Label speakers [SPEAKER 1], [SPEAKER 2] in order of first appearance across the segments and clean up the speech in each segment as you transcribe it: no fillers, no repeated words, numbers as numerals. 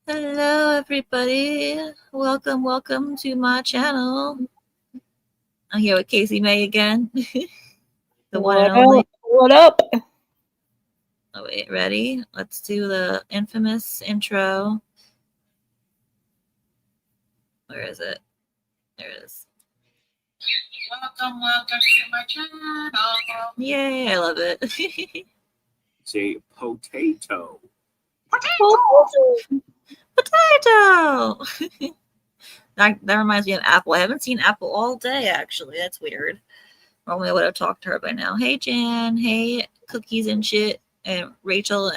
[SPEAKER 1] Hello, everybody. Welcome to my channel. I'm here with Casey Mae again, the one and only.
[SPEAKER 2] What up?
[SPEAKER 1] Oh, wait, ready? Let's do the infamous intro. Where is it? There it is. Welcome to my channel. Yay, I love it.
[SPEAKER 3] Say potato.
[SPEAKER 1] Potato! that reminds me of Apple. I haven't seen Apple all day, actually. That's weird. Normally I would have talked to her by now. Hey, Jan. Hey, Cookies and shit. And Rachel.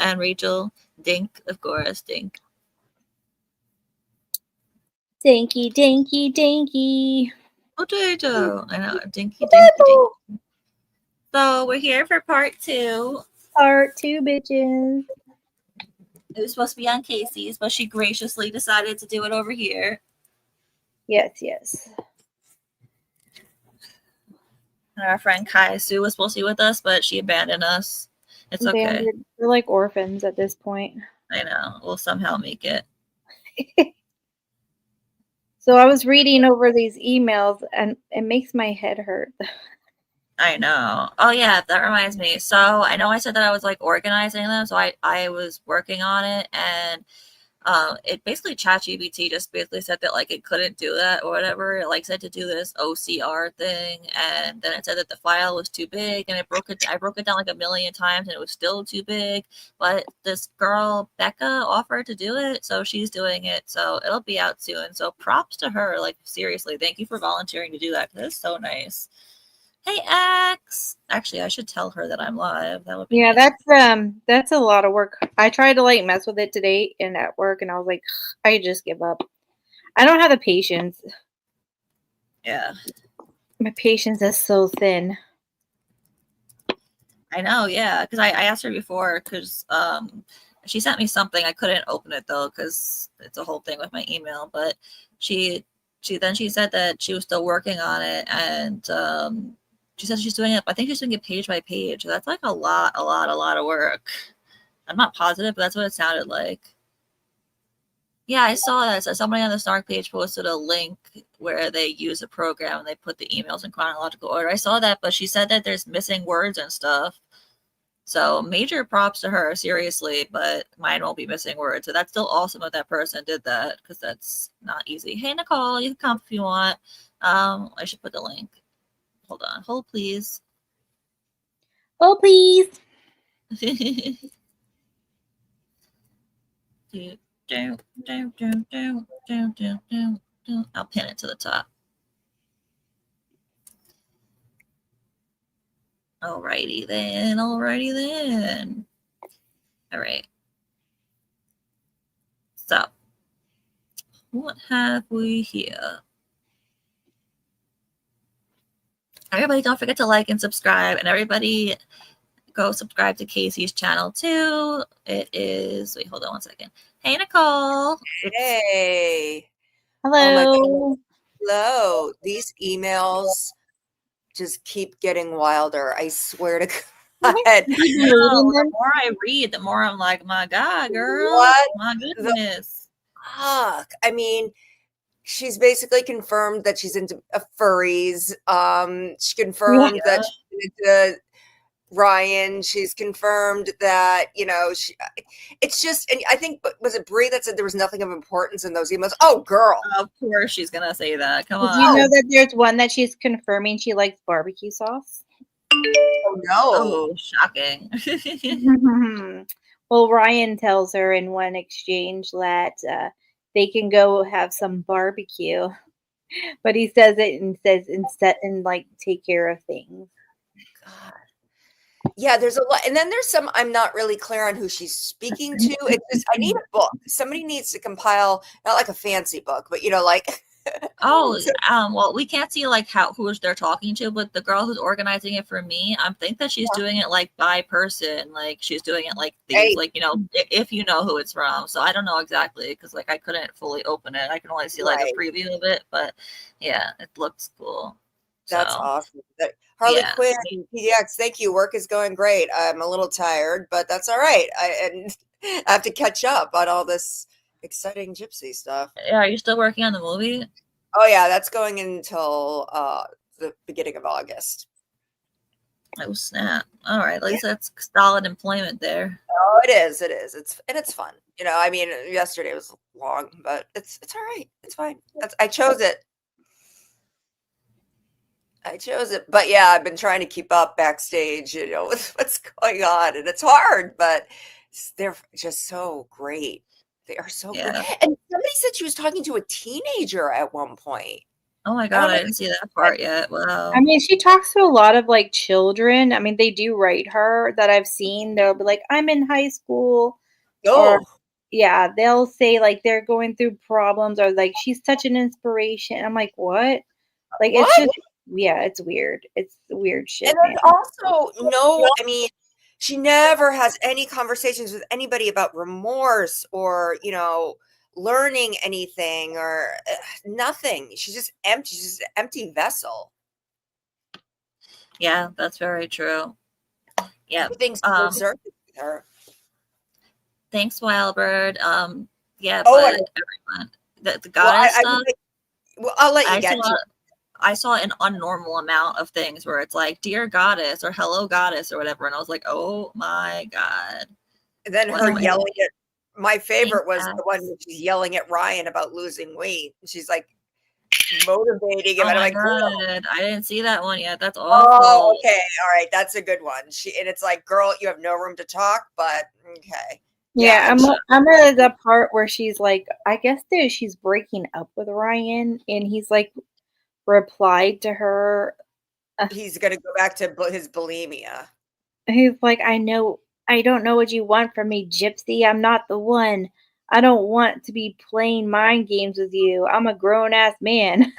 [SPEAKER 1] Dink, of course. Dink.
[SPEAKER 2] Dinky, dinky, dinky.
[SPEAKER 1] Potato. I know. Dinky, dinky, dinky. So we're here for part 2.
[SPEAKER 2] Part 2, bitches.
[SPEAKER 1] It was supposed to be on Casey's, but she graciously decided to do it over here.
[SPEAKER 2] Yes.
[SPEAKER 1] And our friend Kai Sue was supposed to be with us, but she abandoned us. It's okay.
[SPEAKER 2] We're like orphans at this point.
[SPEAKER 1] I know. We'll somehow make it.
[SPEAKER 2] So I was reading over these emails, and it makes my head hurt.
[SPEAKER 1] I know. Oh, yeah, that reminds me. So I know I said that I was like organizing them. So I was working on it, and it basically ChatGPT just basically said that like it couldn't do that or whatever. It like said to do this OCR thing, and then it said that the file was too big, and I broke it down like a million times, and it was still too big. But this girl Becca offered to do it, so she's doing it. So it'll be out soon. So props to her. Like seriously, thank you for volunteering to do that. That's so nice. Hey X. Actually, I should tell her that I'm live. That would be
[SPEAKER 2] nice.
[SPEAKER 1] That's
[SPEAKER 2] a lot of work. I tried to like mess with it today and at work, and I was like, I just give up. I don't have the patience.
[SPEAKER 1] Yeah.
[SPEAKER 2] My patience is so thin.
[SPEAKER 1] I know, yeah, because I asked her before because she sent me something. I couldn't open it though because it's a whole thing with my email. But she said that she was still working on it, and she said she's doing it. I think she's doing it page by page. So that's like a lot of work. I'm not positive, but that's what it sounded like. Yeah, I saw that. So somebody on the Snark page posted a link where they use a program and they put the emails in chronological order. I saw that, but she said that there's missing words and stuff. So major props to her, seriously, but mine won't be missing words. So that's still awesome that person did that because that's not easy. Hey, Nicole, you can come if you want. I should put the link. Hold on. Hold, please.
[SPEAKER 2] Oh, please.
[SPEAKER 1] I'll pin it to the top. Alrighty then. All right. So, what have we here? Everybody don't forget to like and subscribe, and everybody go subscribe to Casey's channel too. It is, wait, hold on one second. Hey, Nicole.
[SPEAKER 4] Hey.
[SPEAKER 2] Hello.
[SPEAKER 4] Oh hello. These emails just keep getting wilder. I swear to God.
[SPEAKER 1] The more I read, the more I'm like, my God, girl.
[SPEAKER 4] What?
[SPEAKER 1] My goodness.
[SPEAKER 4] Fuck. I mean, she's basically confirmed that she's into furries. She confirmed that she's into Ryan. She's confirmed that, it's just, and I think, was it Brie that said there was nothing of importance in those emails? Oh, girl.
[SPEAKER 1] Of course she's going to say that. Come on.
[SPEAKER 2] Did you know that there's one that she's confirming she likes barbecue sauce?
[SPEAKER 4] Oh, no.
[SPEAKER 1] Oh, shocking.
[SPEAKER 2] Well, Ryan tells her in one exchange that they can go have some barbecue, but he says it and says instead and like take care of things.
[SPEAKER 4] God. Yeah, there's a lot. And then there's some I'm not really clear on who she's speaking to. It's just, I need a book. Somebody needs to compile, not like a fancy book, but like.
[SPEAKER 1] Well, we can't see like who they're talking to, but the girl who's organizing it for me, I think that she's doing it like by person. Like she's doing it like these, like, if you know who it's from. So I don't know exactly because like I couldn't fully open it. I can only see like a preview of it, but yeah, it looks cool.
[SPEAKER 4] That's awesome. Harley Quinn, PDX, thank you. Work is going great. I'm a little tired, but that's all right. I have to catch up on all this exciting Gypsy stuff.
[SPEAKER 1] Yeah, are you still working on the movie?
[SPEAKER 4] Oh yeah, that's going until the beginning of August.
[SPEAKER 1] Oh snap! All right, at least that's solid employment there.
[SPEAKER 4] Oh, it is. It is. It's fun. You know, I mean, yesterday was long, but it's all right. It's fine. I chose it. But yeah, I've been trying to keep up backstage, you know, with what's going on, and it's hard, but they're just so great. They are so great.
[SPEAKER 1] Yeah.
[SPEAKER 4] And somebody said she was talking to a teenager at one point.
[SPEAKER 1] Oh my
[SPEAKER 4] I don't
[SPEAKER 1] god,
[SPEAKER 4] know
[SPEAKER 1] I
[SPEAKER 4] if
[SPEAKER 1] didn't see that part yet. Wow.
[SPEAKER 2] I mean, she talks to a lot of like children. I mean, they do write her that I've seen. They'll be like, I'm in high school. Or
[SPEAKER 4] Oh,
[SPEAKER 2] yeah, they'll say like they're going through problems or like she's such an inspiration. I'm like, what? Like it's
[SPEAKER 4] what?
[SPEAKER 2] just yeah, it's weird. It's weird shit,
[SPEAKER 4] And
[SPEAKER 2] man.
[SPEAKER 4] there's also I mean, she never has any conversations with anybody about remorse or, you know, learning anything or nothing. She's just empty. She's just an empty vessel.
[SPEAKER 1] Yeah, that's very true. Yeah.
[SPEAKER 4] Everything's reserved with her.
[SPEAKER 1] Thanks, Wildbird. Yeah,
[SPEAKER 4] Oh,
[SPEAKER 1] but everyone, the goddess stuff.
[SPEAKER 4] I'll let you
[SPEAKER 1] I
[SPEAKER 4] get
[SPEAKER 1] saw
[SPEAKER 4] to it.
[SPEAKER 1] I saw an unnormal amount of things where it's like, dear goddess or hello goddess or whatever, and I was like, oh my god.
[SPEAKER 4] And then
[SPEAKER 1] What
[SPEAKER 4] her
[SPEAKER 1] am I
[SPEAKER 4] yelling at my favorite was
[SPEAKER 1] Thanks,
[SPEAKER 4] the one where she's yelling at Ryan about losing weight. She's like motivating him,
[SPEAKER 1] Oh
[SPEAKER 4] and I'm
[SPEAKER 1] my
[SPEAKER 4] like, girl.
[SPEAKER 1] god, I didn't see that one yet. That's
[SPEAKER 4] Oh,
[SPEAKER 1] awful.
[SPEAKER 4] okay. All right. That's a good one. And it's like, girl, you have no room to talk, but okay.
[SPEAKER 2] Yeah,
[SPEAKER 4] and
[SPEAKER 2] I'm at the part where she's like, I guess that she's breaking up with Ryan, and he's like replied to her.
[SPEAKER 4] he's going to go back to his bulimia.
[SPEAKER 2] He's like, I don't know what you want from me, Gypsy. I'm not the one. I don't want to be playing mind games with you. I'm a grown ass man.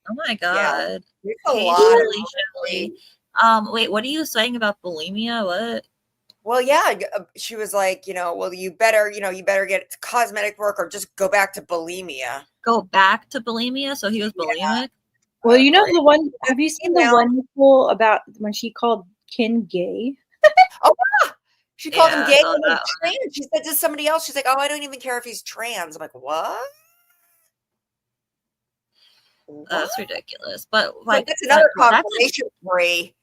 [SPEAKER 1] Oh my
[SPEAKER 4] Yeah.
[SPEAKER 1] god.
[SPEAKER 4] There's a
[SPEAKER 1] Hey,
[SPEAKER 4] lot
[SPEAKER 1] Shelley,
[SPEAKER 4] of
[SPEAKER 1] Shelley. Wait, what are you saying about bulimia? What?
[SPEAKER 4] Well, yeah, she was like, you know, well, you better get cosmetic work or just go back to bulimia.
[SPEAKER 1] Go back to bulimia? So he was bulimic?
[SPEAKER 2] Well, you know
[SPEAKER 4] Great.
[SPEAKER 2] the one. Have you seen the
[SPEAKER 4] Email.
[SPEAKER 2] one Nicole, about when she called Ken gay?
[SPEAKER 4] She called him
[SPEAKER 1] Yeah, I
[SPEAKER 4] gay
[SPEAKER 1] saw
[SPEAKER 4] and
[SPEAKER 1] that
[SPEAKER 4] trans. She said to somebody else, she's like, oh, I don't even care if he's trans. I'm like, what?
[SPEAKER 1] That's ridiculous. But
[SPEAKER 4] But
[SPEAKER 1] like
[SPEAKER 4] that's another
[SPEAKER 1] that's
[SPEAKER 4] confirmation story.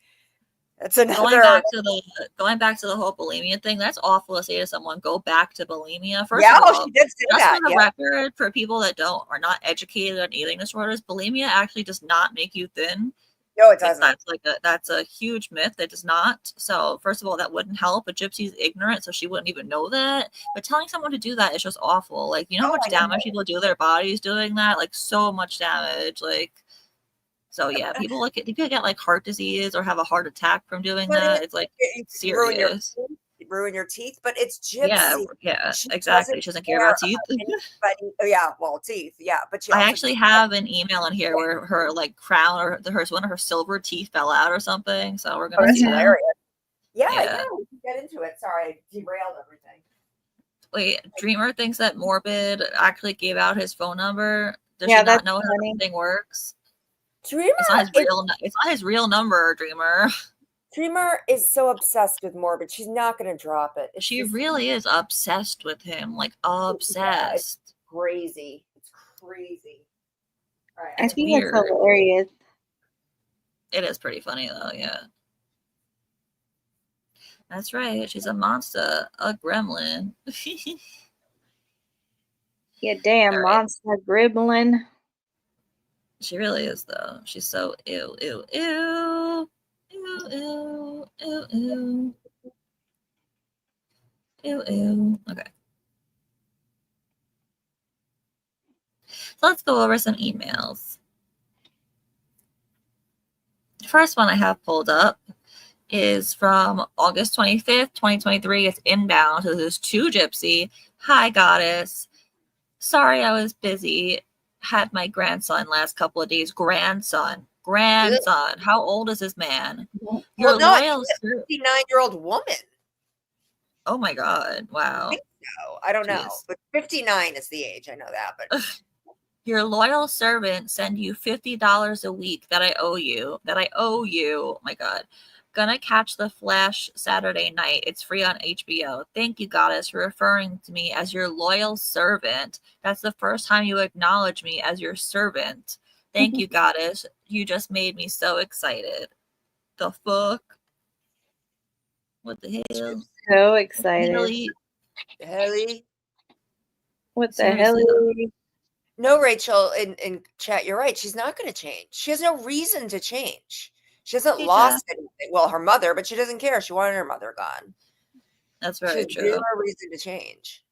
[SPEAKER 4] That's
[SPEAKER 1] going
[SPEAKER 4] another.
[SPEAKER 1] back to the whole bulimia thing. That's awful to say to someone, go back to bulimia. First
[SPEAKER 4] Yeah,
[SPEAKER 1] of all,
[SPEAKER 4] she did say
[SPEAKER 1] just
[SPEAKER 4] that.
[SPEAKER 1] for the
[SPEAKER 4] Yeah.
[SPEAKER 1] record, for people that are not educated on eating disorders, bulimia actually does not make you thin.
[SPEAKER 4] No, it doesn't.
[SPEAKER 1] That's a huge myth. It does not. So first of all, that wouldn't help. But Gypsy's ignorant, so she wouldn't even know that. But telling someone to do that is just awful. Like, you know how much damage people do to their bodies doing that? Like, so much damage. Like, so yeah, people get like heart disease or have a heart attack from doing that. It's like serious.
[SPEAKER 4] Ruin your teeth, but it's Gypsy.
[SPEAKER 1] Yeah,
[SPEAKER 4] She
[SPEAKER 1] exactly.
[SPEAKER 4] doesn't
[SPEAKER 1] She doesn't care
[SPEAKER 4] care
[SPEAKER 1] about teeth.
[SPEAKER 4] anybody. Oh, yeah, well, teeth. Yeah, but she
[SPEAKER 1] I
[SPEAKER 4] also
[SPEAKER 1] actually have an email in here where her like crown or one of her silver teeth fell out or something. So we're gonna
[SPEAKER 4] that's
[SPEAKER 1] see that.
[SPEAKER 4] hilarious. Yeah,
[SPEAKER 1] Yeah.
[SPEAKER 4] we can get into it. Sorry, I derailed everything.
[SPEAKER 1] Wait, Dreamer thinks that Morbid actually gave out his phone number. Does
[SPEAKER 2] Yeah,
[SPEAKER 1] she not
[SPEAKER 2] that's
[SPEAKER 1] know how
[SPEAKER 2] funny.
[SPEAKER 1] everything works?
[SPEAKER 4] Dreamer,
[SPEAKER 1] It's not his real number, Dreamer.
[SPEAKER 4] Dreamer is so obsessed with Morbid. She's not going to drop it.
[SPEAKER 1] She really is obsessed with him, like obsessed.
[SPEAKER 4] It's crazy. It's crazy. All right,
[SPEAKER 2] I think it's hilarious.
[SPEAKER 1] It is pretty funny though, yeah. That's right. She's a monster, a gremlin.
[SPEAKER 2] Yeah, damn,
[SPEAKER 1] All right.
[SPEAKER 2] monster gremlin.
[SPEAKER 1] She really is though. She's so ew, ew, ew. Ew, ew, ew, ew. Ew, ew. Okay. So let's go over some emails. The first one I have pulled up is from August 25th, 2023. It's inbound. So this is to Gypsy. Hi, goddess. Sorry I was busy. Had my grandson last couple of days. Grandson. How old is this man? Your loyal
[SPEAKER 4] 59-year-old woman.
[SPEAKER 1] Oh my God. Wow.
[SPEAKER 4] I don't know. But 59 is the age. I know that. But
[SPEAKER 1] your loyal servant send you $50 a week that I owe you. Oh my God. Gonna catch The Flash Saturday night. It's free on HBO. Thank you, goddess, for referring to me as your loyal servant. That's the first time you acknowledge me as your servant. Thank you, goddess. You just made me so excited. The fuck? What the hell?
[SPEAKER 2] So excited.
[SPEAKER 1] Really?
[SPEAKER 4] Helly.
[SPEAKER 2] What the hell?
[SPEAKER 1] Seriously,
[SPEAKER 4] No, Rachel, in chat, you're right. She's not going to change. She has no reason to change. She hasn't
[SPEAKER 1] Hey,
[SPEAKER 4] lost anything. Well, her mother, but she doesn't care. She wanted her mother gone.
[SPEAKER 1] That's
[SPEAKER 4] She
[SPEAKER 1] very
[SPEAKER 4] has
[SPEAKER 1] true.
[SPEAKER 4] zero reason to change.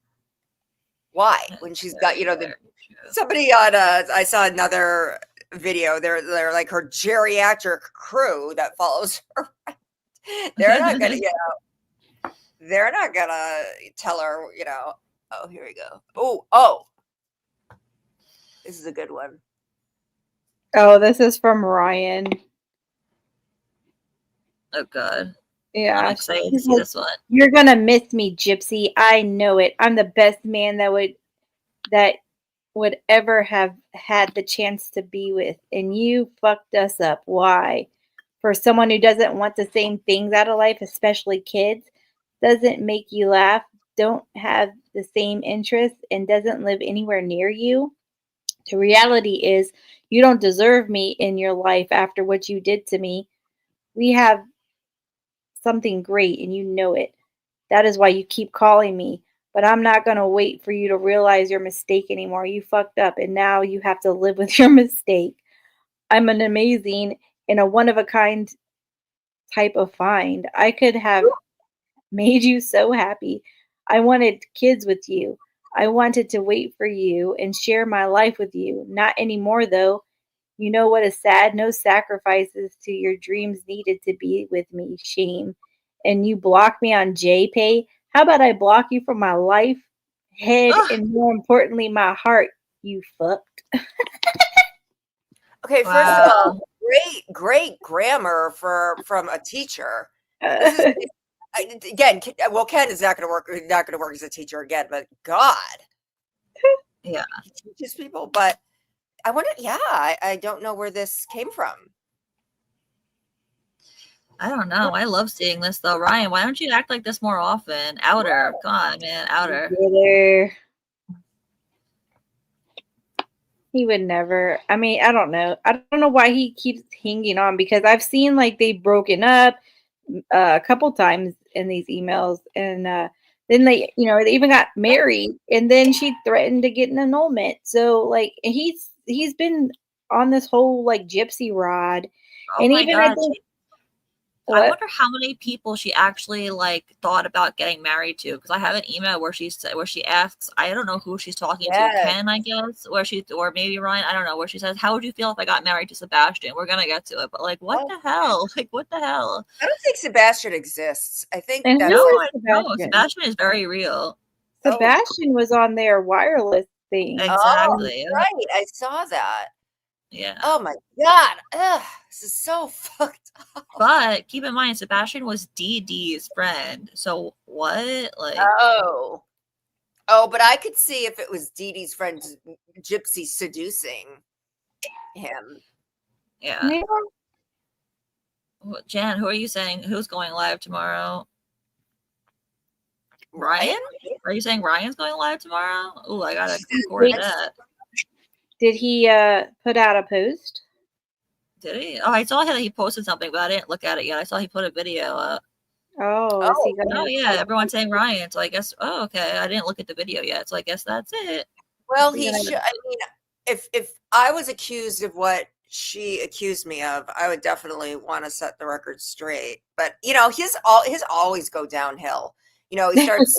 [SPEAKER 4] Why? When she's got,
[SPEAKER 1] Very,
[SPEAKER 4] the
[SPEAKER 1] very true.
[SPEAKER 4] somebody on I saw another video. They're like her geriatric crew that follows her. They're not gonna, they're not gonna tell her, oh, here we go. Oh, this is a good one.
[SPEAKER 2] Oh, this is from Ryan.
[SPEAKER 1] Oh god.
[SPEAKER 2] Yeah.
[SPEAKER 1] I'm excited to
[SPEAKER 2] She's
[SPEAKER 1] see
[SPEAKER 2] like,
[SPEAKER 1] this one.
[SPEAKER 2] "You're gonna miss me, Gypsy. I know it. I'm the best man that would ever have had the chance to be with, and you fucked us up. Why? For someone who doesn't want the same things out of life, especially kids, doesn't make you laugh, don't have the same interests, and doesn't live anywhere near you. The reality is, you don't deserve me in your life after what you did to me. We have something great, and you know it. That is why you keep calling me. But I'm not going to wait for you to realize your mistake anymore. You fucked up, and now you have to live with your mistake. I'm an amazing and a one-of-a-kind type of find. I could have made you so happy. I wanted kids with you. I wanted to wait for you and share my life with you. Not anymore, though. You know what is sad? No sacrifices to your dreams needed to be with me. Shame. And you block me on JPay? How about I block you from my life, head, and more importantly, my heart, you fucked.
[SPEAKER 4] Okay,
[SPEAKER 1] Wow.
[SPEAKER 4] first of all, great grammar from a teacher. This is again. Well, Ken is not going to work. Not going to work as a teacher again. But God,
[SPEAKER 1] Yeah.
[SPEAKER 4] he teaches people. But I wonder. Yeah, I don't know where this came from.
[SPEAKER 1] I don't know. I love seeing this though. Ryan, why don't you act like this more often? Outer. Come on, man. Outer.
[SPEAKER 2] Bitter. He would never. I mean, I don't know. I don't know why he keeps hanging on, because I've seen like they've broken up a couple times in these emails, and then they they even got married, and then she threatened to get an annulment. So like he's been on this whole like gypsy rod.
[SPEAKER 1] Oh
[SPEAKER 2] And
[SPEAKER 1] my
[SPEAKER 2] even
[SPEAKER 1] god.
[SPEAKER 2] I think
[SPEAKER 1] I wonder how many people she actually like thought about getting married to, because I have an email where she asks, I don't know who she's talking to, Ken, I guess, or maybe Ryan, I don't know, where she says, how would you feel if I got married to Sebastian? We're gonna get to it, but like, what the hell? Like, what the hell?
[SPEAKER 4] I don't think Sebastian exists. I think
[SPEAKER 2] And
[SPEAKER 4] that's
[SPEAKER 2] who
[SPEAKER 4] like,
[SPEAKER 2] is
[SPEAKER 1] No,
[SPEAKER 2] Sebastian?
[SPEAKER 1] Sebastian is very real.
[SPEAKER 2] Sebastian was on their wireless thing.
[SPEAKER 1] Exactly.
[SPEAKER 4] Oh, right. I saw that.
[SPEAKER 1] Yeah.
[SPEAKER 4] Oh my God. Ugh, this is so fucked up.
[SPEAKER 1] But keep in mind, Sebastian was DD's friend. So what? Like,
[SPEAKER 4] Oh, but I could see if it was Dee Dee's friend Gypsy seducing him.
[SPEAKER 1] yeah. Jan, who are you saying? Who's going live tomorrow? Ryan? Are you saying Ryan's going live tomorrow? Oh, I gotta record that.
[SPEAKER 2] Did he put out a post?
[SPEAKER 1] Did he? Oh, I saw that he posted something, but I didn't look at it yet. I saw he put a video up.
[SPEAKER 2] Oh, is he gonna?
[SPEAKER 1] Oh yeah, everyone's saying Ryan. So I guess. Oh, okay. I didn't look at the video yet, so I guess that's it.
[SPEAKER 4] Well, he should. I mean, if I was accused of what she accused me of, I would definitely want to set the record straight. But his always go downhill. He starts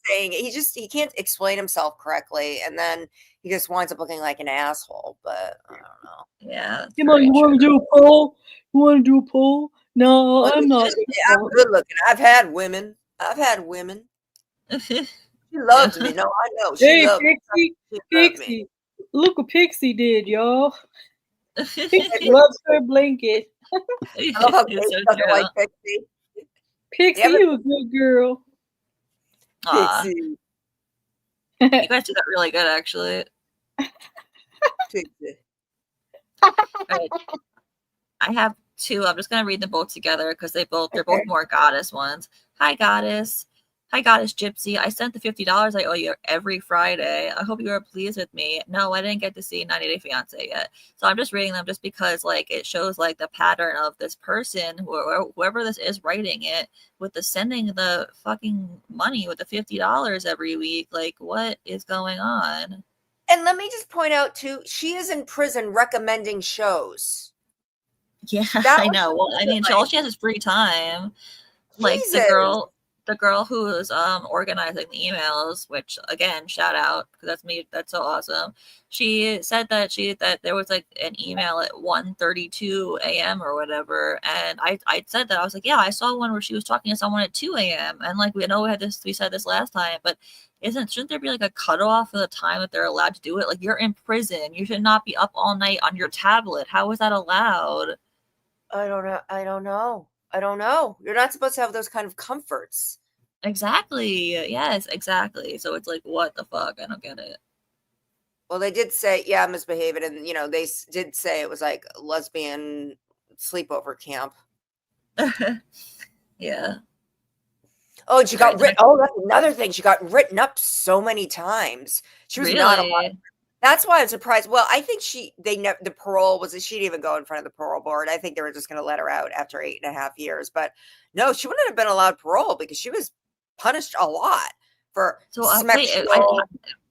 [SPEAKER 4] saying he can't explain himself correctly, and then he just winds up looking like an asshole. But I don't know.
[SPEAKER 1] Yeah.
[SPEAKER 2] Come on, you want to do a poll? You want to do a poll? No,
[SPEAKER 4] Well,
[SPEAKER 2] I'm not.
[SPEAKER 4] I'm good looking. I've had women. She loved me. No, I know. She loved
[SPEAKER 2] Pixie,
[SPEAKER 4] me.
[SPEAKER 2] look what Pixie did, y'all. Pixie loves her blanket.
[SPEAKER 4] I love how Kate doesn't like Pixie.
[SPEAKER 2] Pixie, you a good girl.
[SPEAKER 4] Pixie.
[SPEAKER 1] You guys do that really good, actually.
[SPEAKER 4] Pixie.
[SPEAKER 1] Right. I have two. I'm just gonna read them both together because they're both more goddess ones. Hi, goddess. Hi, goddess Gypsy. I sent the $50 I owe you every Friday. I hope you are pleased with me. No, I didn't get to see 90 Day Fiance yet. So I'm just reading them just because like it shows like the pattern of this person, whoever this is writing it, with the sending the fucking money with the $50 every week. Like, what is going on?
[SPEAKER 4] And let me just point out too, she is in prison recommending shows.
[SPEAKER 1] Yeah,
[SPEAKER 4] That
[SPEAKER 1] I
[SPEAKER 4] was
[SPEAKER 1] know. Well, I mean,
[SPEAKER 4] like-
[SPEAKER 1] all she has is free time. Like
[SPEAKER 4] Jesus.
[SPEAKER 1] the girl who was organizing the emails, which again, shout out because that's me. That's so awesome. She said that there was like an email at 1:32 a.m. or whatever, and I said that I was like, yeah, I saw one where she was talking to someone at 2 a.m. and like we said this last time, but shouldn't there be like a cutoff for the time that they're allowed to do it? Like, you're in prison, you should not be up all night on your tablet. How is that allowed?
[SPEAKER 4] I don't know. You're not supposed to have those kind of comforts.
[SPEAKER 1] Exactly. Yes, exactly. So it's like, what the fuck? I don't get it.
[SPEAKER 4] Well, they did say, yeah, misbehaving, and they did say it was like lesbian sleepover camp.
[SPEAKER 1] Yeah.
[SPEAKER 4] Oh, and she got written. Oh, that's another thing. She got written up so many times. She was not allowed. That's why I'm surprised. Well, I think the parole was, she didn't even go in front of the parole board. I think they were just going to let her out after 8.5 years. But no, she wouldn't have been allowed parole because she was punished a lot for sexual.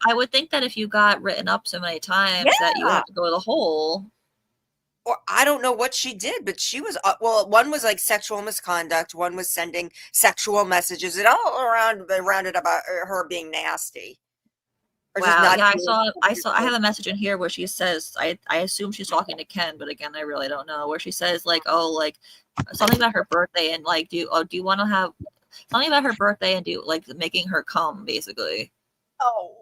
[SPEAKER 1] I would think that if you got written up so many times that you have to go to the hole.
[SPEAKER 4] Or I don't know what she did, but she was, one was like sexual misconduct. One was sending sexual messages. It all rounded about her being nasty.
[SPEAKER 1] Wow. Yeah, I have a message in here where she says, I assume she's talking to Ken, but again, I really don't know, where she says like, oh, like something about her birthday and like, do you want to have something about her birthday and do like making her come, basically.
[SPEAKER 4] Oh.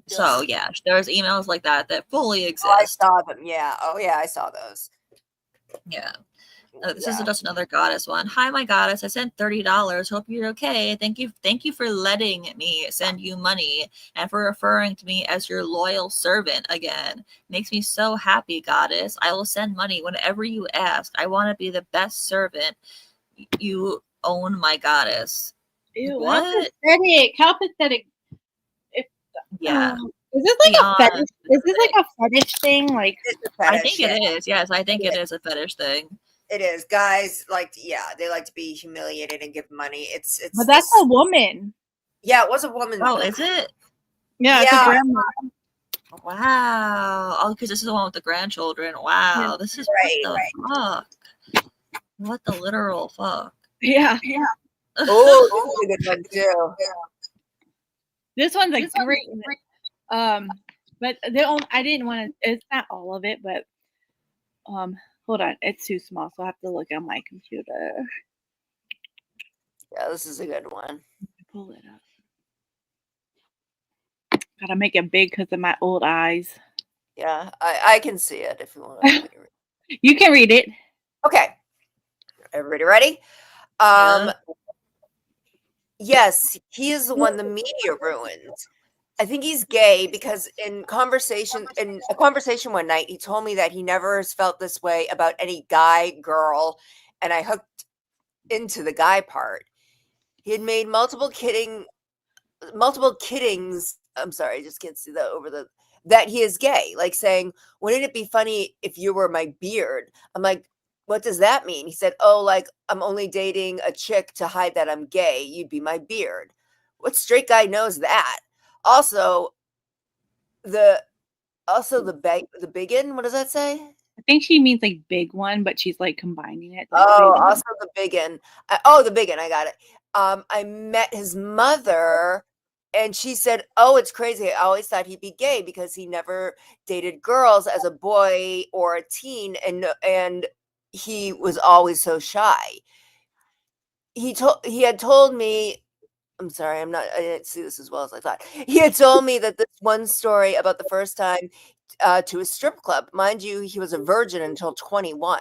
[SPEAKER 1] So yeah, there's emails like that fully exist.
[SPEAKER 4] Oh, I saw them. Yeah. Oh yeah, I saw those.
[SPEAKER 1] Yeah. This is just another goddess one. Hi, my goddess. I sent $30. Hope you're okay. Thank you for letting me send you money and for referring to me as your loyal servant again. Makes me so happy, goddess. I will send money whenever you ask. I want to be the best servant. You own my goddess.
[SPEAKER 2] Ew,
[SPEAKER 1] what?
[SPEAKER 2] How pathetic.
[SPEAKER 1] Yeah.
[SPEAKER 2] Is this like a fetish? Is this like a fetish thing? Like,
[SPEAKER 1] I think it is. Yes, I think it is a fetish thing.
[SPEAKER 4] It is. Guys they like to be humiliated and give money. It's
[SPEAKER 2] but that's a woman.
[SPEAKER 4] Yeah, it was a woman.
[SPEAKER 1] Oh, is it?
[SPEAKER 2] Yeah, it's a grandma.
[SPEAKER 1] Wow. Oh, because this is the one with the grandchildren. Wow. Yeah. This is fuck. What the literal fuck?
[SPEAKER 2] Yeah.
[SPEAKER 4] Oh, this is a good one too.
[SPEAKER 2] This one's a great one. But I didn't want to. It's not all of it, but hold on, it's too small, so I have to look on my computer.
[SPEAKER 4] Yeah, this is a good one.
[SPEAKER 2] Pull it up. Gotta make it big because of my old eyes.
[SPEAKER 4] Yeah, I can see it if you want to read it.
[SPEAKER 2] You can read it.
[SPEAKER 4] Okay. Everybody ready? Yes, he is the one the media ruined. I think he's gay because in a conversation one night, he told me that he never has felt this way about any guy, girl, and I hooked into the guy part. He had made multiple kiddings. I'm sorry, I just can't see that that he is gay, like saying, wouldn't it be funny if you were my beard? I'm like, what does that mean? He said, oh, like I'm only dating a chick to hide that I'm gay. You'd be my beard. What straight guy knows that? Also, the biggin. What does that say?
[SPEAKER 2] I think she means like big one, but she's like combining it. Like
[SPEAKER 4] also the biggin. The biggin. I got it. I met his mother, and she said, "Oh, it's crazy. I always thought he'd be gay because he never dated girls as a boy or a teen, and he was always so shy." He had told me. I'm sorry, I didn't see this as well as I thought. He had told me that this one story about the first time to a strip club. Mind you, he was a virgin until 21.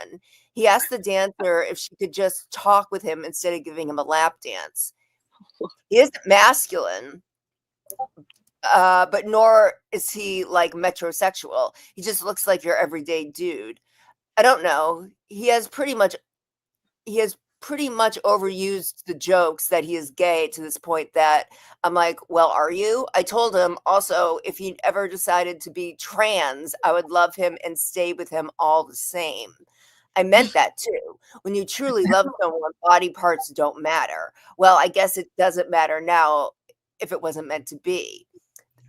[SPEAKER 4] He asked the dancer if she could just talk with him instead of giving him a lap dance. He isn't masculine, but nor is he like metrosexual. He just looks like your everyday dude. I don't know. He has pretty much overused the jokes that he is gay to this point that I'm like, well, are you? I told him also, if he ever decided to be trans, I would love him and stay with him all the same. I meant that too. When you truly love someone, body parts don't matter. Well, I guess it doesn't matter now if it wasn't meant to be.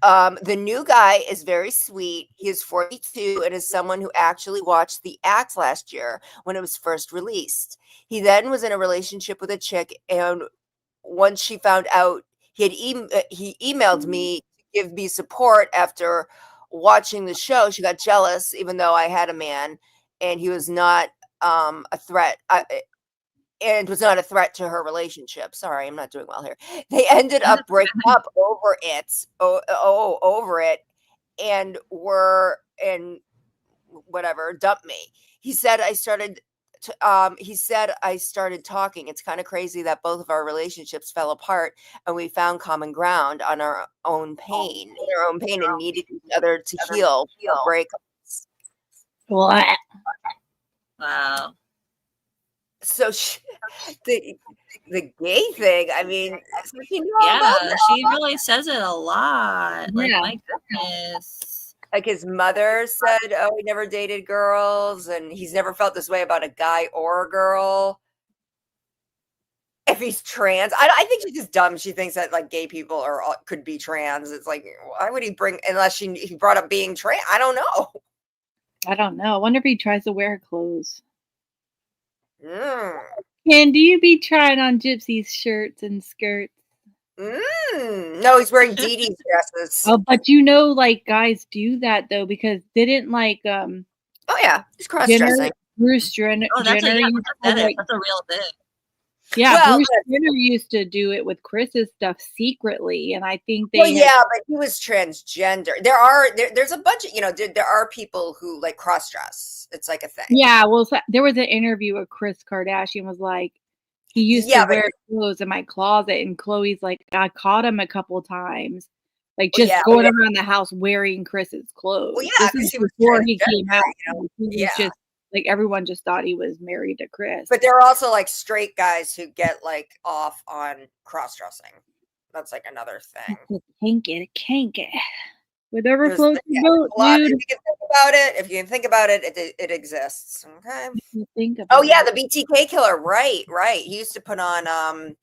[SPEAKER 4] The new guy is very sweet. He is 42 and is someone who actually watched The Act last year when it was first released. He then was in a relationship with a chick, and once she found out, he emailed me to give me support after watching the show. She got jealous, even though I had a man, and he was not a threat. And was not a threat to her relationship. Sorry, I'm not doing well here. They ended up breaking up over it. Over it, and whatever, dumped me. He said I started talking. It's kind of crazy that both of our relationships fell apart and we found common ground on our own pain, and needed each other to heal our breakups.
[SPEAKER 2] What?
[SPEAKER 1] Wow.
[SPEAKER 4] So the gay thing, I mean,
[SPEAKER 1] Yeah, she really says it a lot. Like,
[SPEAKER 2] Yeah.
[SPEAKER 1] my goodness.
[SPEAKER 4] like his mother said, oh, he never dated girls, and he's never felt this way about a guy or a girl. If he's trans, I think she's just dumb. She thinks that like gay people could be trans. It's like, why would he unless he brought up being trans? I don't know.
[SPEAKER 2] I don't know. I wonder if he tries to wear her clothes.
[SPEAKER 4] Mm.
[SPEAKER 2] And do you be trying on Gypsy's shirts and skirts?
[SPEAKER 4] No, he's wearing Dee Dee's dresses.
[SPEAKER 2] Oh, but you know, like guys do that though, because didn't like
[SPEAKER 4] Oh yeah, he's cross-dressing.
[SPEAKER 2] Bruce Jenner.
[SPEAKER 1] Oh, that's
[SPEAKER 2] Jenner
[SPEAKER 1] a, yeah,
[SPEAKER 2] used
[SPEAKER 1] that's,
[SPEAKER 2] to, like,
[SPEAKER 1] that's a real thing.
[SPEAKER 2] yeah,
[SPEAKER 4] Well,
[SPEAKER 2] Bruce Jenner used to do it with Chris's stuff secretly, and I think they.
[SPEAKER 4] Well, yeah, but he was transgender. There's a bunch of there are people who like cross-dress. It's like a thing.
[SPEAKER 2] Yeah, well, so, there was an interview with Kris Kardashian was like, he used to wear clothes in my closet, and Khloe's like, I caught him a couple times, like just going around the house wearing Chris's clothes.
[SPEAKER 4] Well, yeah,
[SPEAKER 2] this is
[SPEAKER 4] he was
[SPEAKER 2] before he came out.
[SPEAKER 4] He was
[SPEAKER 2] just like everyone just thought he was married to Chris.
[SPEAKER 4] But there are also like straight guys who get like off on cross-dressing. That's like another thing.
[SPEAKER 2] Can't get. Whatever floats your boat, dude.
[SPEAKER 4] If you can think about it, it exists. Okay.
[SPEAKER 2] Think about
[SPEAKER 4] the BTK killer. Right. He used to put on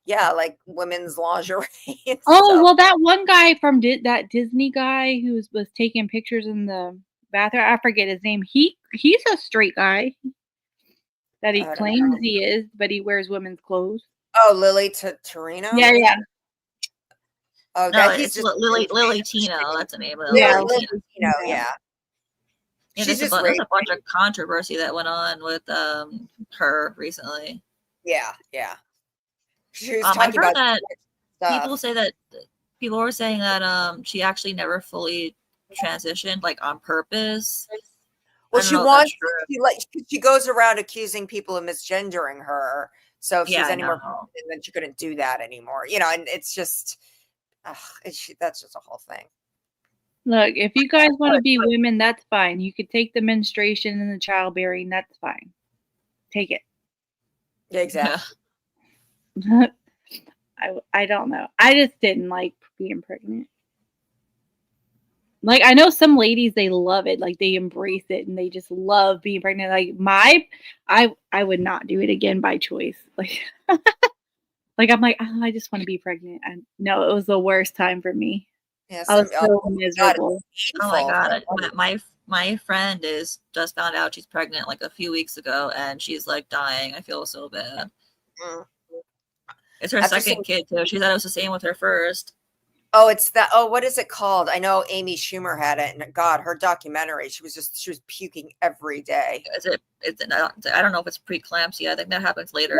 [SPEAKER 4] like women's lingerie.
[SPEAKER 2] Well, that one guy from that Disney guy who was taking pictures in the bathroom. I forget his name. He's a straight guy that he claims he is, but he wears women's clothes.
[SPEAKER 4] Oh, Lily Torino.
[SPEAKER 2] Yeah.
[SPEAKER 1] Oh, no, he's just Lily Tino. That's the name of it.
[SPEAKER 4] Yeah, Lily Tino. Yeah.
[SPEAKER 1] There's a bunch of controversy that went on with her recently.
[SPEAKER 4] Yeah. She was
[SPEAKER 1] I've
[SPEAKER 4] talking
[SPEAKER 1] heard
[SPEAKER 4] about
[SPEAKER 1] that people were saying that she actually never fully transitioned, like on purpose.
[SPEAKER 4] Well, she goes around accusing people of misgendering her. So if she's any more feminine, then she couldn't do that anymore. And it's just that's just a whole thing.
[SPEAKER 2] Look, if you guys want to be women, that's fine. You could take the menstruation and the childbearing. That's fine. Take it.
[SPEAKER 4] Yeah, exactly.
[SPEAKER 2] I don't know. I just didn't like being pregnant. Like, I know some ladies, they love it. Like, they embrace it and they just love being pregnant. Like, I would not do it again by choice. Like, like I'm like, oh, I just want to be pregnant. And no, it was the worst time for me.
[SPEAKER 4] Yeah,
[SPEAKER 2] I was so miserable.
[SPEAKER 1] Oh my god! My friend just found out she's pregnant like a few weeks ago, and she's like dying. I feel so bad. It's her second kid too. She said it was the same with her first.
[SPEAKER 4] Oh, it's that. Oh, what is it called? I know Amy Schumer had it, and God, her documentary. She was puking every day.
[SPEAKER 1] I don't know if it's preeclampsia. I think that happens later.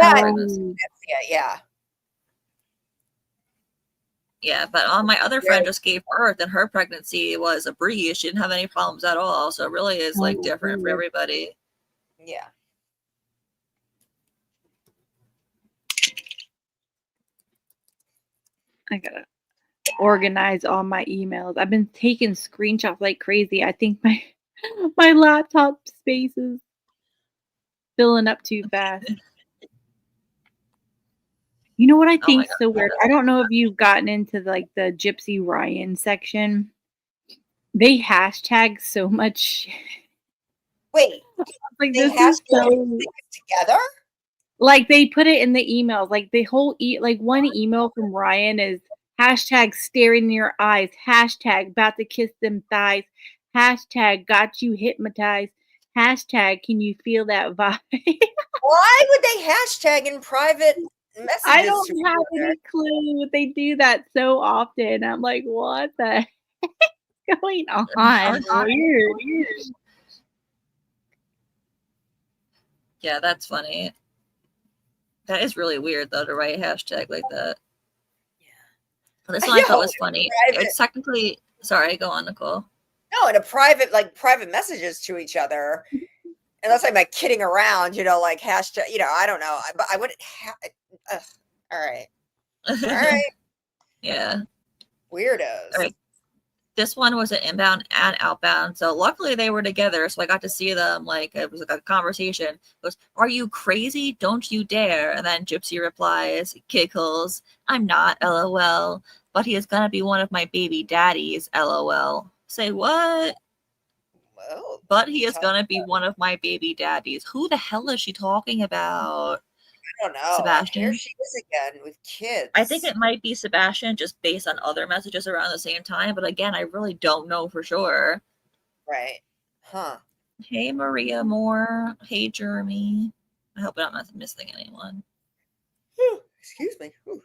[SPEAKER 1] Yeah, but my other friend just gave birth, and her pregnancy was a breeze. She didn't have any problems at all. So it really is like different for everybody.
[SPEAKER 4] Yeah.
[SPEAKER 2] I gotta organize all my emails. I've been taking screenshots like crazy. I think my laptop space is filling up too fast. You know what I
[SPEAKER 1] Oh my
[SPEAKER 2] think's
[SPEAKER 1] God.
[SPEAKER 2] so weird? I don't know if you've gotten into like the Gypsy Ryan section. They hashtag so much.
[SPEAKER 4] Wait,
[SPEAKER 2] Like
[SPEAKER 4] they
[SPEAKER 2] this
[SPEAKER 4] have
[SPEAKER 2] is so
[SPEAKER 4] things together?
[SPEAKER 2] like they put it in the emails. Like the whole like one email from Ryan is hashtag staring in your eyes, hashtag about to kiss them thighs, hashtag got you hypnotized, hashtag can you feel that vibe?
[SPEAKER 4] Why would they hashtag in private messages?
[SPEAKER 2] I don't
[SPEAKER 4] to each
[SPEAKER 2] have
[SPEAKER 4] other?
[SPEAKER 2] any clue. They do that so often. I'm like, what the heck is going on? Weird.
[SPEAKER 1] Yeah, that's funny. That is really weird though to write a hashtag like that.
[SPEAKER 4] Yeah.
[SPEAKER 1] This one I thought
[SPEAKER 4] know,
[SPEAKER 1] was funny.
[SPEAKER 4] private.
[SPEAKER 1] It's technically sorry, go on, Nicole.
[SPEAKER 4] No, in a private, like private messages to each other. Unless I'm like kidding around, you know, like hashtag, you know, I don't know. But I wouldn't all right. All right.
[SPEAKER 1] Yeah.
[SPEAKER 4] Weirdos.
[SPEAKER 1] All right. This one was an inbound and outbound. So luckily they were together. So I got to see them. Like it was like a conversation. It goes, "Are you crazy? Don't you dare." And then Gypsy replies, giggles, "I'm not, LOL. But he is going to be one of my baby daddies, LOL. Say what?
[SPEAKER 4] Well,
[SPEAKER 1] But he is going to be one of my baby daddies. Who the hell is she talking about?
[SPEAKER 4] I don't know.
[SPEAKER 1] Sebastian?
[SPEAKER 4] Here she is again with kids.
[SPEAKER 1] I think it might be Sebastian just based on other messages around the same time. But again, I really don't know for sure.
[SPEAKER 4] Right. Huh.
[SPEAKER 1] Hey, Maria Moore. Hey, Jeremy. I hope I'm not missing anyone.
[SPEAKER 4] Whew, excuse me. Whew.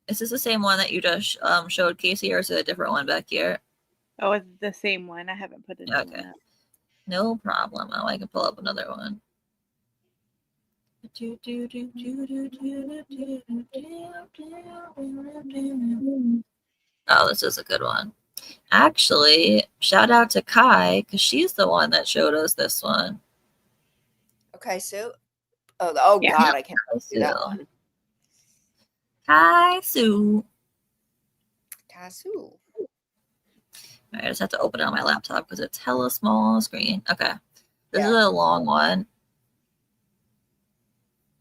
[SPEAKER 1] Is this the same one that you just showed Casey, or is it a different one back here?
[SPEAKER 2] Oh, it's the same one. I haven't put it
[SPEAKER 1] Okay.
[SPEAKER 2] in.
[SPEAKER 1] No problem. Oh, I can pull up another one. Oh, this is a good one. Actually, shout out to Kai, because she's the one that showed us this one.
[SPEAKER 4] Okay, so oh
[SPEAKER 2] Yeah.
[SPEAKER 4] God, I can't do that one.
[SPEAKER 1] Kai Sue.
[SPEAKER 4] Tasu.
[SPEAKER 1] I just have to open it on my laptop because it's hella small on the screen. Okay. This is
[SPEAKER 4] Yeah.
[SPEAKER 1] a long one.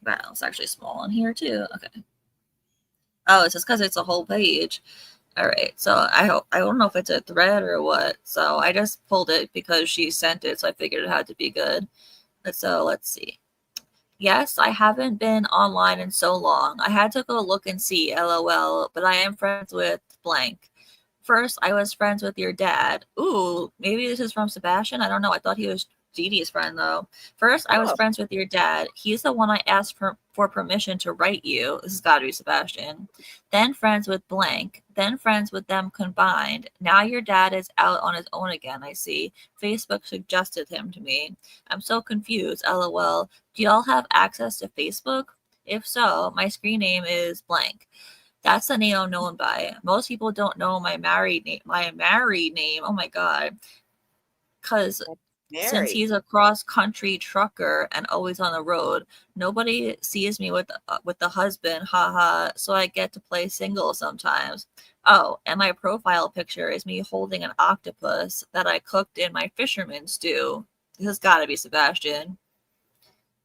[SPEAKER 1] Wow, it's actually small on here too. Okay. Oh, it's just because it's a whole page. All right. So I don't know if it's a thread or what. So I just pulled it because she sent it. So I figured it had to be good. So let's see. Yes, I haven't been online in so long. I had to go look and see, LOL, but I am friends with blank. First, I was friends with your dad. Ooh, maybe this is from Sebastian. I don't know. I thought he was Dee Dee's friend, though. First, I was friends with your dad. He's the one I asked for permission to write you. This has got to be Sebastian. Then friends with blank. Then friends with them combined. Now your dad is out on his own again, I see. Facebook suggested him to me. I'm so confused, LOL. Do y'all have access to Facebook? If so, my screen name is blank. That's the name I'm known by. Most people don't know my married name. Oh my God. Because since he's a cross-country trucker and always on the road, nobody sees me with the husband, haha, so I get to play single sometimes. Oh, and my profile picture is me holding an octopus that I cooked in my fisherman stew. This has got to be Sebastian.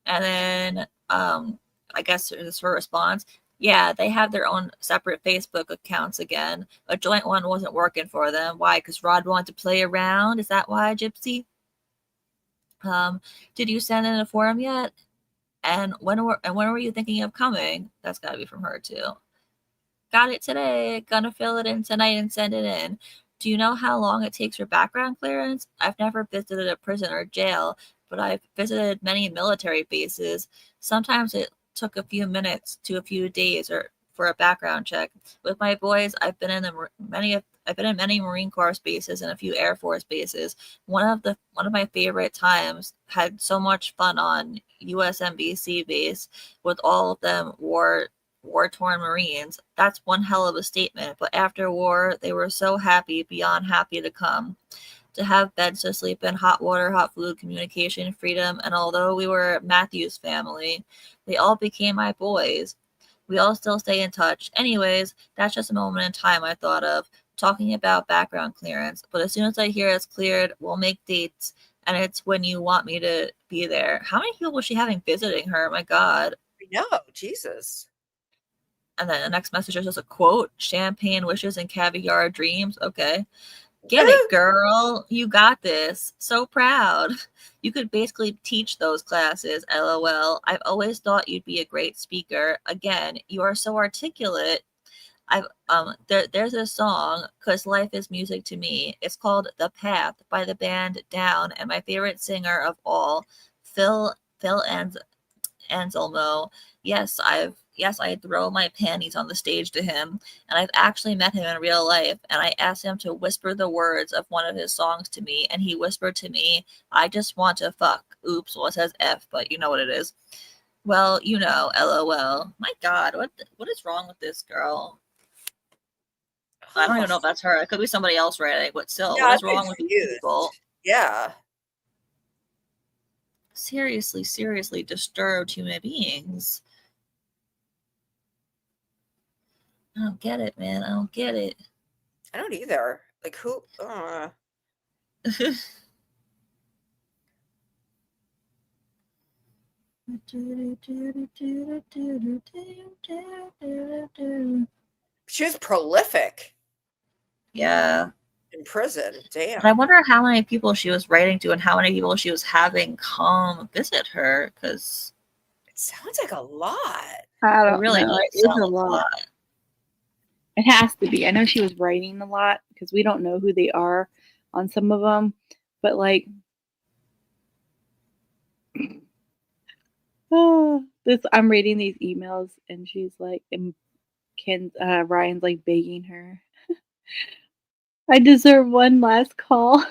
[SPEAKER 1] And then, I guess this is her response. Yeah, they have their own separate Facebook accounts again. A joint one wasn't working for them. Why? Because Rod wanted to play around? Is that why, Gypsy? Did you send in a forum yet? And when were you thinking of coming? That's got to be from her too. Got it today. Gonna fill it in tonight and send it in. Do you know how long it takes for background clearance? I've never visited a prison or jail, but I've visited many military bases. Sometimes it took a few minutes to a few days or for a background check. With my boys, I've been in many Marine Corps bases and a few Air Force bases. One of my favorite times, had so much fun on USMBC base with all of them war-torn Marines. That's one hell of a statement. But after war, they were so happy, beyond happy to come. To have beds to sleep in, hot water, hot food, communication, freedom, and although we were Matthew's family, they all became my boys. We all still stay in touch. Anyways, that's just a moment in time I thought of. talking about background clearance, but as soon as I hear it's cleared, we'll make dates, and it's when you want me to be there. How many people was she having visiting her? My God.
[SPEAKER 4] I know, Jesus.
[SPEAKER 1] And then the next message is just a quote: champagne wishes and caviar dreams. Okay. Get it, girl. You got this. So proud. You could basically teach those classes, LOL. I've always thought you'd be a great speaker. Again, you are so articulate. There's a song, "Cause Life is Music to Me." It's called "The Path" by the band Down, and my favorite singer of all, Phil Anselmo. Yes, I throw my panties on the stage to him, and I've actually met him in real life, and I asked him to whisper the words of one of his songs to me, and he whispered to me, "I just want to fuck." Oops, well, it says F, but you know what it is. Well, you know, LOL. My God, what is wrong with this girl? I don't even know if that's her. It could be somebody else writing, but still,
[SPEAKER 4] Yeah,
[SPEAKER 1] what is
[SPEAKER 4] I'm
[SPEAKER 1] wrong with these
[SPEAKER 4] confused.
[SPEAKER 1] people?
[SPEAKER 4] Yeah.
[SPEAKER 1] Seriously disturbed human beings. I don't get it, man. I don't get it.
[SPEAKER 4] I don't either. Like, who? She was prolific
[SPEAKER 1] Yeah.
[SPEAKER 4] in prison. Damn.
[SPEAKER 1] And I wonder how many people she was writing to and how many people she was having come visit her, because
[SPEAKER 4] It sounds like a lot.
[SPEAKER 2] I
[SPEAKER 1] it
[SPEAKER 2] don't
[SPEAKER 1] really
[SPEAKER 2] know.
[SPEAKER 1] does
[SPEAKER 2] It's
[SPEAKER 1] sound
[SPEAKER 2] a
[SPEAKER 1] like a
[SPEAKER 2] lot.
[SPEAKER 1] lot.
[SPEAKER 2] It has to be. I know she was writing a lot because we don't know who they are on some of them, but like, I'm reading these emails and she's like, and Ryan's like begging her, "I deserve one last call."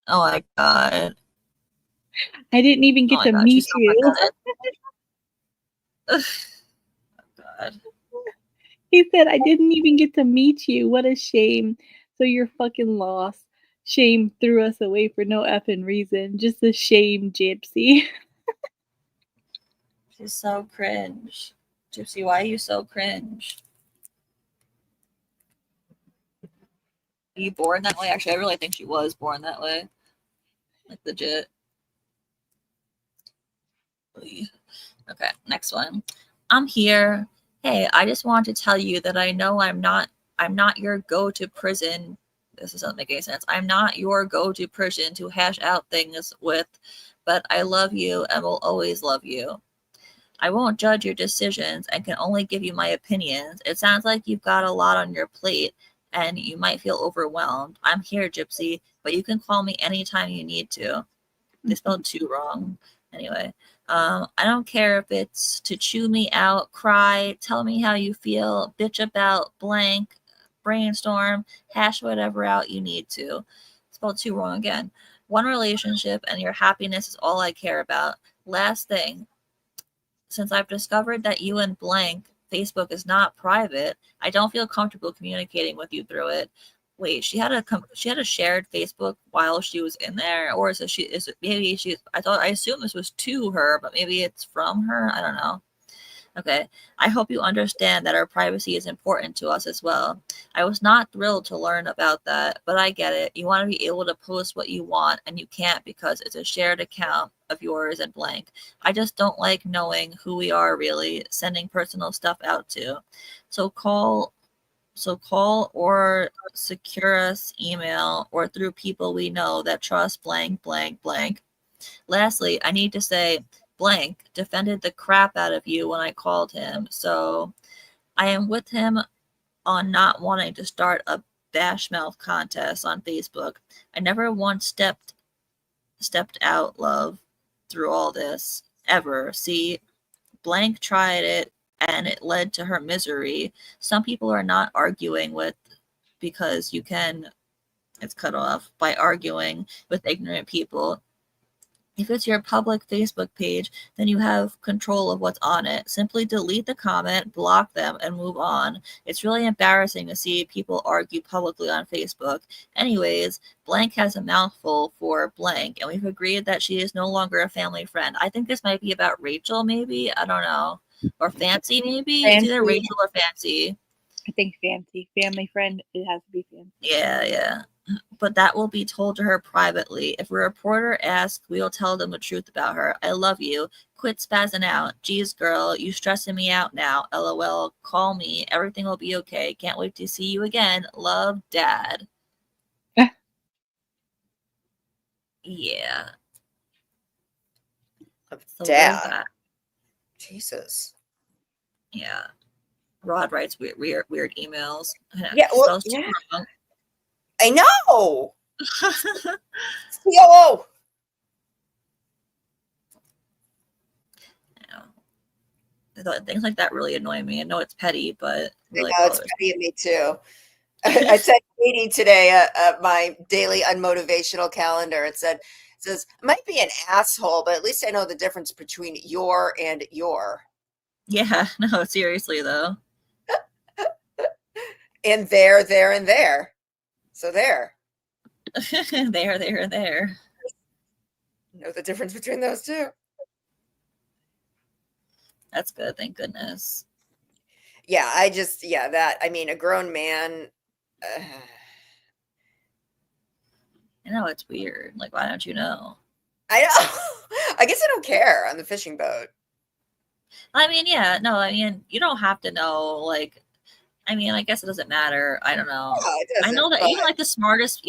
[SPEAKER 1] Oh my God.
[SPEAKER 2] I didn't even
[SPEAKER 1] Oh
[SPEAKER 2] get
[SPEAKER 1] my
[SPEAKER 2] to
[SPEAKER 1] God.
[SPEAKER 2] meet
[SPEAKER 1] She's so
[SPEAKER 2] you.
[SPEAKER 1] pathetic. Oh God.
[SPEAKER 2] He said, "I didn't even get to meet you. What a shame. So you're fucking lost. Shame threw us away for no effing reason. Just a shame, Gypsy."
[SPEAKER 1] She's so cringe. Gypsy, why are you so cringe? Are you born that way? Actually, I really think she was born that way. Like, legit. Okay, next one. I'm here. Hey, I just want to tell you that I know I'm not your go-to prison. This doesn't make any sense. I'm not your go-to person to hash out things with, but I love you and will always love you. I won't judge your decisions and can only give you my opinions. It sounds like you've got a lot on your plate and you might feel overwhelmed. I'm here, Gypsy, but you can call me anytime you need to. They spelled "two" wrong. Anyway, I don't care if it's to chew me out, cry, tell me how you feel, bitch about blank, brainstorm, hash whatever out you need to. Spelled "two" wrong again. One relationship and your happiness is all I care about. Last thing, since I've discovered that you and blank Facebook is not private, I don't feel comfortable communicating with you through it. Wait, she had a shared Facebook while she was in there, or is it maybe she? I assume this was to her, but maybe it's from her. I don't know. Okay, I hope you understand that our privacy is important to us as well. I was not thrilled to learn about that, but I get it. You want to be able to post what you want, and you can't because it's a shared account of yours and blank. I just don't like knowing who we are really, sending personal stuff out to. So call or secure us email or through people we know that trust blank blank blank. Lastly, I need to say blank defended the crap out of you when I called him. So I am with him on not wanting to start a bash mouth contest on Facebook. I never once stepped out, love, through all this ever. See, blank tried it and it led to her misery. Some people are not arguing with because you can, it's cut off by arguing with ignorant people. If it's your public Facebook page, then you have control of what's on it. Simply delete the comment, block them, and move on. It's really embarrassing to see people argue publicly on Facebook. Anyways, blank has a mouthful for blank, and we've agreed that she is no longer a family friend. I think this might be about Rachel, maybe. I don't know. Or Fancy, maybe. It's either
[SPEAKER 2] Fancy.
[SPEAKER 1] Rachel or Fancy.
[SPEAKER 2] I think fancy. Family friend, it has to be fancy.
[SPEAKER 1] Yeah. But that will be told to her privately. If a reporter asks, we will tell them the truth about her. I love you. Quit spazzing out. Geez, girl, you stressing me out now. LOL. Call me. Everything will be okay. Can't wait to see you again. Love, Dad. Yeah. So there's
[SPEAKER 4] Dad.
[SPEAKER 1] that.
[SPEAKER 4] Jesus.
[SPEAKER 1] Yeah. Rod writes weird emails.
[SPEAKER 4] Yeah, well,
[SPEAKER 1] Spells too wrong.
[SPEAKER 4] I know. COO.
[SPEAKER 1] Things like that really annoy me. I know it's petty, but really
[SPEAKER 4] it's petty of me too. I said Katie today my daily unmotivational calendar. It says, I might be an asshole, but at least I know the difference between your and your.
[SPEAKER 1] Yeah, no, seriously though.
[SPEAKER 4] And there, and there. So there.
[SPEAKER 1] there.
[SPEAKER 4] Know the difference between those two.
[SPEAKER 1] That's good, thank goodness.
[SPEAKER 4] Yeah, a grown man.
[SPEAKER 1] I know it's weird. Like, why don't you know?
[SPEAKER 4] I know. I guess I don't care on the fishing boat.
[SPEAKER 1] I mean, yeah, no, I mean, you don't have to know. Like, I mean, I guess it doesn't matter. I don't know.
[SPEAKER 4] No, it doesn't,
[SPEAKER 1] I know that even like the smartest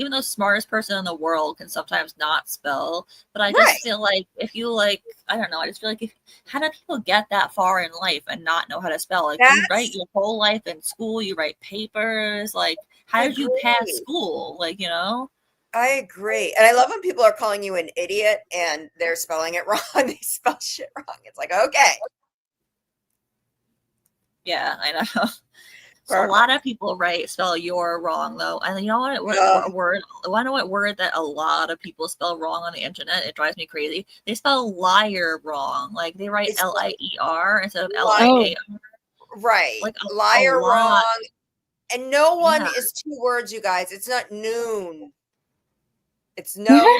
[SPEAKER 1] person in the world can sometimes not spell. But I just feel like if you like, I don't know. I just feel like how do people get that far in life and not know how to spell? Like you write your whole life in school, you write papers. Like, how did you pass school? Like, you know.
[SPEAKER 4] I agree. And I love when people are calling you an idiot and they're spelling it wrong. They spell shit wrong. It's like, okay.
[SPEAKER 1] Yeah, I know. So a lot of people spell "you're" wrong though, and you know what word? I know what word that a lot of people spell wrong on the internet. It drives me crazy. They spell liar wrong. Like they write L-I-E-R instead of L-I-A-R.
[SPEAKER 4] Right.
[SPEAKER 1] Like
[SPEAKER 4] liar wrong. And no one is 2 words, you guys. It's not noon. It's no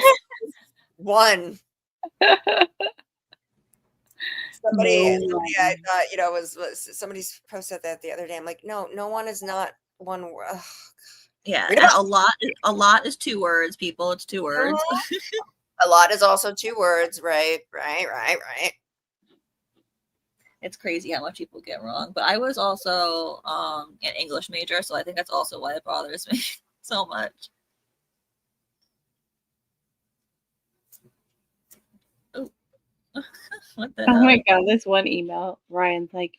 [SPEAKER 4] one. Somebody I thought, was somebody's posted that the other day. I'm like, no one is not one word. Ugh.
[SPEAKER 1] Yeah, and a lot is 2 words, people. It's 2 words.
[SPEAKER 4] A lot is also 2 words, right.
[SPEAKER 1] It's crazy how much people get wrong. But I was also an English major, so I think that's also why it bothers me so much. What the hell?
[SPEAKER 2] My God, this one email, Ryan's like,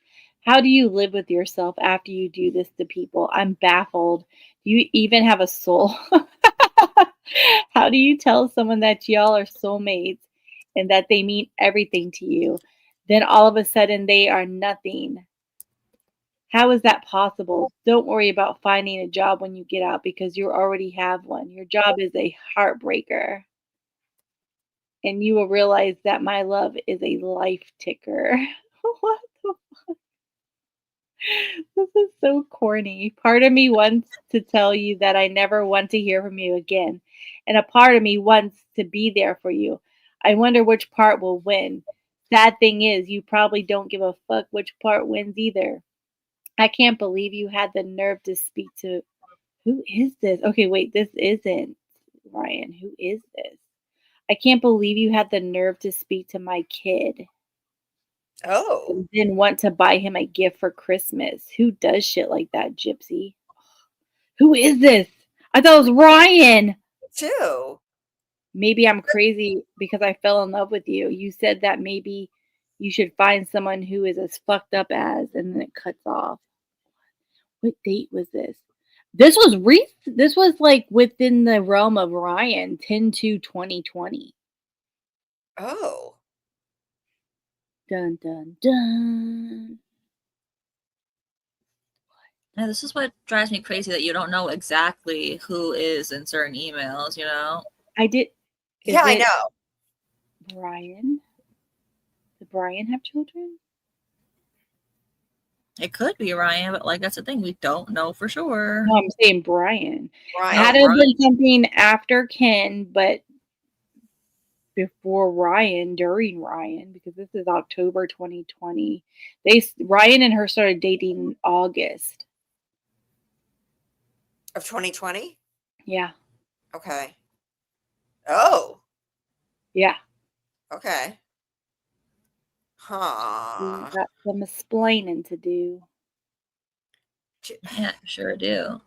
[SPEAKER 2] how do you live with yourself after you do this to people? I'm baffled. Do you even have a soul? How do you tell someone that y'all are soulmates and that they mean everything to you? Then all of a sudden they are nothing. How is that possible? Don't worry about finding a job when you get out because you already have one. Your job is a heartbreaker. And you will realize that my love is a life ticker. What the fuck? This is so corny. Part of me wants to tell you that I never want to hear from you again. And a part of me wants to be there for you. I wonder which part will win. Sad thing is, you probably don't give a fuck which part wins either. I can't believe you had the nerve to speak to... Who is this? Okay, wait, this isn't Ryan. Who is this? I can't believe you had the nerve to speak to my kid.
[SPEAKER 4] Oh.
[SPEAKER 2] And then want to buy him a gift for Christmas. Who does shit like that, Gypsy? Who is this? I thought it was Ryan.
[SPEAKER 4] Too.
[SPEAKER 2] Maybe I'm crazy because I fell in love with you. You said that maybe you should find someone who is as fucked up as, and then it cuts off. What date was this? This was This was like within the realm of Ryan, 10/2/2020.
[SPEAKER 4] Oh.
[SPEAKER 2] Dun dun dun.
[SPEAKER 1] Now, this is what drives me crazy that you don't know exactly who is in certain emails, you know?
[SPEAKER 2] I did.
[SPEAKER 4] I know.
[SPEAKER 2] Brian? Did Brian have children?
[SPEAKER 1] It could be Ryan, but like that's the thing, we don't know for sure.
[SPEAKER 2] No, I'm saying Brian.
[SPEAKER 4] Brian.
[SPEAKER 2] Had it been something after Ken, but before Ryan, during Ryan, because this is October 2020. Ryan and her started dating in August.
[SPEAKER 4] Of 2020?
[SPEAKER 2] Yeah.
[SPEAKER 4] Okay. Oh,
[SPEAKER 2] Yeah.
[SPEAKER 4] okay.
[SPEAKER 2] We
[SPEAKER 4] Huh.
[SPEAKER 2] got some explaining to do.
[SPEAKER 1] Yeah, sure do.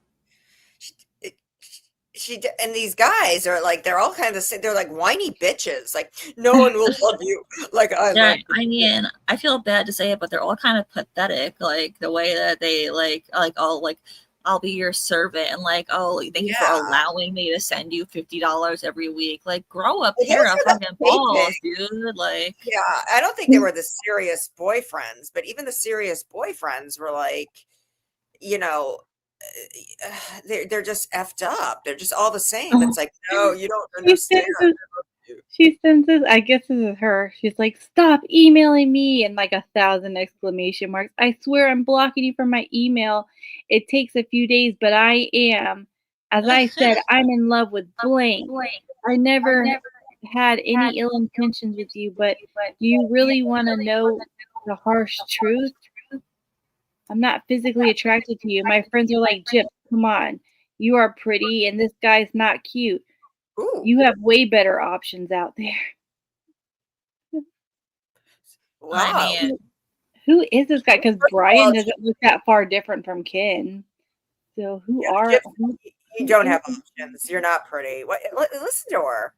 [SPEAKER 4] And these guys are like, they're all kind of, they're like whiny bitches. Like, no one will love you like I
[SPEAKER 1] Yeah,
[SPEAKER 4] love you.
[SPEAKER 1] I mean, I feel bad to say it, but they're all kind of pathetic. Like the way that they I'll be your servant, and like, oh, thank you for
[SPEAKER 4] Yeah.
[SPEAKER 1] allowing me to send you $50 every week. Like, grow a
[SPEAKER 4] Well,
[SPEAKER 1] pair
[SPEAKER 4] those
[SPEAKER 1] of
[SPEAKER 4] are the
[SPEAKER 1] fucking
[SPEAKER 4] fake
[SPEAKER 1] balls,
[SPEAKER 4] pigs.
[SPEAKER 1] dude. Like,
[SPEAKER 4] Yeah, I don't think they were the serious boyfriends, but even the serious boyfriends were like, you know, they're just effed up. They're just all the same. It's like, no, you don't
[SPEAKER 2] She
[SPEAKER 4] understand.
[SPEAKER 2] sends this, she sends this, I guess this is her. She's like, stop emailing me, and like 1,000 exclamation marks. I swear I'm blocking you from my email. It takes a few days, but I am. As I said, I'm in love with blank. I never had any ill intentions with you, but do you really want to know the harsh truth? I'm not physically attracted to you. My friends are like, Gyp, come on. You are pretty, and this guy's not cute.
[SPEAKER 4] Ooh,
[SPEAKER 2] You have way better options out there.
[SPEAKER 4] wow.
[SPEAKER 1] I mean,
[SPEAKER 2] Who is this guy? Because
[SPEAKER 4] First of
[SPEAKER 2] Brian
[SPEAKER 4] all,
[SPEAKER 2] doesn't look that far different from Ken. So who
[SPEAKER 4] yeah,
[SPEAKER 2] are
[SPEAKER 4] Gypsy, you don't have options. You're not pretty. What? Listen to her.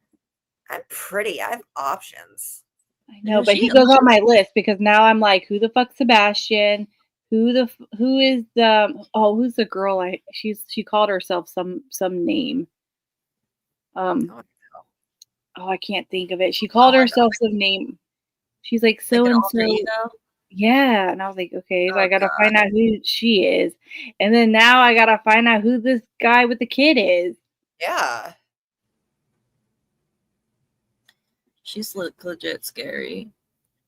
[SPEAKER 4] I'm pretty. I have options.
[SPEAKER 2] I know, but
[SPEAKER 1] she
[SPEAKER 2] he goes on my list because now I'm like, who the fuck Sebastian? Who is who's the girl? She called herself some name.
[SPEAKER 4] Oh,
[SPEAKER 2] I can't think of it. She called
[SPEAKER 1] my
[SPEAKER 2] herself some name. She's like so
[SPEAKER 1] like an
[SPEAKER 2] and
[SPEAKER 1] alter
[SPEAKER 2] so.
[SPEAKER 1] ego.
[SPEAKER 2] Yeah, and I was like, okay, so
[SPEAKER 1] Oh,
[SPEAKER 2] I gotta
[SPEAKER 1] God.
[SPEAKER 2] find out who she is, and then now I gotta find out who this guy with the kid is.
[SPEAKER 4] yeah.
[SPEAKER 1] She's legit scary.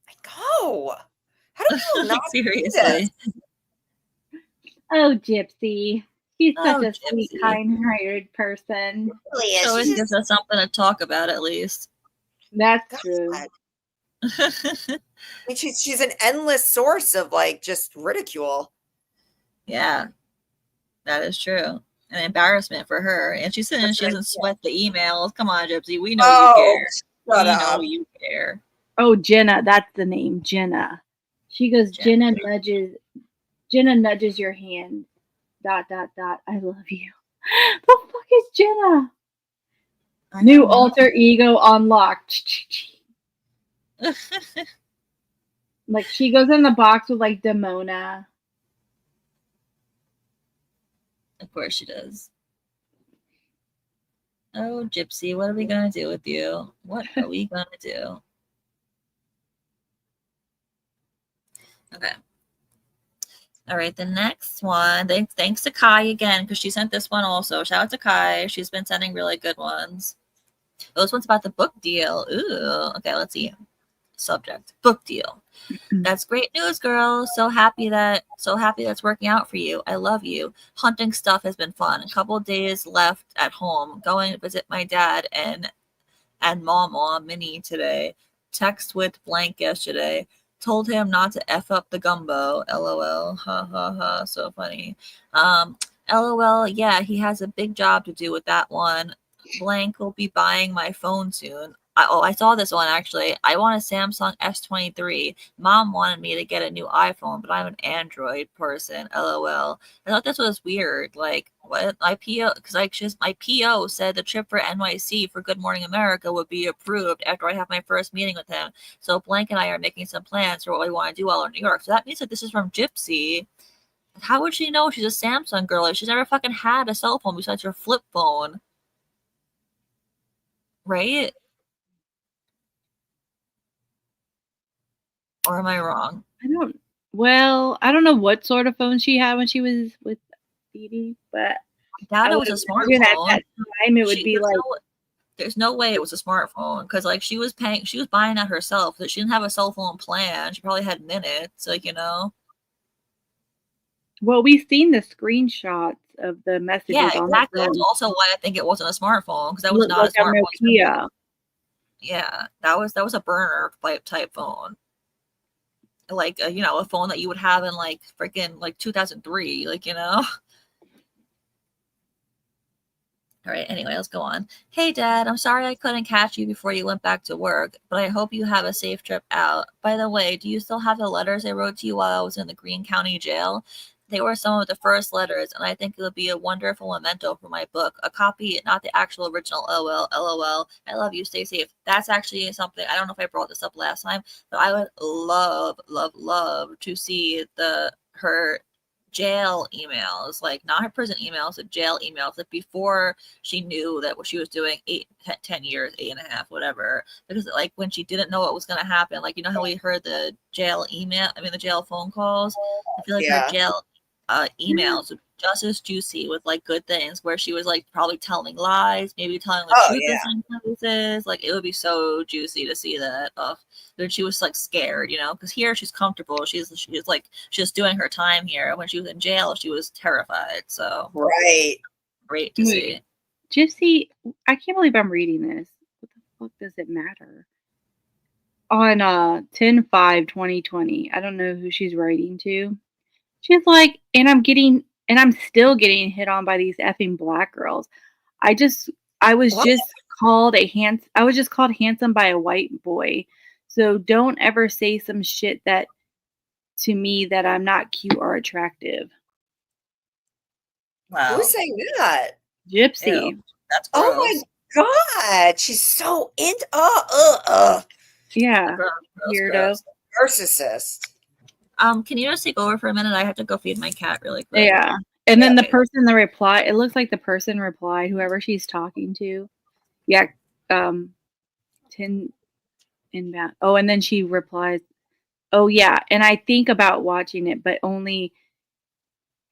[SPEAKER 4] I know. How do people not
[SPEAKER 1] Like,
[SPEAKER 4] see this?
[SPEAKER 1] seriously.
[SPEAKER 2] Oh, Gypsy, she's such
[SPEAKER 1] Oh,
[SPEAKER 2] a sweet,
[SPEAKER 1] Gypsy.
[SPEAKER 2] kind-hearted person.
[SPEAKER 4] Really is.
[SPEAKER 1] She always
[SPEAKER 4] She's
[SPEAKER 1] gives
[SPEAKER 4] just,
[SPEAKER 1] us something to talk about at least.
[SPEAKER 2] That's
[SPEAKER 4] God.
[SPEAKER 2] true.
[SPEAKER 4] I mean, she's an endless source of like just ridicule.
[SPEAKER 1] Yeah, that is true. An embarrassment for her. And she's saying
[SPEAKER 4] That's
[SPEAKER 1] she
[SPEAKER 4] right.
[SPEAKER 1] doesn't sweat the emails. Come on, Gypsy. We know you
[SPEAKER 4] Oh,
[SPEAKER 1] care.
[SPEAKER 4] shut
[SPEAKER 1] We
[SPEAKER 4] up.
[SPEAKER 1] know you care.
[SPEAKER 2] Oh, Jenna, that's the name, Jenna. She goes,
[SPEAKER 1] Jenna.
[SPEAKER 2] Jenna nudges your hand. ... I love you. The fuck is Jenna?
[SPEAKER 1] I
[SPEAKER 2] New
[SPEAKER 1] don't know.
[SPEAKER 2] alter ego unlocked. Like she goes in the box with like Demona.
[SPEAKER 1] Of course she does. Oh, Gypsy, what are we gonna do with you? What are we gonna do? Okay. All right, the next one. Thanks to Kai again, because she sent this one also. Shout out to Kai. She's been sending really good ones. Those ones about the book deal. Ooh. Okay, let's see. Subject. Book deal. That's great news, girl. So happy that's working out for you. I love you. Hunting stuff has been fun. A couple days left at home. Going to visit my dad and Mama Minnie today. Text with blank yesterday. Told him not to F up the gumbo. LOL. Ha ha ha. So funny. LOL. Yeah, he has a big job to do with that one. Blank will be buying my phone soon. I saw this one actually. I want a Samsung S23. Mom wanted me to get a new iPhone, but I'm an Android person. LOL. I thought this was weird. Like, what? My PO, because my PO said the trip for NYC for Good Morning America would be approved after I have my first meeting with him. So Blank and I are making some plans for what we want to do while in New York. So that means that this is from Gypsy. How would she know she's a Samsung girl? She's never fucking had a cell phone besides her flip phone. Right? Or am I wrong?
[SPEAKER 2] I don't know what sort of phone she had when she was with Edie, but
[SPEAKER 1] I doubt it was a
[SPEAKER 2] even at
[SPEAKER 1] smartphone.
[SPEAKER 2] that time it would be like
[SPEAKER 1] there's no way it was a smartphone because like she was buying that herself. That she didn't have a cell phone plan. She probably had minutes, like, you know.
[SPEAKER 2] well, we've seen the screenshots of the messages
[SPEAKER 1] Yeah,
[SPEAKER 2] on
[SPEAKER 1] exactly.
[SPEAKER 2] the
[SPEAKER 1] That's
[SPEAKER 2] phone.
[SPEAKER 1] also why I think it wasn't a smartphone because that was
[SPEAKER 2] Looked
[SPEAKER 1] not
[SPEAKER 2] like
[SPEAKER 1] a smartphone.
[SPEAKER 2] Nokia.
[SPEAKER 1] Yeah, that was a burner type phone. Like a phone that you would have in like freaking like 2003, like, you know. All right, anyway, let's go on. Hey, Dad, I'm sorry I couldn't catch you before you went back to work, but I hope you have a safe trip out. By the way, do you still have the letters I wrote to you while I was in the Greene County Jail? They were some of the first letters, and I think it would be a wonderful memento for my book. A copy, not the actual original. LOL. I love you. Stay safe. That's actually something, I don't know if I brought this up last time, but I would love to see her jail emails, like not her prison emails, but jail emails, like before she knew that what she was doing 10 years, 8.5, whatever. Because like when she didn't know what was going to happen, like, you know how we heard the jail the jail phone calls? I feel like her jail emails would be just as juicy with like good things, where she was like probably telling lies, maybe telling the truth in some places. Like it would be so juicy to see that. Then she was like scared, because here she's comfortable. She's like just doing her time here. When she was in jail, she was terrified. So great to see.
[SPEAKER 2] Gypsy, I can't believe I'm reading this. What the fuck does it matter? On 10/5/2020, I don't know who she's writing to. She's like, and I'm still getting hit on by these effing black girls. I was just called handsome by a white boy. So don't ever say some shit to me that I'm not cute or attractive.
[SPEAKER 1] Wow.
[SPEAKER 4] Who's saying that?
[SPEAKER 2] Gypsy.
[SPEAKER 1] Ew, that's gross.
[SPEAKER 4] Oh my God. She's so into
[SPEAKER 2] Yeah.
[SPEAKER 1] Gross.
[SPEAKER 4] Narcissist.
[SPEAKER 1] Can you just take over for a minute? I have to go feed my cat really quick.
[SPEAKER 2] Yeah. And then the person that replied, it looks like the person replied, whoever she's talking to. Yeah. 10 inbound. Oh, and then she replies, oh yeah. And I think about watching it, but only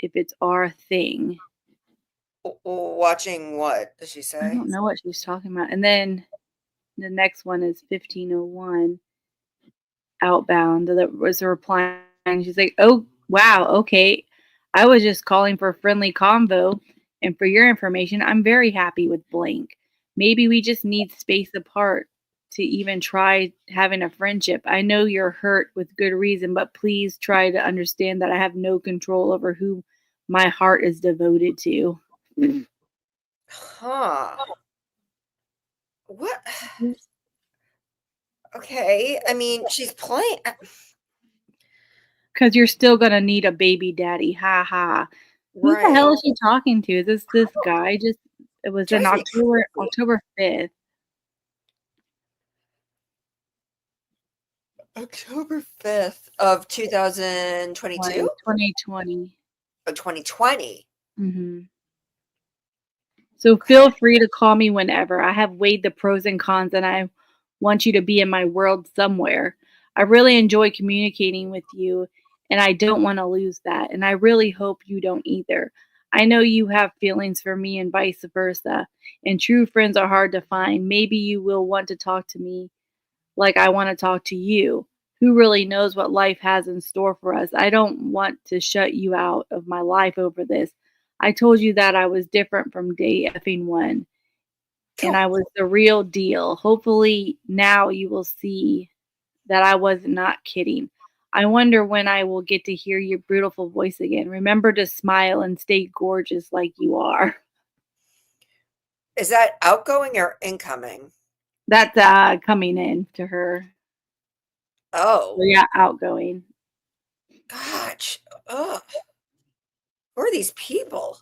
[SPEAKER 2] if it's our thing.
[SPEAKER 4] Watching what does she say?
[SPEAKER 2] I don't know what she's talking about. And then the next one is 1501 Outbound. That was a reply. And she's like, oh, wow. Okay. I was just calling for a friendly convo. And for your information, I'm very happy with blank. Maybe we just need space apart to even try having a friendship. I know you're hurt with good reason, but please try to understand that I have no control over who my heart is devoted to.
[SPEAKER 4] Huh. What? Okay. I mean, she's playing.
[SPEAKER 2] Because you're still going to need a baby daddy. Ha ha. Who the hell is she talking to? Is this guy? It was in October 5th.
[SPEAKER 4] October 5th of 2022?
[SPEAKER 2] 2020.
[SPEAKER 4] Oh, 2020.
[SPEAKER 2] Mm-hmm. So feel free to call me whenever. I have weighed the pros and cons, and I want you to be in my world somewhere. I really enjoy communicating with you, and I don't want to lose that. And I really hope you don't either. I know you have feelings for me and vice versa. And true friends are hard to find. Maybe you will want to talk to me like I want to talk to you. Who really knows what life has in store for us? I don't want to shut you out of my life over this. I told you that I was different from day effing one. And I was the real deal. Hopefully now you will see that I was not kidding. I wonder when I will get to hear your beautiful voice again. Remember to smile and stay gorgeous like you are.
[SPEAKER 4] Is that outgoing or incoming?
[SPEAKER 2] That's coming in to her.
[SPEAKER 4] Oh.
[SPEAKER 2] So yeah, outgoing.
[SPEAKER 4] Gosh. Ugh. Who are these people?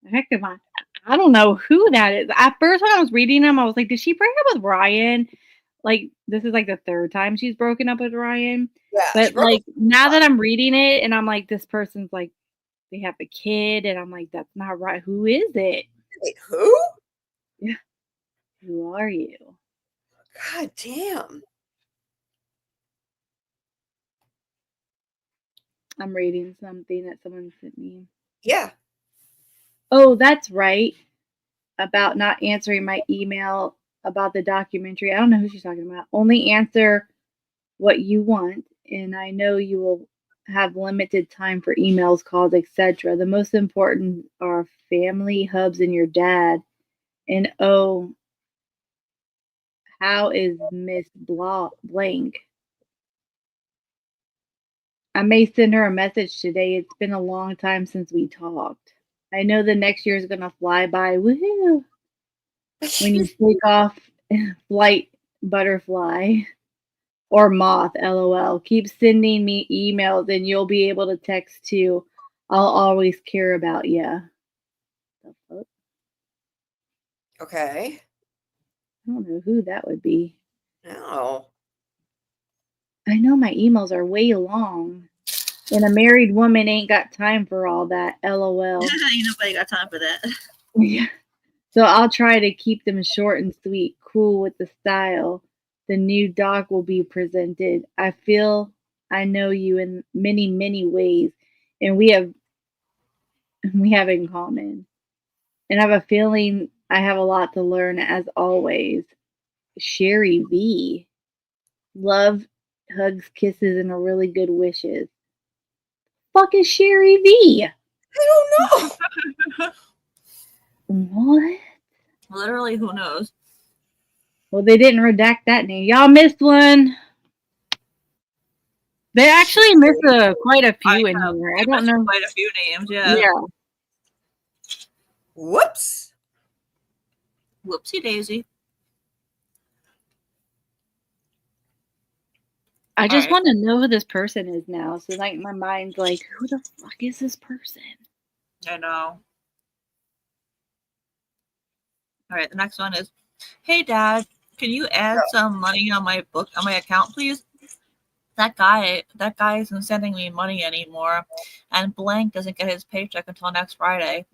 [SPEAKER 2] Heck of I don't know who that is. At first when I was reading them, I was like, did she break up with Ryan? Like, this is like the third time she's broken up with Ryan.
[SPEAKER 4] Yeah.
[SPEAKER 2] But like now that I'm reading it and I'm like, this person's like, they have a kid, and I'm like, that's not right. Who is it?
[SPEAKER 4] Wait, who?
[SPEAKER 2] Yeah. Who are you?
[SPEAKER 4] God damn.
[SPEAKER 2] I'm reading something that someone sent me.
[SPEAKER 4] Yeah.
[SPEAKER 2] Oh, that's right. About not answering my email about the documentary. I don't know who she's talking about. Only answer what you want, and I know you will have limited time for emails, calls, etc. The most important are family, hubs, and your dad. And oh, how is Miss Blank? I may send her a message today. It's been a long time since we talked. I know the next year is gonna fly by. Woohoo! When you take off flight butterfly or moth, lol. Keep sending me emails and you'll be able to text too. I'll always care about you. I
[SPEAKER 4] Okay.
[SPEAKER 2] don't know who that would be.
[SPEAKER 4] No.
[SPEAKER 2] I know my emails are way long. And a married woman ain't got time for all that. LOL.
[SPEAKER 1] Ain't nobody got time for that.
[SPEAKER 2] Yeah. So I'll try to keep them short and sweet, cool with the style. The new doc will be presented. I feel I know you in many, many ways, and we have in common. And I have a feeling I have a lot to learn as always. Sherry V. Love, hugs, kisses, and a really good wishes. Fuck is Sherry V?
[SPEAKER 4] I don't know.
[SPEAKER 2] What?
[SPEAKER 1] Literally, who knows?
[SPEAKER 2] Well, they didn't redact that name. Y'all missed one. They actually missed quite a few in here. I don't know.
[SPEAKER 1] Quite a few names, yeah.
[SPEAKER 4] Whoops.
[SPEAKER 1] Whoopsie daisy.
[SPEAKER 2] I just
[SPEAKER 1] Alright.
[SPEAKER 2] want to know who this person is now. So, like, my mind's like, who the fuck is this person?
[SPEAKER 1] I know. All right, the next one is, hey Dad, can you add some money on my account, please? That guy isn't sending me money anymore, and blank doesn't get his paycheck until next Friday.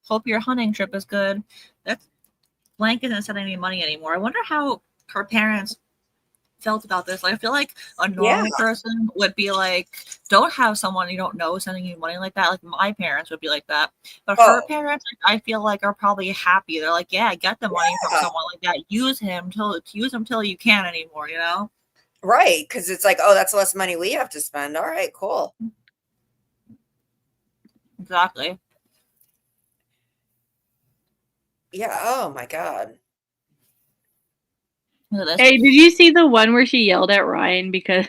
[SPEAKER 1] Hope your hunting trip is good. That's blank isn't sending me money anymore. I wonder how her parents felt about this. Like, I feel like a normal person would be like, don't have someone you don't know sending you money like that. Like, my parents would be like that, but her parents, I feel like, are probably happy. They're like, yeah, get the money from someone like that. Use him till you can't anymore, you know?
[SPEAKER 4] Right, because it's like, oh, that's less money we have to spend. All right, cool.
[SPEAKER 1] Exactly.
[SPEAKER 4] Yeah. Oh my God.
[SPEAKER 2] Hey, did you see the one where she yelled at Ryan because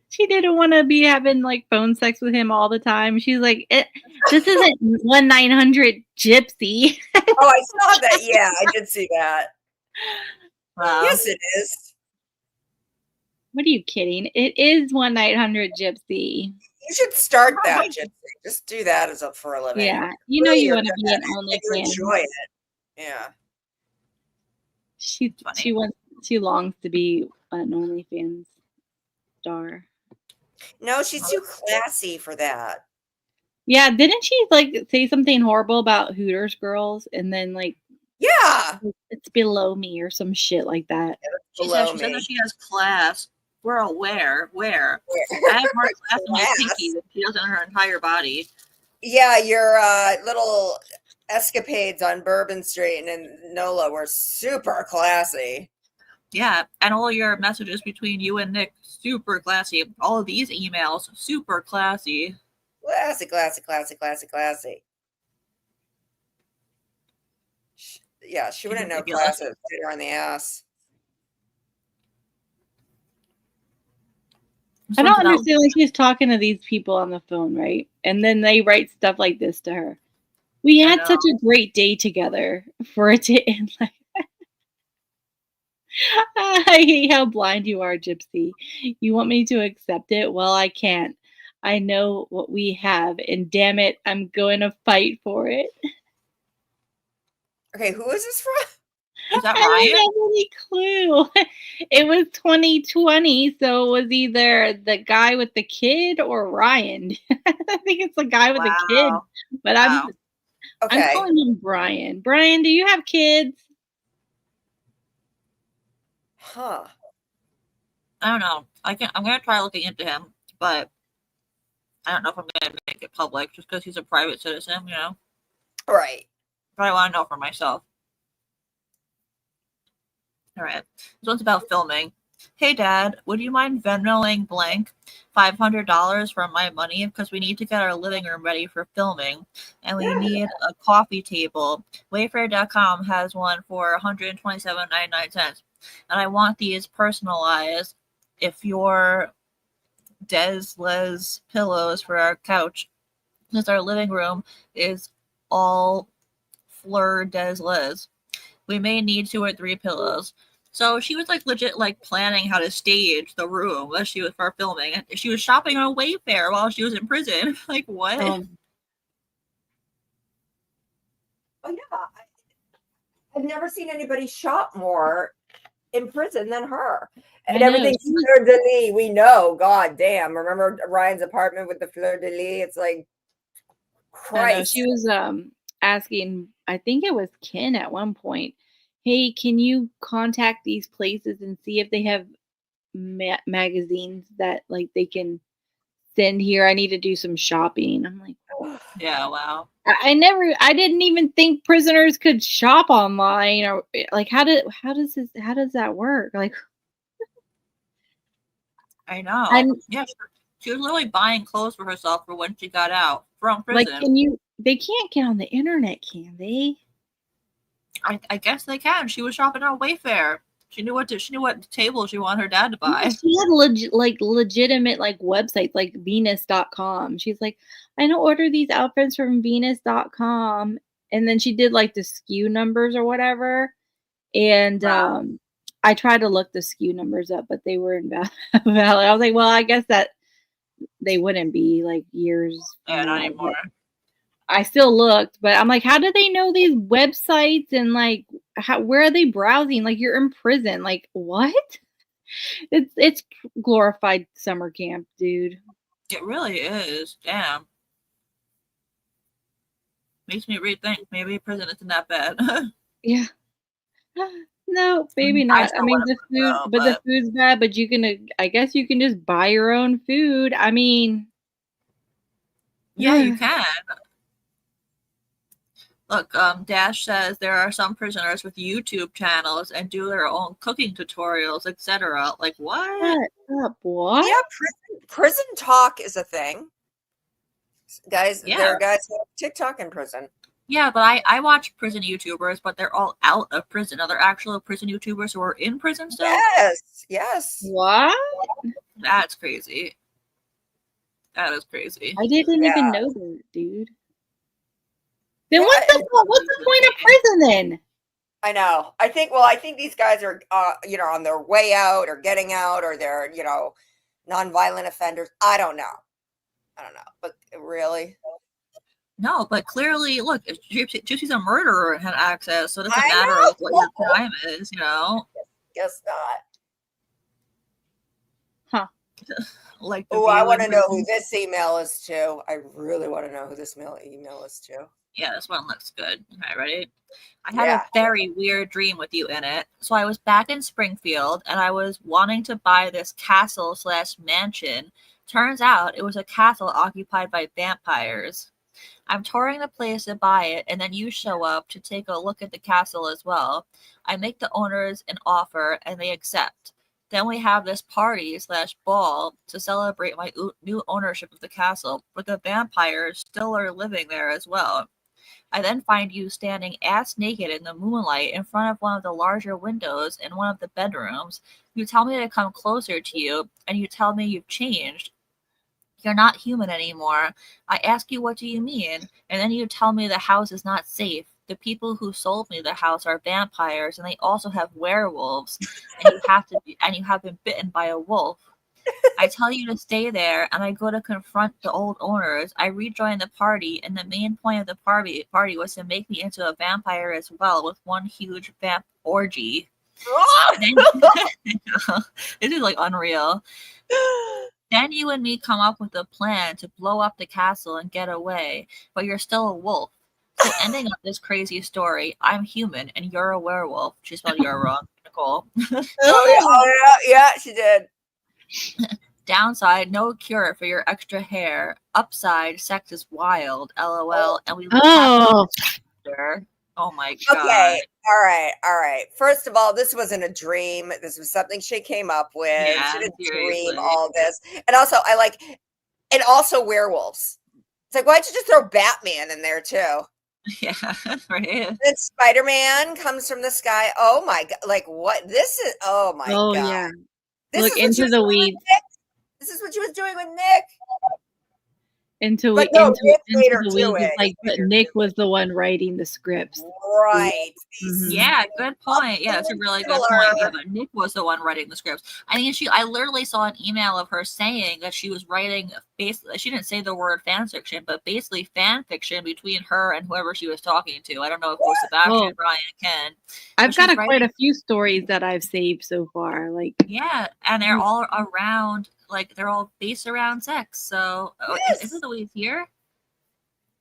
[SPEAKER 2] she didn't want to be having like phone sex with him all the time? She's like, this isn't 1-900 Gypsy.
[SPEAKER 4] Oh, I saw that. Yeah, I did see that.
[SPEAKER 1] Wow.
[SPEAKER 4] Yes, it is.
[SPEAKER 2] What are you kidding? It is 1-900 Gypsy.
[SPEAKER 4] You should start that, Gypsy. Just do that for a living.
[SPEAKER 2] Yeah, you know you want to be an OnlyFans.
[SPEAKER 4] You enjoy it. Yeah.
[SPEAKER 2] She longs to be an OnlyFans star.
[SPEAKER 4] No, she's too classy for that.
[SPEAKER 2] Yeah, didn't she like say something horrible about Hooters girls and then like,
[SPEAKER 4] yeah,
[SPEAKER 2] it's below me or some shit like that?
[SPEAKER 1] She said that she has class. We're aware. Where? I have more class in my pinky than she does in her entire body.
[SPEAKER 4] Yeah, your little escapades on Bourbon Street and in NOLA were super classy.
[SPEAKER 1] Yeah, and all your messages between you and Nick, super classy. All of these emails, super classy.
[SPEAKER 4] Classy, classy, classy, classy, classy. Yeah, she wouldn't know class if sit her on the ass.
[SPEAKER 2] I don't understand. Like, she's talking to these people on the phone, right? And then they write stuff like this to her. We had such a great day together for it to end like that. I hate how blind you are, Gypsy. You want me to accept it? Well, I can't. I know what we have, and damn it, I'm going to fight for it.
[SPEAKER 4] Okay, who is this from?
[SPEAKER 1] Is that
[SPEAKER 2] I
[SPEAKER 1] Ryan?
[SPEAKER 2] don't have any clue. It was 2020, so it was either the guy with the kid or Ryan. I think it's the guy with the kid, but I'm calling him Brian. Brian, do you have kids?
[SPEAKER 4] Huh.
[SPEAKER 1] I don't know. I'm gonna try looking into him, but I don't know if I'm gonna make it public just because he's a private citizen, you know?
[SPEAKER 4] Right.
[SPEAKER 1] But I want to know for myself. All right. This one's about filming. Hey, Dad, would you mind Venmoing blank $500 from my money because we need to get our living room ready for filming, and we need a coffee table. Wayfair.com has one for $127.99, and I want these personalized. If your Des Les pillows for our couch since our living room is all fleur des lis. We may need 2 or 3 pillows. So she was like legit like planning how to stage the room that she was for filming. She was shopping on Wayfair while she was in prison. Like what?
[SPEAKER 4] Oh yeah, I've never seen anybody shop more in prison than her. And everything's fleur de lis. We know, god damn. Remember Ryan's apartment with the fleur de lis? It's like Christ.
[SPEAKER 2] I know. She was asking, I think it was Ken at one point, hey, can you contact these places and see if they have magazines that like they can send here? I need to do some shopping. I'm like,
[SPEAKER 1] yeah, wow.
[SPEAKER 2] I didn't even think prisoners could shop online, or like how does that work? Like,
[SPEAKER 1] I know. Yeah, she was literally buying clothes for herself for when she got out from prison.
[SPEAKER 2] Like, they can't get on the internet, can they?
[SPEAKER 1] I guess they can. She was shopping on Wayfair. She knew what table she wanted her dad to buy.
[SPEAKER 2] She had legitimate like websites like Venus.com. She's like, I don't order these outfits from Venus.com. And then she did like the SKU numbers or whatever. And
[SPEAKER 1] Wow.
[SPEAKER 2] I tried to look the SKU numbers up, but they were invalid. I was like, well, I guess that they wouldn't be like years.
[SPEAKER 1] Yeah, not anymore.
[SPEAKER 2] I still looked, but I'm like, how do they know these websites and like, where are they browsing? Like, you're in prison. Like, what? It's glorified summer camp, dude.
[SPEAKER 1] It really is. Damn. Makes me rethink. Maybe prison isn't that bad.
[SPEAKER 2] Yeah. No, maybe not. I mean, the food, but the food's bad. But you can, I guess, you can just buy your own food. I mean,
[SPEAKER 1] yeah, you can. Look, Dash says there are some prisoners with YouTube channels and do their own cooking tutorials, etc. Like what?
[SPEAKER 2] What?
[SPEAKER 4] Yeah, prison talk is a thing. Guys, there are guys who have TikTok in prison.
[SPEAKER 1] Yeah, but I watch prison YouTubers, but they're all out of prison. Are there actual prison YouTubers who are in prison still?
[SPEAKER 4] Yes.
[SPEAKER 2] What?
[SPEAKER 1] That's crazy. That is crazy.
[SPEAKER 2] I didn't even know that, dude. Then what's the point of prison then?
[SPEAKER 4] I know. I think these guys are, on their way out or getting out, or they're, nonviolent offenders. I don't know. But really?
[SPEAKER 1] No, but clearly, look, Gypsy's a murderer and had access, so it doesn't matter what your crime is,
[SPEAKER 4] Guess not.
[SPEAKER 2] Huh.
[SPEAKER 1] Like,
[SPEAKER 4] I want to know who this email is to. I really want to know who this email is to.
[SPEAKER 1] Yeah, this one looks good. Okay, ready? I had a very weird dream with you in it. So I was back in Springfield, and I was wanting to buy this castle/mansion. Turns out it was a castle occupied by vampires. I'm touring the place to buy it, and then you show up to take a look at the castle as well. I make the owners an offer, and they accept. Then we have this party/ball to celebrate my new ownership of the castle, but the vampires still are living there as well. I then find you standing ass naked in the moonlight in front of one of the larger windows in one of the bedrooms. You tell me to come closer to you, and you tell me you've changed. You're not human anymore. I ask you, what do you mean? And then you tell me the house is not safe. The people who sold me the house are vampires, and they also have werewolves. And you have been bitten by a wolf. I tell you to stay there, and I go to confront the old owners. I rejoin the party, and the main point of the party was to make me into a vampire as well, with one huge vamp orgy. This is like unreal. Then you and me come up with a plan to blow up the castle and get away, but you're still a wolf. So ending up this crazy story, I'm human and you're a werewolf. She spelled you're wrong, Nicole.
[SPEAKER 4] Yeah, she did.
[SPEAKER 1] Downside, no cure for your extra hair. Upside, sex is wild. LOL. And we Oh my god.
[SPEAKER 4] Okay. All right. First of all, this wasn't a dream. This was something she came up with.
[SPEAKER 1] Yeah,
[SPEAKER 4] she didn't dream all this. And also werewolves. It's like, why'd you just throw Batman in there too?
[SPEAKER 1] Yeah, right.
[SPEAKER 4] Then Spider-Man comes from the sky. Oh my god. Like what? This is god.
[SPEAKER 2] Oh yeah.
[SPEAKER 4] This
[SPEAKER 2] Look into the weeds.
[SPEAKER 4] This is what she was doing with Nick.
[SPEAKER 2] into
[SPEAKER 4] But no,
[SPEAKER 2] into,
[SPEAKER 4] Nick
[SPEAKER 2] into
[SPEAKER 4] made her
[SPEAKER 2] the
[SPEAKER 4] do
[SPEAKER 2] weeds.
[SPEAKER 4] it.
[SPEAKER 2] It's like,
[SPEAKER 4] He made
[SPEAKER 2] but
[SPEAKER 4] her
[SPEAKER 2] Nick
[SPEAKER 4] do
[SPEAKER 2] was the one writing the scripts.
[SPEAKER 4] Right.
[SPEAKER 2] Mhm.
[SPEAKER 1] Yeah, good point. Yeah, that's a really good point. Yeah, but Nick was the one writing the scripts. I mean, I literally saw an email of her saying that she was writing basically, she didn't say the word fan fiction, but basically fan fiction between her and whoever she was talking to. I don't know if it was Sebastian, Brian, Ken.
[SPEAKER 2] I've
[SPEAKER 1] But
[SPEAKER 2] got
[SPEAKER 1] she's
[SPEAKER 2] quite a few stories that I've saved so far. Like,
[SPEAKER 1] yeah, and they're all around, like they're all based around sex. So, isn't Louise here?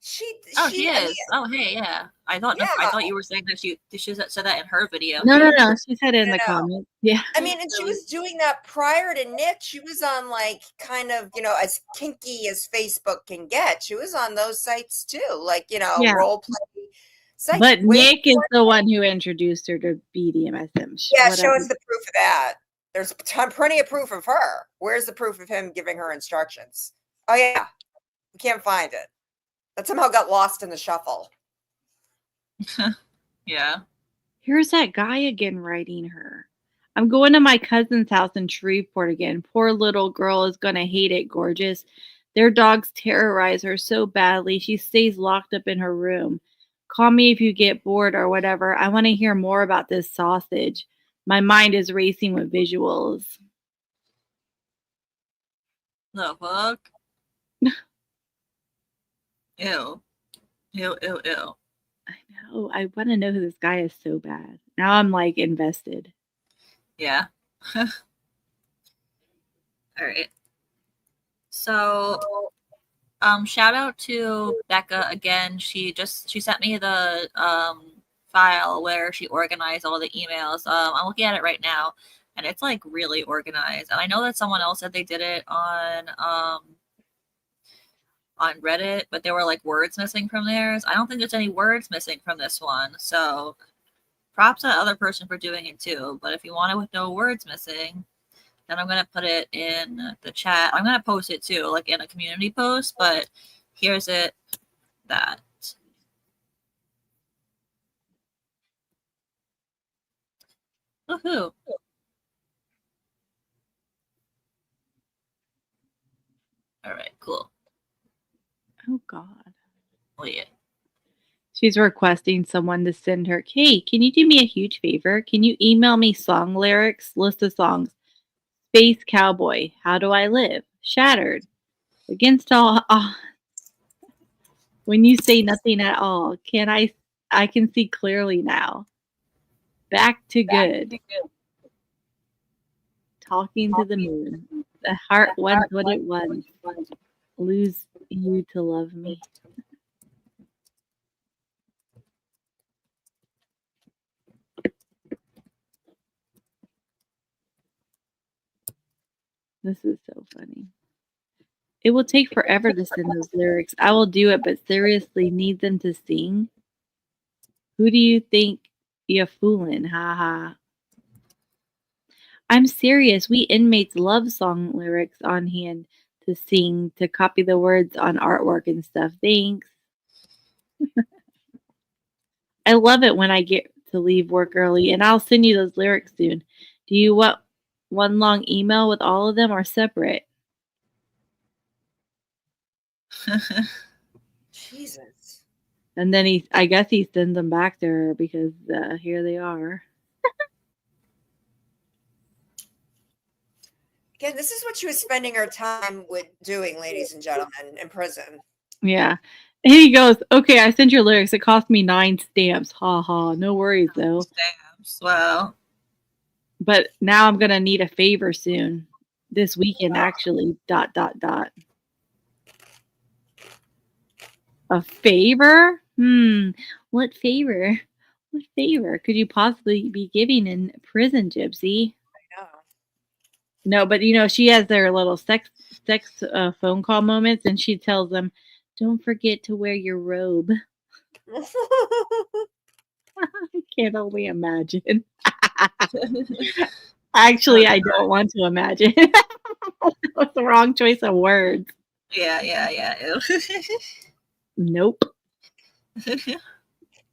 [SPEAKER 4] She
[SPEAKER 1] She is. Oh, hey, yeah. I thought you were saying that she said that in her video.
[SPEAKER 2] No. She said it in the comments. Yeah.
[SPEAKER 4] I mean, and she was doing that prior to Nick. She was on like kind of, as kinky as Facebook can get. She was on those sites too, like, role play sites.
[SPEAKER 2] But Nick is the one who introduced her to BDSM.
[SPEAKER 4] Yeah, show us the proof of that. There's plenty of proof of her. Where's the proof of him giving her instructions? Oh, yeah. We can't find it. That somehow got lost in the shuffle.
[SPEAKER 1] Yeah.
[SPEAKER 2] Here's that guy again writing her. I'm going to my cousin's house in Shreveport again. Poor little girl is going to hate it, gorgeous. Their dogs terrorize her so badly she stays locked up in her room. Call me if you get bored or whatever. I want to hear more about this sausage. My mind is racing with visuals.
[SPEAKER 1] The fuck? Ew. Ew.
[SPEAKER 2] I know. I want to know who this guy is so bad. Now I'm like invested.
[SPEAKER 1] Yeah. All right. So, shout out to Becca again. She sent me the file where she organized all the emails. I'm looking at it right now, and it's like really organized. And I know that someone else said they did it on Reddit, but there were like words missing from theirs. I don't think there's any words missing from this one. So props to the other person for doing it too. But if you want it with no words missing, then I'm going to put it in the chat. I'm going to post it too, like in a community post, but here's that. Woohoo. All right, cool.
[SPEAKER 2] Oh, God.
[SPEAKER 1] Oh, yeah.
[SPEAKER 2] She's requesting someone to send her, hey, can you do me a huge favor? Can you email me song lyrics, list of songs? Space Cowboy, How Do I Live? Shattered. Against all when you say nothing at all, I can see clearly now. Back to good. Talking to the moon. The heart wants what it wants. Lose you to love me. This is so funny. It will take forever to send those lyrics. I will do it, but seriously, need them to sing? Who do you think you're fooling? Ha ha. I'm serious. We inmates love song lyrics on hand to sing, to copy the words on artwork and stuff. Thanks. I love it when I get to leave work early, and I'll send you those lyrics soon. Do you want one long email with all of them or separate?
[SPEAKER 4] Jesus.
[SPEAKER 2] And then I guess he sends them back to her because here they are.
[SPEAKER 4] Again, this is what she was spending her time with doing, ladies and gentlemen, in prison.
[SPEAKER 2] Yeah. And he goes, okay, I sent your lyrics. It cost me 9 stamps. Ha ha. No worries, though.
[SPEAKER 1] Stamps. Wow.
[SPEAKER 2] But now I'm going to need a favor soon. This weekend, actually. ... A favor? What favor? What favor could you possibly be giving in prison, Gypsy?
[SPEAKER 4] I know.
[SPEAKER 2] No, but she has their little sex phone call moments, and she tells them, "Don't forget to wear your robe." I can't only imagine. Actually, I don't want to imagine. That's the wrong choice of words.
[SPEAKER 1] Yeah.
[SPEAKER 2] Nope.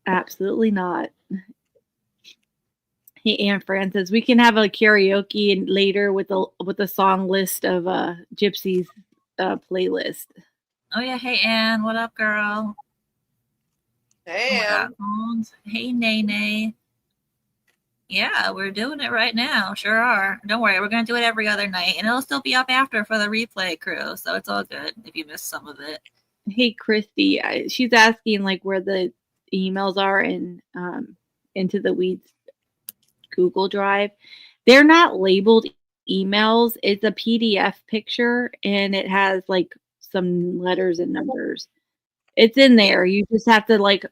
[SPEAKER 2] Absolutely not. Hey, Anne Francis, we can have a karaoke later with a song list of Gypsy's playlist.
[SPEAKER 1] Oh yeah, hey Ann, what up, girl?
[SPEAKER 4] Hey,
[SPEAKER 1] Oh my god, phones. Hey Nene. Yeah, we're doing it right now. Sure are. Don't worry, we're gonna do it every other night, and it'll still be up after for the replay crew, so it's all good if you missed some of it.
[SPEAKER 2] Hey, Christy, she's asking like where the emails are in Into the Weeds Google Drive. They're not labeled emails. It's a PDF picture, and it has like some letters and numbers. It's in there. You just have to like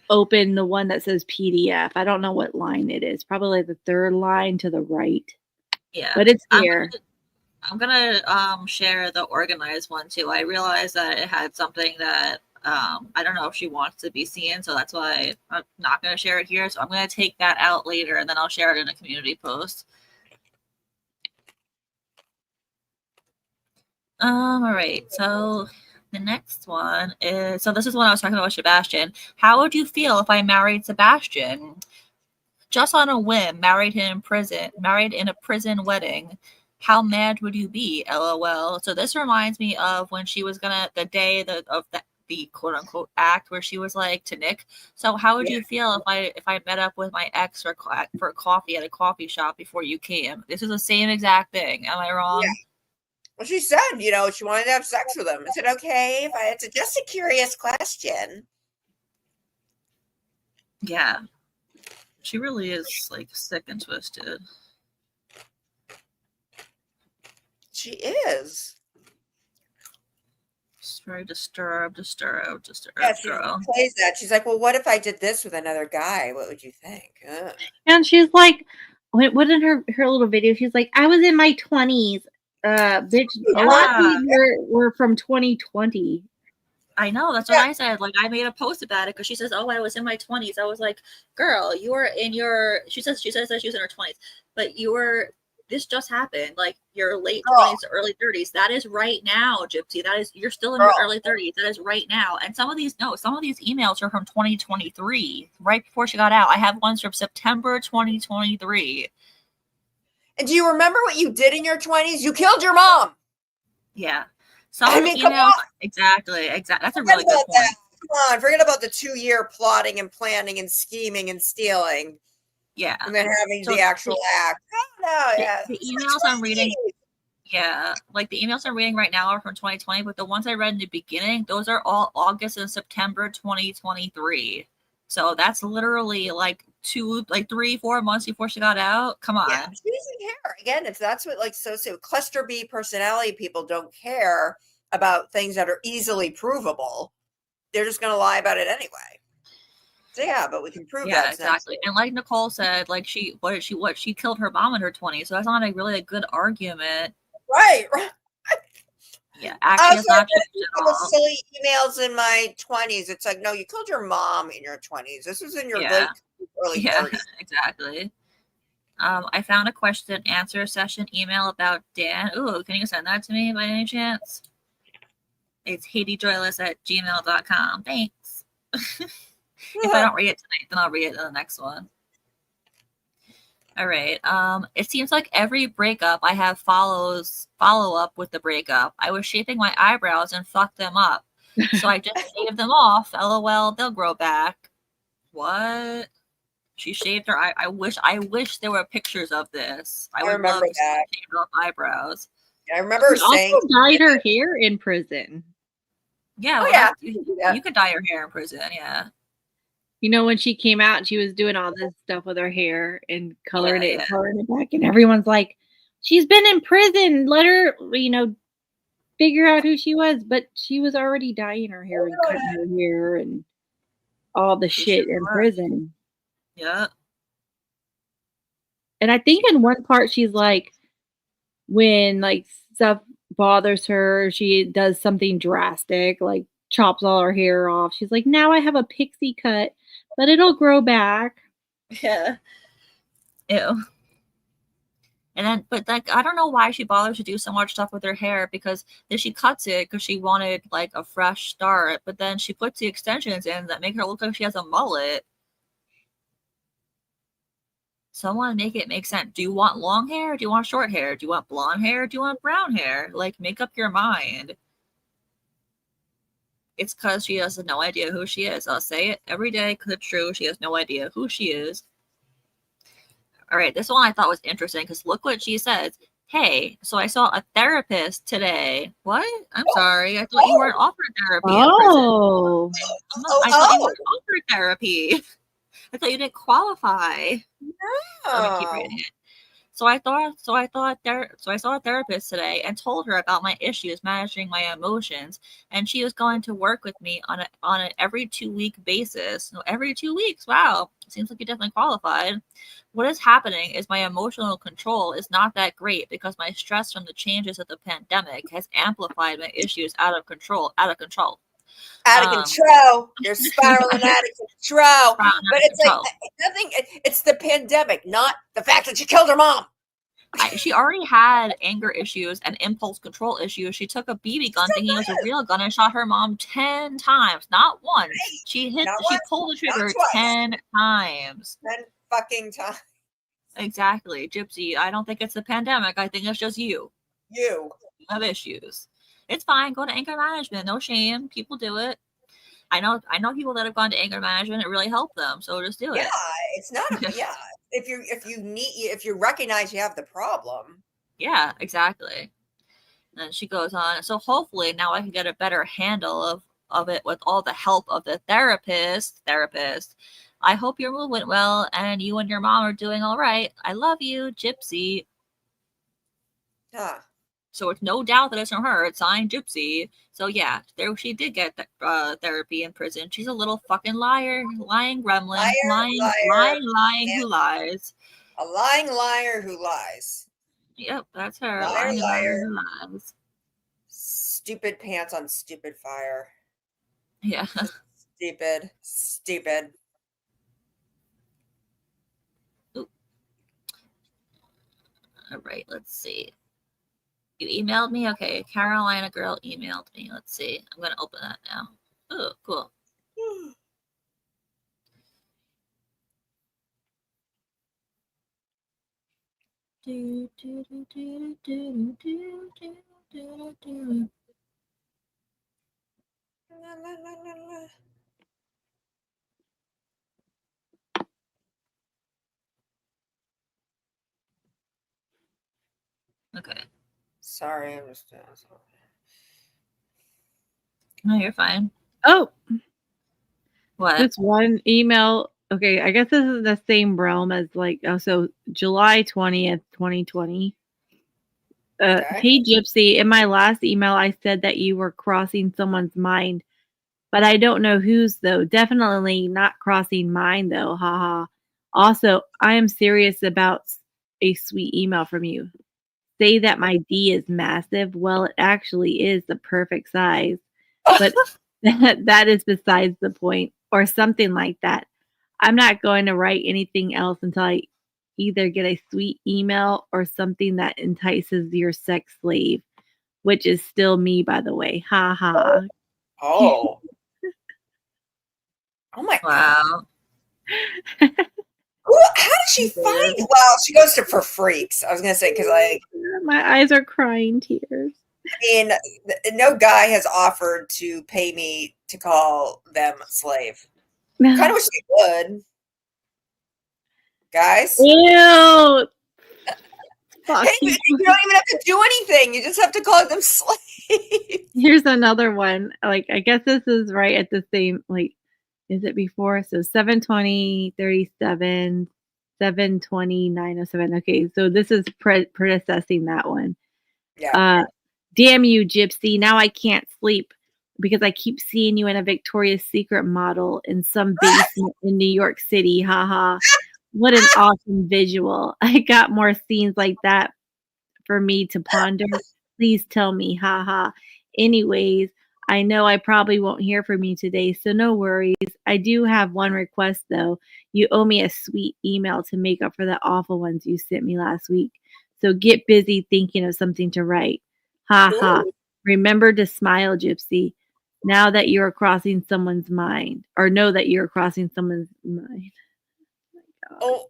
[SPEAKER 2] open the one that says PDF. I don't know what line it is. Probably like the third line to the right.
[SPEAKER 1] Yeah,
[SPEAKER 2] But it's there.
[SPEAKER 1] I'm gonna share the organized one too. I realized that it had something that I don't know if she wants to be seen, so that's why I'm not gonna share it here. So I'm gonna take that out later, and then I'll share it in a community post. All right. So the next one is, so this is when I was talking about Sebastian. How would you feel if I married Sebastian? Just on a whim, married in a prison wedding. How mad would you be? LOL. So this reminds me of when she was gonna, the day of the quote unquote act where she was like to Nick. So how would you feel if I met up with my ex for coffee at a coffee shop before you came? This is the same exact thing. Am I wrong?
[SPEAKER 4] Yeah. Well, she said, you know, she wanted to have sex with him. Is it okay if it's just a curious question?
[SPEAKER 1] Yeah. She really is like sick and twisted.
[SPEAKER 4] She is.
[SPEAKER 1] She's very disturbed.
[SPEAKER 4] Yeah, she
[SPEAKER 1] Girl.
[SPEAKER 4] plays that. She's like, well, what if I did this with another guy? What would you think? Ugh.
[SPEAKER 2] And she's like, what in her little video? She's like, I was in my 20s. Bitch, a lot of these were from 2020.
[SPEAKER 1] I know, that's what I said. Like, I made a post about it because she says, "Oh, I was in my 20s." I was like, "Girl, you were in your." She says that she was in her 20s, but you were. This just happened. Like your late 20s to early 30s. That is right now, Gypsy. That is, you're still in your early 30s. That is right now. And some of these emails are from 2023, right before she got out. I have ones from September 2023.
[SPEAKER 4] And do you remember what you did in your 20s? You killed your mom.
[SPEAKER 1] Yeah. Some of the emails, exactly. That's a really good point.
[SPEAKER 4] That. Come on, forget about the 2-year plotting and planning and scheming and stealing.
[SPEAKER 1] Yeah.
[SPEAKER 4] And then having the actual act. Oh, no, yeah.
[SPEAKER 1] The emails I'm reading, like the emails I'm reading right now are from 2020, but the ones I read in the beginning, those are all August and September 2023. So that's literally like 3-4 months before she got out. Come on.
[SPEAKER 4] Yeah, she doesn't care. Again, if that's what like cluster B personality people don't care about things that are easily provable, they're just going to lie about it anyway. So yeah, but we can prove that.
[SPEAKER 1] Yeah, exactly. And like Nicole said, like she killed her mom in her 20s. So that's not a good argument.
[SPEAKER 4] Right.
[SPEAKER 1] Yeah, acting is not
[SPEAKER 4] silly emails in my 20s. It's like, no, you killed your mom in your 20s. This was in your early 30s.
[SPEAKER 1] Exactly. I found a question and answer session email about Dan. Ooh, can you send that to me by any chance? It's hatejoyless@gmail.com. Thanks. If I don't read it tonight, then I'll read it in the next one. All right. It seems like every breakup I have follow up with the breakup. I was shaping my eyebrows and fucked them up. So I just shaved them off. LOL, they'll grow back. What? She shaved her eye. I wish there were pictures of this. I would
[SPEAKER 4] remember
[SPEAKER 1] love
[SPEAKER 4] that.
[SPEAKER 1] To shave off eyebrows.
[SPEAKER 4] I remember
[SPEAKER 2] she saying also dyed her hair in prison.
[SPEAKER 1] Yeah, you could dye your hair in prison, yeah.
[SPEAKER 2] You know, when she came out and she was doing all this stuff with her hair and coloring it back, and everyone's like, she's been in prison. Let her, figure out who she was. But she was already dyeing her hair and cutting her hair and all the shit in prison.
[SPEAKER 1] Yeah.
[SPEAKER 2] And I think in one part she's like, when like stuff bothers her, she does something drastic, like chops all her hair off. She's like, now I have a pixie cut, but it'll grow back.
[SPEAKER 1] Yeah. Ew. And then, but like, I don't know why she bothers to do so much stuff with her hair, because then she cuts it because she wanted like a fresh start, but then she puts the extensions in that make her look like she has a mullet. Someone make it make sense. Do you want long hair? Do you want short hair? Do you want blonde hair? Do you want brown hair? Like, make up your mind. it's because she has no idea who she is. I'll say it every day because it's true. She has no idea who she is. All right, this one I thought was interesting because look what she says. Hey, so I saw a therapist today. What? I'm sorry. I thought you weren't offered therapy in prison.
[SPEAKER 2] Oh.
[SPEAKER 1] I thought you weren't offered therapy. I thought you didn't qualify. Let me keep reading it. So I saw a therapist today and told her about my issues managing my emotions, and she was going to work with me on an every 2-week basis. No, every 2 weeks. Wow, seems like you definitely qualified. What is happening is my emotional control is not that great because my stress from the changes of the pandemic has amplified my issues out of control.
[SPEAKER 4] Out of control. You're spiraling out of control. But it's like nothing. It's the pandemic, not the fact that she killed her mom.
[SPEAKER 1] She already had anger issues and impulse control issues. She took a BB gun thinking it was a real gun and shot her mom 10 times, not once. She pulled the trigger 10 times.
[SPEAKER 4] 10 fucking times.
[SPEAKER 1] Exactly, Gypsy. I don't think it's the pandemic. I think it's just you.
[SPEAKER 4] You
[SPEAKER 1] have issues. It's fine. Go to anger management. No shame. People do it. I know people that have gone to anger management. It really helped them. So just do it.
[SPEAKER 4] Yeah, it's not. If you recognize you have the problem.
[SPEAKER 1] Yeah, exactly. And she goes on. So hopefully now I can get a better handle of it with all the help of the therapist. I hope your move went well and you and your mom are doing all right. I love you, Gypsy.
[SPEAKER 4] Huh.
[SPEAKER 1] So it's no doubt that it's from her. It's signed Gypsy. So yeah, there she did get therapy in prison. She's a little fucking liar, lying gremlin, lying who lies.
[SPEAKER 4] A lying liar who lies.
[SPEAKER 1] Yep, that's her.
[SPEAKER 4] Liar
[SPEAKER 1] who lies.
[SPEAKER 4] Stupid pants on stupid fire.
[SPEAKER 1] Yeah.
[SPEAKER 4] Stupid.
[SPEAKER 1] Ooh. All right, let's see. You emailed me? Okay, Carolina girl emailed me. Let's see. I'm going to open that now. Oh, cool. Okay.
[SPEAKER 4] Sorry, I'm just.
[SPEAKER 1] No, you're fine.
[SPEAKER 2] Oh,
[SPEAKER 1] what?
[SPEAKER 2] This one email. Okay, I guess this is the same realm as so July 20th, 2020.
[SPEAKER 4] Okay.
[SPEAKER 2] Hey Gypsy, in my last email I said that you were crossing someone's mind, but I don't know whose though. Definitely not crossing mine though. Haha. Also, I am serious about a sweet email from you. Say that my D is massive. Well, it actually is the perfect size, but that is besides the point, or something like that. I'm not going to write anything else until I either get a sweet email or something that entices your sex slave, which is still me, by the way. Ha ha.
[SPEAKER 4] Oh. Oh my
[SPEAKER 1] wow.
[SPEAKER 4] God. How does she find? Well, she goes to for freaks. I was gonna say because
[SPEAKER 2] my eyes are crying tears.
[SPEAKER 4] I mean, no guy has offered to pay me to call them slave. Kind of wish they would, guys.
[SPEAKER 2] Ew.
[SPEAKER 4] Hey, you don't even have to do anything. You just have to call them slave.
[SPEAKER 2] Here's another one. I guess this is right at the same. Is it before? So 720-37, 720-907. Okay, so this is predecessing that one.
[SPEAKER 4] Yeah.
[SPEAKER 2] Damn you, Gypsy. Now I can't sleep because I keep seeing you in a Victoria's Secret model in some basement in New York City. Haha. What an awesome visual. I got more scenes like that for me to ponder. Please tell me. Haha. Anyways, I know I probably won't hear from you today, so no worries. I do have one request, though. You owe me a sweet email to make up for the awful ones you sent me last week. So get busy thinking of something to write. Ha ha. Remember to smile, Gypsy. Now that you are crossing someone's mind. Or know that you're crossing someone's mind.
[SPEAKER 4] Oh.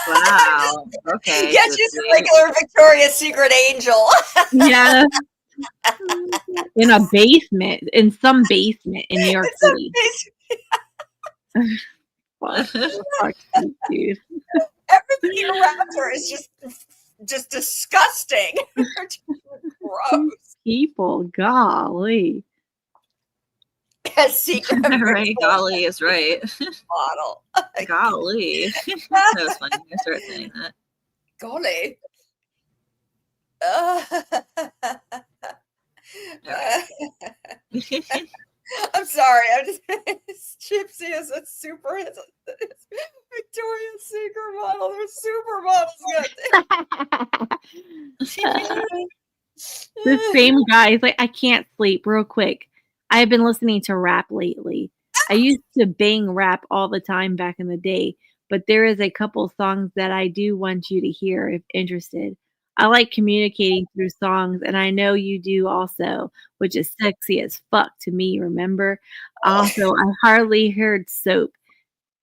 [SPEAKER 1] Wow. Okay.
[SPEAKER 4] Yeah, she's a regular Victoria's Secret angel.
[SPEAKER 2] Yeah. In a basement, in some basement in New York
[SPEAKER 4] It's a
[SPEAKER 2] City. Fuck you, dude.
[SPEAKER 4] everything around her is just disgusting. Just gross.
[SPEAKER 2] People, golly.
[SPEAKER 4] A secret
[SPEAKER 1] Right, golly is right.
[SPEAKER 4] model.
[SPEAKER 1] Golly. That was funny. I started saying that.
[SPEAKER 4] Golly. I'm sorry. I'm just Gypsy is a super Victoria's Secret model. They're supermodels.
[SPEAKER 2] The same guy is like, I can't sleep. Real quick, I have been listening to rap lately. I used to bang rap all the time back in the day, but there is a couple songs that I do want you to hear if interested. I like communicating through songs, and I know you do also, which is sexy as fuck to me, remember? Also, I finally heard Soap,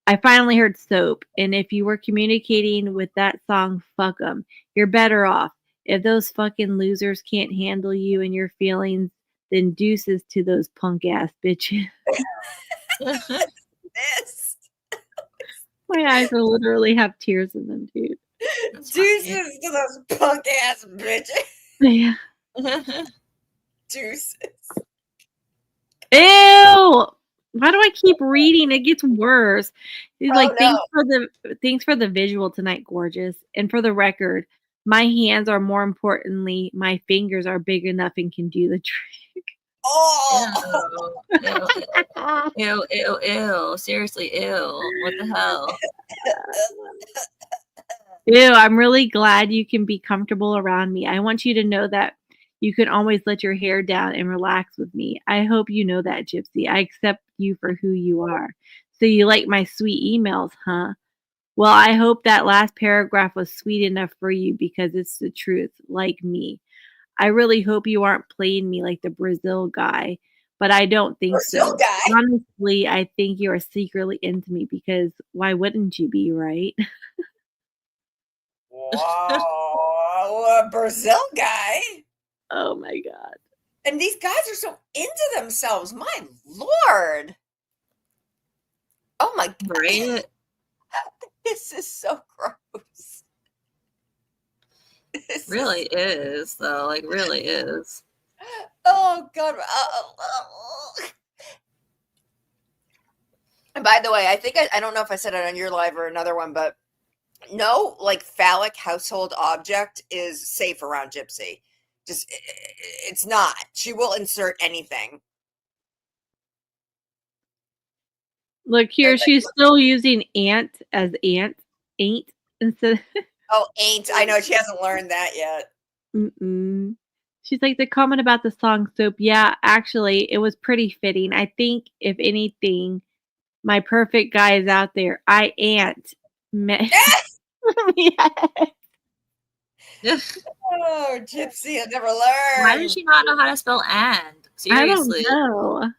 [SPEAKER 2] and if you were communicating with that song, fuck them. You're better off. If those fucking losers can't handle you and your feelings, then deuces to those punk ass bitches.
[SPEAKER 4] This.
[SPEAKER 2] My eyes will literally have tears in them, dude.
[SPEAKER 4] Deuces to those punk ass bitches.
[SPEAKER 2] Yeah.
[SPEAKER 4] Deuces.
[SPEAKER 2] Ew! Why do I keep reading? It gets worse. He's like,
[SPEAKER 4] no.
[SPEAKER 2] thanks for the visual tonight, gorgeous. And for the record, my hands are more importantly, my fingers are big enough and can do the trick.
[SPEAKER 4] Oh,
[SPEAKER 1] Ew. Seriously, ew. What the hell?
[SPEAKER 2] Ew, I'm really glad you can be comfortable around me. I want you to know that you can always let your hair down and relax with me. I hope you know that, Gypsy. I accept you for who you are. So you like my sweet emails, huh? Well, I hope that last paragraph was sweet enough for you because it's the truth, like me. I really hope you aren't playing me like the Brazil guy, but I don't think
[SPEAKER 4] Brazil
[SPEAKER 2] so.
[SPEAKER 4] guy?
[SPEAKER 2] Honestly, I think you are secretly into me because why wouldn't you be, right?
[SPEAKER 4] Whoa, a Brazil guy.
[SPEAKER 2] Oh my God.
[SPEAKER 4] And these guys are so into themselves. My Lord. Oh my God.
[SPEAKER 1] Right?
[SPEAKER 4] This is so gross. This
[SPEAKER 1] Really is, though. Like, really is.
[SPEAKER 4] Oh God. And by the way, I think I don't know if I said it on your live or another one, but no, like phallic household object is safe around Gypsy. Just it's not. She will insert anything.
[SPEAKER 2] Look here, she's still using aunt as ain't instead.
[SPEAKER 4] Oh, ain't. I know she hasn't learned that yet.
[SPEAKER 2] Mm-mm. She's like, the comment about the song Soap. Yeah, actually, it was pretty fitting. I think, if anything, my perfect guy is out there. I ain't met.
[SPEAKER 4] Oh, Gypsy, I never learned.
[SPEAKER 1] Why does she not know how to spell and? Seriously.
[SPEAKER 2] I don't know.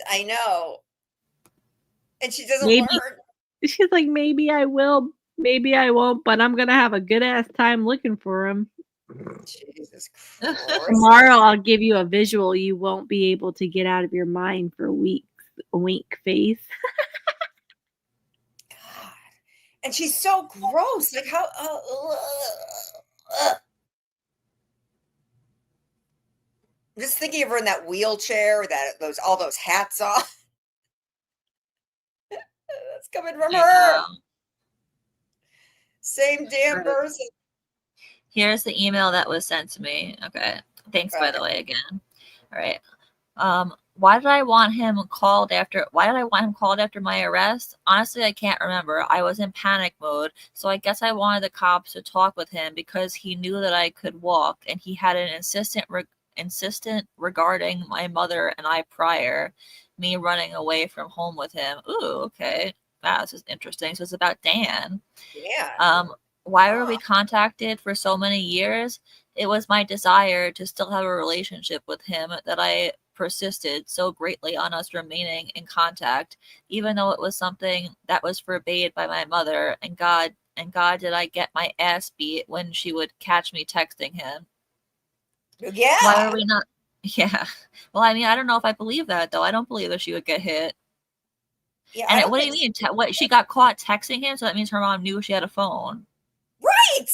[SPEAKER 4] I know. And she doesn't
[SPEAKER 2] Maybe.
[SPEAKER 4] learn.
[SPEAKER 2] She's like, maybe I will, maybe I won't, but I'm gonna have a good ass time looking for him.
[SPEAKER 4] Jesus Christ.
[SPEAKER 2] Tomorrow I'll give you a visual you won't be able to get out of your mind for weeks. Wink face.
[SPEAKER 4] God. And she's so gross. Like how I'm just thinking of her in that wheelchair, all those hats on. That's coming from her. Same damn person.
[SPEAKER 1] Here's the email that was sent to me. Okay. Thanks, by the way, again. All right. Why did I want him called after my arrest? Honestly, I can't remember. I was in panic mode, so I guess I wanted the cops to talk with him because he knew that I could walk, and he had an insistent regarding my mother and I prior, me running away from home with him. Ooh, okay. Wow, this is interesting. So it's about Dan.
[SPEAKER 4] Yeah.
[SPEAKER 1] Why were we contacted for so many years? It was my desire to still have a relationship with him that I persisted so greatly on us remaining in contact, even though it was something that was forbade by my mother, and God did I get my ass beat when she would catch me texting him.
[SPEAKER 4] Yeah.
[SPEAKER 1] Yeah. Well, I mean, I don't know if I believe that though. I don't believe that she would get hit.
[SPEAKER 4] Yeah,
[SPEAKER 1] And what do you mean? What, she got caught texting him, so that means her mom knew she had a phone.
[SPEAKER 4] Right.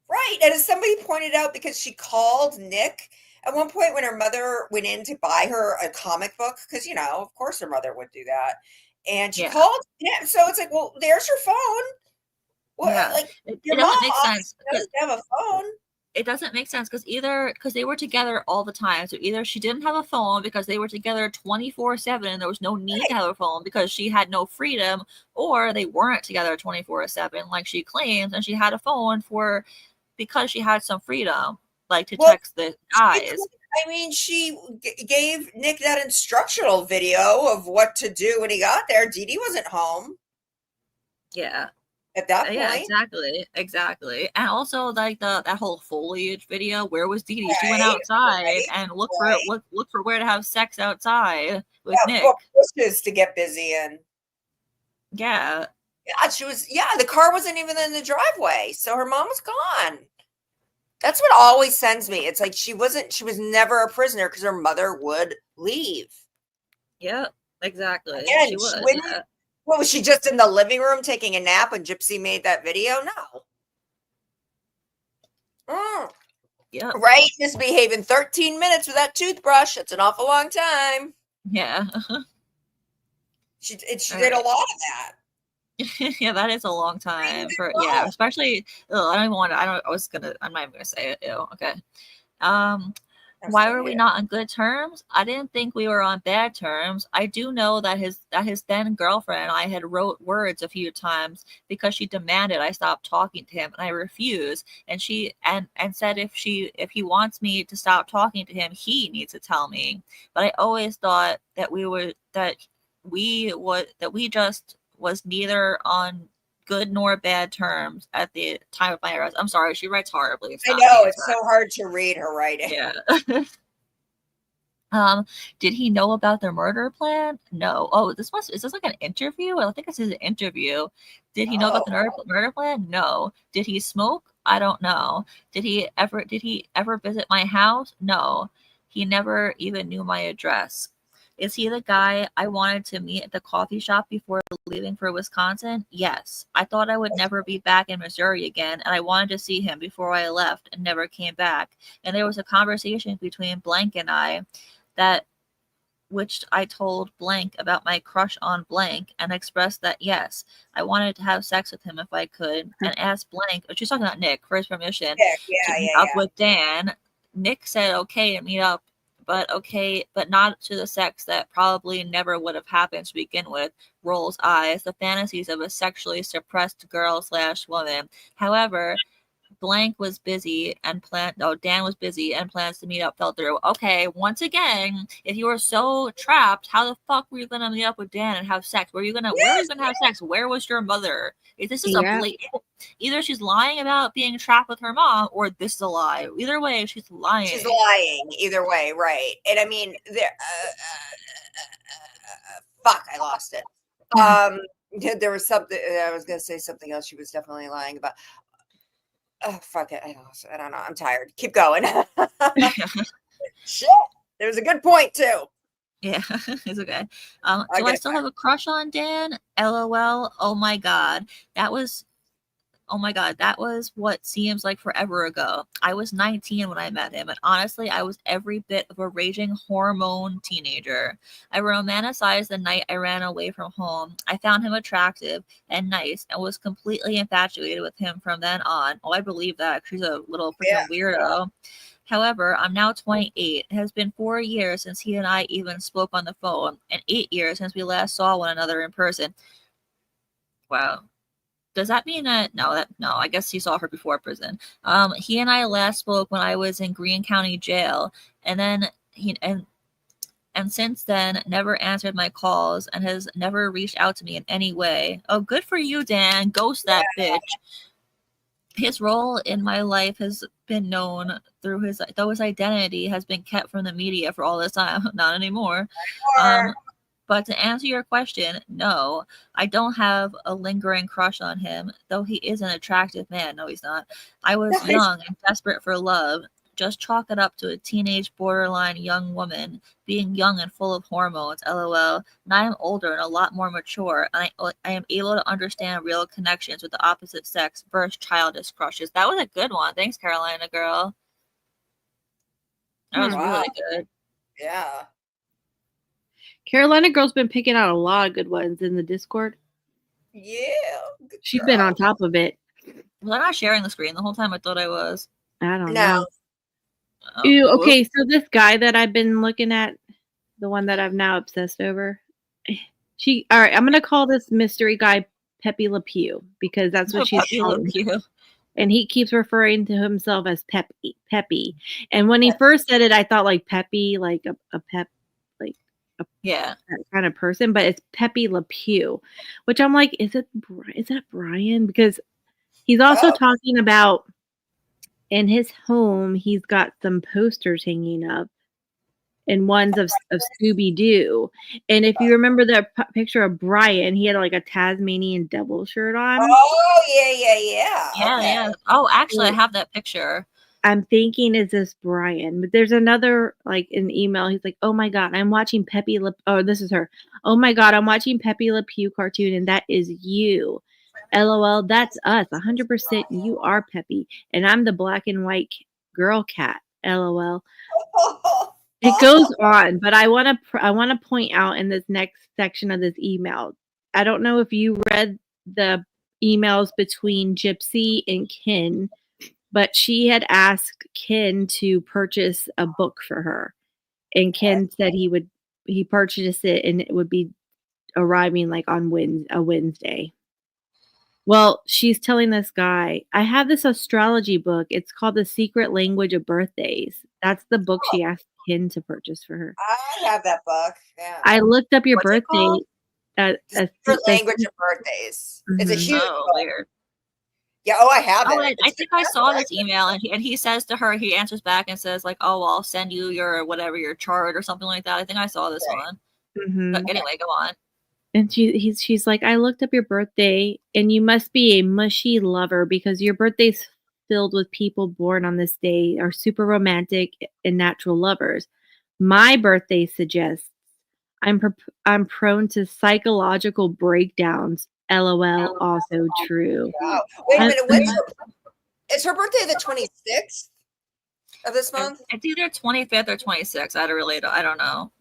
[SPEAKER 4] Right. And as somebody pointed out, because she called Nick at one point when her mother went in to buy her a comic book, because, of course her mother would do that. And she called him. So it's like, well, there's your phone. Well,
[SPEAKER 1] Yeah.
[SPEAKER 4] like,
[SPEAKER 1] It
[SPEAKER 4] your mom
[SPEAKER 1] doesn't make sense.
[SPEAKER 4] doesn't have a phone.
[SPEAKER 1] It doesn't make sense because they were together all the time. So either she didn't have a phone because they were together 24/7 and there was no need to have a phone because she had no freedom, or they weren't together 24/7 like she claims, and she had a phone because she had some freedom, like to text the guys.
[SPEAKER 4] She gave Nick that instructional video of what to do when he got there. Dee Dee wasn't home.
[SPEAKER 1] Yeah.
[SPEAKER 4] At that point.
[SPEAKER 1] Yeah, exactly. And also like that whole foliage video, where was Dee Dee? She went outside and looked for where to have sex outside with Nick.
[SPEAKER 4] Bushes to get busy in.
[SPEAKER 1] Yeah.
[SPEAKER 4] Yeah, the car wasn't even in the driveway, so her mom was gone. That's what always sends me. It's like she was never a prisoner because her mother would leave.
[SPEAKER 1] Yeah, exactly.
[SPEAKER 4] Again,
[SPEAKER 1] she would.
[SPEAKER 4] Yeah. What, was she just in the living room taking a nap when Gypsy made that video? No.
[SPEAKER 1] Yeah.
[SPEAKER 4] Right? Misbehaving 13 minutes with that toothbrush. That's an awful long time.
[SPEAKER 1] Yeah.
[SPEAKER 4] She did a lot of that.
[SPEAKER 1] Yeah, that is a long time especially. I'm not even gonna say it. Ew. Okay. Why were we not on good terms? I didn't think we were on bad terms. I do know that his then girlfriend and I had wrote words a few times because she demanded I stop talking to him, and I refused. And she and said if he wants me to stop talking to him, he needs to tell me. But I always thought that we just was neither on good nor bad terms at the time of my arrest. I'm sorry, she writes horribly.
[SPEAKER 4] I know, it's so hard to read her writing.
[SPEAKER 1] Yeah. Did he know about the murder plan? No. Oh, is this like an interview? I think this is an interview. Did he know about the murder plan? No. Did he smoke? I don't know. Did he ever visit my house? No. He never even knew my address. Is he the guy I wanted to meet at the coffee shop before leaving for Wisconsin? Yes. I thought I would never be back in Missouri again, and I wanted to see him before I left and never came back. And there was a conversation between Blank and I which I told Blank about my crush on Blank and expressed that yes, I wanted to have sex with him if I could, and asked Blank, she's talking about Nick, for his permission to meet up with Dan. Nick said okay to meet up, but not to the sex that probably never would have happened to begin with. Rolls eyes, the fantasies of a sexually suppressed girl/woman. However, Blank was busy and Dan was busy and plans to meet up fell through. Okay, once again, if you were so trapped, how the fuck were you gonna meet up with Dan and have sex? Where were you gonna have sex? Where was your mother? If this is a blatant, either she's lying about being trapped with her mom, or this is a lie. Either way, she's lying.
[SPEAKER 4] She's lying. Either way, right? And I mean, fuck, I lost it. There was something I was gonna say something else. She was definitely lying about. Oh, fuck it. I don't know. I'm tired. Keep going. Shit. There's a good point, too.
[SPEAKER 1] Yeah, it's okay. Do I still have a crush on Dan? LOL. Oh my God. That was what seems like forever ago. I was 19 when I met him, and honestly, I was every bit of a raging hormone teenager. I romanticized the night I ran away from home. I found him attractive and nice and was completely infatuated with him from then on. Oh, I believe that. She's a little freaking weirdo. However, I'm now 28. It has been 4 years since he and I even spoke on the phone, and 8 years since we last saw one another in person. Wow. Does that mean that no, I guess he saw her before prison. He and I last spoke when I was in Greene County Jail, and then and since then never answered my calls and has never reached out to me in any way. Oh, good for you, Dan. Ghost that bitch. His role in my life has been known though his identity has been kept from the media for all this time. Not anymore. But to answer your question, no, I don't have a lingering crush on him, though he is an attractive man. No, he's not. I was young and desperate for love, Just chalk it up to a teenage borderline young woman being young and full of hormones, lol. Now I'm older and a lot more mature, and I am able to understand real connections with the opposite sex versus childish crushes. That was a good one. Thanks, Carolina girl. That was
[SPEAKER 4] Wow.
[SPEAKER 1] really good.
[SPEAKER 4] Yeah.
[SPEAKER 2] Carolina girl's been picking out a lot of good ones in the Discord.
[SPEAKER 4] Yeah. Good
[SPEAKER 2] She's
[SPEAKER 4] girl.
[SPEAKER 2] been on top of it.
[SPEAKER 1] Was I not sharing the screen the whole time? I thought I was.
[SPEAKER 2] I don't
[SPEAKER 4] No.
[SPEAKER 2] know.
[SPEAKER 1] Oh,
[SPEAKER 2] Ew,
[SPEAKER 1] whoop.
[SPEAKER 2] okay, so this guy that I've been looking at, the one that I'm now obsessed over, all right, I'm gonna call this mystery guy Peppy Le Pew because that's what she's
[SPEAKER 1] Peppy Le
[SPEAKER 2] calling him.
[SPEAKER 1] Pew.
[SPEAKER 2] And he keeps referring to himself as Peppy. And when he first said it, I thought like Peppy, like a pep, like
[SPEAKER 1] Yeah.
[SPEAKER 2] that kind of person, but it's Peppy Le Pew, which I'm like, is that Brian? Because he's also talking about in his home, he's got some posters hanging up, and one's of Scooby-Doo. And if you remember that picture of Brian, he had like a Tasmanian devil shirt on.
[SPEAKER 4] Oh, yeah.
[SPEAKER 1] Yeah,
[SPEAKER 4] Okay.
[SPEAKER 1] yeah. Oh, actually, I have that picture.
[SPEAKER 2] I'm thinking, is this Brian? But there's another, like, an email. He's like, oh my God, I'm watching Peppy Le... Oh, this is her. Oh my God, I'm watching Peppy Le Pew cartoon, and that is you. LOL, that's us. 100% you are Peppy, and I'm the black and white girl cat. LOL. It goes on, but I want to point out in this next section of this email. I don't know if you read the emails between Gypsy and Ken, but she had asked Ken to purchase a book for her, and Ken said he purchased it and it would be arriving like on a Wednesday. Well, she's telling this guy, I have this astrology book. It's called The Secret Language of Birthdays. That's the book she asked Ken to purchase for her.
[SPEAKER 4] I have that book. Yeah.
[SPEAKER 2] I looked up your
[SPEAKER 4] What's it
[SPEAKER 2] birthday.
[SPEAKER 4] called? Secret Language of Birthdays. It's a
[SPEAKER 2] Mhm.
[SPEAKER 4] huge
[SPEAKER 1] Oh,
[SPEAKER 4] book.
[SPEAKER 1] weird.
[SPEAKER 4] Yeah. I have
[SPEAKER 1] Oh,
[SPEAKER 4] it.
[SPEAKER 1] I think I saw this email, and he says to her, he answers back and says like, "Oh, I'll send you your whatever your chart or something like that." I think I saw this one.
[SPEAKER 2] Mhm.
[SPEAKER 1] But anyway, go on.
[SPEAKER 2] And she's like, I looked up your birthday, and you must be a mushy lover because your birthday's filled with people born on this day are super romantic and natural lovers. My birthday suggests I'm prone to psychological breakdowns. LOL, also true.
[SPEAKER 4] Wow. Wait a
[SPEAKER 2] I-
[SPEAKER 4] minute. Is her birthday the 26th of this month?
[SPEAKER 1] It's either 25th or 26th. I don't know.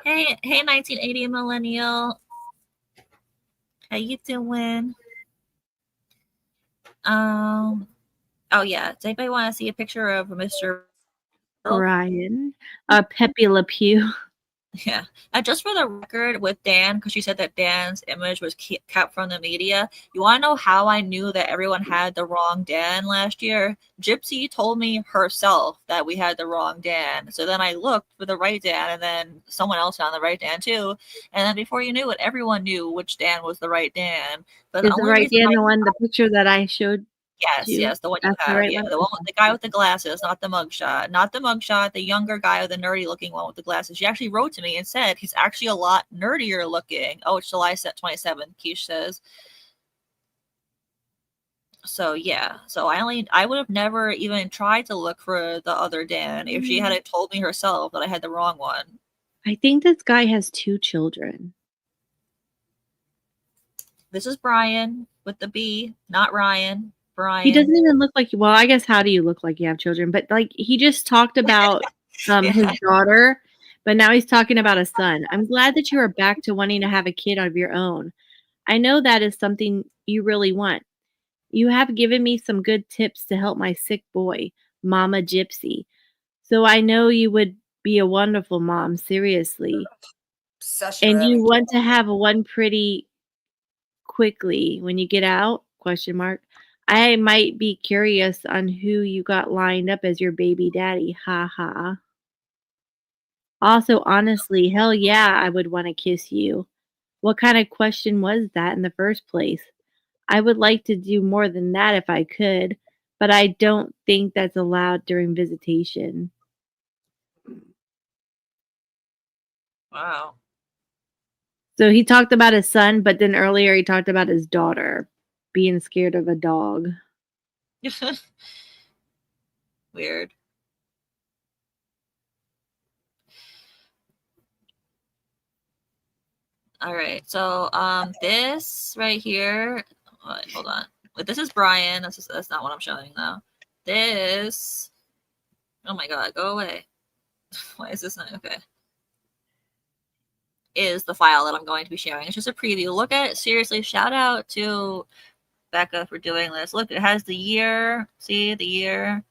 [SPEAKER 1] Hey, 1980 millennial. How you doing? Oh yeah. Does anybody want to see a picture of Mr.
[SPEAKER 2] Brian, Peppy Le Pew.
[SPEAKER 1] Yeah. Just for the record with Dan, because she said that Dan's image was kept from the media. You want to know how I knew that everyone had the wrong Dan last year? Gypsy told me herself that we had the wrong Dan. So then I looked for the right Dan, and then someone else found the right Dan too. And then before you knew it, everyone knew which Dan was the right Dan. But
[SPEAKER 2] Is the right Dan the one, the picture that I showed?
[SPEAKER 1] Yes, the one you
[SPEAKER 2] That's the
[SPEAKER 1] have.
[SPEAKER 2] right
[SPEAKER 1] Yeah,
[SPEAKER 2] one?
[SPEAKER 1] the one with the guy with the glasses, not the mugshot. Not the mugshot, the younger guy with the nerdy looking one with the glasses. She actually wrote to me and said he's actually a lot nerdier looking. Oh, it's July 27th, Keish says. So yeah. So I would have never even tried to look for the other Dan if she had told me herself that I had the wrong one.
[SPEAKER 2] I think this guy has 2 children.
[SPEAKER 1] This is Brian with the B, not Ryan. Brian.
[SPEAKER 2] He doesn't even look like, well, I guess how do you look like you have children? But like he just talked about his daughter, but now he's talking about a son. I'm glad that you are back to wanting to have a kid of your own. I know that is something you really want. You have given me some good tips to help my sick boy, Mama Gypsy. So I know you would be a wonderful mom, seriously. And you want to have one pretty quickly when you get out? ? I might be curious on who you got lined up as your baby daddy. Ha ha. Also, honestly, hell yeah, I would want to kiss you. What kind of question was that in the first place? I would like to do more than that if I could, but I don't think that's allowed during visitation.
[SPEAKER 1] Wow.
[SPEAKER 2] So he talked about his son, but then earlier he talked about his daughter being scared of a dog.
[SPEAKER 1] Weird. All right. So this right here. Wait, hold on. But this is Brian. That's not what I'm showing though. This. Oh my god, go away. Why is this not okay? Is the file that I'm going to be sharing. It's just a preview. Look at it. Seriously, shout out to Becca for doing this. Look, it has the year. See the year,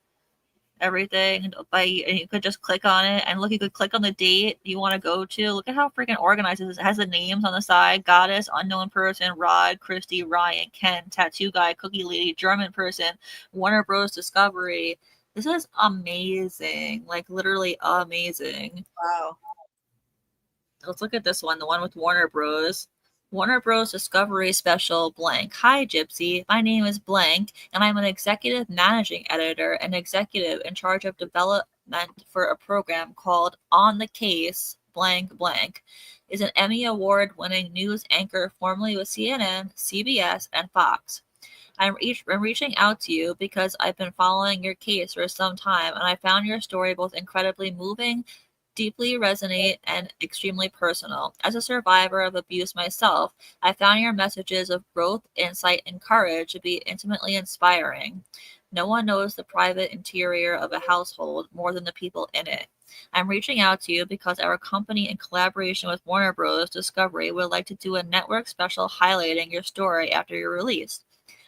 [SPEAKER 1] everything by, and you could just click on it. And look, you could click on the date you want to go to. Look at how freaking organized it is. It has the names on the side: Goddess, Unknown Person, Rod, Christy, Ryan, Ken, Tattoo Guy, Cookie Lady, German Person, Warner Bros. Discovery. This is amazing. Like literally amazing.
[SPEAKER 4] Wow.
[SPEAKER 1] Let's look at this one, the one with Warner Bros. Warner Bros. Discovery Special blank. Hi, Gypsy. My name is blank, and I'm an executive managing editor and executive in charge of development for a program called On the Case blank blank. Is an Emmy Award-winning news anchor formerly with CNN, CBS, and Fox. I'm reaching out to you because I've been following your case for some time, and I found your story both incredibly moving, deeply resonate, and extremely personal. As a survivor of abuse myself, I found your messages of growth, insight, and courage to be intimately inspiring. No one knows the private interior of a household more than the people in it. I'm reaching out to you because our company, in collaboration with Warner Bros. Discovery, would like to do a network special highlighting your story after your release.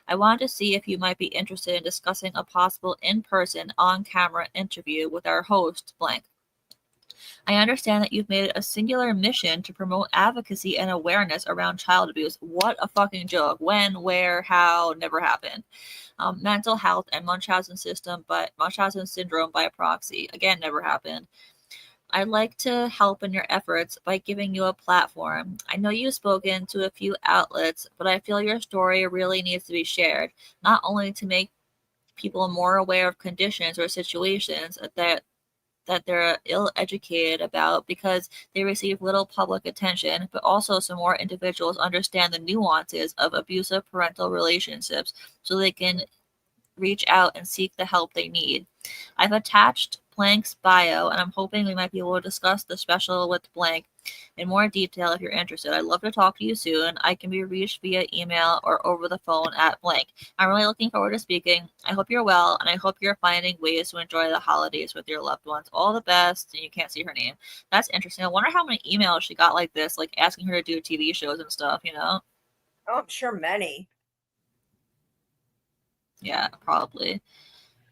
[SPEAKER 1] I wanted to see if you might be interested in discussing a possible in-person, on-camera interview with our host, blank. I understand that you've made it a singular mission to promote advocacy and awareness around child abuse. What a fucking joke. When, where, how, never happened. Mental health and Munchausen syndrome by proxy. Again, never happened. I'd like to help in your efforts by giving you a platform. I know you've spoken to a few outlets, but I feel your story really needs to be shared, not only to make people more aware of conditions or situations that they're ill-educated about because they receive little public attention, but also so more individuals understand the nuances of abusive parental relationships so they can reach out and seek the help they need. I've attached Blank's bio, and I'm hoping we might be able to discuss the special with Blank in more detail if you're interested. I'd love to talk to you soon. I can be reached via email or over the phone at Blank. I'm really looking forward to speaking. I hope you're well, and I hope you're finding ways to enjoy the holidays with your loved ones. All the best. And you can't see her name. That's interesting. I wonder how many emails she got like this, like asking her to do TV shows and stuff, you know?
[SPEAKER 4] Oh, I'm sure many.
[SPEAKER 1] Yeah, probably.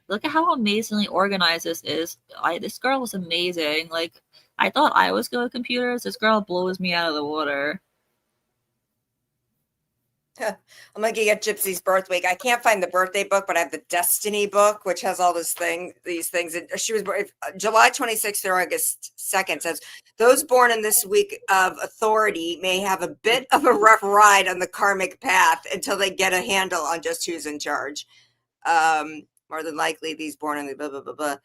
[SPEAKER 1] Look at how amazingly organized this is. This girl was amazing. Like, I thought I was good with computers. This girl blows me out of the water.
[SPEAKER 4] I'm looking at Gypsy's birth week. I can't find the birthday book, but I have the Destiny book, which has all these things. And she was born July 26th through August 2nd. Says those born in this week of authority may have a bit of a rough ride on the karmic path until they get a handle on just who's in charge. More than likely, these born in the blah blah blah blah.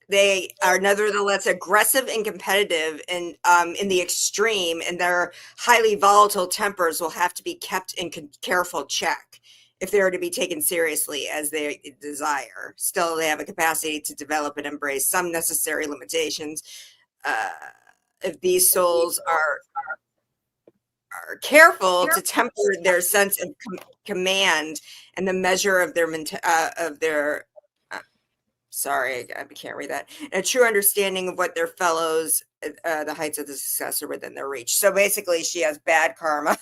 [SPEAKER 4] They are nevertheless aggressive and competitive and in the extreme, and their highly volatile tempers will have to be kept in careful check if they are to be taken seriously as they desire. Still, they have a capacity to develop and embrace some necessary limitations. If these souls are careful to temper their sense of command and the measure of their sorry, I can't read that. And a true understanding of what their fellows, the heights of the success are within their reach. So basically, she has bad karma.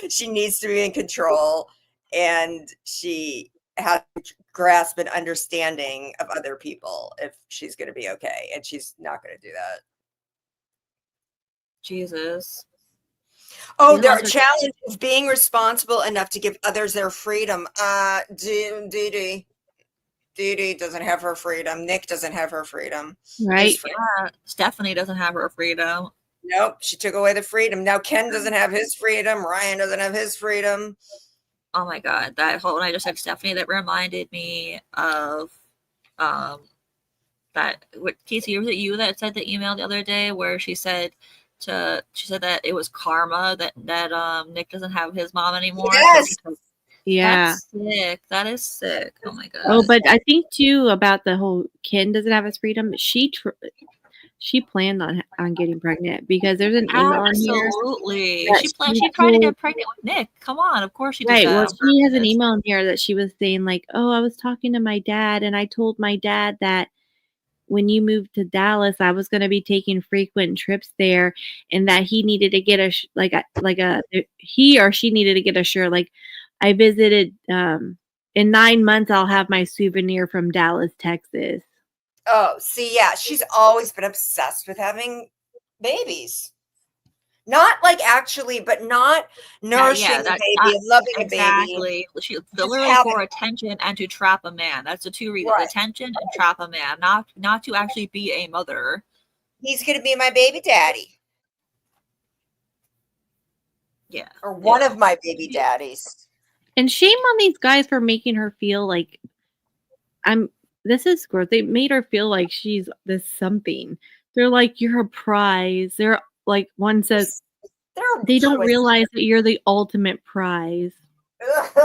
[SPEAKER 4] She needs to be in control, and she has to grasp an understanding of other people if she's going to be okay, and she's not going to do that.
[SPEAKER 1] Jesus.
[SPEAKER 4] Oh, their challenge is being responsible enough to give others their freedom. Dee doesn't have her freedom. Nick doesn't have her freedom.
[SPEAKER 2] Right.
[SPEAKER 1] Stephanie doesn't have her freedom.
[SPEAKER 4] Nope, she took away the freedom. Now Ken doesn't have his freedom. Ryan doesn't have his freedom.
[SPEAKER 1] Oh my god, when I just said Stephanie, that reminded me of Casey, was it you that said the email the other day where she said that it was karma that Nick doesn't have his mom anymore?
[SPEAKER 4] Yes.
[SPEAKER 2] Yeah.
[SPEAKER 1] That's sick. That is sick. Oh my god.
[SPEAKER 2] Oh, but I think too about the whole Ken doesn't have his freedom. She planned on getting pregnant because there's an email in here.
[SPEAKER 1] Absolutely.
[SPEAKER 2] that
[SPEAKER 1] She
[SPEAKER 2] she
[SPEAKER 1] tried to
[SPEAKER 2] told-
[SPEAKER 1] get pregnant with Nick. Come on. Of course she did
[SPEAKER 2] Right.
[SPEAKER 1] that
[SPEAKER 2] Well,
[SPEAKER 1] on
[SPEAKER 2] she has an
[SPEAKER 1] purpose.
[SPEAKER 2] email in here that she was saying like, "Oh, I was talking to my dad, and I told my dad that when you moved to Dallas, I was going to be taking frequent trips there, and that he needed to get he or she needed to get a shirt. Like, I visited. In 9 months, I'll have my souvenir from Dallas, Texas."
[SPEAKER 4] Oh, see, yeah, she's always been obsessed with having babies. Not like actually, but not nourishing a baby and loving a baby.
[SPEAKER 1] Exactly. She literally
[SPEAKER 4] have
[SPEAKER 1] for
[SPEAKER 4] it.
[SPEAKER 1] attention and to trap a man. That's the two reasons.
[SPEAKER 4] Right.
[SPEAKER 1] Attention and trap a man. Not to actually be a mother.
[SPEAKER 4] He's going to be my baby daddy.
[SPEAKER 1] Yeah.
[SPEAKER 4] Or one of my baby daddies.
[SPEAKER 2] And shame on these guys for making her feel like this is gross. They made her feel like she's this something. They're like, you're a prize. They're like, one says, they don't realize that you're the ultimate prize.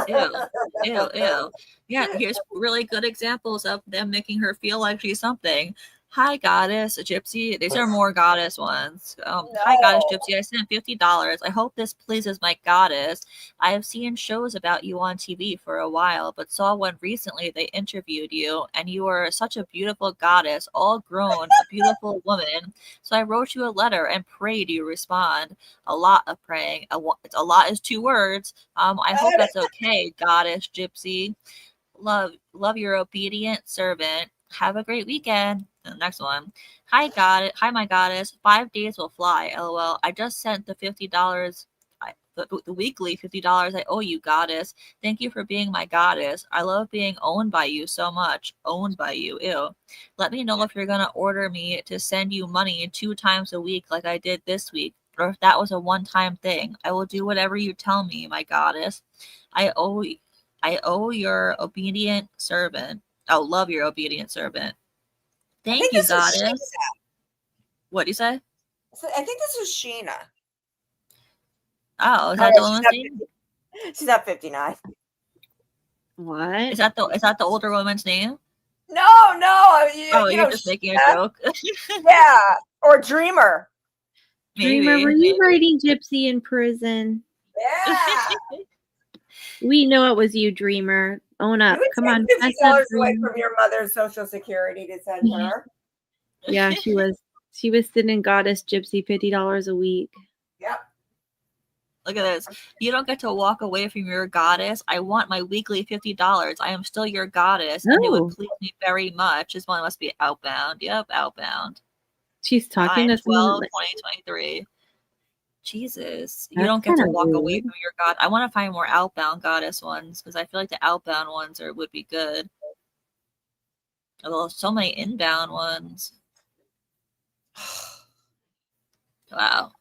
[SPEAKER 1] Ew. Yeah, here's really good examples of them making her feel like she's something. Hi, Goddess Gypsy. These are more Goddess ones. Hi, Goddess Gypsy. I sent $50. I hope this pleases my goddess. I have seen shows about you on TV for a while, but saw one recently they interviewed you, and you are such a beautiful goddess, all grown, a beautiful woman. So I wrote you a letter and prayed you respond. A lot of praying. A lot is 2 words. I hope that's okay, Goddess Gypsy. Love your obedient servant. Have a great weekend. And the next one. Hi, my goddess. 5 days will fly. LOL. I just sent the $50. The weekly $50 I owe you, goddess. Thank you for being my goddess. I love being owned by you so much. Owned by you. Ew. Let me know if you're gonna order me to send you money 2 times a week like I did this week, or if that was a one-time thing. I will do whatever you tell me, my goddess. I owe your obedient servant. Oh, love your obedient servant. Thank you, goddess. What do you say?
[SPEAKER 4] I think this was Sheena.
[SPEAKER 1] Oh, is that the woman's name?
[SPEAKER 4] She's not 59.
[SPEAKER 2] What?
[SPEAKER 1] Is that the older woman's name?
[SPEAKER 4] No.
[SPEAKER 1] You're just making a joke.
[SPEAKER 4] Yeah, or Dreamer.
[SPEAKER 2] Dreamer, were you writing Gypsy in prison?
[SPEAKER 4] Yeah.
[SPEAKER 2] We know it was you, Dreamer. Own up. Come on.
[SPEAKER 4] $50 away from your mother's Social Security to send her.
[SPEAKER 2] Yeah, she was. She was sending Goddess Gypsy $50 a week.
[SPEAKER 4] Yep.
[SPEAKER 1] Look at this. You don't get to walk away from your goddess. I want my weekly $50. I am still your goddess, and it would please me very much. This one must be Outbound. Yep, Outbound.
[SPEAKER 2] She's talking to
[SPEAKER 1] 2023. Jesus, you don't get to walk away from your god. I want to find more Outbound goddess ones because I feel like the Outbound ones would be good. Although so many inbound ones. Wow.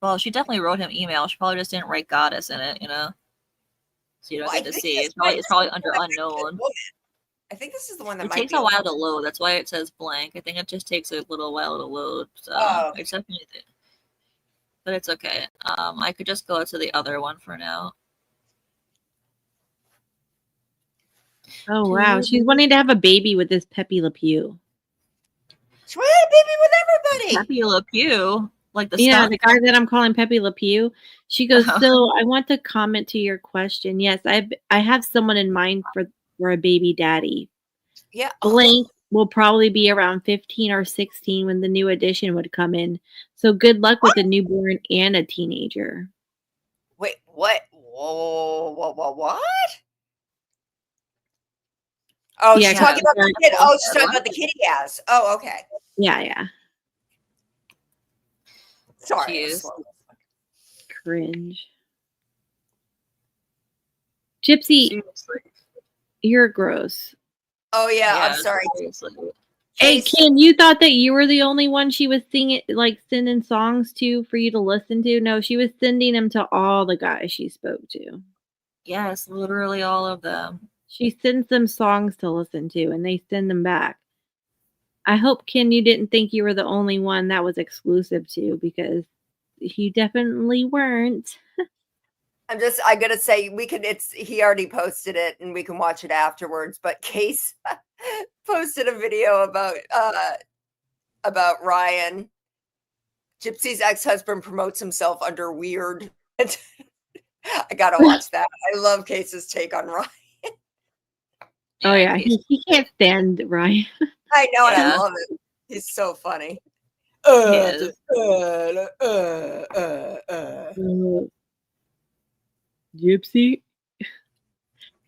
[SPEAKER 1] Well, she definitely wrote him email. She probably just didn't write goddess in it, So you don't get to see. It's probably under unknown.
[SPEAKER 4] I think this is the one that
[SPEAKER 1] it takes a while to load. That's why it says blank. I think it just takes a little while to load. So it's definitely, but it's okay. I could just go to the other one for now.
[SPEAKER 2] Oh wow, she's wanting to have a baby with this Peppy Le Pew.
[SPEAKER 4] She wanted a baby with everybody.
[SPEAKER 1] Peppy Le Pew, like the
[SPEAKER 2] the guy that I'm calling Peppy Le Pew. She goes, so I want to comment to your question. Yes, I have someone in mind for a baby daddy.
[SPEAKER 4] Yeah.
[SPEAKER 2] Blank will probably be around 15 or 16 when the new edition would come in. So good luck with a newborn and a teenager.
[SPEAKER 4] Wait, what? Whoa, what? Oh, she's talking about the kid. Oh, she's talking about the kid he has. Oh, okay.
[SPEAKER 2] Yeah.
[SPEAKER 4] Sorry.
[SPEAKER 2] Cringe. Gypsy, seriously. You're gross.
[SPEAKER 4] Oh yeah, I'm sorry.
[SPEAKER 2] Hey Ken, you thought that you were the only one she was sending songs to for you to listen to? No, she was sending them to all the guys she spoke to.
[SPEAKER 1] Yes, literally all of them.
[SPEAKER 2] She sends them songs to listen to, and they send them back. I hope, Ken, you didn't think you were the only one that was exclusive to, because you definitely weren't.
[SPEAKER 4] I gotta say, he already posted it and we can watch it afterwards, but Case posted a video about Ryan. Gypsy's ex-husband promotes himself under weird. I gotta watch that. I love Case's take on Ryan.
[SPEAKER 2] Oh yeah, he can't stand Ryan.
[SPEAKER 4] I know, and I
[SPEAKER 1] Yeah.
[SPEAKER 4] love it. He's so funny.
[SPEAKER 1] He is.
[SPEAKER 2] Gypsy,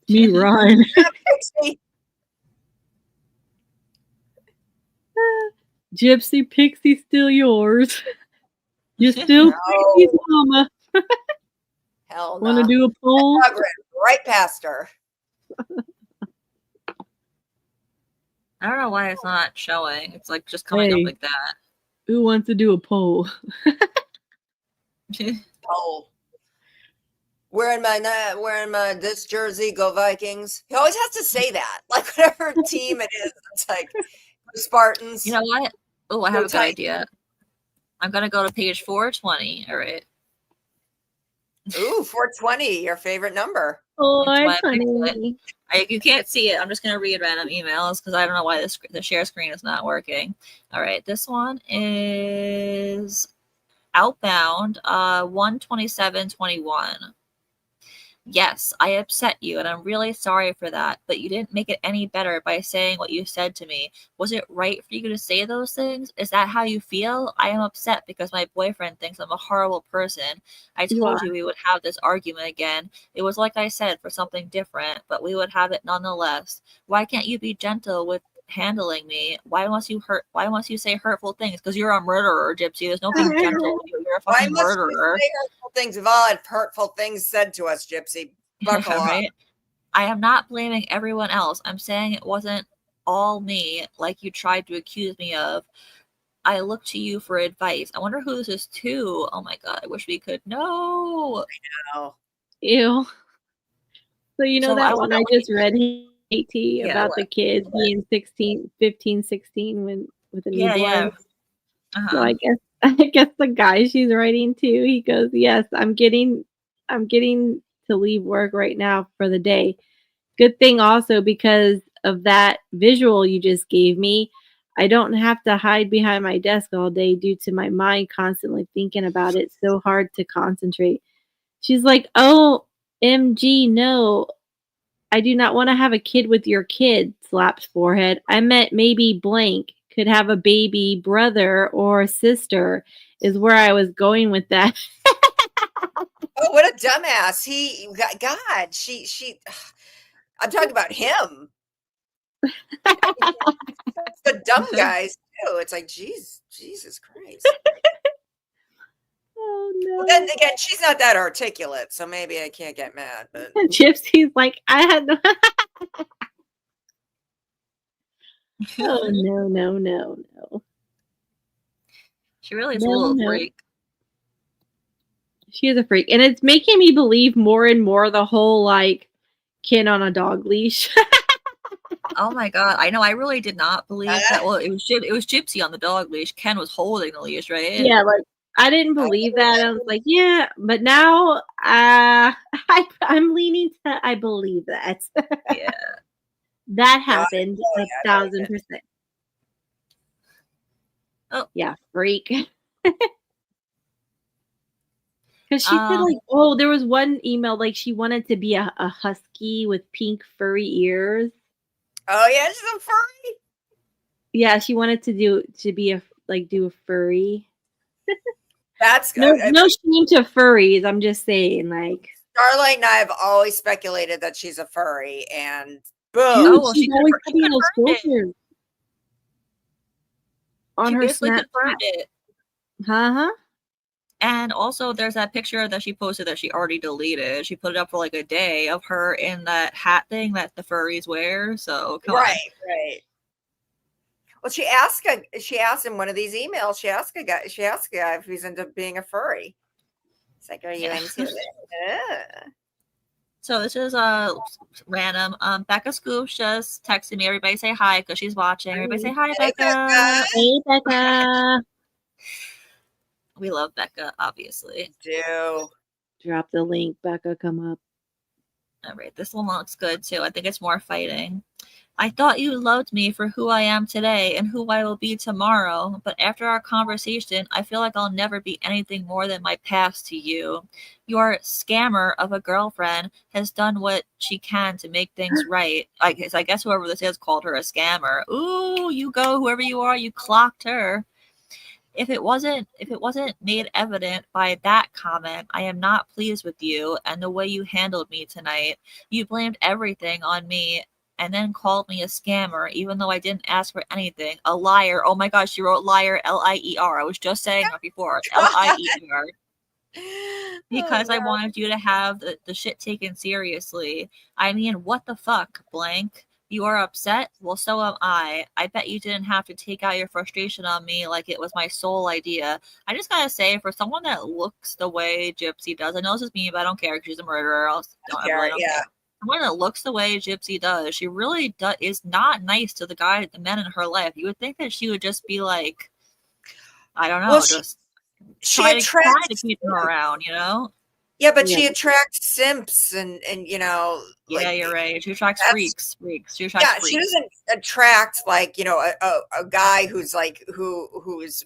[SPEAKER 2] me Ryan. Gypsy Pixie, still yours. You're still Pixie's mama.
[SPEAKER 4] Hell no.
[SPEAKER 2] Want to do a poll?
[SPEAKER 4] Right past her.
[SPEAKER 1] I don't know why it's not showing. It's like just coming up like that.
[SPEAKER 2] Who wants to do a poll?
[SPEAKER 4] Oh, wearing my this jersey, go Vikings. He always has to say that. Like whatever team it is, it's like Spartans.
[SPEAKER 1] You know what? Oh, I have a good
[SPEAKER 4] Titan.
[SPEAKER 1] idea. I'm gonna go to page 420. All right.
[SPEAKER 4] Ooh, 420, your favorite number.
[SPEAKER 2] Oh,
[SPEAKER 1] It's my
[SPEAKER 2] funny.
[SPEAKER 1] You can't see it. I'm just gonna read random emails because I don't know why the share screen is not working. All right, this one is Outbound 12721. Yes, I upset you, and I'm really sorry for that, but you didn't make it any better by saying what you said to me. Was it right for you to say those things? Is that how you feel? I am upset because my boyfriend thinks I'm a horrible person. I told you we would have this argument again. It was like I said, for something different, but we would have it nonetheless. Why can't you be gentle with handling me? Why must you say hurtful things? Because you're a murderer, Gypsy. There's no being gentle with you. You're a fucking murderer.
[SPEAKER 4] Why must we say hurtful things? We've all had hurtful things said to us, Gypsy. Buckle
[SPEAKER 1] Right?
[SPEAKER 4] up.
[SPEAKER 1] I am not blaming everyone else. I'm saying it wasn't all me, like you tried to accuse me of. I look to you for advice. I wonder who this is to. Oh my god, I wish we could know.
[SPEAKER 4] I know.
[SPEAKER 2] Ew. So you know
[SPEAKER 1] So
[SPEAKER 2] that one I just read
[SPEAKER 1] Yeah,
[SPEAKER 2] about
[SPEAKER 1] what?
[SPEAKER 2] the kids being 15, 16 when with a
[SPEAKER 1] Yeah, yeah.
[SPEAKER 2] newborn. So
[SPEAKER 1] Uh-huh.
[SPEAKER 2] I guess the guy she's writing to, he goes, "Yes, I'm getting to leave work right now for the day. Good thing also because of that visual you just gave me, I don't have to hide behind my desk all day due to my mind constantly thinking about it. So hard to concentrate." She's like, "Oh, MG, no. I do not want to have a kid with your kid," slaps forehead. "I meant maybe blank could have a baby brother or sister," is where I was going with that.
[SPEAKER 4] Oh, what a dumbass. God, she I'm talking about him. The dumb guys too. It's like, Jesus Christ.
[SPEAKER 2] Oh no.
[SPEAKER 4] Well, then again, she's not that articulate, so maybe I can't get mad. But
[SPEAKER 2] Gypsy's like, I had no. Oh no.
[SPEAKER 1] She really is a little freak.
[SPEAKER 2] She is a freak. And it's making me believe more and more the whole like kid on a dog leash.
[SPEAKER 1] Oh my god, I know. I really did not believe that. Well, it was Gypsy on the dog leash. Ken was holding the leash, right?
[SPEAKER 2] Yeah, like I didn't believe that. I was like, yeah, but now I'm leaning to I believe that.
[SPEAKER 1] Yeah.
[SPEAKER 2] That happened 1,000%.
[SPEAKER 1] Oh
[SPEAKER 2] yeah, freak. Because she said like, oh, there was one email like she wanted to be a husky with pink furry ears.
[SPEAKER 4] Oh yeah, she's a furry.
[SPEAKER 2] Yeah, she wanted to do a furry.
[SPEAKER 4] That's good.
[SPEAKER 2] No shame to furries. I'm just saying, like
[SPEAKER 4] Starlight and I have always speculated that she's a furry, and boom.
[SPEAKER 2] dude,
[SPEAKER 1] well,
[SPEAKER 2] she's always putting those filters on
[SPEAKER 1] she
[SPEAKER 2] her
[SPEAKER 1] basically
[SPEAKER 2] Snapchat.
[SPEAKER 1] confirmed it.
[SPEAKER 2] Uh-huh.
[SPEAKER 1] And also, there's that picture that she posted that she already deleted. She put it up for like a day of her in that hat thing that the furries wear. So come on.
[SPEAKER 4] Right. Well, she asked in one of these emails. She asked a guy if he's into being a furry. It's like, are you into it?
[SPEAKER 1] So this is random. Becca Scoops just texted me. Everybody say hi because she's watching. Everybody say hi, Becca.
[SPEAKER 2] Hey, Becca.
[SPEAKER 1] We love Becca, obviously.
[SPEAKER 4] Do
[SPEAKER 2] Drop the link. Becca, come up.
[SPEAKER 1] All right, this one looks good too. I think it's more fighting. I thought you loved me for who I am today and who I will be tomorrow, but after our conversation, I feel like I'll never be anything more than my past to you. Your scammer of a girlfriend has done what she can to make things right. I guess whoever this is called her a scammer. Ooh, you go, whoever you are, you clocked her. If it wasn't made evident by that comment, I am not pleased with you and the way you handled me tonight. You blamed everything on me and then called me a scammer, even though I didn't ask for anything. A liar. Oh my gosh, she wrote liar, L-I-E-R. I was just saying that before. L-I-E-R. Because I wanted you to have the shit taken seriously. I mean, what the fuck, blank? You are upset? Well, so am I. I bet you didn't have to take out your frustration on me like it was my sole idea. I just gotta say, for someone that looks the way Gypsy does, I know this is me, but I don't care because she's a murderer. I really don't care. Someone that looks the way Gypsy does, she really is not nice to the men in her life. You would think that she would just be like, I don't know,
[SPEAKER 4] Well,
[SPEAKER 1] just
[SPEAKER 4] she
[SPEAKER 1] try
[SPEAKER 4] attracts
[SPEAKER 1] to keep them around, you know?
[SPEAKER 4] Yeah, but she attracts simps and you know,
[SPEAKER 1] Yeah,
[SPEAKER 4] like,
[SPEAKER 1] you're right. She attracts freaks. She attracts freaks.
[SPEAKER 4] She doesn't attract like, you know, a guy who's like who's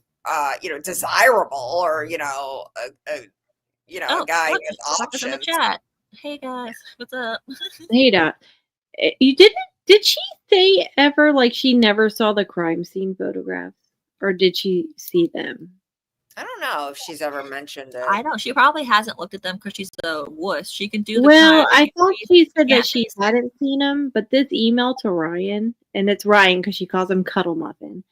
[SPEAKER 4] you know, desirable, or you know, a guy with options.
[SPEAKER 1] In the chat. Hey guys, what's up?
[SPEAKER 2] Hey, Dot. Did she say ever like she never saw the crime scene photographs, or did she see them?
[SPEAKER 4] I don't know if she's ever mentioned it.
[SPEAKER 1] I don't. She probably hasn't looked at them because she's a wuss. She can do the
[SPEAKER 2] Well, I thought she said that she hadn't seen them, but this email to Ryan, and it's Ryan because she calls him Cuddle Muffin.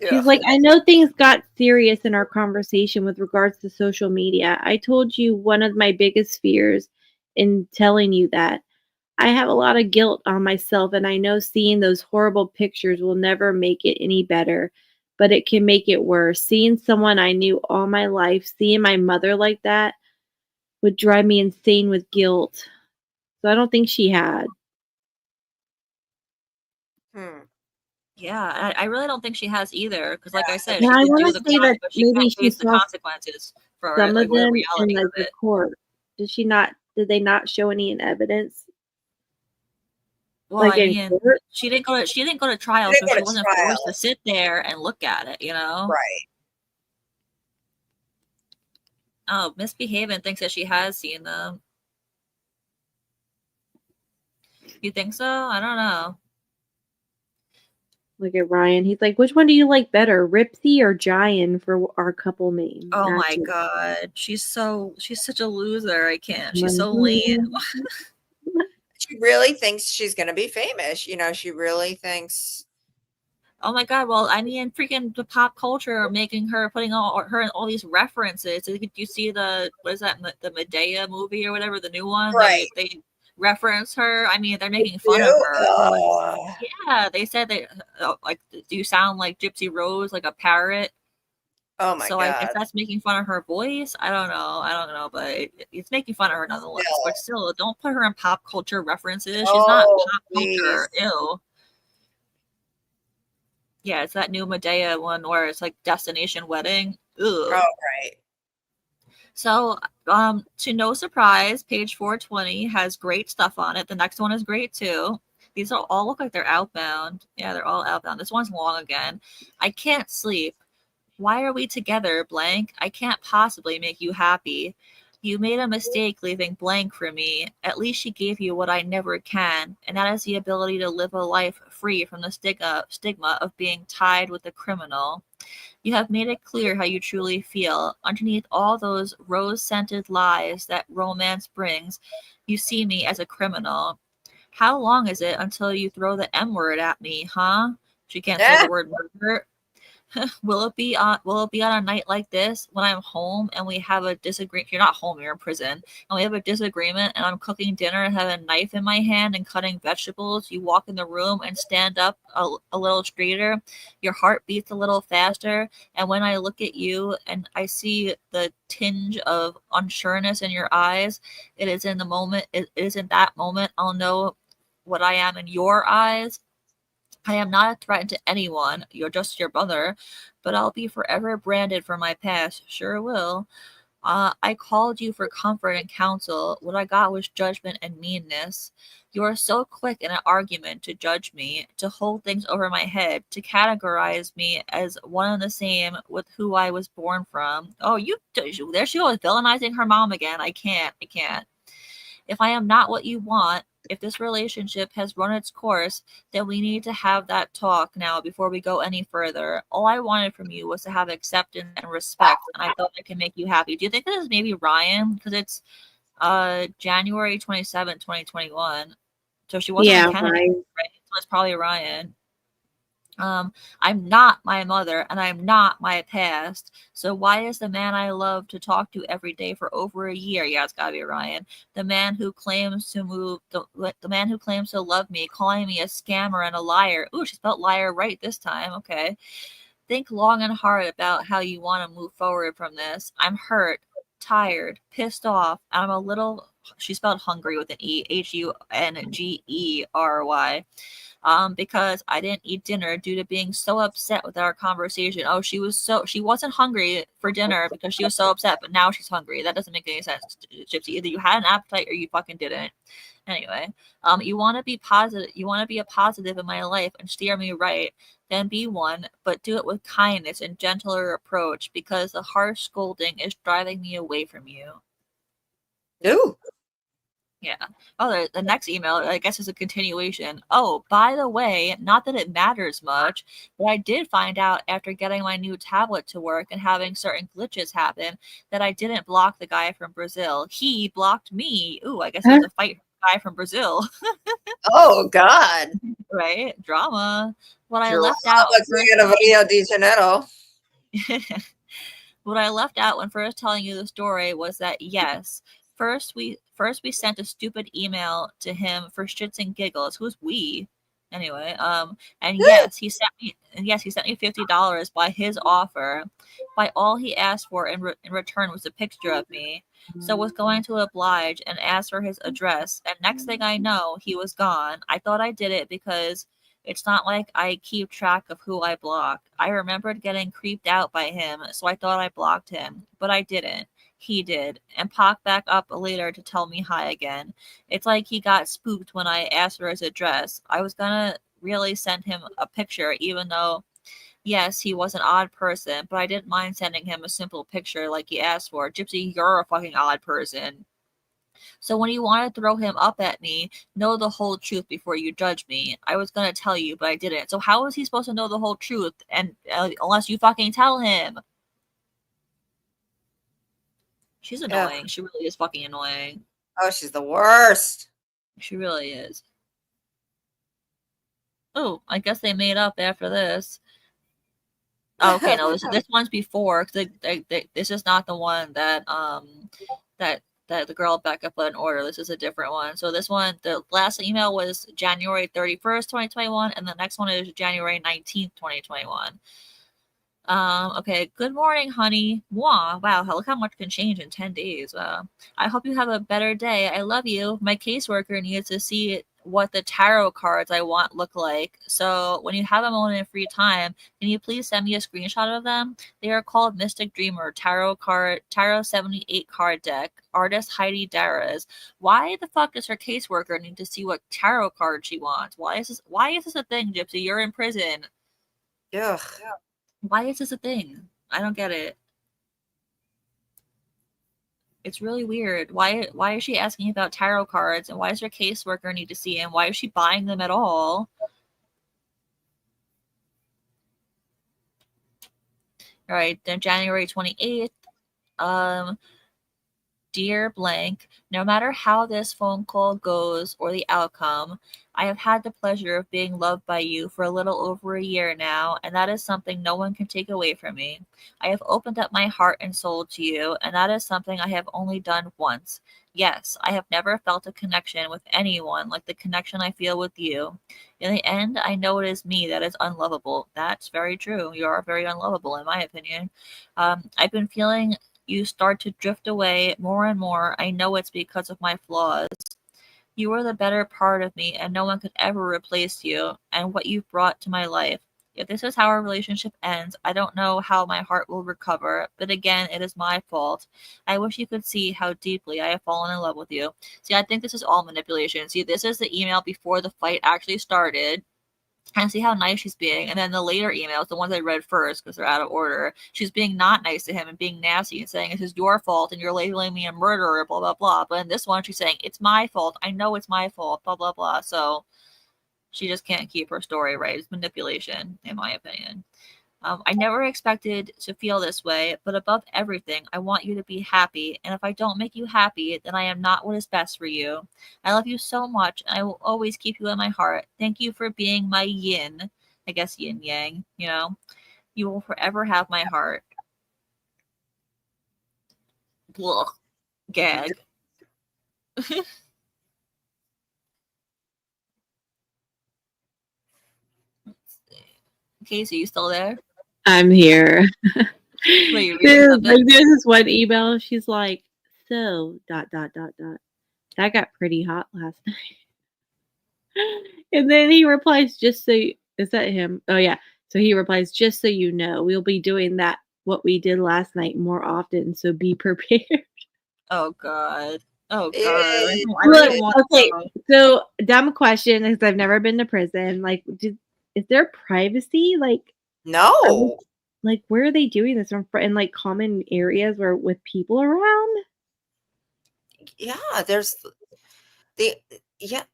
[SPEAKER 2] She's like, I know things got serious in our conversation with regards to social media. I told you one of my biggest fears in telling you that. I have a lot of guilt on myself, and I know seeing those horrible pictures will never make it any better, but it can make it worse. Seeing someone I knew all my life, seeing my mother like that, would drive me insane with guilt. So I don't think she had.
[SPEAKER 1] Yeah, I really don't think she has either. Because, like I said,
[SPEAKER 2] Yeah,
[SPEAKER 1] she
[SPEAKER 2] I
[SPEAKER 1] could do
[SPEAKER 2] want
[SPEAKER 1] the
[SPEAKER 2] to say
[SPEAKER 1] crime,
[SPEAKER 2] that
[SPEAKER 1] but she
[SPEAKER 2] maybe
[SPEAKER 1] can't
[SPEAKER 2] she
[SPEAKER 1] face the
[SPEAKER 2] saw
[SPEAKER 1] consequences for
[SPEAKER 2] some
[SPEAKER 1] it,
[SPEAKER 2] of
[SPEAKER 1] like the
[SPEAKER 2] them in
[SPEAKER 1] reality
[SPEAKER 2] like
[SPEAKER 1] of
[SPEAKER 2] the
[SPEAKER 1] it.
[SPEAKER 2] court. Did they not show any in evidence?
[SPEAKER 1] Well,
[SPEAKER 2] Like
[SPEAKER 1] I
[SPEAKER 2] in
[SPEAKER 1] mean,
[SPEAKER 2] court?
[SPEAKER 1] she didn't go to trial, so she wasn't forced to sit there and look at it, you know?
[SPEAKER 4] Right.
[SPEAKER 1] Oh, Misbehaving thinks that she has seen them. You think so? I don't know.
[SPEAKER 2] Look at Ryan. He's like, which one do you like better, Ripsy or Giant for our couple name?
[SPEAKER 1] Oh my god, she's such a loser. I can't. She's so lame.
[SPEAKER 4] She really thinks she's gonna be famous. You know, she really thinks.
[SPEAKER 1] Oh my god, well, I mean, freaking the pop culture making her, putting her in all these references. Did you see what is that, the Medea movie or whatever, the new one?
[SPEAKER 4] Right.
[SPEAKER 1] They reference her. I mean, they're making fun of her. Yeah, they said like, do you sound like Gypsy Rose, like a parrot?
[SPEAKER 4] Oh my god.
[SPEAKER 1] I guess that's making fun of her voice. I don't know, but it's making fun of her nonetheless. But still, don't put her in pop culture references. She's not pop culture. Ew. Yeah, it's that new Medea one where it's like Destination Wedding. Ugh.
[SPEAKER 4] Oh, right.
[SPEAKER 1] So, to no surprise, page 420 has great stuff on it. The next one is great too. These all look like they're outbound. Yeah, they're all outbound. This one's long again. I can't sleep. Why are we together, blank? I can't possibly make you happy. You made a mistake leaving blank for me. At least she gave you what I never can, and that is the ability to live a life free from the stigma of being tied with a criminal. You have made it clear how you truly feel. Underneath all those rose-scented lies that romance brings, you see me as a criminal. How long is it until you throw the M word at me, huh? She can't say the word murder. Will it be on a night like this when I'm home and we have a disagreement? You're not home, you're in prison, and we have a disagreement, and I'm cooking dinner and have a knife in my hand and cutting vegetables. You walk in the room and stand up a little straighter. Your heart beats a little faster, and when I look at you and I see the tinge of unsureness in your eyes, it is in that moment I'll know what I am in your eyes. I am not a threat to anyone. You're just your brother, but I'll be forever branded for my past. Sure will. I called you for comfort and counsel. What I got was judgment and meanness. You are so quick in an argument to judge me, to hold things over my head, to categorize me as one and the same with who I was born from. Oh, there she goes, villainizing her mom again. I can't. If I am not what you want, if this relationship has run its course, then we need to have that talk now before we go any further. All I wanted from you was to have acceptance and respect, and I thought I can make you happy. Do you think this is maybe Ryan? Because it's January 27th, 2021. So she wasn't in Canada,
[SPEAKER 2] right.
[SPEAKER 1] right? So it's probably Ryan. I'm not my mother and I'm not my past. So why is the man I love to talk to every day for over a year? Yeah, it's gotta be Ryan. The man who claims to the man who claims to love me, calling me a scammer and a liar. Ooh, she spelled liar right this time. Okay. Think long and hard about how you want to move forward from this. I'm hurt, tired, pissed off, and I'm a little, she spelled hungry with an E, Hungery. Because I didn't eat dinner due to being so upset with our conversation. Oh, she wasn't hungry for dinner because she was so upset, but now she's hungry. That doesn't make any sense, Gypsy. Either you had an appetite or you fucking didn't. Anyway, you want to be positive. You want to be a positive in my life and steer me right. Then be one, but do it with kindness and gentler approach because the harsh scolding is driving me away from you.
[SPEAKER 4] Ooh.
[SPEAKER 1] Yeah. Oh, the next email, I guess, is a continuation. Oh, by the way, not that it matters much, but I did find out after getting my new tablet to work and having certain glitches happen that I didn't block the guy from Brazil. He blocked me. Ooh, I guess there's a fight for the guy from Brazil.
[SPEAKER 4] Oh, God.
[SPEAKER 1] Right? Drama. What I
[SPEAKER 4] You're
[SPEAKER 1] left out.
[SPEAKER 4] like Rio de Janeiro.
[SPEAKER 1] What I left out when first telling you the story was that yes, first we sent a stupid email to him for shits and giggles. Who's we? Anyway, and yes, he sent me $50 by his offer. By all he asked for in return was a picture of me. So was going to oblige and ask for his address. And next thing I know, he was gone. I thought I did it because it's not like I keep track of who I block. I remembered getting creeped out by him, so I thought I blocked him, but I didn't. He did, and popped back up later to tell me hi again. It's like he got spooked when I asked for his address. I was gonna really send him a picture, even though, yes, he was an odd person, but I didn't mind sending him a simple picture like he asked for. Gypsy, you're a fucking odd person. So when you want to throw him up at me, know the whole truth before you judge me. I was going to tell you, but I didn't. So how is he supposed to know the whole truth and unless you fucking tell him? She's annoying. She really is fucking annoying.
[SPEAKER 4] Oh, she's the worst.
[SPEAKER 1] She really is. Oh, I guess they made up after this. Oh, okay, no, this one's before. This is not the one that that the girl Becca put in order. This is a different one. So this one, the last email was January 31st, 2021, and the next one is January 19th, 2021. Okay, good morning, honey. Wow, look how much can change in 10 days. Wow. I hope you have a better day. I love you. My caseworker needs to see what the tarot cards I want look like. So when you have a moment in free time, can you please send me a screenshot of them? They are called Mystic Dreamer Tarot 78 card deck. Artist Heidi Darras. Why the fuck does her caseworker need to see what tarot card she wants? Why is this a thing, Gypsy? You're in prison.
[SPEAKER 4] Ugh.
[SPEAKER 1] Why is this a thing? I don't get it. It's really weird. Why is she asking about tarot cards, and why does her caseworker need to see them? Why is she buying them at all? All right, then January 28th. Dear blank, no matter how this phone call goes or the outcome, I have had the pleasure of being loved by you for a little over a year now, and that is something no one can take away from me. I have opened up my heart and soul to you, and that is something I have only done once. Yes, I have never felt a connection with anyone like the connection I feel with you. In the end, I know it is me that is unlovable. That's very true. You are very unlovable, in my opinion. I've been feeling you start to drift away more and more. I know it's because of my flaws. You are the better part of me, and no one could ever replace you and what you've brought to my life. If this is how our relationship ends, I don't know how my heart will recover, but again, it is my fault. I wish you could see how deeply I have fallen in love with you. See, I think this is all manipulation. See, this is the email before the fight actually started. And see how nice she's being. And then the later emails, the ones I read first because they're out of order, she's being not nice to him and being nasty and saying this is your fault and you're labeling me a murderer, blah, blah, blah. But in this one, she's saying it's my fault. I know it's my fault, blah, blah, blah. So she just can't keep her story right. It's manipulation, in my opinion. I never expected to feel this way, but above everything, I want you to be happy. And if I don't make you happy, then I am not what is best for you. I love you so much, and I will always keep you in my heart. Thank you for being my yin. I guess yin yang, you know. You will forever have my heart. Blah. Gag. Casey, you still there?
[SPEAKER 5] I'm here.
[SPEAKER 1] Wait, you reading something?
[SPEAKER 5] There's this one email. She's like, so ... That got pretty hot last night. And then he replies, just so is that him? Oh yeah. So he replies, just so you know, we'll be doing that what we did last night more often. So be prepared.
[SPEAKER 1] Oh God. Oh God.
[SPEAKER 4] Eh,
[SPEAKER 1] I really want
[SPEAKER 5] okay.
[SPEAKER 1] to.
[SPEAKER 5] So dumb question, because I've never been to prison. Like, is there privacy?
[SPEAKER 4] no.
[SPEAKER 5] Like, where are they doing this in like common areas where with people around?
[SPEAKER 4] Yeah, there's the yeah.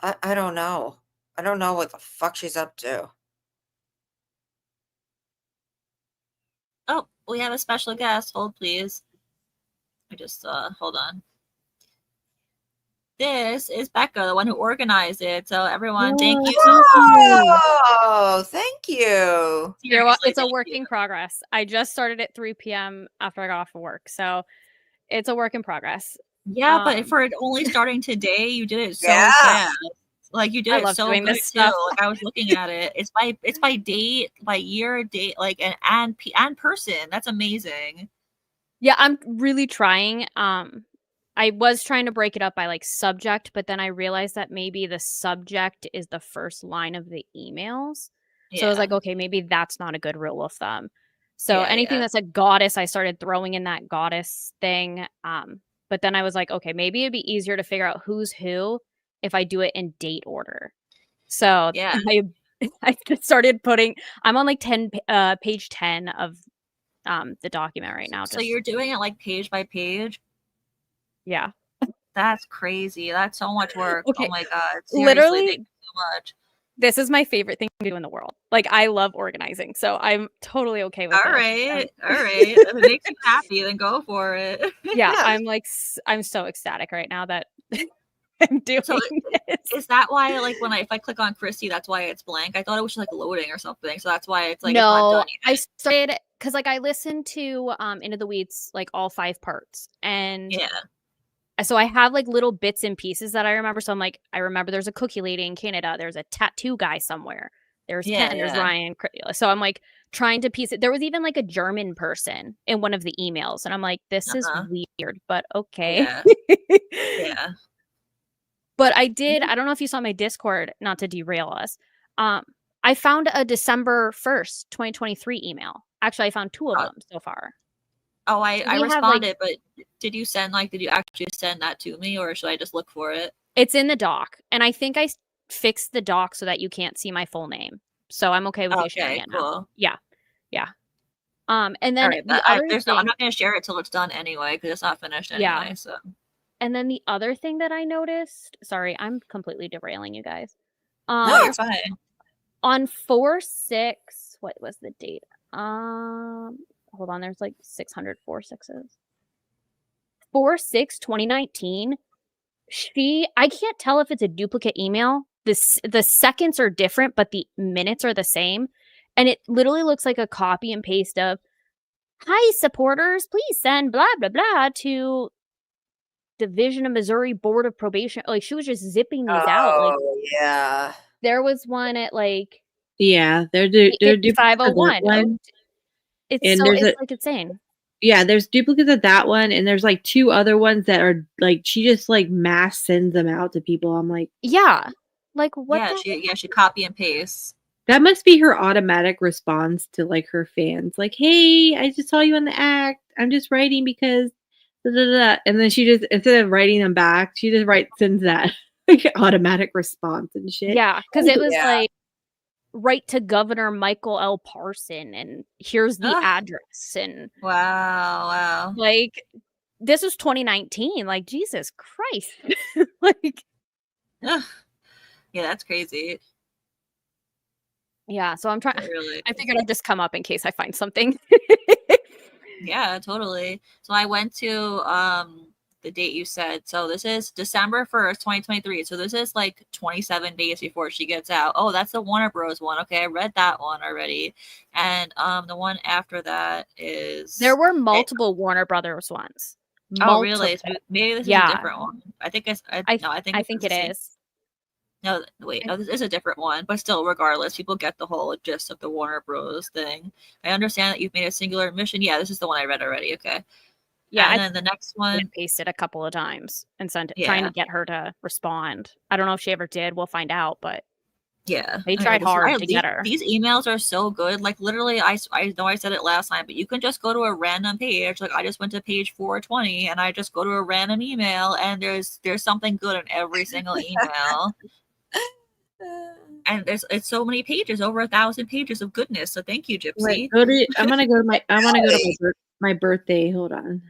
[SPEAKER 4] I don't know. I don't know what the fuck she's up to.
[SPEAKER 1] Oh, we have a special guest. Hold, please. I just hold on. This is Becca, the one who organized it. So everyone, thank you so much.
[SPEAKER 4] Oh, thank you.
[SPEAKER 1] Seriously,
[SPEAKER 6] It's a
[SPEAKER 1] thank
[SPEAKER 6] work
[SPEAKER 1] you.
[SPEAKER 6] in progress. I just started at 3 p.m. after I got off of work, so it's a work in progress.
[SPEAKER 1] Yeah, but for it only starting today, you did it so
[SPEAKER 4] Yeah.
[SPEAKER 1] fast. Like you did
[SPEAKER 6] I
[SPEAKER 1] it
[SPEAKER 6] love
[SPEAKER 1] so
[SPEAKER 6] doing
[SPEAKER 1] good
[SPEAKER 6] this
[SPEAKER 1] too.
[SPEAKER 6] stuff.
[SPEAKER 1] Like I was looking at it. It's by date, by year, date, like and person. That's amazing.
[SPEAKER 6] Yeah, I'm really trying. I was trying to break it up by like subject, but then I realized that maybe the subject is the first line of the emails. So I was like, okay, maybe that's not a good rule of thumb. So
[SPEAKER 1] Yeah,
[SPEAKER 6] anything
[SPEAKER 1] yeah.
[SPEAKER 6] that's a goddess, I started throwing in that goddess thing. But then I was like, okay, maybe it'd be easier to figure out who's who if I do it in date order. So
[SPEAKER 1] Yeah.
[SPEAKER 6] I just started putting. I'm on like page 10 of the document right now.
[SPEAKER 1] So you're doing it like page by page.
[SPEAKER 6] Yeah.
[SPEAKER 1] That's crazy. That's so much work.
[SPEAKER 6] Okay.
[SPEAKER 1] Oh my God. Seriously,
[SPEAKER 6] Literally,
[SPEAKER 1] thank you so much.
[SPEAKER 6] this is my favorite thing to do in the world. Like, I love organizing, so I'm totally okay with
[SPEAKER 1] All
[SPEAKER 6] this.
[SPEAKER 1] right. All right. If it makes you happy, then go for it.
[SPEAKER 6] Yeah,
[SPEAKER 4] Yeah.
[SPEAKER 6] I'm like, I'm so ecstatic right now that I'm doing
[SPEAKER 1] So
[SPEAKER 6] this.
[SPEAKER 1] is that why, like, if I click on Christy, that's why it's blank? I thought it was just like loading or something. So that's why it's like it's not
[SPEAKER 6] No,
[SPEAKER 1] done yet.
[SPEAKER 6] I started because like I listened to Into the Weeds like all 5 parts, and
[SPEAKER 1] Yeah.
[SPEAKER 6] so I have like little bits and pieces that I remember. So I'm like, I remember there's a cookie lady in Canada, there's a tattoo guy somewhere, there's
[SPEAKER 1] Yeah,
[SPEAKER 6] Ken, there's
[SPEAKER 1] yeah.
[SPEAKER 6] Ryan. So I'm like trying to piece it. There was even like a German person in one of the emails, and I'm like, this is weird, but okay.
[SPEAKER 1] Yeah. Yeah.
[SPEAKER 6] But I did. I don't know if you saw my Discord. Not to derail us. I found a December 1st, 2023 email. Actually, I found 2 of them so far.
[SPEAKER 1] Oh,
[SPEAKER 6] So
[SPEAKER 1] I
[SPEAKER 6] we have, like-
[SPEAKER 1] responded, but did you actually send that to me, or should I just look for it?
[SPEAKER 6] It's in the doc, and I think I fixed the doc so that you can't see my full name. So I'm okay with you sharing it now.
[SPEAKER 1] Cool.
[SPEAKER 6] Yeah. And then
[SPEAKER 1] All right,
[SPEAKER 6] the other
[SPEAKER 1] I'm
[SPEAKER 6] thing,
[SPEAKER 1] not going to share it till it's done anyway, because it's not finished
[SPEAKER 6] Yeah.
[SPEAKER 1] anyway. So
[SPEAKER 6] and then the other thing that I noticed. Sorry, I'm completely derailing you guys.
[SPEAKER 1] no, you're fine.
[SPEAKER 6] On 4/6, what was the date? Hold on, there's like 600 4/6s. 4/6, 2019. I can't tell if it's a duplicate email. The seconds are different, but the minutes are the same. And it literally looks like a copy and paste of, hi, supporters, please send blah, blah, blah to Division of Missouri Board of Probation. Like, she was just zipping these out. Like,
[SPEAKER 4] Oh, yeah.
[SPEAKER 6] there was one at like
[SPEAKER 5] Yeah, they're duplicates of that
[SPEAKER 6] 501.
[SPEAKER 5] one.
[SPEAKER 6] It's
[SPEAKER 5] And
[SPEAKER 6] so
[SPEAKER 5] there's
[SPEAKER 6] it's like insane.
[SPEAKER 5] Yeah, there's duplicates of that one, and there's like 2 other ones that are like she just like mass sends them out to people. I'm like,
[SPEAKER 6] Yeah. Like, what
[SPEAKER 1] Yeah,
[SPEAKER 6] the
[SPEAKER 1] she copy and paste.
[SPEAKER 5] That must be her automatic response to like her fans. Like, hey, I just saw you in the act. I'm just writing because da, da, da. And then she just, instead of writing them back, she just sends that like automatic response and shit.
[SPEAKER 6] Yeah, because it was
[SPEAKER 4] Yeah.
[SPEAKER 6] like, write to Governor Michael L. Parson, and here's the
[SPEAKER 1] Ugh.
[SPEAKER 6] address, and
[SPEAKER 1] Wow.
[SPEAKER 6] like, this was 2019. Like, Jesus Christ. Like,
[SPEAKER 1] Ugh. Yeah, that's crazy.
[SPEAKER 6] yeah, so I'm trying.
[SPEAKER 1] Really.
[SPEAKER 6] I figured I'd just come up in case I find something.
[SPEAKER 1] Yeah, totally. So I went to the date you said. So this is December 1st, 2023. So this is like 27 days before she gets out. Oh, that's the Warner Bros. One. Okay, I read that one already. And the one after that is
[SPEAKER 6] There were multiple Warner Brothers ones.
[SPEAKER 1] Oh, really?
[SPEAKER 6] Multiple.
[SPEAKER 1] So maybe this is
[SPEAKER 6] Yeah.
[SPEAKER 1] a different one. I think it's
[SPEAKER 6] I
[SPEAKER 1] think
[SPEAKER 6] think
[SPEAKER 1] it's
[SPEAKER 6] it
[SPEAKER 1] the same.
[SPEAKER 6] is.
[SPEAKER 1] No, wait, no, this is a different one, but still, regardless, people get the whole gist of the Warner Bros. Thing. I understand that you've made a singular admission. Yeah, this is the one I read already. Okay.
[SPEAKER 6] Yeah,
[SPEAKER 1] And
[SPEAKER 6] I
[SPEAKER 1] then the next one,
[SPEAKER 6] pasted a couple of times and trying
[SPEAKER 1] Yeah.
[SPEAKER 6] to get her to respond. I don't know if she ever did. We'll find out, but
[SPEAKER 1] yeah,
[SPEAKER 6] they
[SPEAKER 1] I know,
[SPEAKER 6] tried
[SPEAKER 1] this is-
[SPEAKER 6] hard
[SPEAKER 1] I-
[SPEAKER 6] to
[SPEAKER 1] these,
[SPEAKER 6] get her.
[SPEAKER 1] These emails are so good. Like literally, I know I said it last time, but you can just go to a random page. Like I just went to page 420, and I just go to a random email, and there's something good in every single email. And it's so many pages, over 1,000 pages of goodness. So thank you, Gypsy.
[SPEAKER 5] Wait, I want to go to my birthday. Hold on.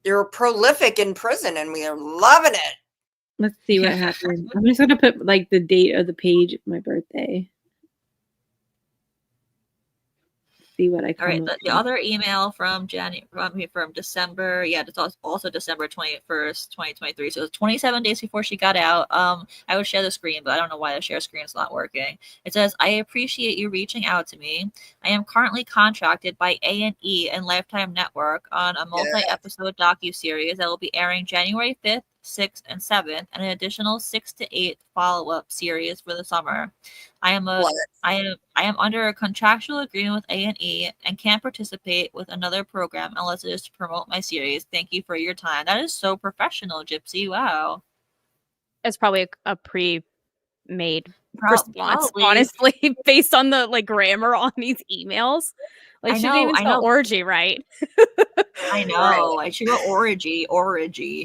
[SPEAKER 4] You're prolific in prison, and we are loving it.
[SPEAKER 5] Let's see what happened. I'm just gonna put like the date of the page of my birthday. See what I come
[SPEAKER 1] All right,
[SPEAKER 5] up
[SPEAKER 1] the
[SPEAKER 5] with.
[SPEAKER 1] other email from from December, yeah, it's also December 21st, 2023. So it's 27 days before she got out. I would share the screen, but I don't know why the share screen is not working. It says, "I appreciate you reaching out to me. I am currently contracted by A&E and Lifetime Network on a multi-episode docuseries that will be airing January 5th, 6th, and 7th, and an additional 6 to 8 follow-up series for the summer. I am under a contractual agreement with A&E and can't participate with another program unless it is to promote my series. Thank you for your time." That is so professional, Gypsy. Wow.
[SPEAKER 6] It's probably a pre-made response,
[SPEAKER 1] Probably.
[SPEAKER 6] honestly, based on the like grammar on these emails. Like, she didn't even spell orgy right.
[SPEAKER 1] I know. I should go orgy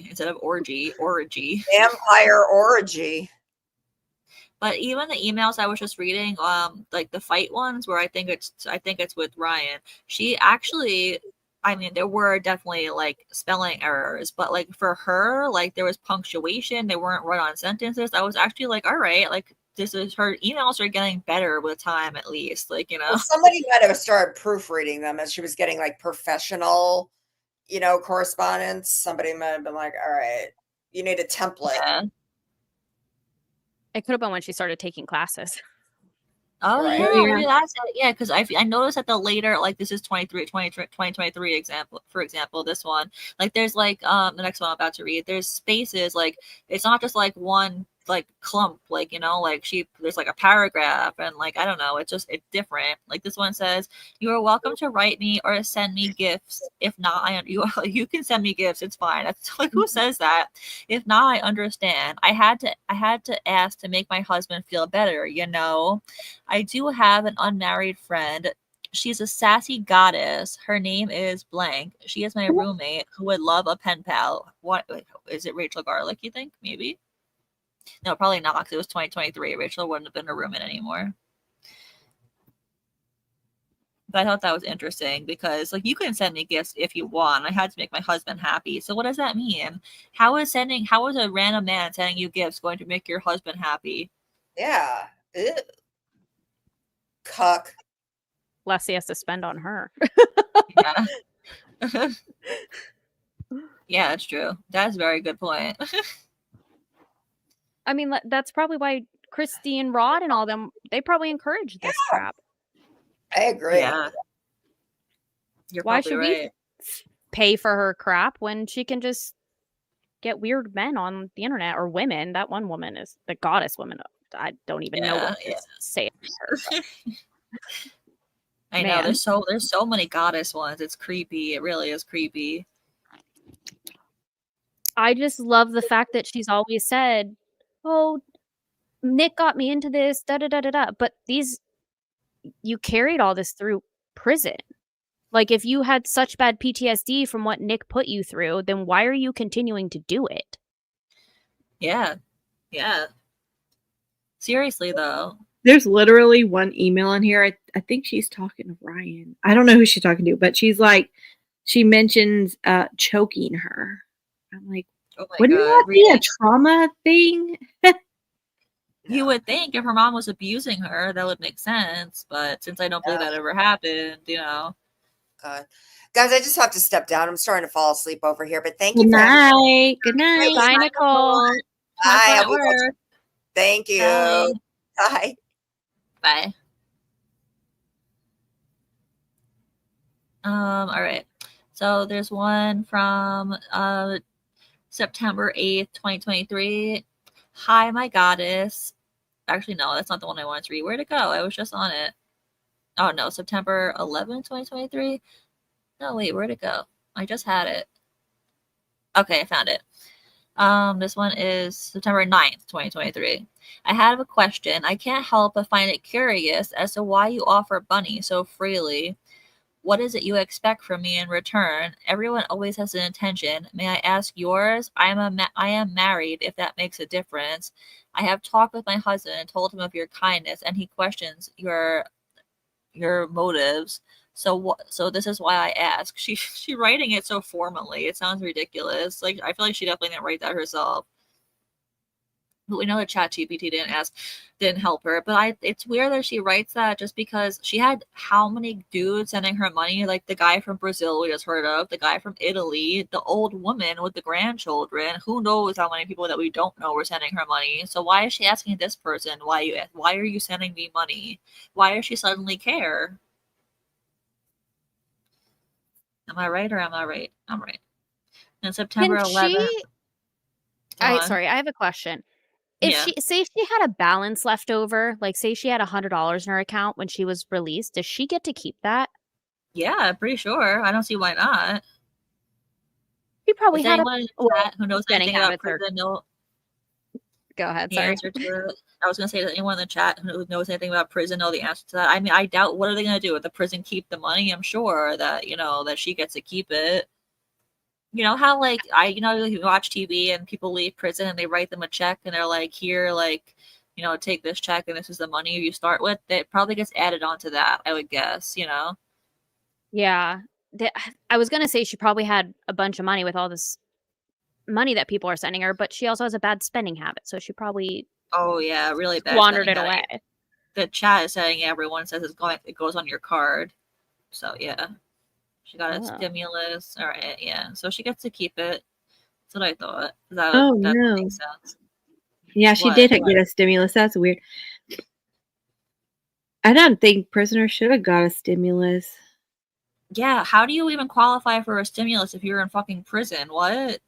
[SPEAKER 1] instead of orgy.
[SPEAKER 4] Vampire orgy.
[SPEAKER 1] But even the emails I was just reading, like the fight ones where I think it's with Ryan, she actually, I mean, there were definitely like spelling errors, but like for her, like there was punctuation, they weren't right on sentences. I was actually like, all right, like her emails are getting better with time, at least, like, you know.
[SPEAKER 4] Well, somebody might have started proofreading them as she was getting like professional, correspondence. Somebody might have been like, all right, you need a template.
[SPEAKER 1] Yeah.
[SPEAKER 6] It could have been when she started taking classes.
[SPEAKER 1] Oh,
[SPEAKER 4] Right.
[SPEAKER 1] yeah,
[SPEAKER 5] Yeah.
[SPEAKER 1] maybe that's it. Yeah, because I noticed that the later, like this is 2023 example, for example, this one, like there's like the next one I'm about to read, there's spaces, like it's not just like one like clump, like, you know, like there's like a paragraph, and like I don't know, it's different. Like this one says, "You are welcome to write me or send me gifts. If not, you can send me gifts. It's fine." That's like, who says that? "If not, I understand. I had to ask to make my husband feel better, you know. I do have an unmarried friend. She's a sassy goddess. Her name is blank. She is my roommate who would love a pen pal." What is it? Rachel Garlick, you think? Maybe. No, probably not, because it was 2023. Rachel wouldn't have been a roommate anymore. But I thought that was interesting because, like, you can send me gifts if you want. I had to make my husband happy. So what does that mean? How is a random man sending you gifts going to make your husband happy?
[SPEAKER 4] Yeah. Ew. Cuck.
[SPEAKER 6] Less he has to spend on her.
[SPEAKER 1] Yeah. Yeah, that's true. That's a very good point.
[SPEAKER 6] I mean, that's probably why Christy and Rod and all them, they probably encourage this crap.
[SPEAKER 4] I agree.
[SPEAKER 1] Yeah. You're
[SPEAKER 6] Why
[SPEAKER 1] probably
[SPEAKER 6] should
[SPEAKER 1] right.
[SPEAKER 6] we pay for her crap when she can just get weird men on the internet, or women? That one woman is the goddess woman. I don't even know what to say about her.
[SPEAKER 1] I know there's so many goddess ones. It's creepy. It really is creepy.
[SPEAKER 6] I just love the fact that she's always said, "Oh, Nick got me into this, da da da da da. But you carried all this through prison. Like, if you had such bad PTSD from what Nick put you through, then why are you continuing to do it?
[SPEAKER 1] Yeah. Seriously, though.
[SPEAKER 5] There's literally one email in here. I think she's talking to Ryan. I don't know who she's talking to, but she's like, she mentions choking her. I'm like,
[SPEAKER 1] Oh my
[SPEAKER 5] wouldn't
[SPEAKER 1] God.
[SPEAKER 5] that be a
[SPEAKER 1] Really?
[SPEAKER 5] trauma thing?
[SPEAKER 1] You would think if her mom was abusing her, that would make sense. But since I don't believe that ever happened, you know.
[SPEAKER 4] Guys, I just have to step down. I'm starting to fall asleep over here, but thank
[SPEAKER 5] Good
[SPEAKER 4] you for having me.
[SPEAKER 5] night. Good night.
[SPEAKER 6] Bye, Nicole.
[SPEAKER 1] Have fun
[SPEAKER 4] Bye.
[SPEAKER 1] at work.
[SPEAKER 4] Thank you.
[SPEAKER 1] Bye.
[SPEAKER 4] Bye.
[SPEAKER 1] Bye. All right. So there's one from September 8th, 2023. Hi, my goddess. Actually, no, that's not the one I wanted to read. Where'd it go? I was just on it. Oh no, September 11th, 2023. No, wait, where'd it go? I just had it. Okay, I found it. This one is September 9th, 2023. I have a question. I can't help but find it curious as to why you offer money so freely. What is it you expect from me in return? Everyone always has an intention. May I ask yours? I am married, if that makes a difference. I have talked with my husband and told him of your kindness, and he questions your motives. So this is why I ask. She writing it so formally. It sounds ridiculous. Like, I feel like she definitely didn't write that herself. But we know that ChatGPT didn't help her. But it's weird that she writes that just because she had how many dudes sending her money? Like the guy from Brazil we just heard of, the guy from Italy, the old woman with the grandchildren. Who knows how many people that we don't know were sending her money? So why is she asking this person, why are you sending me money? Why does she suddenly care? Am I right or am I right? I'm right. And September
[SPEAKER 6] Can
[SPEAKER 1] 11th.
[SPEAKER 6] Sorry, I have a question. If
[SPEAKER 1] Yeah.
[SPEAKER 6] say she had a balance left over, like say she had $100 in her account when she was released, does she get to keep that?
[SPEAKER 1] Yeah, I'm pretty sure. I don't see why not.
[SPEAKER 6] She probably
[SPEAKER 1] Is
[SPEAKER 6] had
[SPEAKER 1] anyone in the chat who knows
[SPEAKER 6] spending
[SPEAKER 1] anything about
[SPEAKER 6] habits are-
[SPEAKER 1] prison know
[SPEAKER 6] Go ahead,
[SPEAKER 1] the
[SPEAKER 6] sorry.
[SPEAKER 1] answer to it? I was gonna say, does anyone in the chat who knows anything about prison know the answer to that? I mean, I doubt. What are they gonna do? With the prison keep the money? I'm sure that that she gets to keep it. You know how like you watch TV and people leave prison and they write them a check and they're like, here, like, take this check and this is the money you start with. That probably gets added onto that, I would guess.
[SPEAKER 6] Yeah. I was going to say she probably had a bunch of money with all this money that people are sending her, but she also has a bad spending habit, so she probably
[SPEAKER 1] Oh yeah, really bad.
[SPEAKER 6] wandered it
[SPEAKER 1] spending
[SPEAKER 6] away.
[SPEAKER 1] habit. The chat is saying everyone says it goes on your card. So yeah. She got a
[SPEAKER 6] Oh.
[SPEAKER 1] stimulus. All right, yeah. So she gets to keep it. That's what I thought. That
[SPEAKER 5] no.
[SPEAKER 1] makes sense.
[SPEAKER 5] Yeah, she
[SPEAKER 1] What?
[SPEAKER 5] did get a stimulus. That's weird. I don't think prisoners should have got a stimulus.
[SPEAKER 1] Yeah, how do you even qualify for a stimulus if you're in fucking prison? What?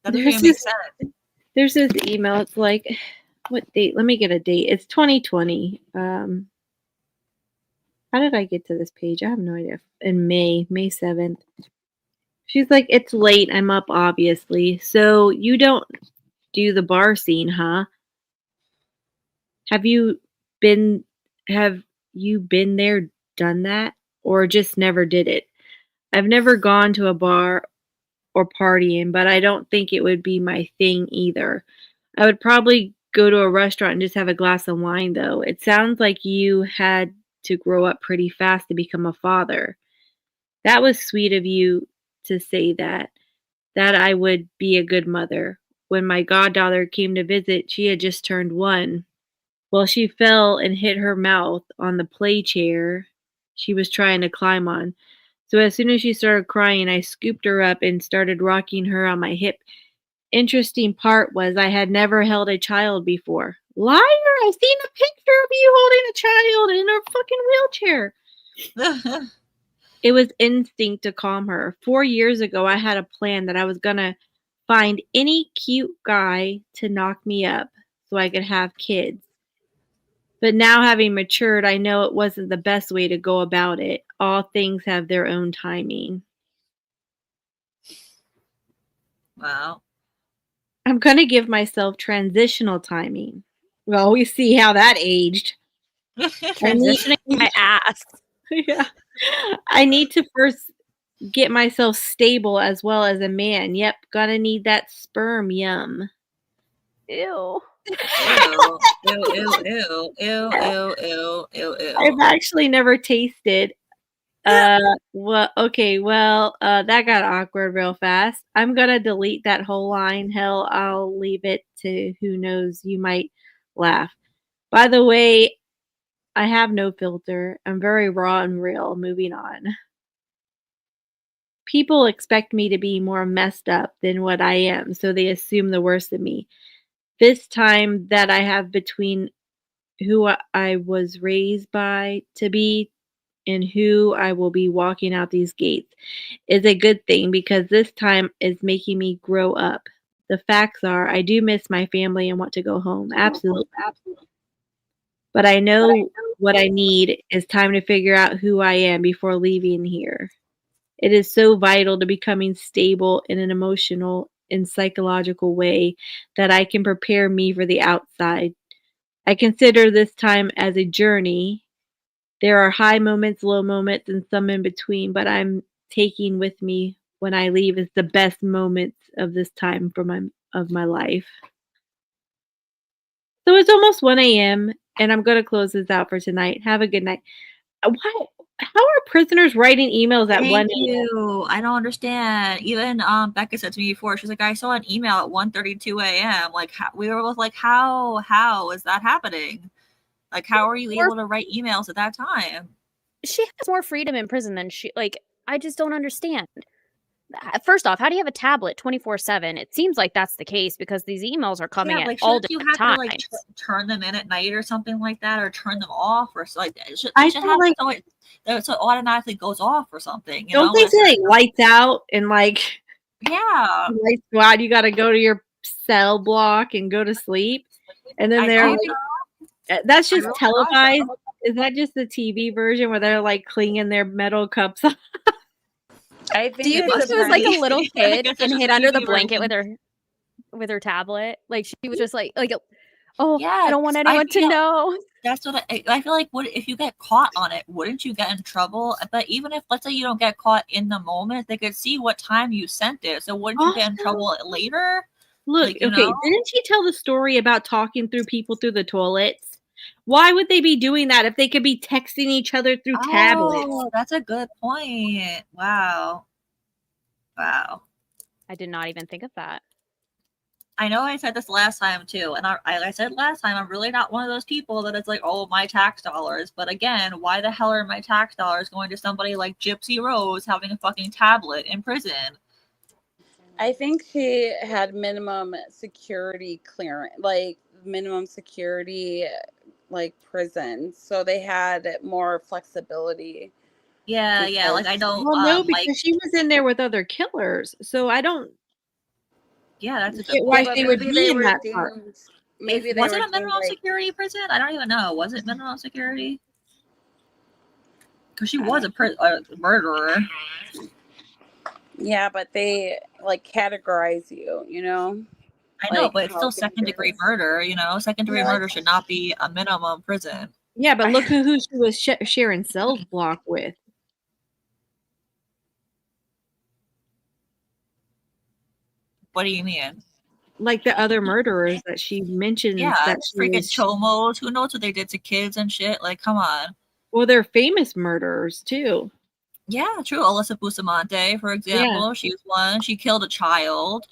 [SPEAKER 1] That doesn't even make sense.
[SPEAKER 5] There's this email. It's like, what date? Let me get a date. It's 2020. How did I get to this page? I have no idea. In May 7th. She's like, it's late. I'm up, obviously. So you don't do the bar scene, huh? Have you been there, done that, or just never did it? I've never gone to a bar or partying, but I don't think it would be my thing either. I would probably go to a restaurant and just have a glass of wine, though. It sounds like you had to grow up pretty fast to become a father. That was sweet of you to say that I would be a good mother. When my goddaughter came to visit, she had just turned 1. Well, she fell and hit her mouth on the play chair she was trying to climb on. So as soon as she started crying, I scooped her up and started rocking her on my hip. Interesting part was I had never held a child before. Liar! I've seen a picture of you holding a child in a fucking wheelchair. It was instinct to calm her. 4 years ago, I had a plan that I was going to find any cute guy to knock me up so I could have kids. But now, having matured, I know it wasn't the best way to go about it. All things have their own timing.
[SPEAKER 1] Wow.
[SPEAKER 5] I'm going to give myself transitional timing. Well, we see how that aged.
[SPEAKER 6] Transitioning my ass.
[SPEAKER 5] Yeah. I need to first get myself stable as well as a man. Yep, gonna need that sperm. Yum.
[SPEAKER 6] Ew.
[SPEAKER 1] Ew, ew, ew, ew, ew, ew, ew, ew, ew.
[SPEAKER 5] I've actually never tasted. Well, okay, well, that got awkward real fast. I'm gonna delete that whole line. Hell, I'll leave it to who knows. You might laugh. By the way, I have no filter. I'm very raw and real. Moving on. People expect me to be more messed up than what I am, so they assume the worst of me. This time that I have between who I was raised by to be and who I will be walking out these gates is a good thing because this time is making me grow up. The facts are, I do miss my family and want to go home. Absolutely. But I know what I need is time to figure out who I am before leaving here. It is so vital to becoming stable in an emotional and psychological way that I can prepare me for the outside. I consider this time as a journey. There are high moments, low moments, and some in between, but I'm taking with me when I leave is the best moments of this time of my life. So it's almost 1 a.m. and I'm going to close this out for tonight. Have a good night. Why? How are prisoners writing emails at 1
[SPEAKER 1] Thank
[SPEAKER 5] a.m.?
[SPEAKER 1] you. I don't understand. Even Becca said to me before, she's like, I saw an email at 1:32 a.m. Like we were both like, how is that happening? Like, how are you able to write emails at that time?
[SPEAKER 6] She has more freedom in prison than she like. I just don't understand. First off, how do you have a tablet 24/7? It seems like that's the case because these emails are coming at
[SPEAKER 1] like,
[SPEAKER 6] all
[SPEAKER 1] shouldn't you
[SPEAKER 6] different
[SPEAKER 1] have
[SPEAKER 6] times.
[SPEAKER 1] to like turn them in at night or something like that, or turn them off, or so, like it should
[SPEAKER 5] I
[SPEAKER 1] have
[SPEAKER 5] feel like-
[SPEAKER 1] so it automatically goes off or something. You
[SPEAKER 5] Don't
[SPEAKER 1] know?
[SPEAKER 5] they
[SPEAKER 1] When
[SPEAKER 5] say
[SPEAKER 1] it's-
[SPEAKER 5] like lights out and like
[SPEAKER 1] yeah.
[SPEAKER 5] lights go out, you got to go to your cell block and go to sleep? And then
[SPEAKER 1] I
[SPEAKER 5] they're
[SPEAKER 1] don't
[SPEAKER 5] like, that's just
[SPEAKER 1] don't know.
[SPEAKER 5] televised. Is that just the TV version where they're like clinging their metal cups?
[SPEAKER 7] I think
[SPEAKER 6] Do you
[SPEAKER 1] It
[SPEAKER 6] think
[SPEAKER 1] must
[SPEAKER 6] she was like a
[SPEAKER 1] be.
[SPEAKER 6] little
[SPEAKER 1] I
[SPEAKER 6] kid
[SPEAKER 1] guess it's
[SPEAKER 6] and
[SPEAKER 1] just
[SPEAKER 6] hid
[SPEAKER 1] a
[SPEAKER 6] under the
[SPEAKER 1] TV
[SPEAKER 6] blanket
[SPEAKER 1] version.
[SPEAKER 6] with her tablet? Like she was just like, oh,
[SPEAKER 1] Yeah,
[SPEAKER 6] I don't want anyone to know.
[SPEAKER 1] That's what I feel like. What if you get caught on it? Wouldn't you get in trouble? But even if, let's say, you don't get caught in the moment, they could see what time you sent it. So wouldn't you get in trouble later?
[SPEAKER 5] Look,
[SPEAKER 1] Like, you
[SPEAKER 5] okay,
[SPEAKER 1] know?
[SPEAKER 5] didn't she tell the story about talking through people through the toilets? Why would they be doing that if they could be texting each other through tablets?
[SPEAKER 1] Oh, that's a good point. Wow.
[SPEAKER 6] I did not even think of that.
[SPEAKER 1] I know I said this last time too, and I said last time, I'm really not one of those people that it's like, oh, my tax dollars. But again, why the hell are my tax dollars going to somebody like Gypsy Rose having a fucking tablet in prison?
[SPEAKER 7] I think she had minimum security clearance, like minimum security, like prison. So they had more flexibility.
[SPEAKER 1] Yeah, like I don't
[SPEAKER 5] Well, no, because
[SPEAKER 1] like.
[SPEAKER 5] she was in there with other killers, so I don't
[SPEAKER 1] Yeah, that's a
[SPEAKER 5] get
[SPEAKER 1] good
[SPEAKER 5] why
[SPEAKER 1] point.
[SPEAKER 5] she would be in that part.
[SPEAKER 7] Maybe they
[SPEAKER 1] Was
[SPEAKER 7] were
[SPEAKER 1] it a
[SPEAKER 7] deemed,
[SPEAKER 1] minimum
[SPEAKER 7] like,
[SPEAKER 1] security prison? I don't even know. Was it minimum security? Because she was a murderer.
[SPEAKER 7] yeah, but they like categorize you, you know?
[SPEAKER 1] I know,
[SPEAKER 7] Like,
[SPEAKER 1] but it's
[SPEAKER 7] how
[SPEAKER 1] still second-degree
[SPEAKER 7] dangerous.
[SPEAKER 1] murder. You know, second-degree
[SPEAKER 7] Yeah.
[SPEAKER 1] murder should not be a minimum prison.
[SPEAKER 5] Yeah, but look who she was sharing cells block with.
[SPEAKER 1] What do you mean?
[SPEAKER 5] Like the other murderers that she mentioned.
[SPEAKER 1] Yeah,
[SPEAKER 5] that she
[SPEAKER 1] freaking
[SPEAKER 5] was,
[SPEAKER 1] chomos. Who knows what they did to kids and shit? Like, come on.
[SPEAKER 5] well, they're famous murderers too.
[SPEAKER 1] Yeah, true. Alyssa Bustamante, for example, she was one. She killed a child.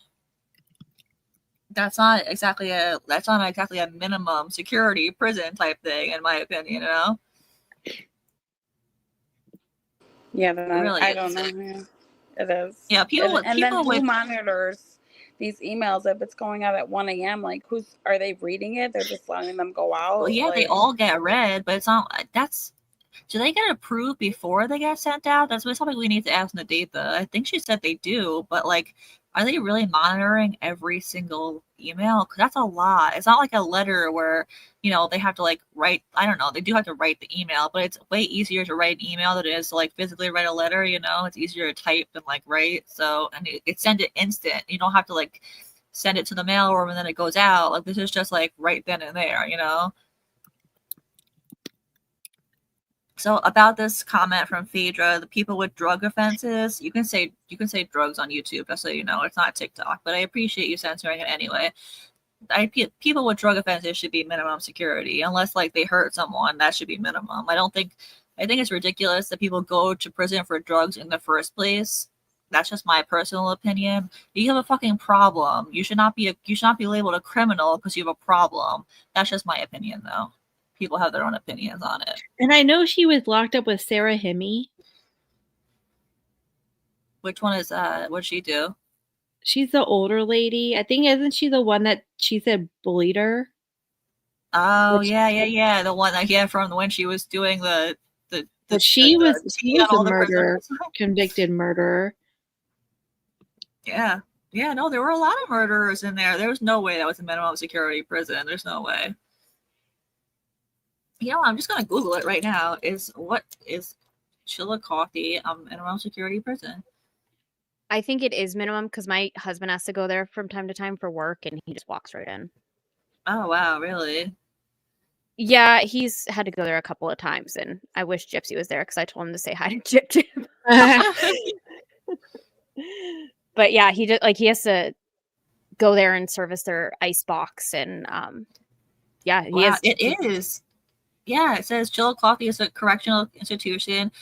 [SPEAKER 1] That's not exactly a minimum security prison type thing, in my opinion. You know.
[SPEAKER 7] Yeah, then
[SPEAKER 1] Really
[SPEAKER 7] I
[SPEAKER 1] is.
[SPEAKER 7] don't know. Yeah, it is.
[SPEAKER 1] Yeah, people
[SPEAKER 7] And then who
[SPEAKER 1] with
[SPEAKER 7] monitors these emails if it's going out at 1 a.m.? Like, are they reading it? They're just letting them go out?
[SPEAKER 1] well, yeah, they
[SPEAKER 7] Like,
[SPEAKER 1] all get read, but it's not. Do they get approved before they get sent out? That's something we need to ask Nadetha. I think she said they do, but like, are they really monitoring every single email? Because that's a lot. It's not like a letter where, you know, they have to like write. I don't know. They do have to write the email, but it's way easier to write an email than it is to like physically write a letter. You know, it's easier to type than like write. So, and it send it instant. You don't have to like send it to the mailroom and then it goes out. Like, this is just like right then and there, you know? So about this comment from Phaedra, the people with drug offenses, you can say drugs on YouTube, just so you know, it's not TikTok, but I appreciate you censoring it anyway. People with drug offenses should be minimum security, unless like they hurt someone, that should be minimum. I think it's ridiculous that people go to prison for drugs in the first place. That's just my personal opinion. You have a fucking problem. You should not be labeled a criminal because you have a problem. That's just my opinion, though. People have their own opinions on it.
[SPEAKER 5] And I know she was locked up with Sarah Hemme.
[SPEAKER 1] Which one is that? What'd she do?
[SPEAKER 5] She's the older lady. I think, isn't she the one that she said bullied her?
[SPEAKER 1] Oh, yeah. The one that, from when she was doing
[SPEAKER 5] But she was a murderer, convicted murderer.
[SPEAKER 1] Yeah. Yeah, no, there were a lot of murderers in there. There was no way that was a minimum security prison. There's no way. You know, I'm just gonna Google it right now. What is Chillicothe minimum security prison?
[SPEAKER 6] I think it is minimum because my husband has to go there from time to time for work, and he just walks right in.
[SPEAKER 1] Oh wow, really?
[SPEAKER 6] Yeah, he's had to go there a couple of times, and I wish Gypsy was there because I told him to say hi to Gypsy. But yeah, he has to go there and service their ice box, and yeah,
[SPEAKER 1] it is. Yeah, it says Chillicothe is a correctional institution.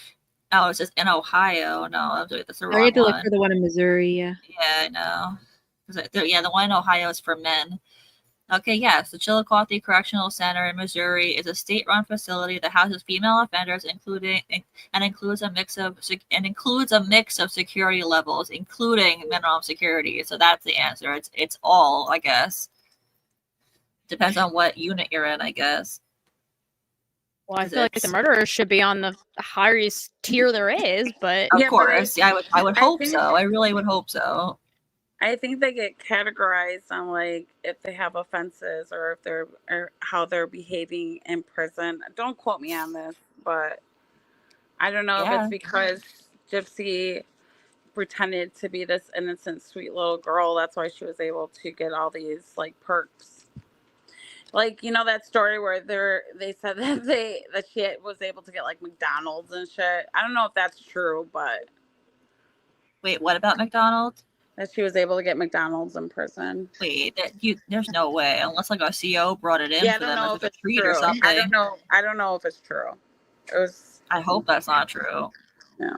[SPEAKER 1] Oh, it says in Ohio. No, that's the wrong one.
[SPEAKER 5] I had to look for the one in Missouri. Yeah.
[SPEAKER 1] Yeah, I know. The one in Ohio is for men. Okay, yes, the Chillicothe Correctional Center in Missouri is a state-run facility that houses female offenders, includes a mix of security levels, including minimum security. So that's the answer. It's all, I guess. Depends on what unit you're in, I guess.
[SPEAKER 6] Well, I feel like the murderers should be on the highest tier there is, but
[SPEAKER 1] of course, I would hope so. I really would hope so.
[SPEAKER 7] I think they get categorized on like if they have offenses or how they're behaving in prison. Don't quote me on this, but I don't know if it's because Gypsy pretended to be this innocent, sweet little girl. That's why she was able to get all these like perks. Like, you know, that story where they said that she was able to get like McDonald's and shit. I don't know if that's true, but
[SPEAKER 1] wait, what about McDonald's?
[SPEAKER 7] That she was able to get McDonald's in prison.
[SPEAKER 1] Wait, there's no way, unless like a CO brought it in for them as like a treat or something.
[SPEAKER 7] I don't know if it's true.
[SPEAKER 1] I hope that's not true.
[SPEAKER 7] Yeah.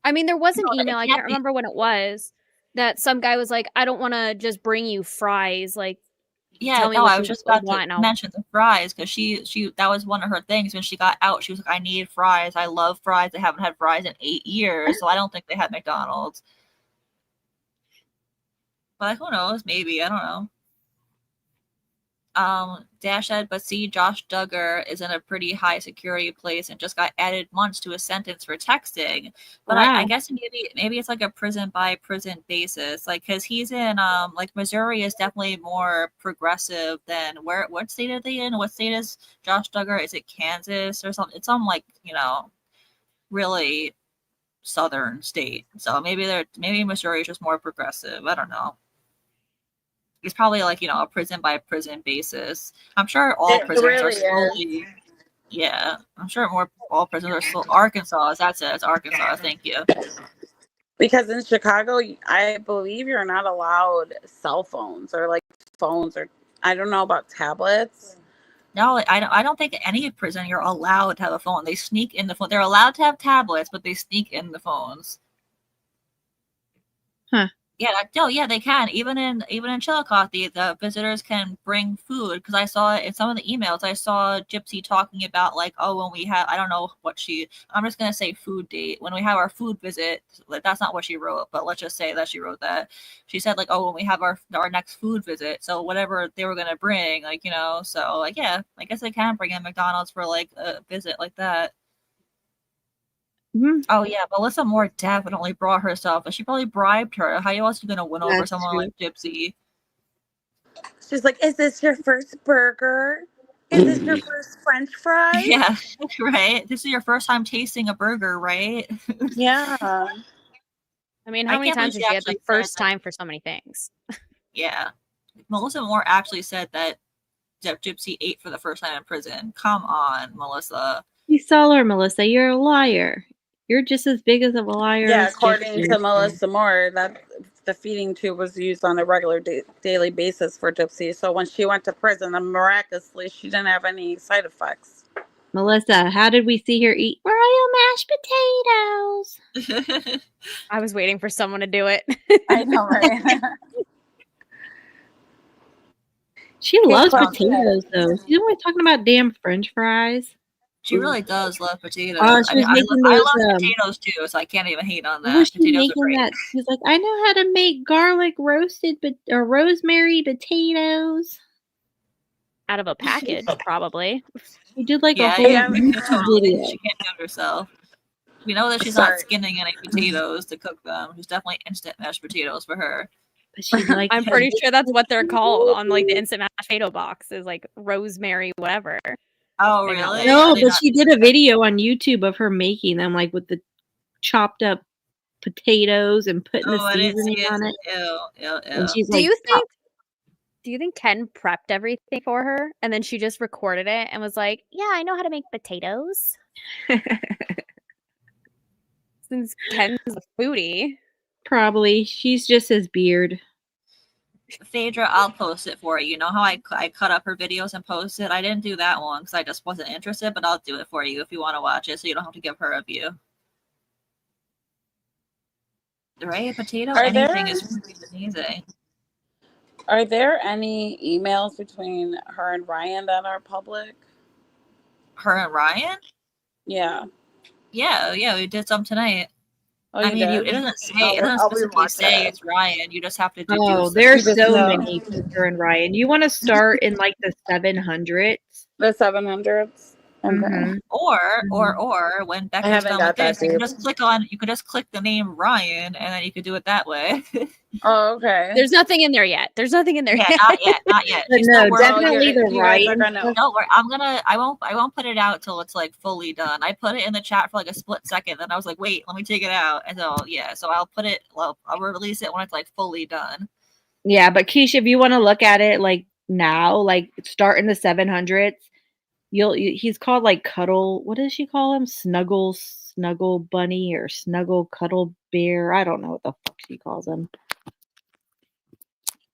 [SPEAKER 6] I mean, there was an email, I can't remember when it was, that some guy was like, I don't want to just bring you fries, like,
[SPEAKER 1] yeah, no, I was just about to mention the fries because she that was one of her things when she got out. She was like, I need fries. I love fries. I haven't had fries in 8 years, so I don't think they had McDonald's. But who knows? Maybe, I don't know. Dash said, but see, Josh Duggar is in a pretty high security place and just got added months to a sentence for texting. But wow. I guess maybe it's like a prison by prison basis, like because he's in like Missouri is definitely more progressive than what state are they in? What state is Josh Duggar? Is it Kansas or something? It's some like, you know, really southern state. So maybe Missouri is just more progressive. I don't know. It's probably like, you know, a prison by prison basis. I'm sure all prisons are slowly. Yeah, I'm sure all prisons are still Arkansas. That's it. It's Arkansas. Thank you.
[SPEAKER 7] Because in Chicago, I believe you're not allowed cell phones or like phones or I don't know about tablets.
[SPEAKER 1] No, I don't think any prison you're allowed to have a phone. They sneak in the phone. They're allowed to have tablets, but they sneak in the phones.
[SPEAKER 5] Huh.
[SPEAKER 1] Yeah, they can. Even in Chillicothe, the visitors can bring food. Because I saw in some of the emails, I saw Gypsy talking about like, oh, when we have, I don't know what I'm just gonna say food date. When we have our food visit, that's not what she wrote, but let's just say that she wrote that. She said like, oh, when we have our next food visit, so whatever they were gonna bring, like, you know, so like, yeah, I guess they can bring in McDonald's for like a visit like that. Mm-hmm. Oh yeah, Melissa Moore definitely brought herself, but she probably bribed her. How else are you gonna win over someone like Gypsy?
[SPEAKER 7] She's like, "Is this your first burger? Is this your first French fry?"
[SPEAKER 1] Yeah, right. This is your first time tasting a burger, right?
[SPEAKER 7] Yeah.
[SPEAKER 6] I mean, how many times has she had the first time for so many things?
[SPEAKER 1] Yeah. Melissa Moore actually said that Gypsy ate for the first time in prison. Come on, Melissa.
[SPEAKER 5] You saw her, Melissa. You're a liar. You're just as big as a liar.
[SPEAKER 7] Yeah,
[SPEAKER 5] as
[SPEAKER 7] according
[SPEAKER 5] Gypsy.
[SPEAKER 7] to Melissa Moore, that the feeding tube was used on a regular daily basis for Gypsy. So when she went to prison, miraculously, she didn't have any side effects.
[SPEAKER 5] Melissa, how did we see her eat royal mashed potatoes?
[SPEAKER 6] I was waiting for someone to do it.
[SPEAKER 7] I know, right?
[SPEAKER 5] She loves
[SPEAKER 7] Clark
[SPEAKER 5] potatoes, though. She's always talking about damn French fries.
[SPEAKER 1] She really does love potatoes.
[SPEAKER 5] Oh, she was making
[SPEAKER 1] I
[SPEAKER 5] those,
[SPEAKER 1] love potatoes too, so I can't even hate on
[SPEAKER 5] what
[SPEAKER 1] that.
[SPEAKER 5] was she
[SPEAKER 1] Potatoes are
[SPEAKER 5] making
[SPEAKER 1] great.
[SPEAKER 5] that? She's like, I know how to make garlic roasted or rosemary potatoes.
[SPEAKER 6] Out of a package, probably.
[SPEAKER 5] She did like a
[SPEAKER 1] Yeah,
[SPEAKER 5] whole
[SPEAKER 1] yeah,
[SPEAKER 5] YouTube
[SPEAKER 1] totally.
[SPEAKER 5] video.
[SPEAKER 1] She can't do it herself. We know that she's
[SPEAKER 7] Sorry.
[SPEAKER 1] not skinning any potatoes to cook them. It's definitely instant mashed potatoes for her.
[SPEAKER 5] But she likes
[SPEAKER 6] I'm pretty sure that's what they're called on like the instant mashed potato box is like rosemary whatever.
[SPEAKER 1] Oh,
[SPEAKER 6] Maybe not
[SPEAKER 1] really?
[SPEAKER 6] that.
[SPEAKER 5] No,
[SPEAKER 1] Are they
[SPEAKER 5] but
[SPEAKER 1] not-
[SPEAKER 5] she did a video on YouTube of her making them, like with the chopped up potatoes and putting
[SPEAKER 1] Oh,
[SPEAKER 5] the
[SPEAKER 1] I didn't see
[SPEAKER 5] seasoning
[SPEAKER 1] it.
[SPEAKER 5] on it.
[SPEAKER 1] Ew.
[SPEAKER 5] And she's
[SPEAKER 6] Do
[SPEAKER 5] like,
[SPEAKER 6] you think Ken prepped everything for her and then she just recorded it and was like, "Yeah, I know how to make potatoes." Since Ken's a foodie.
[SPEAKER 5] probably. She's just his beard.
[SPEAKER 1] Phaedra, I'll post it for you. You know how I cut up her videos and post it? I didn't do that one because I just wasn't interested, but I'll do it for you if you want to watch it so you don't have to give her a view. Right? Potato
[SPEAKER 7] Are
[SPEAKER 1] anything
[SPEAKER 7] there-
[SPEAKER 1] is really amazing.
[SPEAKER 7] Are there any emails between her and Ryan that are public?
[SPEAKER 1] Her and Ryan?
[SPEAKER 7] Yeah.
[SPEAKER 1] Yeah, we did some tonight.
[SPEAKER 7] Oh,
[SPEAKER 1] I
[SPEAKER 7] you
[SPEAKER 1] mean,
[SPEAKER 7] did?
[SPEAKER 1] it doesn't say,
[SPEAKER 7] I'll
[SPEAKER 1] it doesn't
[SPEAKER 7] be
[SPEAKER 1] specifically
[SPEAKER 7] watching
[SPEAKER 1] say
[SPEAKER 7] it.
[SPEAKER 1] it's Ryan. You just have to
[SPEAKER 5] Oh,
[SPEAKER 1] deduce.
[SPEAKER 5] there's
[SPEAKER 7] You just
[SPEAKER 5] so
[SPEAKER 7] know.
[SPEAKER 5] many Peter and Ryan. You want to start in like the 700s?
[SPEAKER 7] The 700s? Okay.
[SPEAKER 5] Mhm.
[SPEAKER 1] Or when Becca's
[SPEAKER 7] haven't
[SPEAKER 1] done
[SPEAKER 7] got
[SPEAKER 1] with this,
[SPEAKER 7] that
[SPEAKER 1] you
[SPEAKER 7] deep.
[SPEAKER 1] can just click the name Ryan, and then you could do it that way.
[SPEAKER 7] Oh, okay.
[SPEAKER 6] There's nothing in there yet. There's nothing in there
[SPEAKER 1] Yeah,
[SPEAKER 6] yet.
[SPEAKER 1] not yet.
[SPEAKER 5] But
[SPEAKER 1] She's
[SPEAKER 5] no,
[SPEAKER 1] still working.
[SPEAKER 5] definitely
[SPEAKER 7] you
[SPEAKER 5] the
[SPEAKER 7] guys are
[SPEAKER 5] Ryan.
[SPEAKER 7] gonna-
[SPEAKER 1] Don't worry. I won't put it out till it's like fully done. I put it in the chat for like a split second, then I was like, wait, let me take it out. And so so I'll release it when it's like fully done.
[SPEAKER 5] Yeah, but Keisha, if you want to look at it like now, like start in the 700s, he's called like Cuddle. What does she call him? Snuggle Bunny or Snuggle Cuddle Bear. I don't know what the fuck she calls him.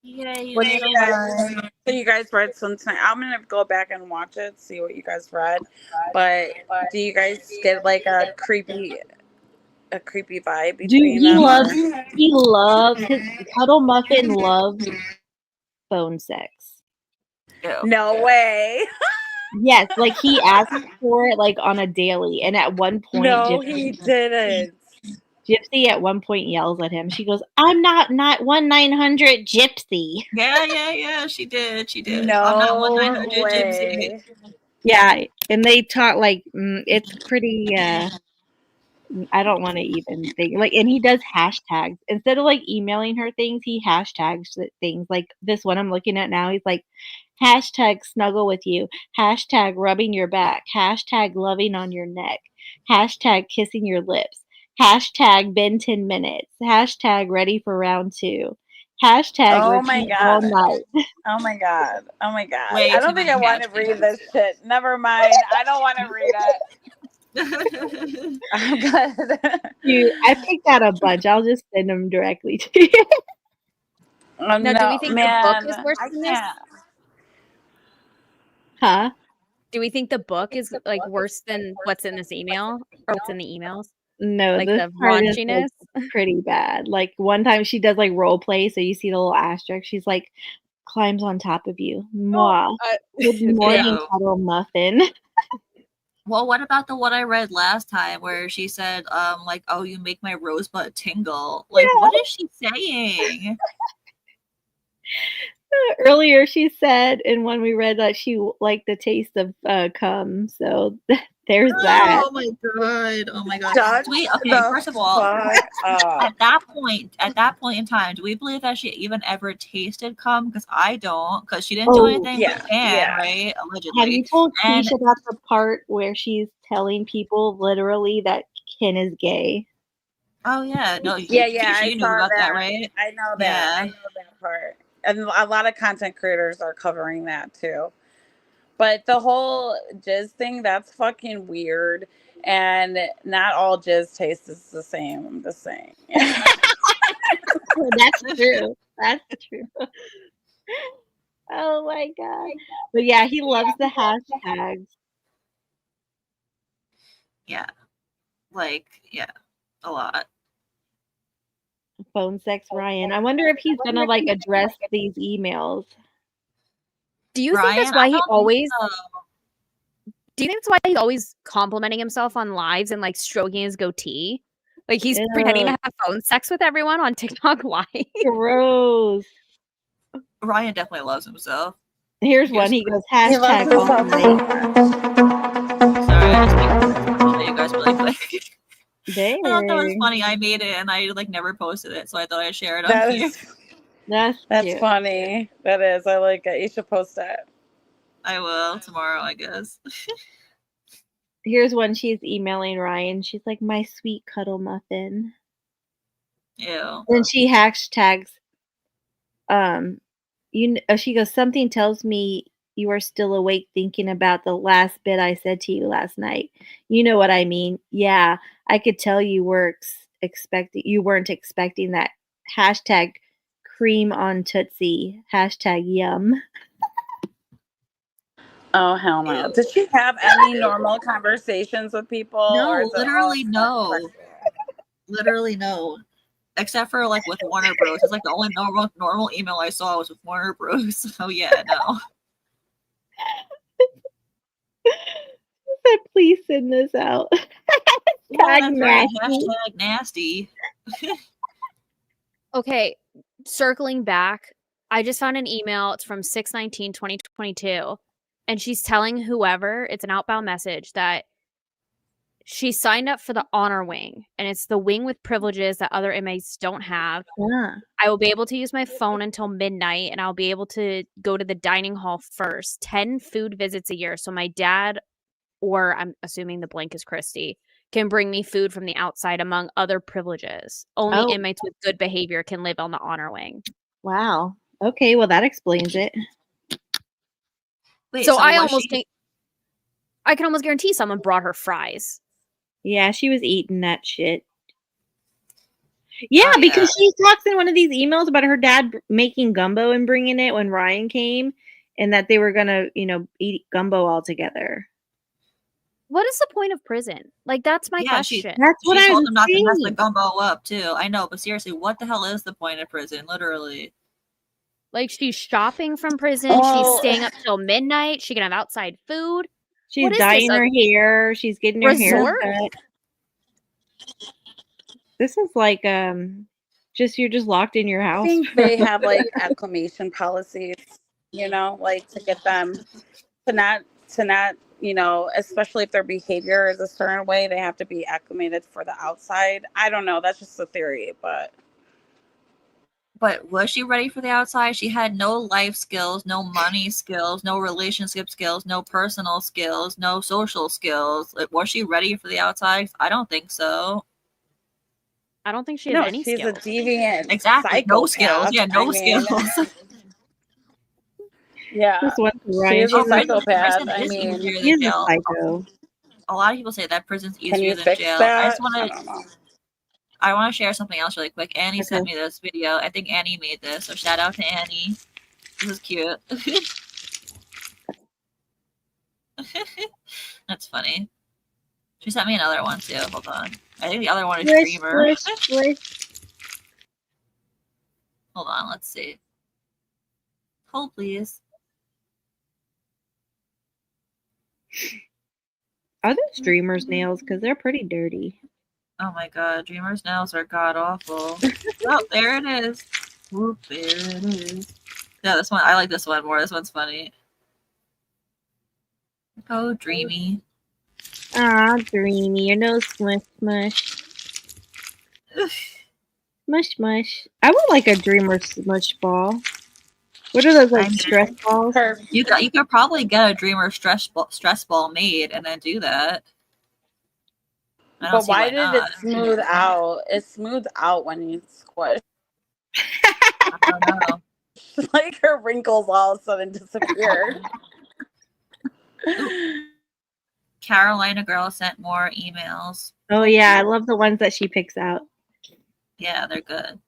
[SPEAKER 1] Yeah,
[SPEAKER 7] What do you guys, so you guys read some tonight? I'm gonna go back and watch it, see what you guys read. But do you guys get like a creepy vibe
[SPEAKER 5] Dude,
[SPEAKER 7] between
[SPEAKER 5] he
[SPEAKER 7] them?
[SPEAKER 5] loves his Cuddle Muffin loves phone sex.
[SPEAKER 7] No way.
[SPEAKER 5] Yes, like he asks for it like on a daily, and at one point,
[SPEAKER 7] No, he didn't.
[SPEAKER 5] Gypsy at one point yells at him. She goes, "I'm not 1-900 Gypsy."
[SPEAKER 1] Yeah, she did.
[SPEAKER 7] No
[SPEAKER 1] I'm not 1-900 Gypsy.
[SPEAKER 7] way.
[SPEAKER 5] Yeah, and they talk like it's pretty. I don't want to even think like, and he does hashtags instead of like emailing her things. He hashtags things like this one I'm looking at now. He's like, hashtag snuggle with you, hashtag rubbing your back, hashtag loving on your neck, hashtag kissing your lips, hashtag been 10 minutes, hashtag ready for round 2, hashtag
[SPEAKER 7] Oh my
[SPEAKER 5] repeat all
[SPEAKER 7] God.
[SPEAKER 5] night.
[SPEAKER 7] Oh my god. Oh my god.
[SPEAKER 1] Way
[SPEAKER 7] I don't
[SPEAKER 1] too
[SPEAKER 7] think I
[SPEAKER 1] many
[SPEAKER 7] want to read this shit. Never mind. I don't want to read it. I'm good.
[SPEAKER 5] Dude, I picked out a bunch. I'll just send them directly to you.
[SPEAKER 7] Oh,
[SPEAKER 6] Now, do we think the book is worse
[SPEAKER 7] I
[SPEAKER 6] than this?
[SPEAKER 7] can't.
[SPEAKER 5] Huh?
[SPEAKER 6] Do we think the book is like worse than what's in this email or what's in the emails?
[SPEAKER 5] No,
[SPEAKER 6] Like
[SPEAKER 5] this
[SPEAKER 6] the
[SPEAKER 5] part is
[SPEAKER 6] raunchiness?
[SPEAKER 5] like, pretty bad. Like one time she does like role play, so you see the little asterisk. She's like climbs on top of you. Mwah. Good morning,
[SPEAKER 1] Ew.
[SPEAKER 5] Cuddle Muffin.
[SPEAKER 1] Well, what about the one I read last time where she said, like, oh, you make my rosebud tingle? Like, what is she saying?
[SPEAKER 5] Earlier she said, and when we read that she liked the taste of cum, so there's that.
[SPEAKER 1] Oh my god! Oh my god!
[SPEAKER 7] Shut
[SPEAKER 1] Wait, okay.
[SPEAKER 7] the
[SPEAKER 1] First of all,
[SPEAKER 7] fuck up.
[SPEAKER 1] at that point in time, do we believe that she even ever tasted cum? Because I don't. Because she didn't do
[SPEAKER 5] Oh,
[SPEAKER 1] anything
[SPEAKER 7] yeah,
[SPEAKER 1] with Ken,
[SPEAKER 7] yeah.
[SPEAKER 1] right?
[SPEAKER 5] Have
[SPEAKER 1] Allegedly.
[SPEAKER 5] you told
[SPEAKER 1] And-
[SPEAKER 5] Keisha about the part where she's telling people literally that Ken is gay?
[SPEAKER 1] Oh yeah, no.
[SPEAKER 7] Yeah,
[SPEAKER 1] Keisha,
[SPEAKER 7] I
[SPEAKER 1] you knew
[SPEAKER 7] saw
[SPEAKER 1] about that,
[SPEAKER 7] that.
[SPEAKER 1] right?
[SPEAKER 7] I know that.
[SPEAKER 1] Yeah.
[SPEAKER 7] I know that part. And a lot of content creators are covering that too. But the whole jizz thing, that's fucking weird. And not all jizz taste is the same. I'm just saying.
[SPEAKER 2] That's true. That's true. Oh my god. But yeah, he loves the hashtags.
[SPEAKER 1] Yeah. Like, yeah, a lot.
[SPEAKER 2] Phone sex Ryan. I wonder if he's gonna like address these emails.
[SPEAKER 6] Do you think that's
[SPEAKER 1] Ryan,
[SPEAKER 6] why
[SPEAKER 1] I
[SPEAKER 6] he
[SPEAKER 1] don't think
[SPEAKER 6] always?
[SPEAKER 1] so.
[SPEAKER 6] Do you think that's why he's always complimenting himself on lives and like stroking his goatee? Like he's pretending to
[SPEAKER 2] Ew.
[SPEAKER 6] have phone sex with everyone on TikTok Live.
[SPEAKER 2] Gross.
[SPEAKER 1] Ryan definitely loves himself.
[SPEAKER 2] Here's one. He goes hashtag
[SPEAKER 7] himself
[SPEAKER 2] all night.
[SPEAKER 1] Sorry, I just show you guys really quick.
[SPEAKER 2] Dang.
[SPEAKER 1] I thought that was funny. I made it and I like never posted it, so I thought I'd share it on
[SPEAKER 7] That
[SPEAKER 1] here.
[SPEAKER 7] is,
[SPEAKER 2] That's
[SPEAKER 7] that's
[SPEAKER 2] cute.
[SPEAKER 7] funny. That is. I like it. You should post that.
[SPEAKER 1] I will tomorrow, I guess.
[SPEAKER 2] Here's one. She's emailing Ryan. She's like, my sweet cuddle muffin.
[SPEAKER 1] Ew.
[SPEAKER 2] Then she hashtags she goes, something tells me you are still awake thinking about the last bit I said to you last night. You know what I mean? Yeah, I could tell you weren't expecting that. Hashtag cream on Tootsie. Hashtag yum.
[SPEAKER 7] Oh, hell no. Did she have any normal conversations with people? or
[SPEAKER 1] No,
[SPEAKER 7] is it all
[SPEAKER 1] literally
[SPEAKER 7] sex
[SPEAKER 1] no.
[SPEAKER 7] sexual?
[SPEAKER 1] Literally no. Except for like with Warner Bros. It's like the only normal email I saw was with Warner Bros. So yeah, no.
[SPEAKER 2] Said, please send this out.
[SPEAKER 1] Yeah,
[SPEAKER 2] Hashtag
[SPEAKER 1] that's right.
[SPEAKER 2] nasty.
[SPEAKER 1] Hashtag nasty.
[SPEAKER 6] Okay, circling back, I just found an email. It's from 6/19/2022, and she's telling whoever, it's an outbound message, that she signed up for the honor wing, and it's the wing with privileges that other inmates don't have.
[SPEAKER 2] Yeah.
[SPEAKER 6] I will be able to use my phone until midnight, and I'll be able to go to the dining hall first. 10 food visits a year. So my dad, or I'm assuming the blank is Christy, can bring me food from the outside, among other privileges. Only
[SPEAKER 2] Oh.
[SPEAKER 6] inmates with good behavior can live on the honor wing.
[SPEAKER 2] Wow. Okay, well that explains it.
[SPEAKER 1] Wait,
[SPEAKER 6] So I
[SPEAKER 1] was
[SPEAKER 6] almost
[SPEAKER 1] she-
[SPEAKER 6] think I can almost guarantee someone brought her fries.
[SPEAKER 2] Yeah, she was eating that shit. Yeah,
[SPEAKER 1] Oh,
[SPEAKER 2] because she talks in one of these emails about her dad making gumbo and bringing it when Ryan came, and that they were gonna, eat gumbo all together.
[SPEAKER 6] What is the point of prison? Like, that's my
[SPEAKER 1] Yeah, she-
[SPEAKER 6] question.
[SPEAKER 2] That's what
[SPEAKER 1] She
[SPEAKER 2] I
[SPEAKER 1] told
[SPEAKER 2] was
[SPEAKER 1] him not to mess the
[SPEAKER 2] saying.
[SPEAKER 1] gumbo up too. I know, but seriously, what the hell is the point of prison? Literally.
[SPEAKER 6] Like, she's shopping from prison.
[SPEAKER 7] Oh.
[SPEAKER 6] She's staying up till midnight. She can have outside food.
[SPEAKER 2] She's
[SPEAKER 6] What is
[SPEAKER 2] dyeing
[SPEAKER 6] this, a
[SPEAKER 2] her hair. She's getting her
[SPEAKER 6] resort?
[SPEAKER 2] hair cut. This is like you're just locked in your
[SPEAKER 7] I
[SPEAKER 2] house.
[SPEAKER 7] think they have like acclimation policies, like to get them to not, especially if their behavior is a certain way, they have to be acclimated for the outside. I don't know. That's just a theory, but
[SPEAKER 1] was she ready for the outside? She had no life skills, no money skills, no relationship skills, no personal skills, no social skills. Like, was she ready for the outside? I don't think so.
[SPEAKER 6] I don't think she has any
[SPEAKER 7] she's
[SPEAKER 6] skills.
[SPEAKER 7] a deviant.
[SPEAKER 1] Exactly. No skills.
[SPEAKER 7] psychopath.
[SPEAKER 1] Yeah, no
[SPEAKER 7] I mean,
[SPEAKER 1] skills.
[SPEAKER 7] Yeah.
[SPEAKER 2] This one for
[SPEAKER 7] She
[SPEAKER 2] Ryan.
[SPEAKER 7] is a
[SPEAKER 2] She's like,
[SPEAKER 7] psychopath.
[SPEAKER 1] Prison
[SPEAKER 7] I
[SPEAKER 1] is
[SPEAKER 7] mean,
[SPEAKER 1] easier than
[SPEAKER 2] he's a
[SPEAKER 1] jail.
[SPEAKER 2] psycho.
[SPEAKER 1] A lot of people say that prison's
[SPEAKER 7] can you
[SPEAKER 1] easier than
[SPEAKER 7] fix
[SPEAKER 1] jail.
[SPEAKER 7] that?
[SPEAKER 1] I just want
[SPEAKER 7] I
[SPEAKER 1] to
[SPEAKER 7] don't know.
[SPEAKER 1] I want to share something else really quick. Annie sent
[SPEAKER 2] Okay.
[SPEAKER 1] me this video. I think Annie made this, so shout out to Annie. This is cute. That's funny. She sent me another one too. Hold on. I think the other one is
[SPEAKER 2] Splish,
[SPEAKER 1] Dreamer.
[SPEAKER 2] splish, splish.
[SPEAKER 1] Hold on, let's see. Hold please.
[SPEAKER 2] Are those Dreamer's nails? Because they're pretty dirty.
[SPEAKER 1] Oh my god, Dreamer's nails are god awful. Oh, there it is. Whoop, there it is. Yeah, this one, I like this one more. This one's funny. Oh, Dreamy.
[SPEAKER 2] Ah, Dreamy. Your nose smush, smush. Smush, smush. I would like a Dreamer smush ball. What are those, like,
[SPEAKER 1] I mean,
[SPEAKER 2] stress balls?
[SPEAKER 7] Perfect.
[SPEAKER 1] You could probably get a Dreamer stress ball made and then do that. I don't
[SPEAKER 7] But
[SPEAKER 1] see
[SPEAKER 7] why did it
[SPEAKER 1] not.
[SPEAKER 7] smooth out? It smooths out when you squish.
[SPEAKER 1] I don't know.
[SPEAKER 7] Like her wrinkles all of a sudden disappeared.
[SPEAKER 1] Carolina girl sent more emails.
[SPEAKER 5] Oh yeah, I love the ones that she picks out.
[SPEAKER 1] Yeah, they're good.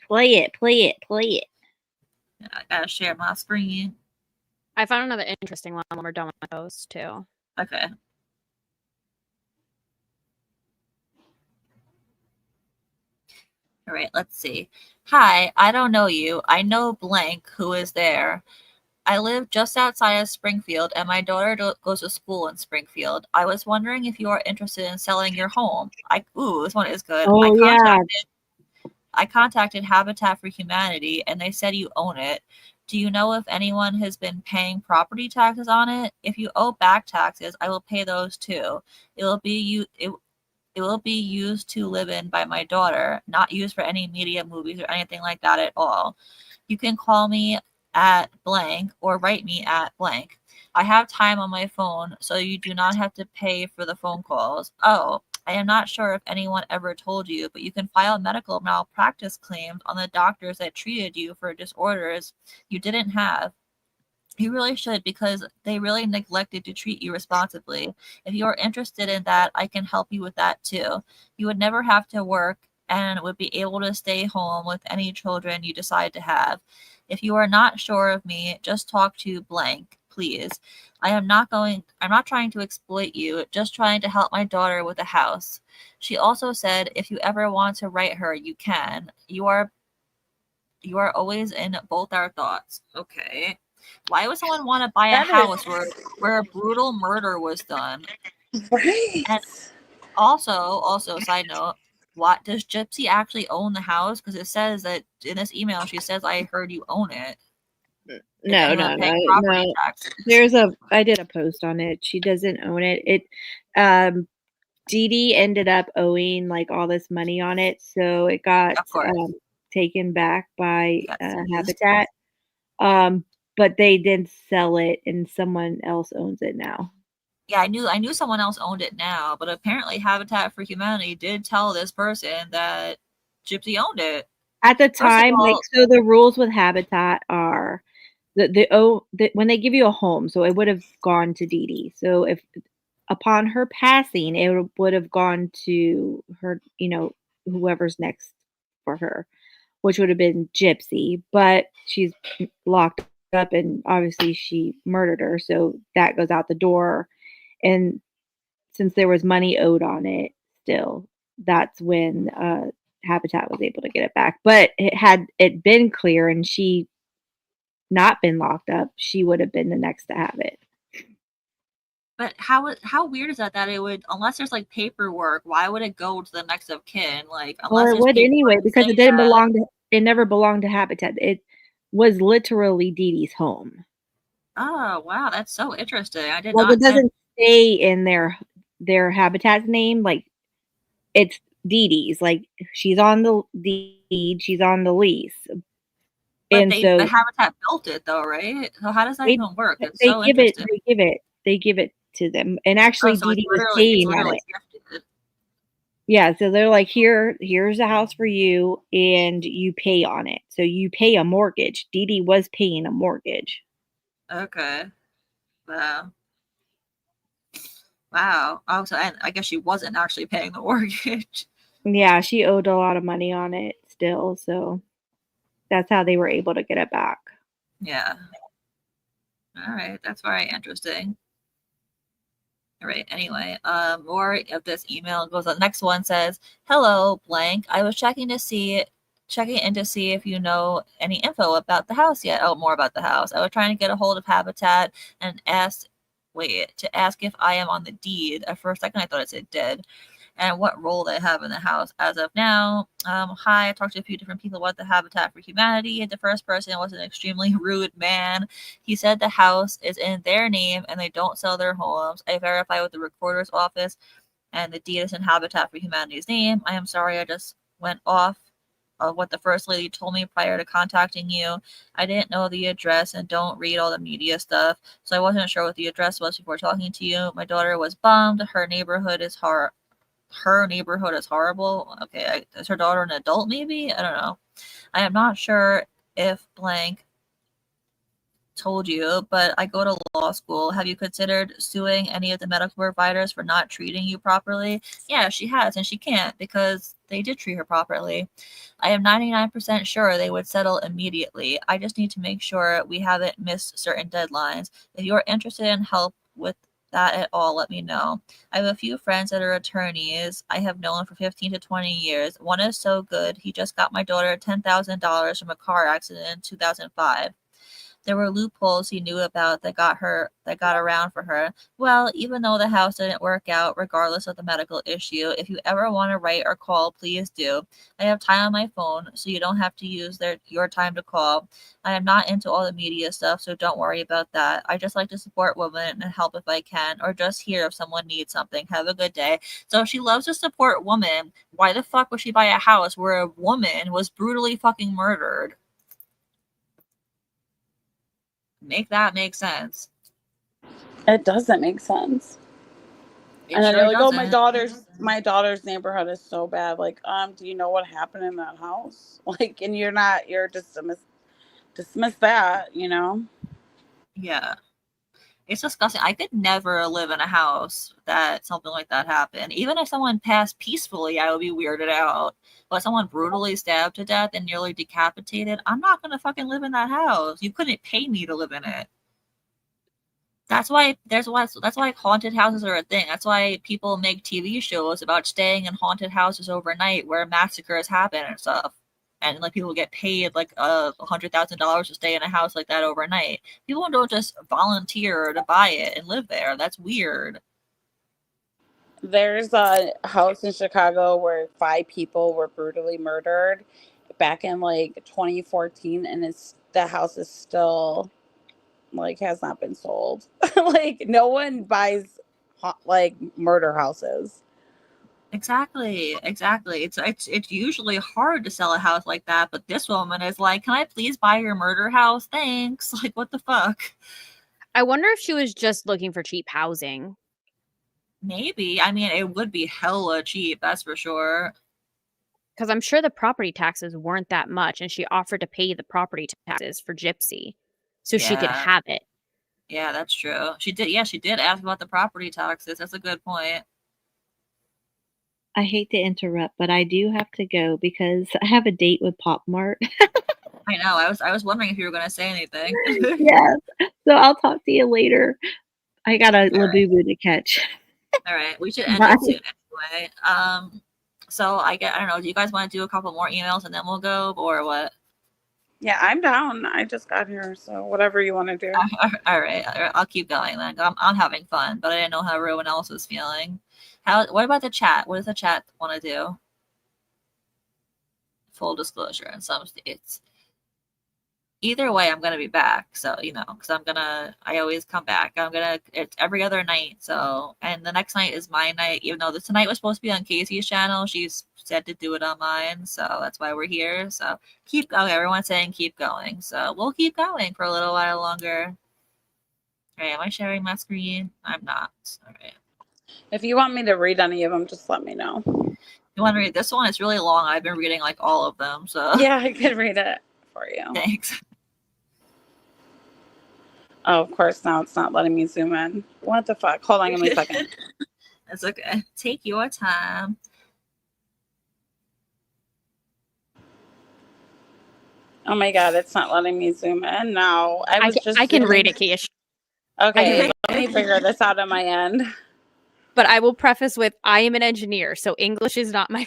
[SPEAKER 5] Play it, play it, play it.
[SPEAKER 1] Yeah, I gotta share my screen.
[SPEAKER 6] I found another interesting one when we're done with those too.
[SPEAKER 1] Okay. All right, let's see. Hi, I don't know you. I know blank who is there. I live just outside of Springfield, and my daughter goes to school in Springfield. I was wondering if you are interested in selling your home. Ooh, this one is good.
[SPEAKER 5] Oh yeah.
[SPEAKER 1] I contacted Habitat for Humanity, and they said you own it. Do you know if anyone has been paying property taxes on it? If you owe back taxes, I will pay those too. It will be used to live in by my daughter, not used for any media, movies, or anything like that at all. You can call me at blank or write me at blank. I have time on my phone, so you do not have to pay for the phone calls. Oh, I am not sure if anyone ever told you, but you can file medical malpractice claims on the doctors that treated you for disorders you didn't have. You really should, because they really neglected to treat you responsibly. If you are interested in that, I can help you with that too. You would never have to work and would be able to stay home with any children you decide to have. If you are not sure of me, just talk to blank, please. I'm not trying to exploit you, just trying to help my daughter with a house. She also said if you ever want to write her, you can. You are always in both our thoughts. Okay. Why would someone want to buy a house where a brutal murder was done?
[SPEAKER 7] Right.
[SPEAKER 1] And also, side note, what does Gypsy actually own the house? Because it says that in this email, she says, "I heard you own it."
[SPEAKER 5] No. I did a post on it. She doesn't own it. Dee Dee ended up owing like all this money on it, so it got taken back by Habitat. But they did sell it, and someone else owns it now.
[SPEAKER 1] Yeah, I knew someone else owned it now, but apparently Habitat for Humanity did tell this person that Gypsy owned it.
[SPEAKER 5] At the time, so the rules with Habitat are when they give you a home, so it would have gone to Dee Dee. So if upon her passing, it would have gone to her, whoever's next for her, which would have been Gypsy, but she's locked up and obviously she murdered her. So that goes out the door. And since there was money owed on it still, that's when Habitat was able to get it back. But had it been clear and she not been locked up, she would have been the next to have it.
[SPEAKER 1] But how weird is that it would, unless there's like paperwork, why would it go to the next of kin? Like, unless
[SPEAKER 5] it would anyway, because it didn't belong to, it never belonged to Habitat. It was literally Dee Dee's home.
[SPEAKER 1] Oh wow, that's so interesting. I did
[SPEAKER 5] not.
[SPEAKER 1] Well,
[SPEAKER 5] it doesn't stay in their Habitat's name. Like, it's Dee Dee's. Like, she's on the deed, she's on the lease.
[SPEAKER 1] But but Habitat built it though, right? So how does that even work? It's so interesting.
[SPEAKER 5] They give it to them, and actually Dee Dee was paying on it. Gifted. Yeah, so they're like, here's a house for you, and you pay on it. So you pay a mortgage. Dee Dee was paying a mortgage.
[SPEAKER 1] Okay. Wow. Oh, so I guess she wasn't actually paying the mortgage.
[SPEAKER 5] Yeah, she owed a lot of money on it still, so that's how they were able to get it back.
[SPEAKER 1] Yeah. All right, that's very interesting. All right, anyway, more of this email goes on. The next one says, "Hello, blank. I was checking in to see if you know any info about the house yet. Oh, more about the house. I was trying to get a hold of Habitat and ask if I am on the deed. For a second, I thought it said dead. And what role they have in the house as of now. Hi, I talked to a few different people about the Habitat for Humanity. The first person was an extremely rude man. He said the house is in their name and they don't sell their homes. I verified with the recorder's office and the deed is in Habitat for Humanity's name. I am sorry, I just went off of what the first lady told me prior to contacting you. I didn't know the address and don't read all the media stuff, so I wasn't sure what the address was before talking to you. My daughter was bummed. Her neighborhood is horrible. Okay, is her daughter an adult maybe? I don't know. I am not sure if blank told you, but I go to law school. Have you considered suing any of the medical providers for not treating you properly? Yeah, she has, and she can't because they did treat her properly. I am 99% sure they would settle immediately. I just need to make sure we haven't missed certain deadlines. If you're interested in help with that at all, let me know. I have a few friends that are attorneys I have known for 15 to 20 years. One is so good. He just got my daughter $10,000 from a car accident in 2005. There were loopholes he knew about that got around for her. Well, even though the house didn't work out, regardless of the medical issue, if you ever want to write or call, please do. I have time on my phone, so you don't have to use your time to call. I am not into all the media stuff, so don't worry about that. I just like to support women and help if I can, or just hear if someone needs something. Have a good day. So if she loves to support women, why the fuck would she buy a house where a woman was brutally fucking murdered? Make that make sense.
[SPEAKER 7] It doesn't make sense.
[SPEAKER 1] It
[SPEAKER 7] and then
[SPEAKER 1] sure
[SPEAKER 7] you're like, oh,
[SPEAKER 1] doesn't.
[SPEAKER 7] my daughter's neighborhood is so bad. Like, do you know what happened in that house? Like, and you're just dismiss that, you know?
[SPEAKER 1] Yeah. It's disgusting. I could never live in a house that something like that happened. Even if someone passed peacefully, I would be weirded out. But someone brutally stabbed to death and nearly decapitated, I'm not gonna fucking live in that house. You couldn't pay me to live in it. That's why haunted houses are a thing. That's why people make TV shows about staying in haunted houses overnight where massacres happen and stuff. And like people get paid like $100,000 to stay in a house like that overnight. People don't just volunteer to buy it and live there. That's weird.
[SPEAKER 7] There's a house in Chicago where 5 people were brutally murdered back in like 2014, and the house is still like has not been sold. Like no one buys like murder houses.
[SPEAKER 1] Exactly. It's usually hard to sell a house like that, but this woman is like, "Can I please buy your murder house? Thanks." Like, what the fuck?
[SPEAKER 6] I wonder if she was just looking for cheap housing.
[SPEAKER 1] Maybe. I mean, it would be hella cheap, that's for sure.
[SPEAKER 6] Because I'm sure the property taxes weren't that much, and she offered to pay the property taxes for Gypsy so she could
[SPEAKER 1] Yeah.
[SPEAKER 6] have it.
[SPEAKER 1] Yeah, that's true. She did ask about the property taxes. That's a good point.
[SPEAKER 2] I hate to interrupt, but I do have to go because I have a date with Pop Mart.
[SPEAKER 1] I know. I was wondering if you were going to say anything.
[SPEAKER 2] Yes. So I'll talk to you later. I got a Labubu to catch.
[SPEAKER 1] All right. We should end
[SPEAKER 2] Bye.
[SPEAKER 1] it soon anyway. So I don't know. Do you guys want to do a couple more emails and then we'll go, or what?
[SPEAKER 7] Yeah, I'm down. I just got here, so whatever you want to do.
[SPEAKER 1] All right. I'll keep going then. I'm having fun, but I didn't know how everyone else was feeling. What about the chat? What does the chat want to do? Full disclosure, in some states. Either way, I'm gonna be back. So because I always come back. It's every other night. So, and the next night is my night. Even though tonight was supposed to be on Casey's channel, she's said to do it on mine. So that's why we're here. So keep going. Everyone's saying keep going. So we'll keep going for a little while longer. All right, am I sharing my screen? I'm not. All right.
[SPEAKER 7] If you want me to read any of them, just let me know.
[SPEAKER 1] You want to read this one? It's really long. I've been reading like all of them. So
[SPEAKER 7] yeah, I could read it for you.
[SPEAKER 1] Thanks.
[SPEAKER 7] Oh, of course, now it's not letting me zoom in. What the fuck? Hold on, give me a second.
[SPEAKER 1] That's okay. Take your time.
[SPEAKER 7] Oh my god, it's not letting me zoom in now.
[SPEAKER 6] I can read it, Keish.
[SPEAKER 7] Okay, let me figure this out on my end.
[SPEAKER 6] But I will preface with, I am an engineer, so English is not my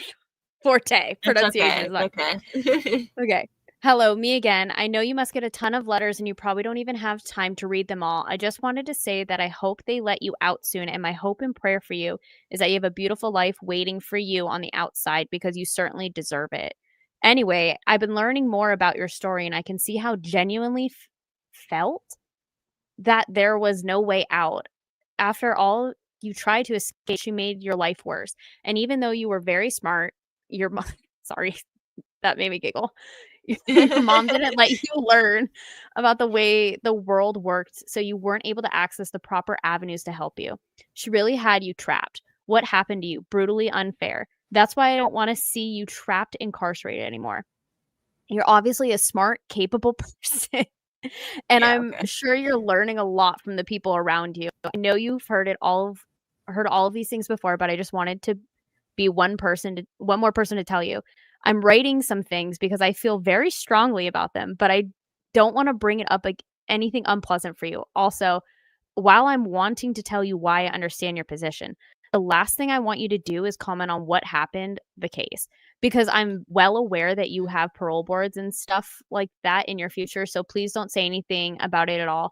[SPEAKER 6] forte. Pronunciation is not.
[SPEAKER 1] Okay.
[SPEAKER 6] Okay. Hello, me again. I know you must get a ton of letters and you probably don't even have time to read them all. I just wanted to say that I hope they let you out soon, and my hope and prayer for you is that you have a beautiful life waiting for you on the outside, because you certainly deserve it. Anyway, I've been learning more about your story, and I can see how genuinely felt that there was no way out. After all you tried to escape, she made your life worse. And even though you were very smart, your mom, sorry, that made me giggle. Your mom didn't let you learn about the way the world worked, so you weren't able to access the proper avenues to help you. She really had you trapped. What happened to you? Brutally unfair. That's why I don't want to see you trapped, incarcerated anymore. You're obviously a smart, capable person. And
[SPEAKER 1] Yeah,
[SPEAKER 6] I'm
[SPEAKER 1] okay.
[SPEAKER 6] sure you're learning a lot from the people around you. I know you've heard all of these things before, but I just wanted to be one more person to tell you. I'm writing some things because I feel very strongly about them, but I don't want to bring it up like anything unpleasant for you. Also, while I'm wanting to tell you why I understand your position, the last thing I want you to do is comment on what happened, the case, because I'm well aware that you have parole boards and stuff like that in your future. So please don't say anything about it at all.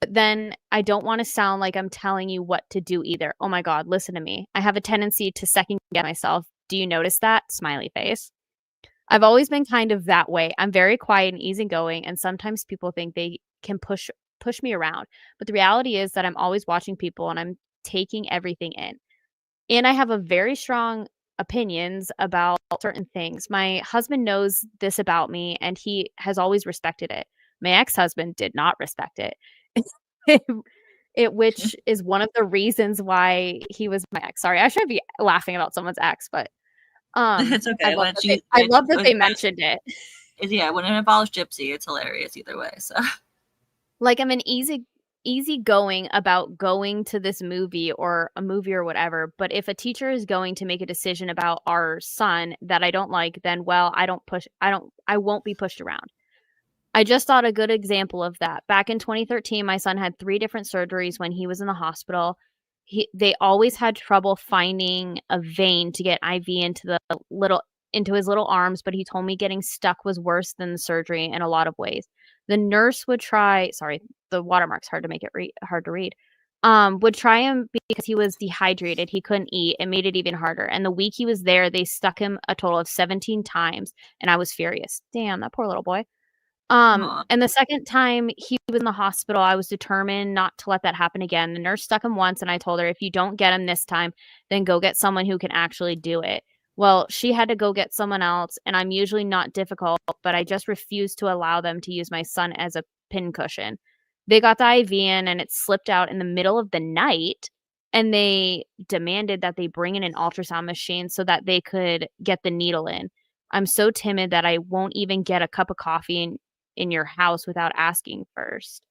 [SPEAKER 6] But then I don't want to sound like I'm telling you what to do either. Oh my God, listen to me. I have a tendency to second guess myself. Do you notice that? Smiley face. I've always been kind of that way. I'm very quiet and easygoing, and sometimes people think they can push me around. But the reality is that I'm always watching people and I'm taking everything in. And I have a very strong opinions about certain things. My husband knows this about me and he has always respected it. My ex-husband did not respect it. Which is one of the reasons why he was my ex. Sorry, I should be laughing about someone's ex, but
[SPEAKER 1] It's
[SPEAKER 6] I
[SPEAKER 1] okay.
[SPEAKER 6] love I love that they mentioned it.
[SPEAKER 1] Yeah, when it involves Gypsy, it's hilarious either way. So
[SPEAKER 6] Like, I'm an easygoing about going to this movie or a movie or whatever, but if a teacher is going to make a decision about our son that I don't like, then well, I won't be pushed around. I just thought a good example of that. Back in 2013, my son had 3 different surgeries when he was in the hospital. They always had trouble finding a vein to get IV into his little arms, but he told me getting stuck was worse than the surgery in a lot of ways. The nurse would try, sorry, the watermark's hard to make it hard to read. Would try him because he was dehydrated. He couldn't eat. It made it even harder. And the week he was there, they stuck him a total of 17 times, and I was furious. Damn, that poor little boy.
[SPEAKER 1] aw.
[SPEAKER 6] And the second time he was in the hospital, I was determined not to let that happen again. The nurse stuck him once, and I told her, if you don't get him this time, then go get someone who can actually do it. Well, she had to go get someone else, and I'm usually not difficult, but I just refused to allow them to use my son as a pincushion. They got the IV in, and it slipped out in the middle of the night, and they demanded that they bring in an ultrasound machine so that they could get the needle in. I'm so timid that I won't even get a cup of coffee in your house without asking first.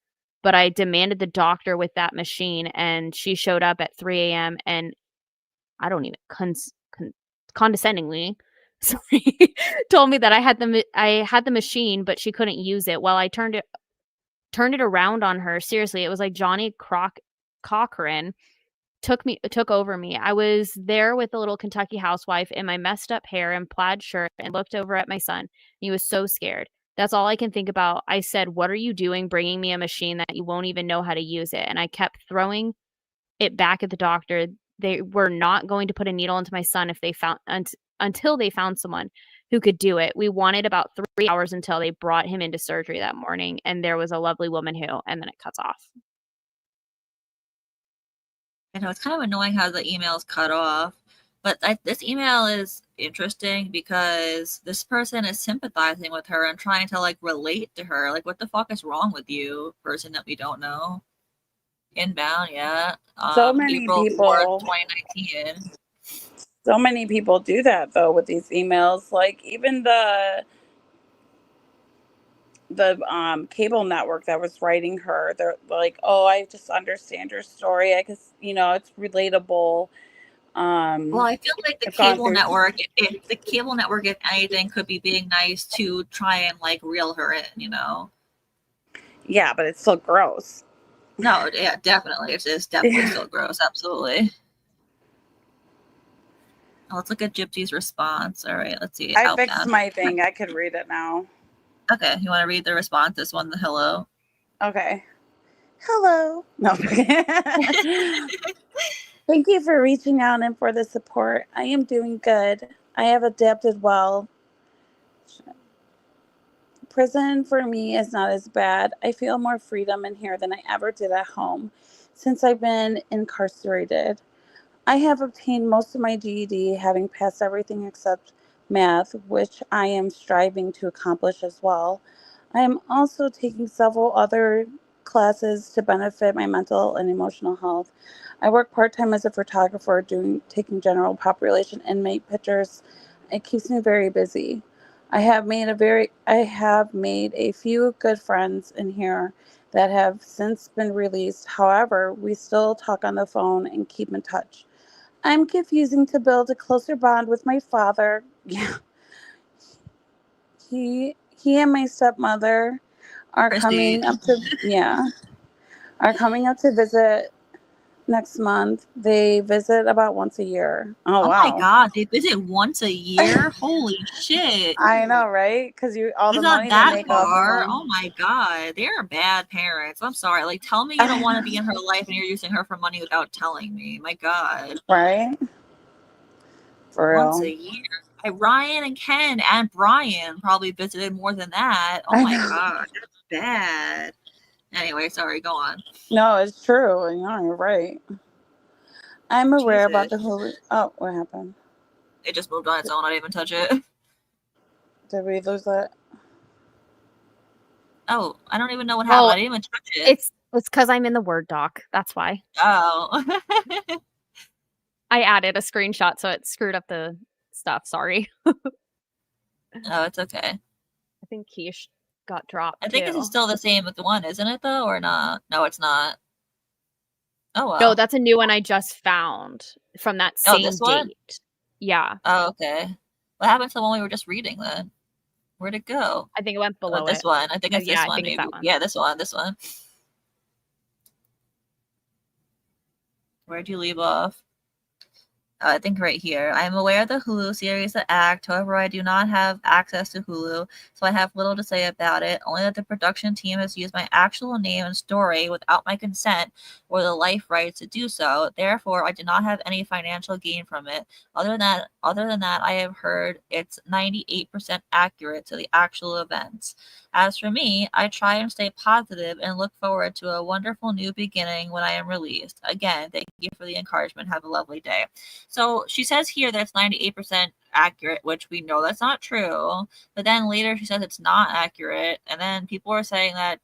[SPEAKER 6] But I demanded the doctor with that machine, and she showed up at 3 a.m. and I don't even condescendingly, sorry, told me that I had the machine, but she couldn't use it. Well, I turned it around on her. Seriously, it was like Johnny Cochran took over me. I was there with the little Kentucky housewife in my messed up hair and plaid shirt and looked over at my son. He was so scared. That's all I can think about. I said, "What are you doing bringing me a machine that you won't even know how to use it?" And I kept throwing it back at the doctor. They were not going to put a needle into my son if they found until they found someone who could do it. We wanted about 3 hours until they brought him into surgery that morning, and there was a lovely woman who, and then it cuts off.
[SPEAKER 1] I know it's kind of annoying how the email's cut off, but this email is interesting because this person is sympathizing with her and trying to like relate to her. Like, what the fuck is wrong with you, person that we don't know? Inbound, yeah.
[SPEAKER 7] So many
[SPEAKER 1] April
[SPEAKER 7] people.
[SPEAKER 1] 4th, 2019.
[SPEAKER 7] So many people do that though with these emails. Like even the cable network that was writing her, they're like, "Oh, I just understand your story. I guess it's relatable."
[SPEAKER 1] Well, I feel like the
[SPEAKER 7] I've gone
[SPEAKER 1] cable
[SPEAKER 7] through-
[SPEAKER 1] network, if the cable network, if anything, could be being nice to try and like reel her in,
[SPEAKER 7] Yeah, but it's still gross.
[SPEAKER 1] No, yeah, definitely. It's definitely still gross. Absolutely. Oh, let's look at Gypsy's response. All right, let's see.
[SPEAKER 7] I fixed
[SPEAKER 1] Outbound.
[SPEAKER 7] my thing. I could read it now.
[SPEAKER 1] Okay, you want to read the response? This one, the hello.
[SPEAKER 7] Okay. Hello. No. Thank you for reaching out and for the support. I am doing good. I have adapted well. Prison for me is not as bad. I feel more freedom in here than I ever did at home since I've been incarcerated. I have obtained most of my GED, having passed everything except math, which I am striving to accomplish as well. I am also taking several other classes to benefit my mental and emotional health. I work part-time as a photographer, taking general population inmate pictures. It keeps me very busy. I have made a few good friends in here that have since been released. However, we still talk on the phone and keep in touch. I'm confusing to build a closer bond with my father. Yeah. He and my stepmother are
[SPEAKER 1] Christy.
[SPEAKER 7] coming up to visit next month. They visit about once a year. Oh,
[SPEAKER 1] Oh my
[SPEAKER 7] wow.
[SPEAKER 1] god, they visit once a year? Holy shit.
[SPEAKER 7] I know, right? Because all the
[SPEAKER 1] It's not
[SPEAKER 7] money they
[SPEAKER 1] that
[SPEAKER 7] make off of
[SPEAKER 1] far.
[SPEAKER 7] them.
[SPEAKER 1] Oh my god. They're bad parents. I'm sorry. Like, tell me you don't want to be in her life and you're using her for money without telling me. My god.
[SPEAKER 7] Right? For
[SPEAKER 1] Once
[SPEAKER 7] real.
[SPEAKER 1] a year. Ryan and Ken and Brian probably visited more than that. Oh
[SPEAKER 7] I
[SPEAKER 1] my
[SPEAKER 7] know.
[SPEAKER 1] god. That's bad. Anyway, sorry, go on.
[SPEAKER 7] No, it's true. You're right. I'm aware about the
[SPEAKER 1] Jesus.
[SPEAKER 7] Hulu. Oh, what happened?
[SPEAKER 1] It just moved on its own. I didn't even touch it.
[SPEAKER 7] Did we lose that?
[SPEAKER 1] Oh, I don't even know what happened. I didn't even touch it.
[SPEAKER 6] It's because I'm in the Word doc. That's why.
[SPEAKER 1] Oh.
[SPEAKER 6] I added a screenshot, so it screwed up the stuff. Sorry.
[SPEAKER 1] Oh, it's okay.
[SPEAKER 6] I think Quiche got dropped
[SPEAKER 1] I think
[SPEAKER 6] too.
[SPEAKER 1] this is still the same with the one, isn't it, though, or not? No, it's not. Oh, well.
[SPEAKER 6] No, that's a new one I just found from that
[SPEAKER 1] Oh,
[SPEAKER 6] same
[SPEAKER 1] this one?
[SPEAKER 6] date. Yeah,
[SPEAKER 1] Oh, okay. What happened to the one we were just reading then? Where'd it go?
[SPEAKER 6] I think it went below
[SPEAKER 1] This
[SPEAKER 6] it.
[SPEAKER 1] one. I think it's
[SPEAKER 6] Yeah,
[SPEAKER 1] this
[SPEAKER 6] I
[SPEAKER 1] one,
[SPEAKER 6] think it's
[SPEAKER 1] maybe.
[SPEAKER 6] that one.
[SPEAKER 1] Yeah, this one. Where'd you leave off? I think right here. I am aware of the Hulu series The Act. However, I do not have access to Hulu, so I have little to say about it. Only that the production team has used my actual name and story without my consent or the life rights to do so. Therefore, I do not have any financial gain from it. Other than that, I have heard it's 98% accurate to the actual events. As for me, I try and stay positive and look forward to a wonderful new beginning when I am released. Again, thank you for the encouragement. Have a lovely day. So she says here that it's 98% accurate, which we know that's not true. But then later she says it's not accurate. And then people are saying that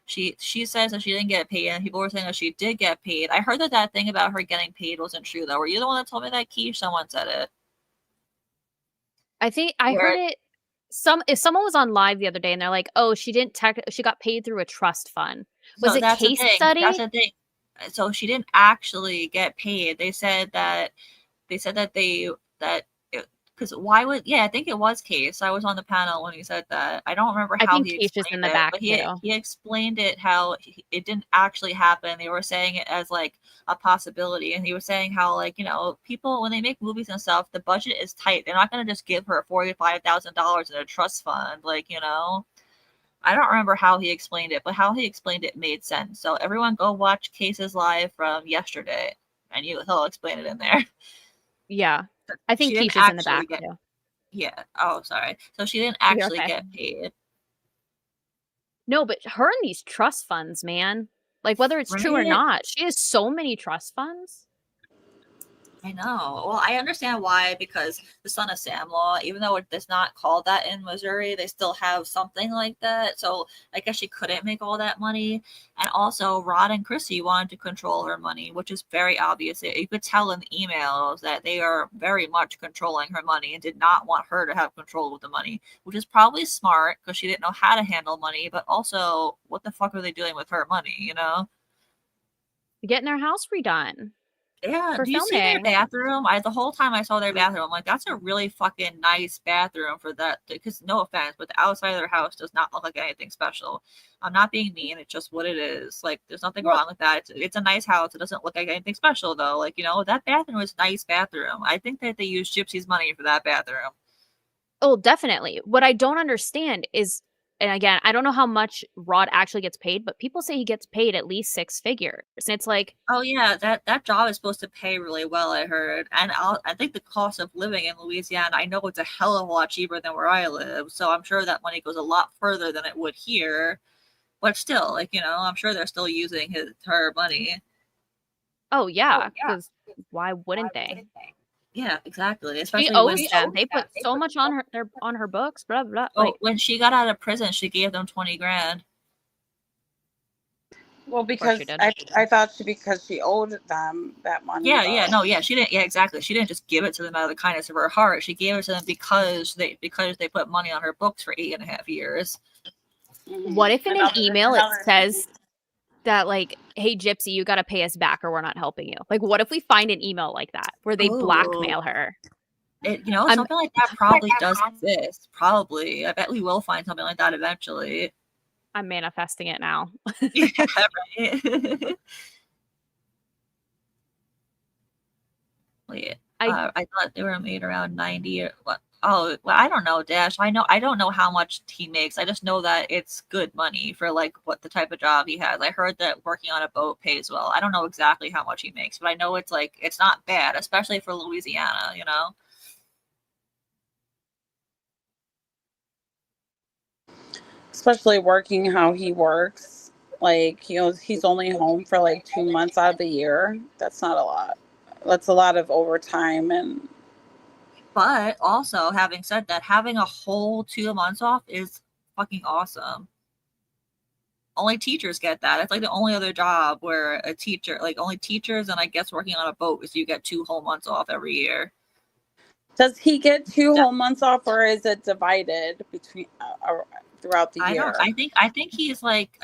[SPEAKER 1] she says that she didn't get paid, and people were saying that she did get paid. I heard that thing about her getting paid wasn't true, though. Were you the one that told me that, Keish? Someone said it.
[SPEAKER 6] I think I heard it. If someone was on live the other day and they're like, "Oh, she got paid through a trust fund." Was
[SPEAKER 1] So
[SPEAKER 6] it
[SPEAKER 1] that's
[SPEAKER 6] case
[SPEAKER 1] the thing.
[SPEAKER 6] study?
[SPEAKER 1] That's the thing. So she didn't actually get paid. They said that because why would I think it was Case. I was on the panel when he said that. I don't remember
[SPEAKER 6] I
[SPEAKER 1] how
[SPEAKER 6] think
[SPEAKER 1] he
[SPEAKER 6] Quiche is in
[SPEAKER 1] explained
[SPEAKER 6] the
[SPEAKER 1] it,
[SPEAKER 6] back
[SPEAKER 1] but
[SPEAKER 6] too.
[SPEAKER 1] he explained it how it didn't actually happen. They were saying it as like a possibility, and he was saying how, like, people when they make movies and stuff, the budget is tight. They're not going to just give her $45,000 in a trust fund, I don't remember how he explained it, but how he explained it made sense. So everyone go watch Cases Live from yesterday, and he'll explain it in there.
[SPEAKER 6] Yeah, I think
[SPEAKER 1] She didn't
[SPEAKER 6] Quiche is in the
[SPEAKER 1] actually
[SPEAKER 6] back too.
[SPEAKER 1] Yeah. Oh, sorry. So she didn't
[SPEAKER 6] You're
[SPEAKER 1] actually
[SPEAKER 6] okay.
[SPEAKER 1] get paid.
[SPEAKER 6] No, but her and these trust funds, man. Like, whether it's true or
[SPEAKER 1] Right?
[SPEAKER 6] not, she has so many trust funds.
[SPEAKER 1] I know. Well, I understand why, because the son of Sam law, even though it does not call that in Missouri, they still have something like that. So I guess she couldn't make all that money. And also, Rod and Chrissy wanted to control her money, which is very obvious. You could tell in the emails that they are very much controlling her money and did not want her to have control with the money, which is probably smart because she didn't know how to handle money. But also, what the fuck are they doing with her money,
[SPEAKER 6] Getting their house redone.
[SPEAKER 1] Yeah,
[SPEAKER 6] For
[SPEAKER 1] do you see their
[SPEAKER 6] filming.
[SPEAKER 1] bathroom? The whole time I saw their bathroom, I'm like, that's a really fucking nice bathroom for that. Because no offense, but the outside of their house does not look like anything special. I'm not being mean; it's just what it is. Like, there's nothing wrong with that. It's a nice house. It doesn't look like anything special, though. Like, that bathroom is nice bathroom. I think that they used Gypsy's money for that bathroom.
[SPEAKER 6] Oh, definitely. What I don't understand is, and again, I don't know how much Rod actually gets paid, but people say he gets paid at least 6 figures. And it's like,
[SPEAKER 1] Oh yeah, that job is supposed to pay really well, I heard. And I think the cost of living in Louisiana, I know it's a hell of a lot cheaper than where I live. So I'm sure that money goes a lot further than it would here. But still, I'm sure they're still using her money.
[SPEAKER 6] oh yeah, because why wouldn't they?
[SPEAKER 1] Yeah, exactly.
[SPEAKER 6] She
[SPEAKER 1] Especially
[SPEAKER 6] owes them. They put so much on her books. Blah blah.
[SPEAKER 1] when she got out of prison, she gave them 20 grand.
[SPEAKER 7] Well,
[SPEAKER 6] course
[SPEAKER 7] because
[SPEAKER 6] she did.
[SPEAKER 7] I thought because she owed them that money.
[SPEAKER 1] Yeah, no, yeah, she didn't. Yeah, exactly. She didn't just give it to them out of the kindness of her heart. She gave it to them because they put money on her books for 8.5 years.
[SPEAKER 7] Mhm.
[SPEAKER 6] What if in an
[SPEAKER 7] Another-
[SPEAKER 6] email it
[SPEAKER 7] another-
[SPEAKER 6] says that, like, hey, Gypsy, you got to pay us back or we're not helping you? Like, what if we find an email like that where they blackmail her? I'm-
[SPEAKER 1] Something like that probably does exist. Probably, I bet we will find something like that eventually.
[SPEAKER 6] I'm manifesting it now.
[SPEAKER 1] Yeah, right. Wait, I thought they were made around 90 or what? Oh, well, I don't know, Dash. I don't know how much he makes. I just know that it's good money for like what the type of job he has. I heard that working on a boat pays well. I don't know exactly how much he makes, but I know it's like it's not bad, especially for Louisiana, you know.
[SPEAKER 7] Especially working how he works. Like, he's only home for like 2 months out of the year. That's not a lot. That's a lot of overtime. And
[SPEAKER 1] But also, having said that, having a whole 2 months off is fucking awesome. Only teachers get that. It's like the only other job where a teacher, like only teachers and I guess working on a boat is you get 2 whole months off every year.
[SPEAKER 7] does he get 2 whole months off, or is it divided between throughout the year?
[SPEAKER 1] I think he's like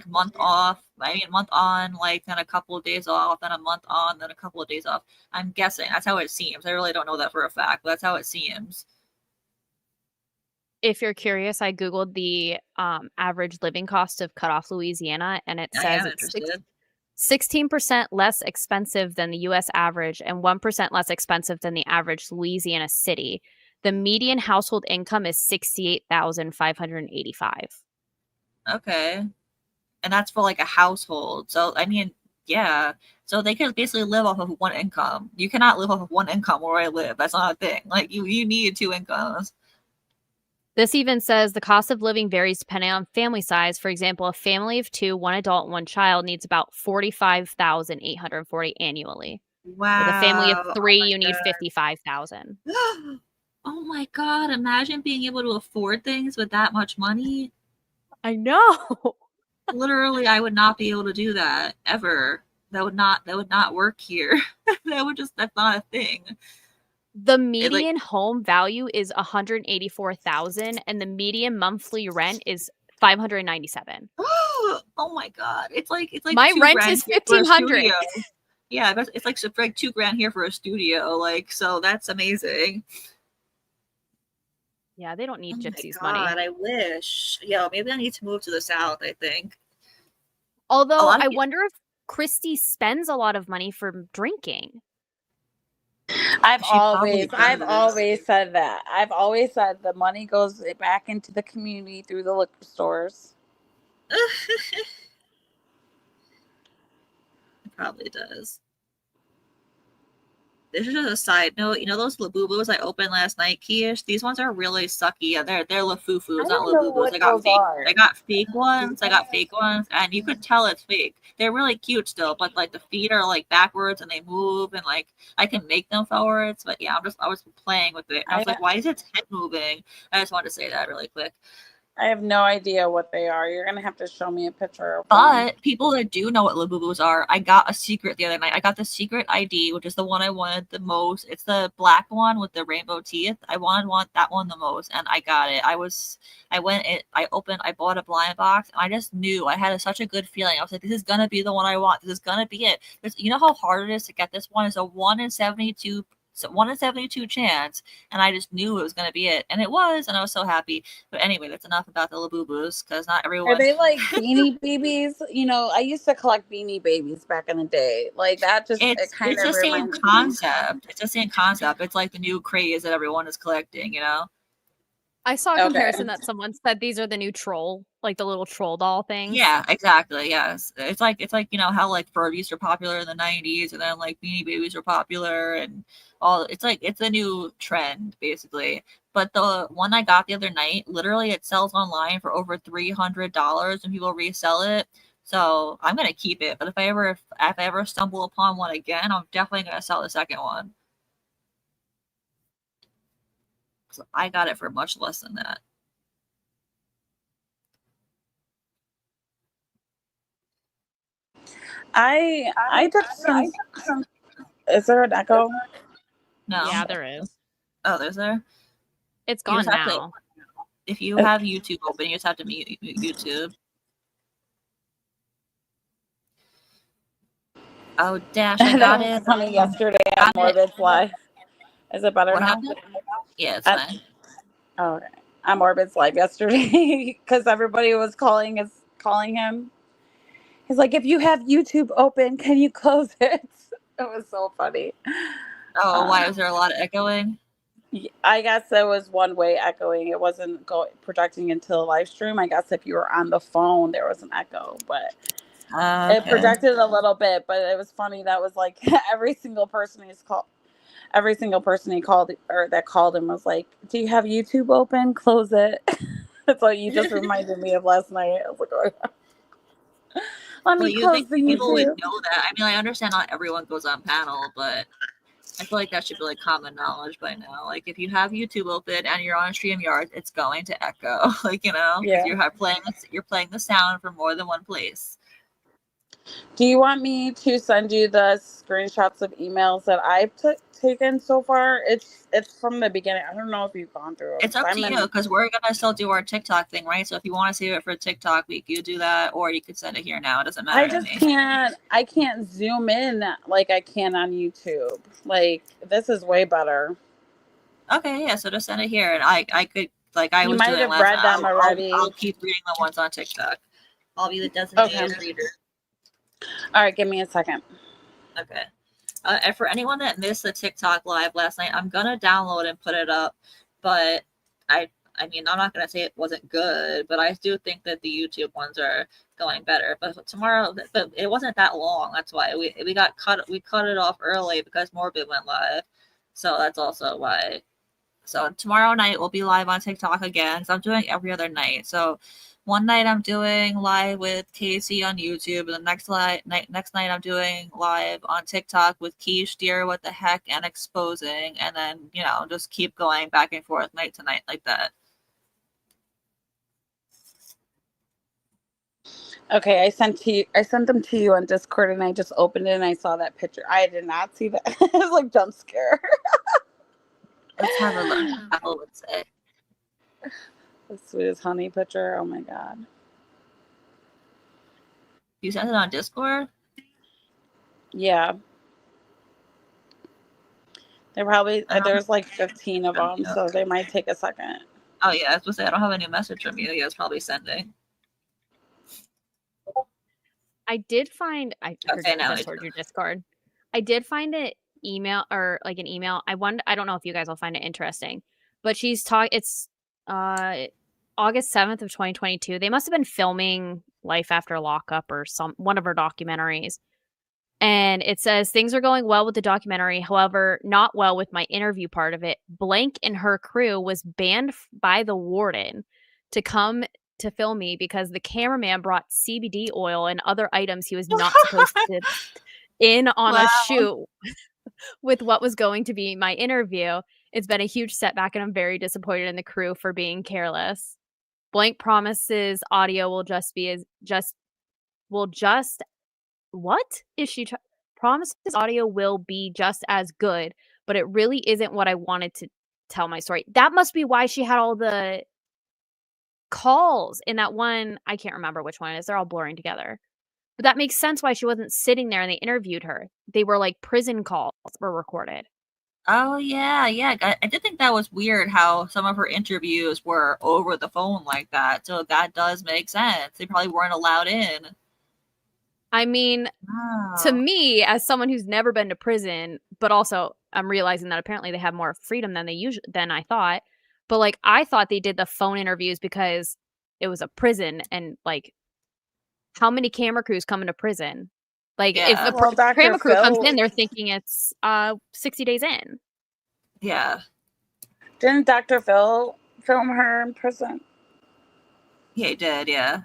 [SPEAKER 1] month off. I mean month on, like then a couple of days off, then a month on, then a couple of days off. I'm guessing that's how it seems. I really don't know that for a fact, but that's how it seems.
[SPEAKER 6] If you're curious, I Googled the average living cost of Cutoff, Louisiana, and it
[SPEAKER 1] I
[SPEAKER 6] says
[SPEAKER 1] am
[SPEAKER 6] it's
[SPEAKER 1] interested.
[SPEAKER 6] 16% less expensive than the US average and 1% less expensive than the average Louisiana city. The median household income is $68,585.
[SPEAKER 1] Okay. And that's for like a household. So I mean, yeah. So they could basically live off of one income. You cannot live off of one income where I live. That's not a thing. Like you need 2 incomes.
[SPEAKER 6] This even says the cost of living varies depending on family size. For example, a family of 2, 1 adult and 1 child needs about $45,840 annually.
[SPEAKER 1] Wow.
[SPEAKER 6] With a family of 3,
[SPEAKER 1] Oh
[SPEAKER 6] you need
[SPEAKER 1] my
[SPEAKER 6] $55,000.
[SPEAKER 1] God. Oh my God. Imagine being able to afford things with that much money.
[SPEAKER 6] I know.
[SPEAKER 1] Literally, I would not be able to do that ever. That would not work here. That's not a thing.
[SPEAKER 6] The median home value is $184,000 and the median monthly rent is $597.
[SPEAKER 1] Oh my God. It's like
[SPEAKER 6] My rent
[SPEAKER 1] $2,000
[SPEAKER 6] is
[SPEAKER 1] here for a
[SPEAKER 6] $1,500.
[SPEAKER 1] studio. Yeah, it's like $2,000 here for a studio. Like, so that's amazing.
[SPEAKER 6] Yeah, they don't need
[SPEAKER 1] Oh my
[SPEAKER 6] Gypsy's
[SPEAKER 1] God,
[SPEAKER 6] money.
[SPEAKER 1] I wish. Yeah, maybe I need to move to the South, I think.
[SPEAKER 6] Although
[SPEAKER 1] lot of
[SPEAKER 6] I
[SPEAKER 1] peop-
[SPEAKER 6] wonder if Christy spends a lot of money for drinking.
[SPEAKER 7] I've
[SPEAKER 1] She probably
[SPEAKER 7] always said that. I've always said the money goes back into the community through the liquor stores.
[SPEAKER 1] It probably does. This is just a side note. You know those Labubus I opened last night, Keish? These ones are really sucky. Yeah, they're Lafufus, not Labubus. I got fake ones. And you could tell it's fake. They're really cute still, but like the feet are like backwards and they move, and like I can make them forwards. But yeah, I was playing with it. I was like, why is its head moving? I just wanted to say that really quick.
[SPEAKER 7] I have no idea what they are. You're gonna have to show me a picture of
[SPEAKER 1] But people that do know what Labubus are, I got a secret the other night. I got the secret ID, which is the one I wanted the most. It's the black one with the rainbow teeth. I want that one the most, and I got it. I bought a blind box, and I just knew I had such a good feeling. I was like, this is gonna be the one I want. This is gonna be it. You know how hard it is to get this one? It's a 1 in 72. So 1 in 72 chance, and I just knew it was going to be it, and it was, and I was so happy. But anyway, that's enough about the Labubus, because not everyone.
[SPEAKER 7] Are they like Beanie Babies? You know, I used to collect Beanie Babies back in the day. Like that just
[SPEAKER 1] It's the same concept. It's the same concept. It's like the new craze that everyone is collecting, you know?
[SPEAKER 6] I saw a comparison that someone said these are the new troll, like the little troll doll things.
[SPEAKER 1] Yeah, exactly. Yes. It's like you know how like Furbies were popular in the 90s, and then like Beanie Babies were popular, and all. It's a new trend basically. But the one I got the other night, literally it sells online for over $300 and people resell it. So I'm gonna keep it. But if I ever stumble upon one again, I'm definitely gonna sell the second one. So I got it for much less than that.
[SPEAKER 7] I took some. Is there an echo?
[SPEAKER 1] No.
[SPEAKER 6] Yeah, there is.
[SPEAKER 1] Oh, there's there.
[SPEAKER 6] It's
[SPEAKER 1] You
[SPEAKER 6] gone
[SPEAKER 1] just have to-
[SPEAKER 6] now.
[SPEAKER 1] If you have YouTube open, you just have to mute YouTube. Oh, Dash, I got it.
[SPEAKER 7] Funny yesterday on Morbid's Live. Is it better
[SPEAKER 1] What
[SPEAKER 7] now?
[SPEAKER 1] happened? Yeah, it's
[SPEAKER 7] At-
[SPEAKER 1] fine.
[SPEAKER 7] Oh, okay. On Morbid's Live yesterday because everybody was calling him. He's like, if you have YouTube open, can you close it? It was so funny.
[SPEAKER 1] Oh, why was there a lot of echoing?
[SPEAKER 7] I guess there was one way echoing. It wasn't projecting into the live stream. I guess if you were on the phone, there was an echo, but it projected a little bit. But it was funny. That was like every single person he called or that called him was like, "Do you have YouTube open? Close it." So you just reminded me of last night. I was like, "Oh, let me
[SPEAKER 1] you
[SPEAKER 7] close
[SPEAKER 1] think
[SPEAKER 7] the
[SPEAKER 1] people would
[SPEAKER 7] YouTube."
[SPEAKER 1] know that? I mean, I understand not everyone goes on panel, but I feel like that should be like common knowledge by now. Like if you have YouTube open and you're on StreamYard, it's going to echo. Like, you know,
[SPEAKER 7] Yeah.
[SPEAKER 1] you're playing the sound from more than one place.
[SPEAKER 7] Do you want me to send you the screenshots of emails that I've taken so far? It's from the beginning. I don't know if you've gone through it.
[SPEAKER 1] It's up to you because we're gonna still do our TikTok thing, right? So if you want to save it for TikTok, you do that, or you could send it here now. It doesn't matter.
[SPEAKER 7] I can't zoom in like I can on YouTube. Like this is way better.
[SPEAKER 1] Okay, yeah. So just send it here, and I could
[SPEAKER 7] You might have read them already.
[SPEAKER 1] I'll keep reading the ones on TikTok. I'll be the designated reader.
[SPEAKER 7] All right, give me a second.
[SPEAKER 1] Okay. And for anyone that missed the TikTok live last night, I'm gonna download and put it up. But I mean, I'm not gonna say it wasn't good, but I do think that the YouTube ones are going better. But tomorrow, but it wasn't that long. That's why we cut it off early because Morbid went live. So that's also why. So tomorrow night we'll be live on TikTok again. So I'm doing every other night. So one night I'm doing live with Casey on YouTube, and the next night I'm doing live on TikTok with Keish, Dear What the Heck, and Exposing, and then just keep going back and forth night to night like that.
[SPEAKER 7] Okay, I sent them to you on Discord, and I just opened it and I saw that picture. I did not see that. It was like jump scare.
[SPEAKER 1] Let's have a look. Apple would say.
[SPEAKER 7] The sweetest honey picture. Oh my god.
[SPEAKER 1] You sent it on Discord?
[SPEAKER 7] Yeah. There's like 15 of them, so they might take a second.
[SPEAKER 1] Oh yeah, I was supposed to say I don't have a new message from you. Yeah, it's probably sending.
[SPEAKER 6] I did find I Discord your Discord. I did find an email or like an email. I don't know if you guys will find it interesting, but it's August 7th of 2022. They must have been filming Life After Lockup or one of her documentaries. And it says things are going well with the documentary, however, not well with my interview part of it. Blank and her crew was banned by the warden to come to film me because the cameraman brought CBD oil and other items he was not supposed to in on a shoot with what was going to be my interview. It's been a huge setback, and I'm very disappointed in the crew for being careless. Blank promises audio will what is she promises audio will be just as good, but it really isn't what I wanted to tell my story. That must be why she had all the calls in that one. I can't remember which one it is. They're all blurring together. But that makes sense why she wasn't sitting there and they interviewed her. They were like prison calls were recorded.
[SPEAKER 1] Oh, yeah. I did think that was weird how some of her interviews were over the phone like that. So that does make sense. They probably weren't allowed in.
[SPEAKER 6] I mean, to me, as someone who's never been to prison, but also I'm realizing that apparently they have more freedom than I thought. But like, I thought they did the phone interviews because it was a prison, and like, how many camera crews come into prison? Like, if the camera crew comes in, they're thinking it's 60 days in.
[SPEAKER 1] Yeah.
[SPEAKER 7] Didn't Dr. Phil film her in prison?
[SPEAKER 1] Yeah, he did. Yeah.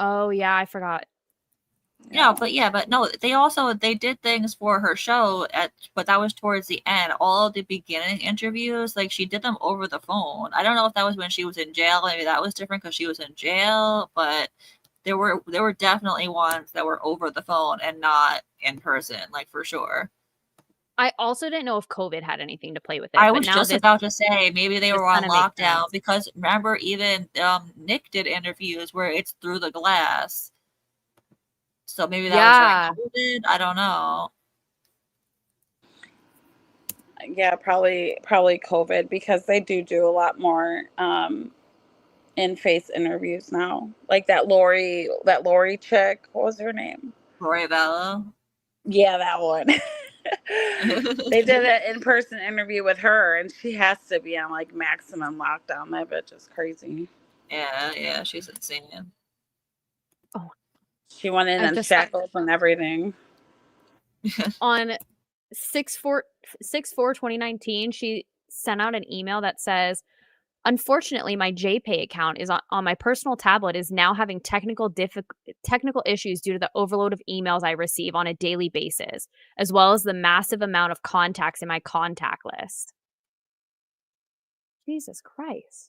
[SPEAKER 6] Oh yeah, I forgot.
[SPEAKER 1] No, but no, they did things for her show but that was towards the end. All of the beginning interviews, like she did them over the phone. I don't know if that was when she was in jail. Maybe that was different because she was in jail, but there were definitely ones that were over the phone and not in person, like for sure.
[SPEAKER 6] I also didn't know if COVID had anything to play with it.
[SPEAKER 1] I
[SPEAKER 6] but
[SPEAKER 1] was
[SPEAKER 6] now
[SPEAKER 1] just
[SPEAKER 6] this
[SPEAKER 1] about to say maybe they
[SPEAKER 6] this
[SPEAKER 1] were on
[SPEAKER 6] kinda makes
[SPEAKER 1] lockdown
[SPEAKER 6] sense.
[SPEAKER 1] because remember even Nick did interviews where it's through the glass. So maybe that
[SPEAKER 6] Yeah.
[SPEAKER 1] was during COVID. I don't know.
[SPEAKER 7] Yeah, probably COVID, because they do a lot more in-face interviews now. Like that Lori chick, what was her name?
[SPEAKER 1] Lori Vallow.
[SPEAKER 7] Yeah, that one. They did an in-person interview with her, and she has to be on like maximum lockdown. That bitch is crazy.
[SPEAKER 1] Yeah, she's insane.
[SPEAKER 7] She went in
[SPEAKER 6] I
[SPEAKER 7] and
[SPEAKER 6] just-
[SPEAKER 7] shackles and everything.
[SPEAKER 6] On 6/4/2019, she sent out an email that says, unfortunately, my JPay account is on my personal tablet is now having technical issues due to the overload of emails I receive on a daily basis, as well as the massive amount of contacts in my contact list. Jesus Christ.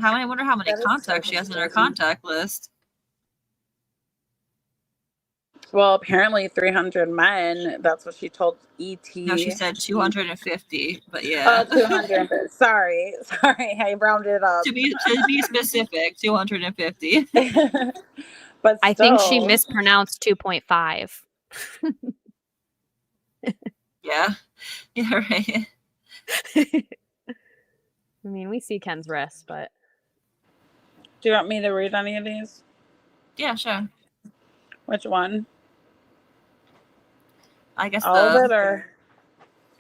[SPEAKER 1] I wonder how many
[SPEAKER 7] That is
[SPEAKER 1] contacts
[SPEAKER 7] so
[SPEAKER 1] she has in her
[SPEAKER 7] disturbing.
[SPEAKER 1] contact list.
[SPEAKER 7] Well, apparently 300 men. That's what she told ET.
[SPEAKER 1] No, she said 250, but yeah.
[SPEAKER 7] Oh, 200. Sorry, I rounded up.
[SPEAKER 1] to be specific, 250.
[SPEAKER 7] But
[SPEAKER 6] I think she
[SPEAKER 7] still.
[SPEAKER 6] mispronounced 2.5.
[SPEAKER 1] Yeah, right.
[SPEAKER 6] I mean, we see Ken's wrist, but
[SPEAKER 7] Do you want me to read any of these?
[SPEAKER 1] Yeah, sure.
[SPEAKER 7] Which one?
[SPEAKER 1] I guess
[SPEAKER 7] All of it, or?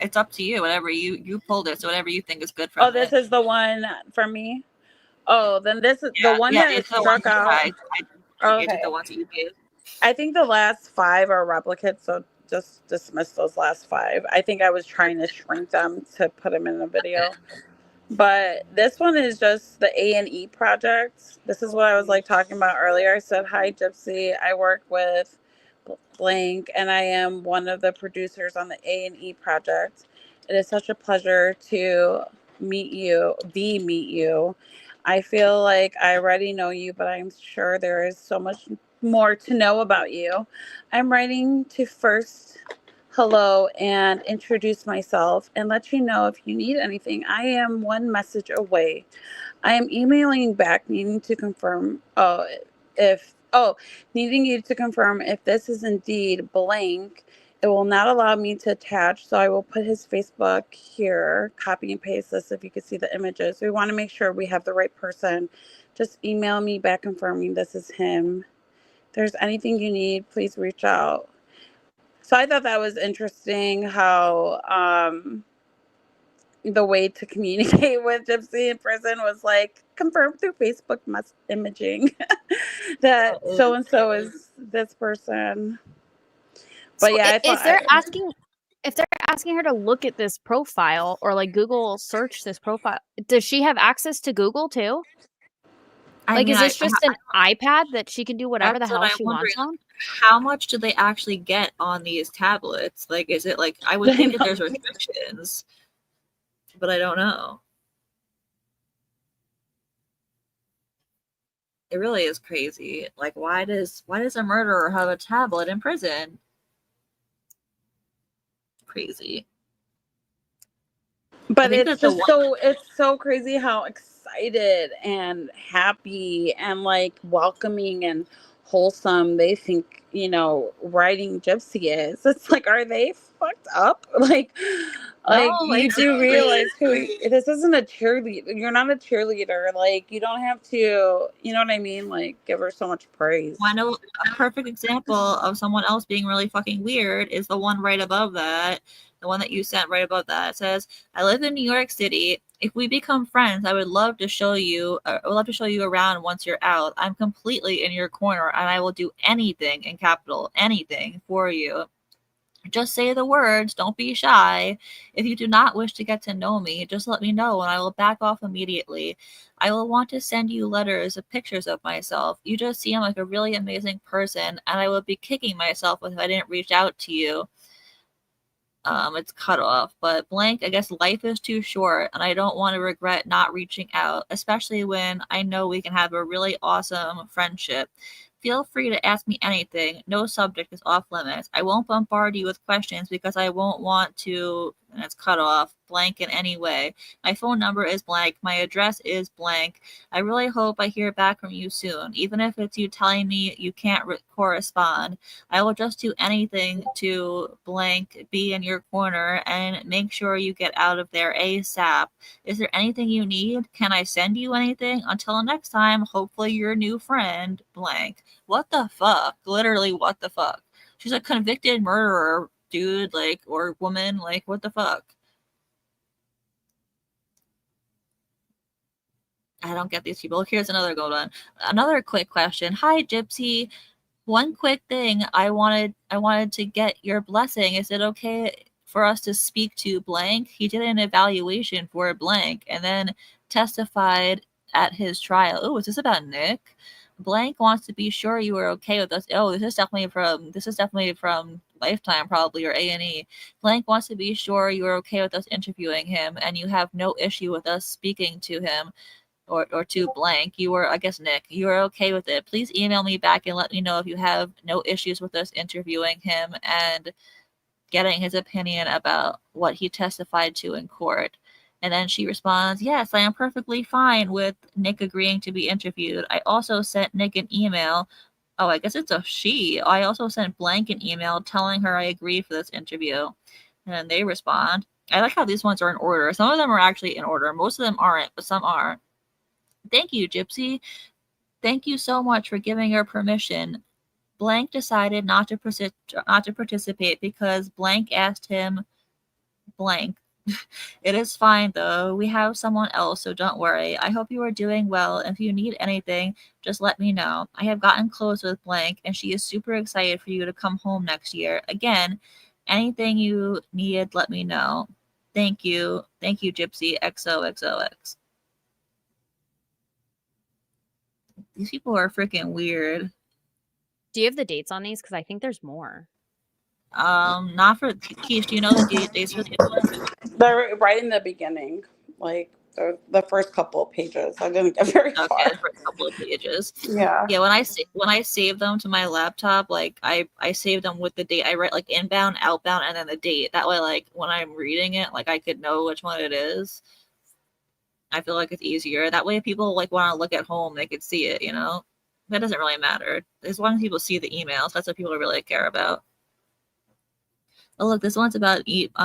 [SPEAKER 1] it's up to you. Whatever you pulled it, so whatever you think is good for.
[SPEAKER 7] Oh, this is the one for me. Oh, then this is the one that
[SPEAKER 1] it's the
[SPEAKER 7] struck
[SPEAKER 1] ones
[SPEAKER 7] out.
[SPEAKER 1] I
[SPEAKER 7] Okay.
[SPEAKER 1] did the ones that you gave.
[SPEAKER 7] I think the last 5 are replicates, so just dismiss those last 5. I think I was trying to shrink them to put them in the video. But this one is just the A&E project. This is what I was like talking about earlier. I said, hi, Gypsy. I work with blank, and I am one of the producers on the A&E project. It is such a pleasure to meet you. I feel like I already know you, but I'm sure there is so much more to know about you. I'm writing to first hello and introduce myself and let you know if you need anything. I am one message away. I am emailing back needing to confirm needing you to confirm if this is indeed blank. It will not allow me to attach, so I will put his Facebook here, copy and paste this if you could see the images. We want to make sure we have the right person. Just email me back confirming this is him. If there's anything you need, please reach out. So I thought that was interesting how the way to communicate with Gypsy in prison was like confirmed through Facebook imaging that so-and-so is this person. But
[SPEAKER 6] so
[SPEAKER 7] yeah,
[SPEAKER 6] if they're asking her to look at this profile or like Google search this profile, does she have access to Google too? Is this just an iPad that she can do whatever the hell she wants on?
[SPEAKER 1] How much do they actually get on these tablets? Like, is it like, I would think that there's restrictions, but I don't know. It really is crazy. Like, why does a murderer have a tablet in prison? Crazy.
[SPEAKER 7] But it's just it's so crazy how excited and happy and like welcoming and wholesome they think, writing Gypsy is. It's like, are they fucked up? You do realize this isn't a cheerleader. You're not a cheerleader. Like, you don't have to, you know what I mean? Like, give her so much praise.
[SPEAKER 1] Well, I know a perfect example of someone else being really fucking weird is the one right above that. The one that you sent right above that. It says, I live in New York City. If we become friends, I would love to show you around once you're out. I'm completely in your corner and I will do anything, in capital, anything for you. Just say the words. Don't be shy. If you do not wish to get to know me, just let me know and I will back off immediately. I will want to send you letters of pictures of myself. You just seem like a really amazing person and I would be kicking myself if I didn't reach out to you. It's cut off. But blank, I guess life is too short, and I don't want to regret not reaching out, especially when I know we can have a really awesome friendship. Feel free to ask me anything. No subject is off limits. I won't bombard you with questions because I won't want to, and it's cut off, blank in any way. My phone number is blank. My address is blank. I really hope I hear back from you soon, even if it's you telling me you can't correspond. I will just do anything to blank be in your corner and make sure you get out of there ASAP. Is there anything you need? Can I send you anything? Until next time, hopefully your new friend, blank. What the fuck? Literally, what the fuck? She's a convicted murderer, dude, like, or woman, like, what the fuck? I don't get these people. Here's another good one. Another quick question. Hi, Gypsy. One quick thing. I wanted to get your blessing. Is it okay for us to speak to blank? He did an evaluation for blank and then testified at his trial. Oh, is this about Nick? Blank wants to be sure you are okay with us. Oh, this is definitely from Lifetime, probably, or A&E. Blank wants to be sure you are okay with us interviewing him and you have no issue with us speaking to him or to blank. You were, I guess, Nick, you are okay with it. Please email me back and let me know if you have no issues with us interviewing him and getting his opinion about what he testified to in court. And then she responds, yes, I am perfectly fine with Nick agreeing to be interviewed. I also sent Nick an email. Oh, I guess it's a she. I also sent blank an email telling her I agree for this interview. And then they respond. I like how these ones are in order. Some of them are actually in order. Most of them aren't, but some are. Thank you, Gypsy. Thank you so much for giving her permission. Blank decided not to participate because blank asked him blank. It is fine though. We have someone else, so don't worry. I hope you are doing well. If you need anything, just let me know. I have gotten close with blank and she is super excited for you to come home next year. Again, anything you need, let me know. Thank you. Thank you, Gypsy. XOXOX. These people are freaking weird.
[SPEAKER 6] Do you have the dates on these? Because I think there's more.
[SPEAKER 1] Not for Keish. Do you know the dates for these ones?
[SPEAKER 7] They're right in the beginning, like the first couple of pages. I didn't get very far.
[SPEAKER 1] Okay, for a couple of pages.
[SPEAKER 7] Yeah.
[SPEAKER 1] Yeah, when I save them to my laptop, like I save them with the date. I write like inbound, outbound, and then the date. That way, like when I'm reading it, like I could know which one it is. I feel like it's easier. That way, if people like want to look at home, they could see it. You know, that doesn't really matter as long as people see the emails. That's what people really care about. Oh, look, this one's about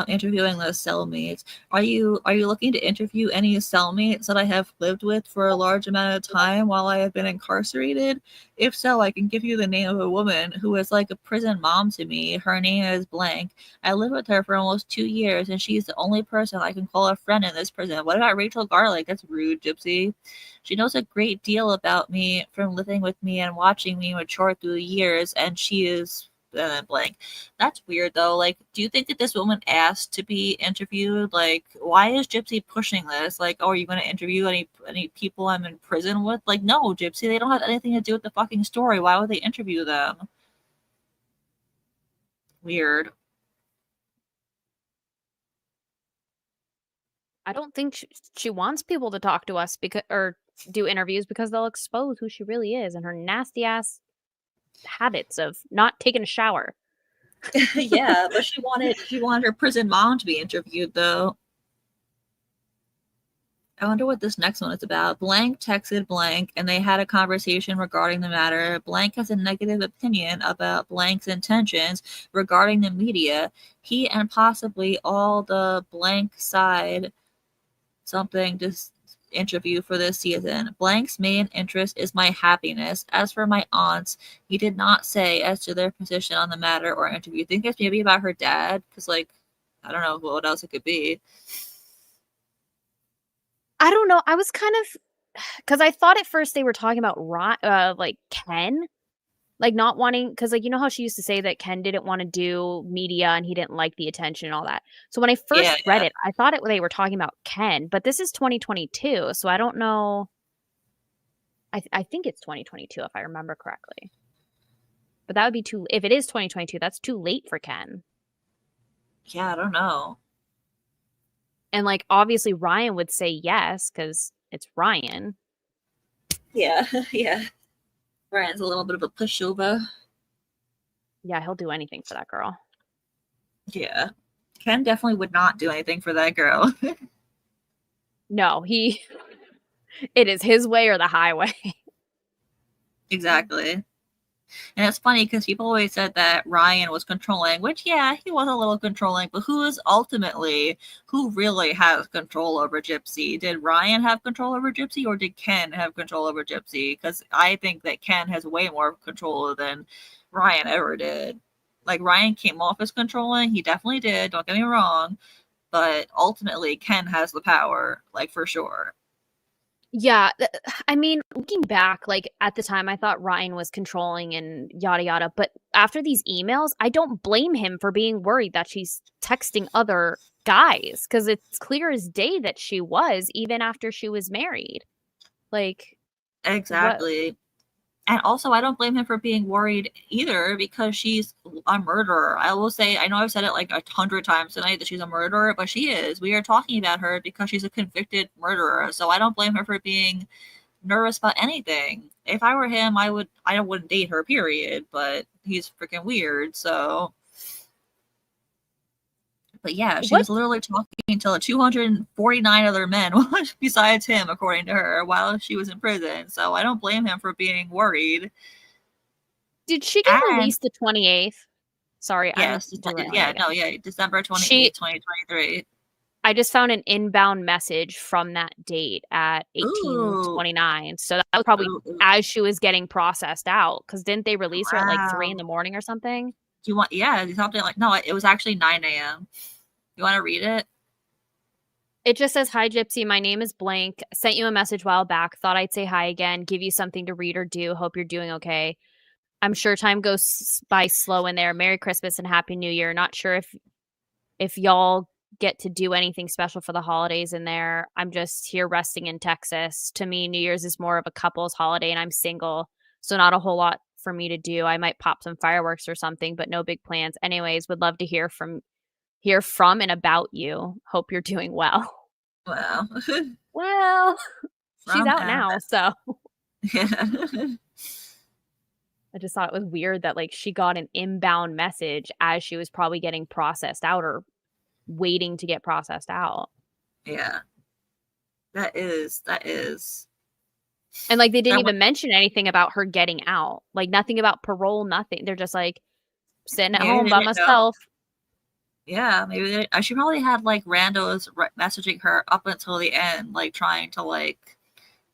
[SPEAKER 1] interviewing those cellmates. Are you looking to interview any cellmates that I have lived with for a large amount of time while I have been incarcerated? If so, I can give you the name of a woman who is like a prison mom to me. Her name is blank. I lived with her for almost 2 years, and she's the only person I can call a friend in this prison. What about Rachel Garlic? That's rude, Gypsy. She knows a great deal about me from living with me and watching me mature through the years, and she is blank. That's weird though. Like, do you think that this woman asked to be interviewed? Like, why is Gypsy pushing this? Like, oh, are you going to interview any people I'm in prison with? Like, no, Gypsy, they don't have anything to do with the fucking story. Why would they interview them? Weird.
[SPEAKER 6] I don't think she wants people to talk to us or do interviews because they'll expose who she really is and her nasty ass habits of not taking a shower.
[SPEAKER 1] Yeah, but she wanted her prison mom to be interviewed though. I wonder what this next one is about. Blank texted blank and they had a conversation regarding the matter. Blank has a negative opinion about blank's intentions regarding the media. He and possibly all the blank side something to interview for this season. Blank's main interest is my happiness. As for my aunts, he did not say as to their position on the matter or interview. Think it's maybe about her dad? Because, like, I don't know what else it could be.
[SPEAKER 6] I don't know. I was kind of because I thought at first they were talking about like Ken, like not wanting because like you know how she used to say that Ken didn't want to do media and he didn't like the attention and all that. So when I first read it, I thought they were talking about Ken, but this is 2022, so I don't know. I think it's 2022 if I remember correctly. But that would be if it is 2022, that's too late for Ken.
[SPEAKER 1] Yeah, I don't know.
[SPEAKER 6] And like obviously Ryan would say yes because it's Ryan.
[SPEAKER 1] Yeah, yeah. Ryan's a little bit of a pushover.
[SPEAKER 6] Yeah, he'll do anything for that girl.
[SPEAKER 1] Yeah. Ken definitely would not do anything for that girl.
[SPEAKER 6] No, it is his way or the highway.
[SPEAKER 1] Exactly. And it's funny because people always said that Ryan was controlling, which, yeah, he was a little controlling, but who really has control over Gypsy? Did Ryan have control over Gypsy or did Ken have control over Gypsy? Because I think that Ken has way more control than Ryan ever did. Like, Ryan came off as controlling. He definitely did. Don't get me wrong. But ultimately, Ken has the power, like, for sure.
[SPEAKER 6] Yeah, I mean, looking back, like at the time, I thought Ryan was controlling and yada yada. But after these emails, I don't blame him for being worried that she's texting other guys because it's clear as day that she was, even after she was married. Like,
[SPEAKER 1] Exactly. And also, I don't blame him for being worried either because she's a murderer. I will say, I know I've said it like 100 times tonight that she's a murderer, but she is. We are talking about her because she's a convicted murderer. So I don't blame her for being nervous about anything. If I were him, I wouldn't date her, period. But he's freaking weird. So, but yeah, she was literally talking to 249 other men besides him, according to her, while she was in prison. So I don't blame him for being worried.
[SPEAKER 6] Did she get released the 28th? Sorry,
[SPEAKER 1] yes, December 28th, 2023.
[SPEAKER 6] I just found an inbound message from that date at 18:29. So that was probably as she was getting processed out. Because didn't they release her at like 3 in the morning or something?
[SPEAKER 1] Do you want? Yeah, something like no. It was actually 9 a.m. You want to read it?
[SPEAKER 6] It just says, "Hi Gypsy, my name is blank. Sent you a message a while back. Thought I'd say hi again. Give you something to read or do. Hope you're doing okay. I'm sure time goes by slow in there. Merry Christmas and Happy New Year. Not sure if y'all get to do anything special for the holidays in there. I'm just here resting in Texas. To me, New Year's is more of a couple's holiday and I'm single, so not a whole lot for me to do. I might pop some fireworks or something, but no big plans. Anyways, would love to hear from and about you. Hope you're doing well."
[SPEAKER 1] Wow.
[SPEAKER 6] Well, she's out now, so
[SPEAKER 1] yeah.
[SPEAKER 6] I just thought it was weird that like she got an inbound message as she was probably getting processed out or waiting to get processed out.
[SPEAKER 1] Yeah. That is.
[SPEAKER 6] And like they didn't even mention anything about her getting out. Like nothing about parole, nothing. They're just like sitting at home by myself.
[SPEAKER 1] Yeah, maybe she probably had like randos messaging her up until the end, like trying to like,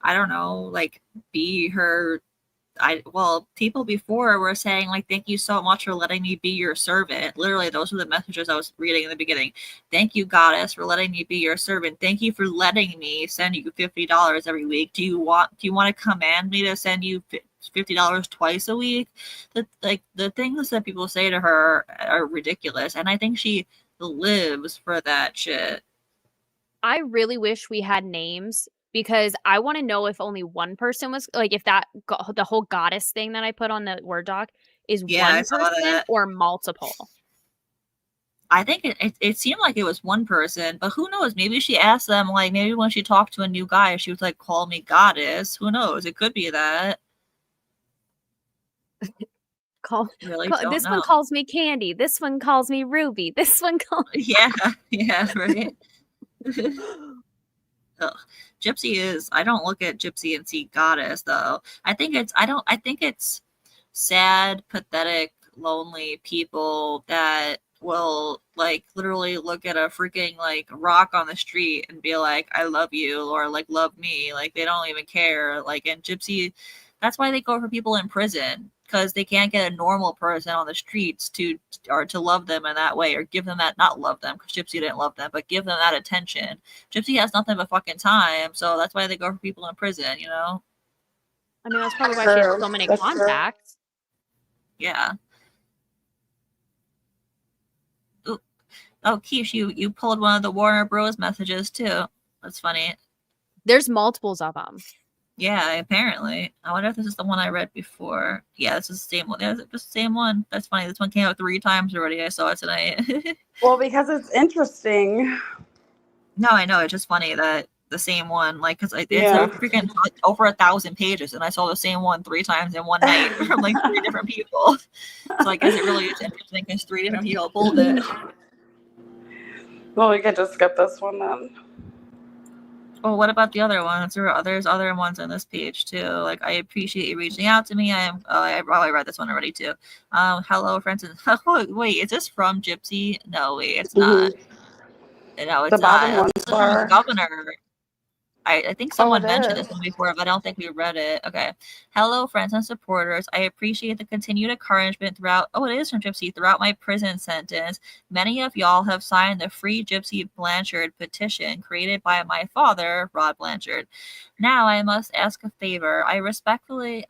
[SPEAKER 1] I don't know, like be her. People before were saying like, "Thank you so much for letting me be your servant." Literally, those were the messages I was reading in the beginning. "Thank you, goddess, for letting me be your servant. Thank you for letting me send you $50 every week. Do you want to command me to send you $50 twice a week?" The things that people say to her are ridiculous, and I think she lives for that shit.
[SPEAKER 6] I really wish we had names because I want to know if only one person was like, if the whole goddess thing that I put on the Word doc is one person or multiple.
[SPEAKER 1] I think it seemed like it was one person, but who knows? Maybe she asked them, like, maybe when she talked to a new guy, she was like, "Call me goddess." Who knows? It could be that.
[SPEAKER 6] This one calls me Candy. This one calls me Ruby. This one calls.
[SPEAKER 1] Yeah, right. Gypsy is. I don't look at Gypsy and see goddess though. I think it's sad, pathetic, lonely people that will like literally look at a freaking like rock on the street and be like, "I love you," or like, "Love me." Like they don't even care. Like, and Gypsy, that's why they go for people in prison, because they can't get a normal person on the streets to love them in that way, or give them that, not love them because Gypsy didn't love them, but give them that attention. Gypsy has nothing but fucking time, so that's why they go for people in prison, you know?
[SPEAKER 6] I mean, that's probably why she has so many contacts.
[SPEAKER 1] Yeah. Ooh. Oh, Keish, you pulled one of the Warner Bros. Messages too. That's funny.
[SPEAKER 6] There's multiples of them.
[SPEAKER 1] Yeah, apparently. I wonder if this is the one I read before. Yeah, this is the same one. Yeah, it's the same one. That's funny. This one came out 3 times already. I saw it tonight.
[SPEAKER 7] Well, because it's interesting.
[SPEAKER 1] No, I know. It's just funny that the same one, like, because it's
[SPEAKER 7] Yeah.
[SPEAKER 1] a freaking over 1,000 pages, and I saw the same one 3 times in one night from like 3 different people. So I guess it really is interesting because 3 different people pulled it.
[SPEAKER 7] Well, we could just skip this one then.
[SPEAKER 1] Well, what about the other ones? There's other ones on this page too. Like, I appreciate you reaching out to me. I probably read this one already too. Hello, friends. Wait, is this from Gypsy? No, wait, it's not. No, it's
[SPEAKER 7] The bottom
[SPEAKER 1] not.
[SPEAKER 7] ones
[SPEAKER 1] This is from the
[SPEAKER 7] are.
[SPEAKER 1] governor. I think
[SPEAKER 7] Oh,
[SPEAKER 1] someone
[SPEAKER 7] it
[SPEAKER 1] mentioned
[SPEAKER 7] is.
[SPEAKER 1] this one before, but I don't think we read it. Okay. Hello, friends and supporters. I appreciate the continued encouragement throughout. Oh, it is from Gypsy. Throughout my prison sentence, many of y'all have signed the Free Gypsy Blanchard petition created by my father, Rod Blanchard. Now I must ask a favor. I'm respectfully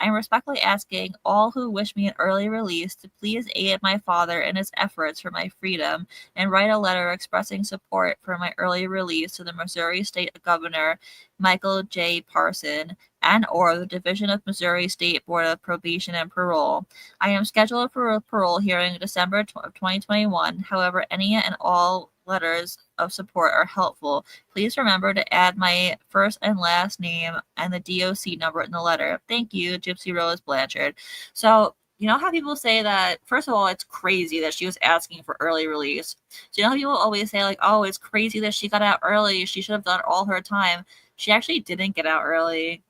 [SPEAKER 1] asking all who wish me an early release to please aid my father in his efforts for my freedom and write a letter expressing support for my early release to the Missouri State Governor Michael J. Parson, and or the Division of Missouri State Board of Probation and Parole. I am scheduled for a parole hearing in December of 2021. However, any and all letters of support are helpful. Please remember to add my first and last name and the DOC number in the letter. Thank you, Gypsy Rose Blanchard. So, you know how people say that, first of all, it's crazy that she was asking for early release. So, you know how people always say, like, oh, it's crazy that she got out early. She should have done all her time. She actually didn't get out early.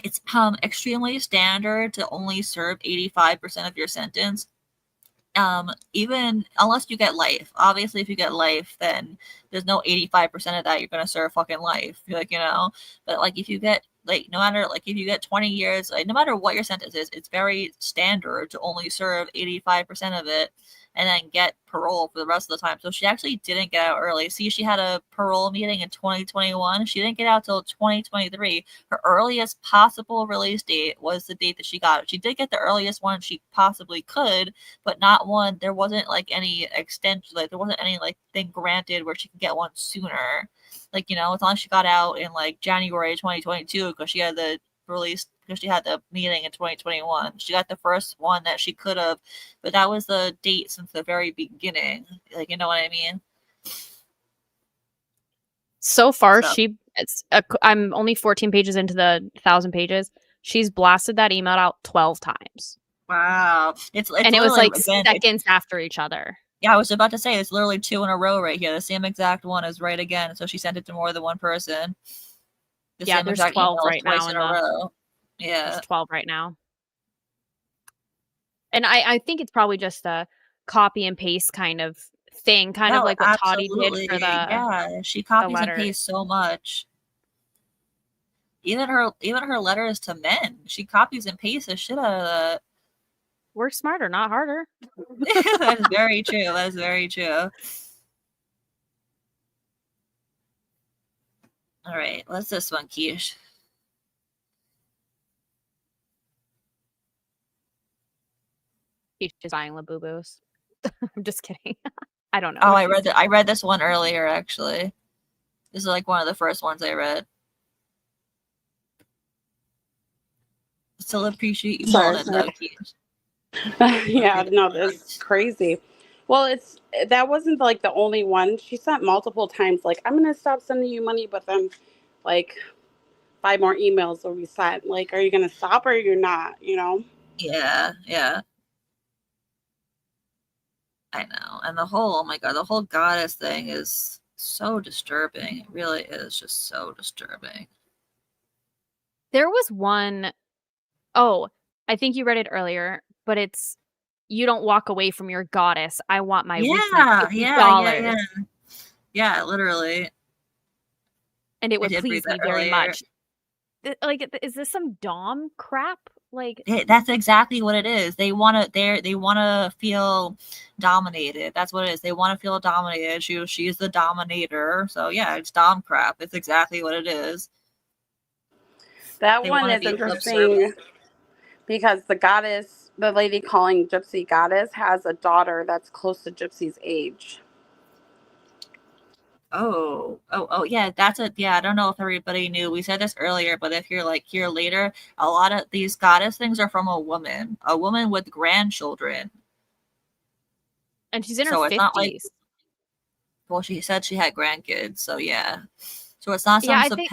[SPEAKER 1] It's extremely standard to only serve 85% of your sentence. Even unless you get life. Obviously, if you get life, then there's no 85% of that you're gonna serve fucking life. Like, you know, but like if you get like no matter like if you get 20 years, like no matter what your sentence is, it's very standard to only serve 85% of it and then get parole for the rest of the time. So she actually didn't get out early. See, she had a parole meeting in 2021. She didn't get out till 2023. Her earliest possible release date was the date that she got it. She did get the earliest one she possibly could, but not one. There wasn't like any extension, like there wasn't any like thing granted where she could get one sooner. Like, you know, as long as she got out in like January 2022 because she had the release because she had the meeting in 2021. She got the first one that she could have, but that was the date since the very beginning. Like, you know what I mean?
[SPEAKER 6] So far,
[SPEAKER 1] So.
[SPEAKER 6] I'm only 14 pages into the 1,000 pages. She's blasted that email out 12 times.
[SPEAKER 1] Wow. It's
[SPEAKER 6] and it was like
[SPEAKER 1] again,
[SPEAKER 6] seconds after each other.
[SPEAKER 1] Yeah, I was about to say it's literally 2 in a row right here. The same exact one is right again. So she sent it to more than one person.
[SPEAKER 6] Yeah, there's 12 right now
[SPEAKER 1] in a row. Yeah.
[SPEAKER 6] There's 12 right now. And I think it's probably just a copy and paste kind of thing, kind of like what Toddy did for the
[SPEAKER 1] yeah. She copies and
[SPEAKER 6] letter.
[SPEAKER 1] pastes so much. Even her letters to men, she copies and pastes the shit out of that.
[SPEAKER 6] Work smarter, not harder.
[SPEAKER 1] That's very true. That is very true. All right, what's this one, Quiche?
[SPEAKER 6] He's just buying Labubus. I'm just kidding. I don't know.
[SPEAKER 1] Oh, I read this one earlier, actually. This is like one of the first ones I read. Still appreciate you
[SPEAKER 7] Sorry,
[SPEAKER 1] calling it though, Quiche.
[SPEAKER 7] Yeah, no, that's crazy. Well, that wasn't like the only one. She sent multiple times, like, I'm gonna stop sending you money, but then like 5 more emails will be sent. Like, are you gonna stop or you're not, you know?
[SPEAKER 1] Yeah. I know. And the whole, oh my god, the whole goddess thing is so disturbing. It really is just so disturbing.
[SPEAKER 6] There was one, I think you read it earlier, but it's, you don't walk away from your goddess. I want my weekly $50.
[SPEAKER 1] Yeah, literally.
[SPEAKER 6] And it would please me very much. Like, is this some Dom crap? Like,
[SPEAKER 1] that's exactly what it is. They want to feel dominated. That's what it is. They want to feel dominated. She's the dominator. So yeah, it's Dom crap. It's exactly what it is.
[SPEAKER 7] That one is interesting because the goddess, the lady calling Gypsy goddess, has a daughter that's close to Gypsy's age.
[SPEAKER 1] Oh, yeah, that's it. Yeah, I don't know if everybody knew. We said this earlier, but if you're like here later, a lot of these goddess things are from a woman with grandchildren.
[SPEAKER 6] And she's in her
[SPEAKER 1] So it's not like,
[SPEAKER 6] 50s.
[SPEAKER 1] well, she said she had grandkids, so yeah. So it's not
[SPEAKER 6] Yeah,
[SPEAKER 1] some
[SPEAKER 6] I think.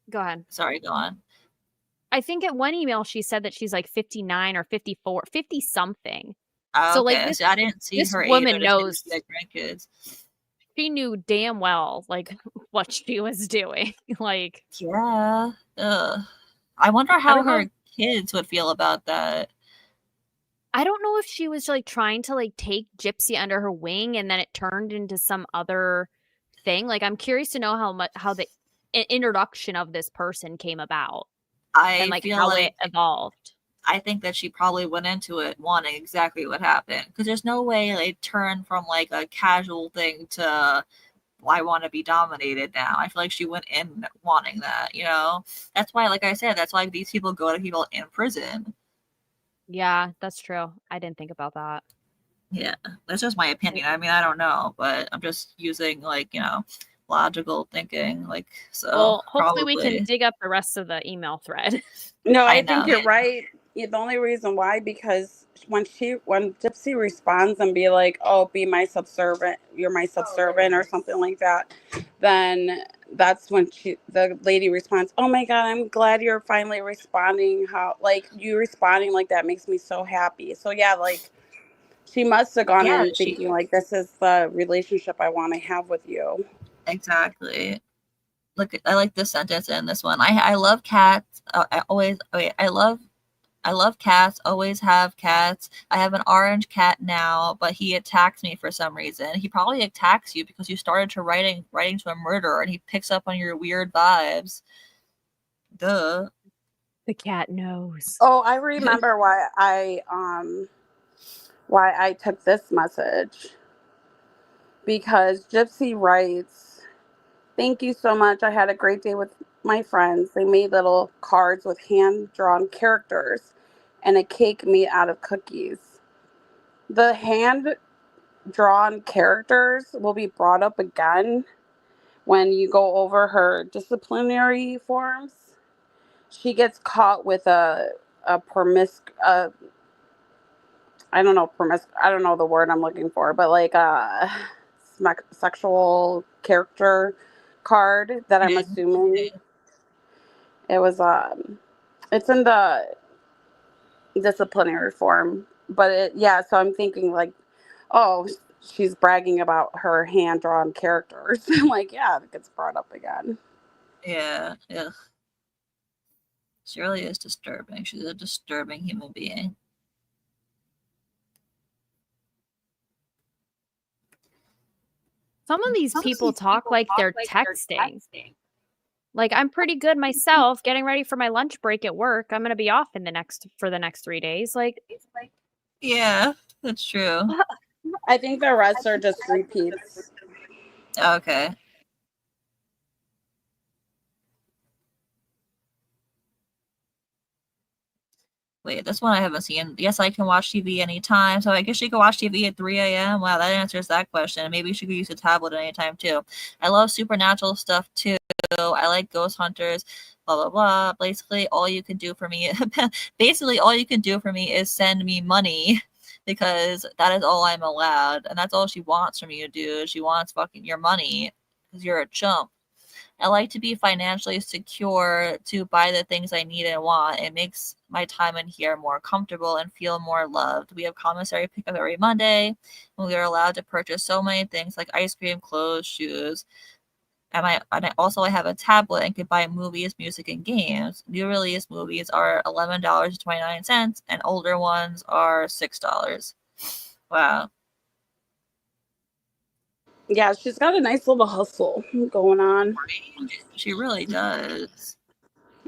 [SPEAKER 6] Go ahead.
[SPEAKER 1] sorry, go on.
[SPEAKER 6] I think at one email she said that she's like 59 or 54, 50 something.
[SPEAKER 1] Oh,
[SPEAKER 6] So like
[SPEAKER 1] okay.
[SPEAKER 6] this,
[SPEAKER 1] So I didn't see
[SPEAKER 6] this
[SPEAKER 1] her age.
[SPEAKER 6] woman
[SPEAKER 1] I just knew
[SPEAKER 6] knows.
[SPEAKER 1] she had grandkids.
[SPEAKER 6] She knew damn well like what she was doing. Like,
[SPEAKER 1] Yeah. Ugh. I wonder
[SPEAKER 6] I
[SPEAKER 1] how
[SPEAKER 6] don't know.
[SPEAKER 1] her kids would feel about that.
[SPEAKER 6] I don't know if she was like trying to like take Gypsy under her wing and then it turned into some other thing. Like, I'm curious to know how the introduction of this person came about and
[SPEAKER 1] I
[SPEAKER 6] like
[SPEAKER 1] feel
[SPEAKER 6] how
[SPEAKER 1] like
[SPEAKER 6] it evolved.
[SPEAKER 1] I think that she probably went into it wanting exactly what happened, because there's no way they turn from like a casual thing to I want to be dominated now. I feel like she went in wanting that, you know? That's why, like I said, that's why these people go to people in prison.
[SPEAKER 6] Yeah, that's true. I didn't think about that.
[SPEAKER 1] Yeah, that's just my opinion. I mean, I don't know, but I'm just using like, logical thinking. Like, so
[SPEAKER 6] Well, hopefully we can
[SPEAKER 1] probably.
[SPEAKER 6] dig up the rest of the email thread.
[SPEAKER 7] No,
[SPEAKER 1] I
[SPEAKER 7] I think
[SPEAKER 1] know.
[SPEAKER 7] you're right. Yeah, the only reason why, because when Gypsy responds and be like, "Oh, be my subservient, you're my subservient," or something like that, then that's when the lady responds, "Oh my God, I'm glad you're finally responding. How like you responding like that makes me so happy." So yeah, like she must have gone
[SPEAKER 1] Yeah,
[SPEAKER 7] in thinking like, "This is the relationship I want to have with you."
[SPEAKER 1] exactly. Look, I like this sentence in this one. I love cats. I love cats. Always have cats. I have an orange cat now, but he attacks me for some reason. He probably attacks you because you started to writing to a murderer, and he picks up on your weird vibes. Duh.
[SPEAKER 6] The cat knows.
[SPEAKER 7] Oh, I remember why I took this message, because Gypsy writes, "Thank you so much. I had a great day with my friends. They made little cards with hand-drawn characters and a cake made out of cookies. The hand-drawn characters will be brought up again when you go over her disciplinary forms. She gets caught with a I don't know, I don't know the word I'm looking for, but like a sexual character card that I'm assuming it was, it's in the disciplinary form, but so I'm thinking like, oh, she's bragging about her hand-drawn characters. I'm like, yeah, it gets brought up again.
[SPEAKER 1] Yeah. Ugh. She really is disturbing. She's a disturbing human being.
[SPEAKER 6] Some of these people talk like they're texting. Like, I'm pretty good myself, getting ready for my lunch break at work. I'm going to be off for the next 3 days. Like,
[SPEAKER 1] Yeah, that's true.
[SPEAKER 7] I think the rest are just repeats.
[SPEAKER 1] Okay. Wait, this one I haven't seen. Yes, I can watch TV anytime. So I guess she could watch TV at 3 a.m. Wow, that answers that question. Maybe she could use a tablet anytime too. I love supernatural stuff too. I like ghost hunters, blah blah blah. Basically, all you can do for me is send me money, because that is all I'm allowed. And that's all she wants from you, dude. She wants fucking your money because you're a chump. I like to be financially secure to buy the things I need and want. It makes my time in here more comfortable and feel more loved. We have commissary pickup every Monday, and we are allowed to purchase so many things like ice cream, clothes, shoes. And I have a tablet and can buy movies, music, and games. New release movies are $11.29, and older ones are $6. Wow.
[SPEAKER 7] Yeah, she's got a nice little hustle going on.
[SPEAKER 1] She really does.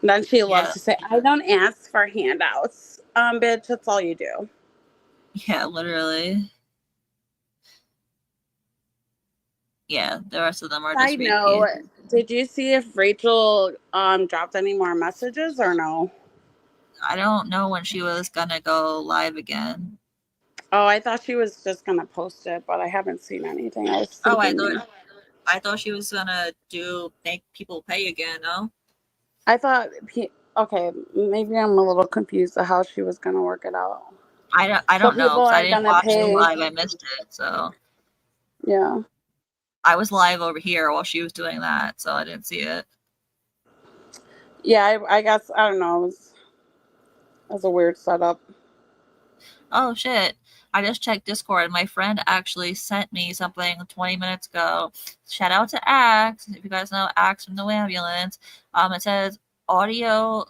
[SPEAKER 7] And then she loves
[SPEAKER 1] Yeah.
[SPEAKER 7] to say, "I don't ask for handouts." Bitch, that's all you do.
[SPEAKER 1] Yeah, literally. Yeah, the rest of them are just
[SPEAKER 7] I know.
[SPEAKER 1] repeats.
[SPEAKER 7] Did you see if Rachel dropped any more messages or no?
[SPEAKER 1] I don't know when she was gonna go live again.
[SPEAKER 7] Oh, I thought she was just gonna post it, but I haven't seen anything. I was
[SPEAKER 1] Oh, I
[SPEAKER 7] thinking,
[SPEAKER 1] thought I thought she was gonna make people pay again. No,
[SPEAKER 7] I thought, okay, maybe I'm a little confused of how she was going to work it out.
[SPEAKER 1] I
[SPEAKER 7] So
[SPEAKER 1] don't know
[SPEAKER 7] people
[SPEAKER 1] because I
[SPEAKER 7] are
[SPEAKER 1] didn't
[SPEAKER 7] going to
[SPEAKER 1] watch it
[SPEAKER 7] pay.
[SPEAKER 1] live. I missed it. So
[SPEAKER 7] Yeah.
[SPEAKER 1] I was live over here while she was doing that, so I didn't see it.
[SPEAKER 7] Yeah, I guess, I don't know. It was a weird setup.
[SPEAKER 1] Oh shit. I just checked Discord and my friend actually sent me something 20 minutes ago. Shout out to Axe. If you guys know Axe from the ambulance. It says audio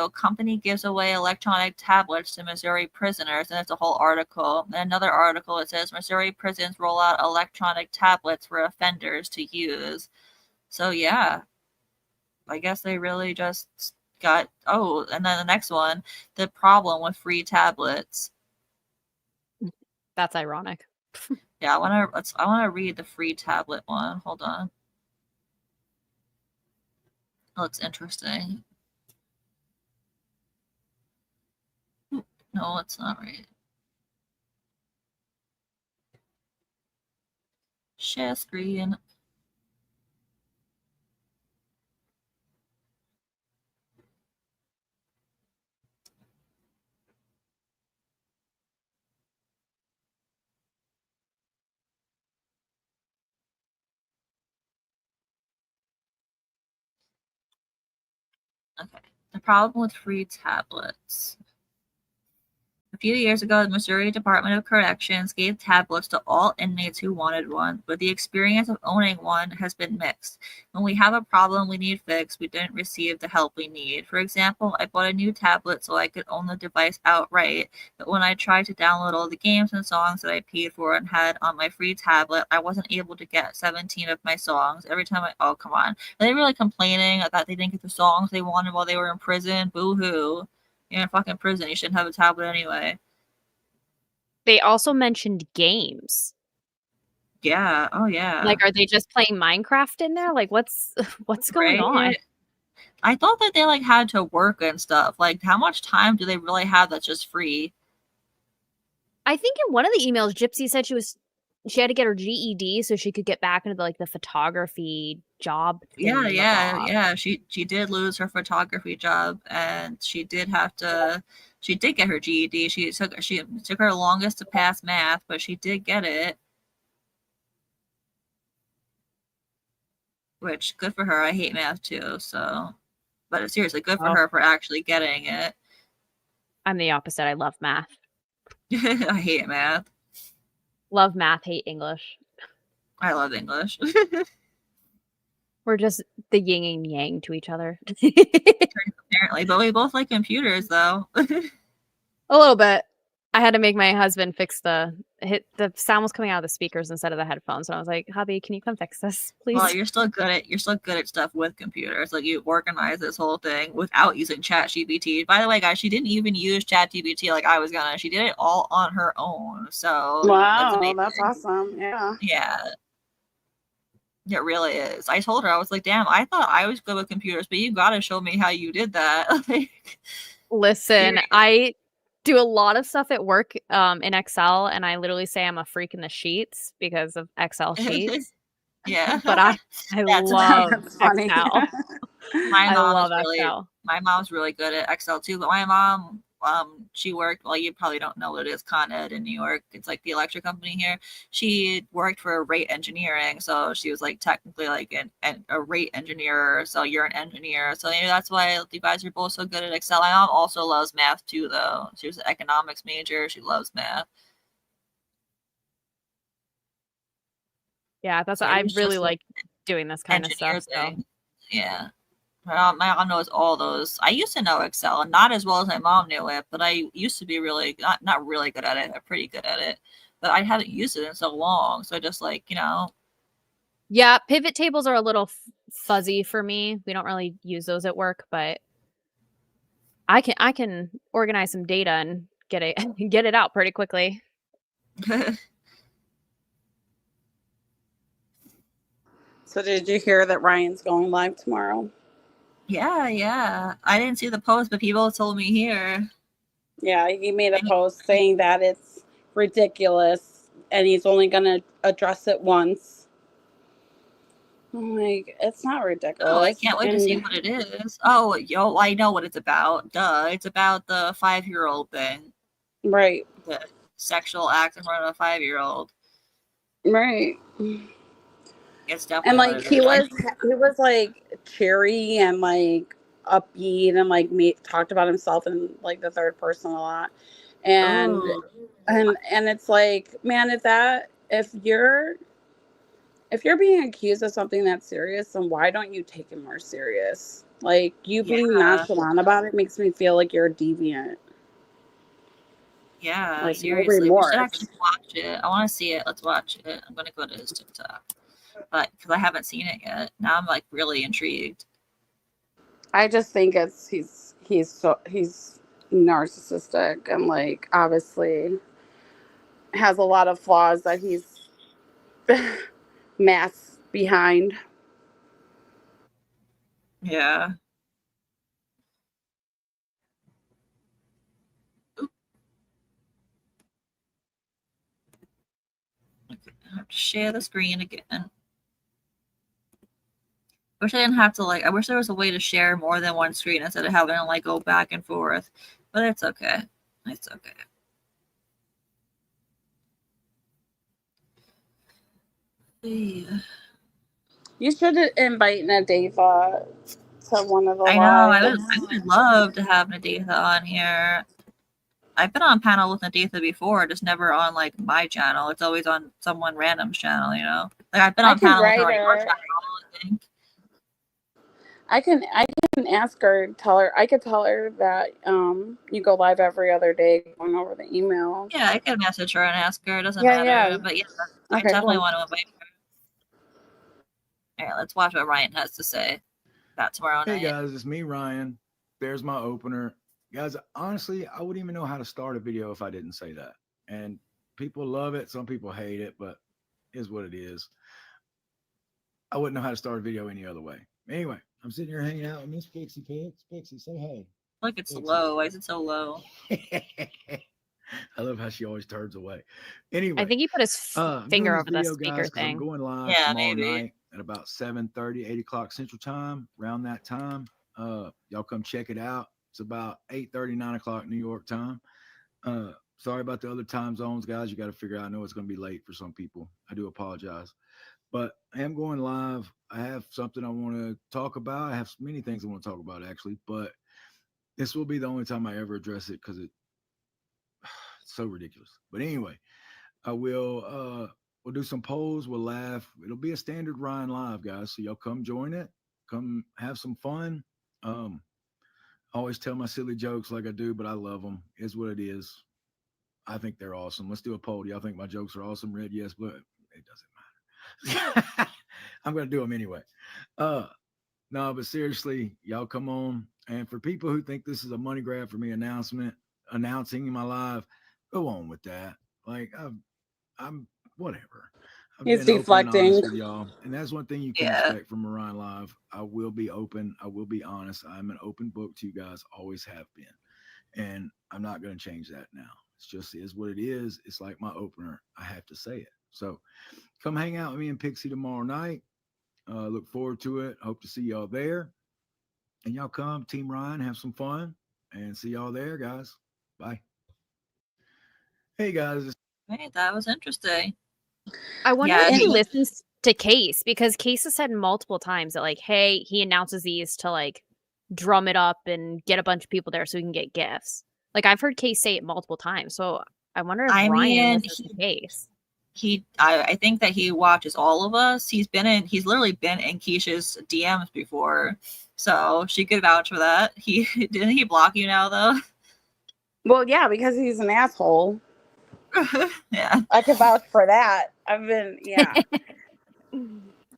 [SPEAKER 1] company gives away electronic tablets to Missouri prisoners, and it's a whole article. And another article it says Missouri prisons roll out electronic tablets for offenders to use. So yeah. I guess they really just got and then the next one, the problem with free tablets.
[SPEAKER 6] That's ironic.
[SPEAKER 1] Yeah, I wanna read the free tablet one. Hold on. That looks interesting. No, it's not right. Share screen. Okay. The problem with free tablets. A few years ago, the Missouri Department of Corrections gave tablets to all inmates who wanted one, but the experience of owning one has been mixed. When we have a problem we need fixed, we didn't receive the help we need. For example, I bought a new tablet so I could own the device outright, but when I tried to download all the games and songs that I paid for and had on my free tablet, I wasn't able to get 17 of my songs. Every time oh, come on. Are they really complaining that they didn't get the songs they wanted while they were in prison? Boo-hoo. You're in fucking prison. You shouldn't have a tablet anyway.
[SPEAKER 6] They also mentioned games.
[SPEAKER 1] Yeah. Oh, yeah.
[SPEAKER 6] Like, are they just playing Minecraft in there? Like, what's going on?
[SPEAKER 1] I thought that they had to work and stuff. Like, how much time do they really have that's just free?
[SPEAKER 6] I think in one of the emails, Gypsy said she had to get her GED so she could get back into the photography job.
[SPEAKER 1] Yeah. She did lose her photography job, and she did get her GED. She took her longest to pass math, but she did get it. Which good for her. I hate math too, so but seriously, good for her for actually getting it.
[SPEAKER 6] I'm the opposite. I love math.
[SPEAKER 1] I hate math.
[SPEAKER 6] Love math, hate English.
[SPEAKER 1] I love English.
[SPEAKER 6] We're just the yin and yang to each other.
[SPEAKER 1] Apparently, but we both like computers, though.
[SPEAKER 6] A little bit. I had to make my husband fix the sound was coming out of the speakers instead of the headphones. So I was like, hubby, can you come fix this, please?
[SPEAKER 1] Well, you're still good at stuff with computers. Like, you organize this whole thing without using ChatGPT. By the way, guys, she didn't even use ChatGPT like I was gonna. She did it all on her own. So
[SPEAKER 7] wow, that's awesome. Yeah.
[SPEAKER 1] Yeah. It really is. I told her, I was like, damn, I thought I was good with computers, but you gotta show me how you did that.
[SPEAKER 6] Listen, I do a lot of stuff at work in Excel, and I literally say I'm a freak in the sheets because of Excel sheets.
[SPEAKER 1] Yeah.
[SPEAKER 6] But I love Excel.
[SPEAKER 1] My mom's really good at Excel too, but my mom, she worked, well, you probably don't know what it is, Con Ed in New York. It's like the electric company here. She worked for rate engineering, so she was technically a rate engineer, so you're an engineer. So that's why you guys are both so good at Excel. My mom also loves math too, though. She was an economics major. She loves math.
[SPEAKER 6] Yeah, that's I really like doing this kind of stuff. So.
[SPEAKER 1] Yeah. My mom knows all those. I used to know Excel, and not as well as my mom knew it, but I used to be really not really good at it. I'm pretty good at it, but I haven't used it in so long. So I just
[SPEAKER 6] Yeah, pivot tables are a little fuzzy for me. We don't really use those at work, but I can organize some data and get it out pretty quickly.
[SPEAKER 7] So did you hear that Ryan's going live tomorrow?
[SPEAKER 1] Yeah. I didn't see the post, but people told me here.
[SPEAKER 7] Yeah, he made a post saying that it's ridiculous and he's only going to address it once. I'm like, it's not ridiculous.
[SPEAKER 1] Oh, I can't wait to see
[SPEAKER 7] And-
[SPEAKER 1] what it is. Oh, yo, I know what it's about. Duh, it's about the 5-year-old thing.
[SPEAKER 7] Right.
[SPEAKER 1] The sexual act in front of a 5-year-old.
[SPEAKER 7] Right.
[SPEAKER 1] It's definitely
[SPEAKER 7] And
[SPEAKER 1] what
[SPEAKER 7] like
[SPEAKER 1] it
[SPEAKER 7] he
[SPEAKER 1] is.
[SPEAKER 7] was like cheery and like upbeat and like talked about himself in like the third person a lot. And
[SPEAKER 1] Ooh.
[SPEAKER 7] and it's like, man, if you're being accused of something that's serious, then why don't you take it more serious? Like, you being
[SPEAKER 1] Yeah.
[SPEAKER 7] nonchalant about it makes me feel like you're a deviant.
[SPEAKER 1] Yeah,
[SPEAKER 7] Like, no
[SPEAKER 1] seriously. We
[SPEAKER 7] remorse.
[SPEAKER 1] should actually watch it. I want to see it. Let's watch it. I'm going to go to his TikTok. But because I haven't seen it yet. Now I'm like really intrigued.
[SPEAKER 7] I just think he's narcissistic and like obviously has a lot of flaws that he's masked behind.
[SPEAKER 1] Yeah. Oop. Okay, I have to share the screen again. Wish I didn't have to I wish there was a way to share more than one screen instead of having to go back and forth. But it's okay. It's okay. Yeah.
[SPEAKER 7] You should invite Nadeva to one of the
[SPEAKER 1] I know. I
[SPEAKER 7] lives.
[SPEAKER 1] would love to have Naditha on here. I've been on panel with Naditha before, just never on my channel. It's always on someone random's channel, you know. I've been
[SPEAKER 7] I
[SPEAKER 1] on
[SPEAKER 7] can
[SPEAKER 1] panel with her
[SPEAKER 7] write
[SPEAKER 1] on your
[SPEAKER 7] her.
[SPEAKER 1] channel, I think.
[SPEAKER 7] I can ask her, I could tell her that you go live every other day going over the email.
[SPEAKER 1] Yeah, I can message her and ask her. It doesn't
[SPEAKER 7] Yeah,
[SPEAKER 1] matter.
[SPEAKER 7] yeah.
[SPEAKER 1] But yeah, I
[SPEAKER 7] Okay,
[SPEAKER 1] definitely
[SPEAKER 7] cool.
[SPEAKER 1] want to invite her. All right, let's watch what Ryan has to say about tomorrow night.
[SPEAKER 8] Hey guys, it's me, Ryan. There's my opener. Guys, honestly, I wouldn't even know how to start a video if I didn't say that. And people love it. Some people hate it, but it is what it is. I wouldn't know how to start a video any other way. Anyway, I'm sitting here hanging out with Miss Pixie Pix. Pixie, say hey.
[SPEAKER 1] Look, it's
[SPEAKER 8] Pixie.
[SPEAKER 1] low. Why is it so low?
[SPEAKER 8] I love how she always turns away. Anyway,
[SPEAKER 6] I think he put his
[SPEAKER 8] I'm
[SPEAKER 6] finger
[SPEAKER 8] doing
[SPEAKER 6] over
[SPEAKER 8] this
[SPEAKER 6] the
[SPEAKER 8] video,
[SPEAKER 6] speaker
[SPEAKER 8] guys, 'cause I'm
[SPEAKER 6] thing.
[SPEAKER 8] going live
[SPEAKER 1] Yeah,
[SPEAKER 8] tomorrow
[SPEAKER 1] maybe.
[SPEAKER 8] night at about 7:30, 8 o'clock Central Time. Around that time, y'all come check it out. It's about 8:30, 9 o'clock New York time. Sorry about the other time zones, guys. You got to figure out. I know it's going to be late for some people. I do apologize. But I am going live. I have something I want to talk about. I have many things I want to talk about, actually. But this will be the only time I ever address it because it's so ridiculous. But anyway, I will we'll do some polls. We'll laugh. It'll be a standard Ryan live, guys. So y'all come join it. Come have some fun. I always tell my silly jokes like I do, but I love them. It's what it is. I think they're awesome. Let's do a poll. Do y'all think my jokes are awesome? Red, yes, but it doesn't matter. I'm going to do them anyway. No, but seriously, y'all come on. And for people who think this is a money grab for me announcing my live, go on with that. I'm whatever. I've
[SPEAKER 7] He's
[SPEAKER 8] been open and
[SPEAKER 7] deflecting.
[SPEAKER 8] honest with y'all. And that's one thing you can
[SPEAKER 1] Yeah.
[SPEAKER 8] expect from Orion Live. I will be open. I will be honest. I'm an open book to you guys. Always have been. And I'm not going to change that now. It's just is what it is. It's like my opener. I have to say it. So come hang out with me and Pixie tomorrow night. Look forward to it. Hope to see y'all there. And y'all come, Team Ryan, have some fun. And see y'all there, guys. Bye. Hey, guys.
[SPEAKER 1] Hey, that was interesting.
[SPEAKER 6] I wonder
[SPEAKER 1] Yeah,
[SPEAKER 6] if he
[SPEAKER 1] he-
[SPEAKER 6] listens to Case, because Case has said multiple times that hey, he announces these to drum it up and get a bunch of people there so he can get gifts. I've heard Case say it multiple times, so I wonder if
[SPEAKER 1] I
[SPEAKER 6] Ryan
[SPEAKER 1] mean,
[SPEAKER 6] listens to Case.
[SPEAKER 1] I think that he watches all of us. He's literally been in Keisha's DMs before, so she could vouch for that. Didn't he block you now though?
[SPEAKER 7] Well, yeah, because he's an asshole.
[SPEAKER 1] Yeah.
[SPEAKER 7] I can vouch for that. Yeah.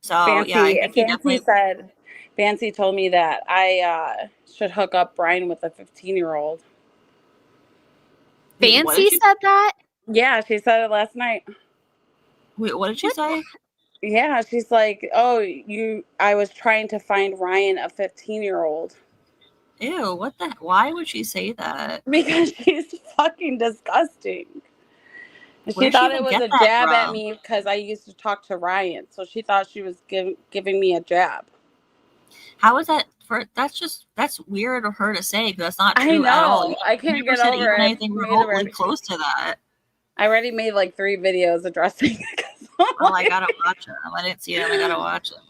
[SPEAKER 1] So
[SPEAKER 7] Fancy,
[SPEAKER 1] yeah, I think he definitely.
[SPEAKER 7] Fancy told me that I should hook up Brian with a 15-year-old.
[SPEAKER 1] Wait, what
[SPEAKER 6] Fancy
[SPEAKER 1] did you-
[SPEAKER 6] said that?
[SPEAKER 7] Yeah, she said it last night.
[SPEAKER 1] Wait, what did she say?
[SPEAKER 7] Yeah, she's like, "Oh, I was trying to find Ryan a 15-year-old."
[SPEAKER 1] Ew, what why would she say that?
[SPEAKER 7] Because she's fucking disgusting. She
[SPEAKER 1] Where'd
[SPEAKER 7] thought
[SPEAKER 1] she
[SPEAKER 7] it
[SPEAKER 1] even
[SPEAKER 7] was
[SPEAKER 1] get
[SPEAKER 7] a
[SPEAKER 1] that
[SPEAKER 7] jab at
[SPEAKER 1] from?
[SPEAKER 7] me because I used to talk to Ryan. So she thought she was giving me a jab.
[SPEAKER 1] How is that that's weird of her to say, because that's not
[SPEAKER 7] I
[SPEAKER 1] true at all.
[SPEAKER 7] know. I can't
[SPEAKER 1] Never
[SPEAKER 7] get
[SPEAKER 1] said
[SPEAKER 7] over
[SPEAKER 1] even
[SPEAKER 7] it.
[SPEAKER 1] anything remotely close to that.
[SPEAKER 7] I already made like 3 videos addressing it.
[SPEAKER 1] Oh, I gotta watch them. I didn't see them. I gotta watch them.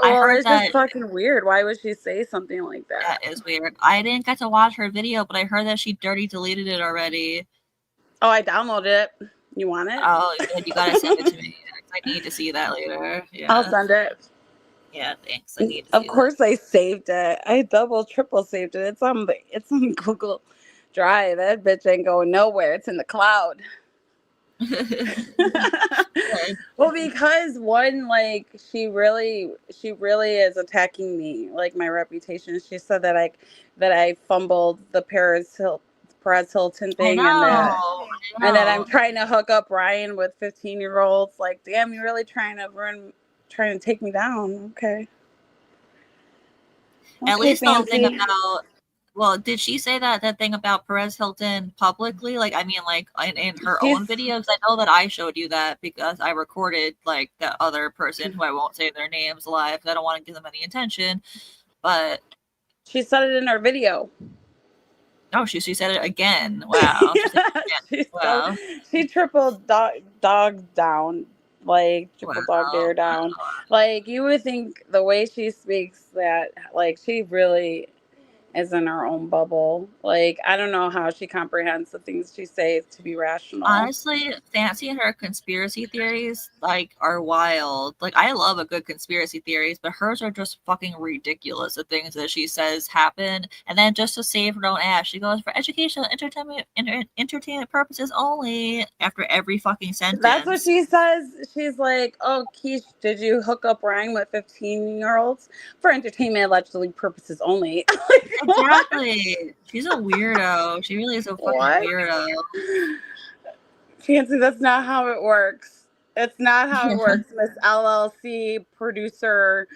[SPEAKER 1] I
[SPEAKER 7] Well,
[SPEAKER 1] heard
[SPEAKER 7] it's
[SPEAKER 1] that
[SPEAKER 7] just fucking weird. Why would she say something like that?
[SPEAKER 1] that is weird. I didn't get to watch her video, but I heard that she dirty deleted it already.
[SPEAKER 7] Oh, I downloaded it. You want it?
[SPEAKER 1] Oh, you gotta send it to me. I need to see that later. Yeah.
[SPEAKER 7] I'll send it.
[SPEAKER 1] Yeah, thanks. I need to
[SPEAKER 7] Of
[SPEAKER 1] see
[SPEAKER 7] course, I saved it. I triple saved it. It's on Google Drive. That bitch ain't going nowhere. It's in the cloud.
[SPEAKER 1] that.
[SPEAKER 7] Well, because one, like, she really is attacking me, like my reputation. She said that I fumbled the Perez Hilton
[SPEAKER 1] I
[SPEAKER 7] thing,
[SPEAKER 1] know.
[SPEAKER 7] and that I'm trying to hook up Ryan with 15-year-olds. Like, damn, you're really trying to take me down. Okay.
[SPEAKER 1] At
[SPEAKER 7] Okay,
[SPEAKER 1] least the whole thing
[SPEAKER 7] Fancy.
[SPEAKER 1] about, well, did she say that thing about Perez Hilton publicly? Like, I mean, like in her own videos? I know that I showed you that because I recorded like that other person who I won't say their names live. I don't want to give them any attention. But
[SPEAKER 7] She said it in her video.
[SPEAKER 1] oh, she said it again. Wow. She said it again. Wow.
[SPEAKER 7] She tripled dog down, like triple dog dare down. Like, you would think the way she speaks that, like, she really is in her own bubble. Like, I don't know how she comprehends the things she says to be rational.
[SPEAKER 1] Honestly, Fancy and her conspiracy theories like are wild. Like, I love a good conspiracy theories, but hers are just fucking ridiculous. The things that she says happen, and then just to save her own ass, she goes for educational, entertainment purposes only. After every fucking sentence,
[SPEAKER 7] That's what she says. She's like, "Oh, Keish, did you hook up Ryan with 15-year-olds for entertainment allegedly purposes only?"
[SPEAKER 1] Exactly. She's a weirdo. She really is a fucking weirdo.
[SPEAKER 7] Fancy, that's not how it works. It's not how it works, Miss LLC producer,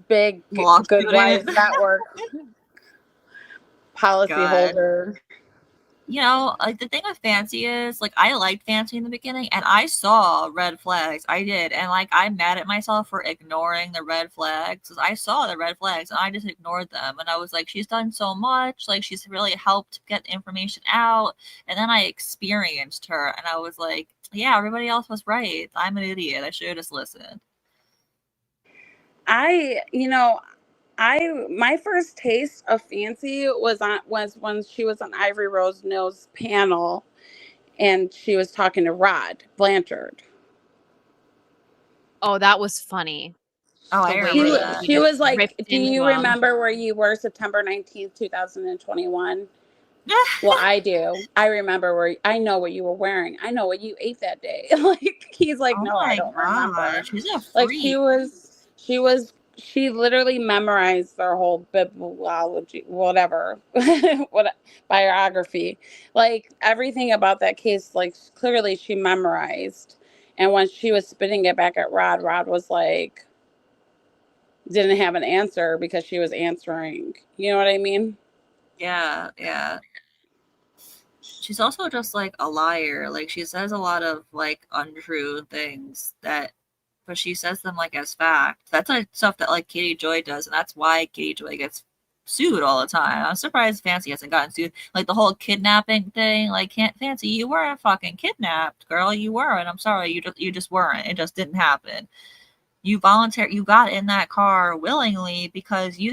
[SPEAKER 7] big Good Wives Network policy holder.
[SPEAKER 1] You know, like the thing with Fancy is, like, I liked Fancy in the beginning, and I saw red flags. I did, and like I'm mad at myself for ignoring the red flags. Because I saw the red flags, and I just ignored them. And I was like, she's done so much. Like, she's really helped get information out. And then I experienced her, and I was like, yeah, everybody else was right. I'm an idiot. I should have just listened.
[SPEAKER 7] My first taste of Fancy was when she was on Ivory Rose No's panel, and she was talking to Rod Blanchard.
[SPEAKER 6] Oh, that was funny.
[SPEAKER 1] Oh, I remember that.
[SPEAKER 7] She was like, "Do you remember where you were September 19th, 2021?" Well, I do. I remember I know what you were wearing. I know what you ate that day. Like, he's like, "No, I don't remember."
[SPEAKER 1] She's a freak.
[SPEAKER 7] Like, she literally memorized their whole bibliology, whatever, biography, like everything about that case. Like, clearly she memorized. And when she was spitting it back at Rod was like, didn't have an answer because she was answering. You know what I mean?
[SPEAKER 1] Yeah. She's also just like a liar. Like, she says a lot of like untrue things but she says them like as fact. That's like stuff that like Katie Joy does, and that's why Katie Joy gets sued all the time. I'm surprised Fancy hasn't gotten sued. Like the whole kidnapping thing. Like, Fancy, you weren't fucking kidnapped, girl. You weren't. I'm sorry, you just weren't. It just didn't happen. You got in that car willingly because you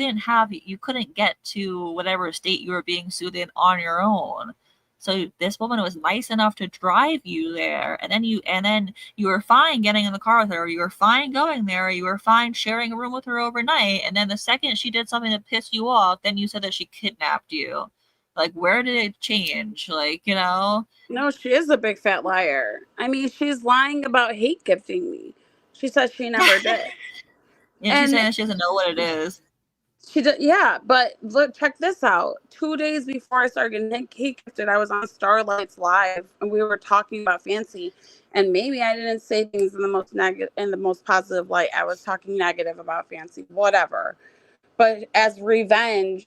[SPEAKER 1] couldn't get to whatever state you were being sued in on your own. So this woman was nice enough to drive you there, and then you were fine getting in the car with her. You were fine going there. You were fine sharing a room with her overnight. And then the second she did something that pissed you off, then you said that she kidnapped you. Like, where did it change? Like, you know?
[SPEAKER 7] No, she is a big fat liar. I mean, she's lying about hate gifting me. She says she never did.
[SPEAKER 1] Yeah, she's saying that she doesn't know what it is.
[SPEAKER 7] Yeah, but look, check this out. 2 days before I started getting hate gifted, I was on Starlight's Live, and we were talking about Fancy. And maybe I didn't say things in the most negative, in the most positive light. I was talking negative about Fancy, whatever. But as revenge,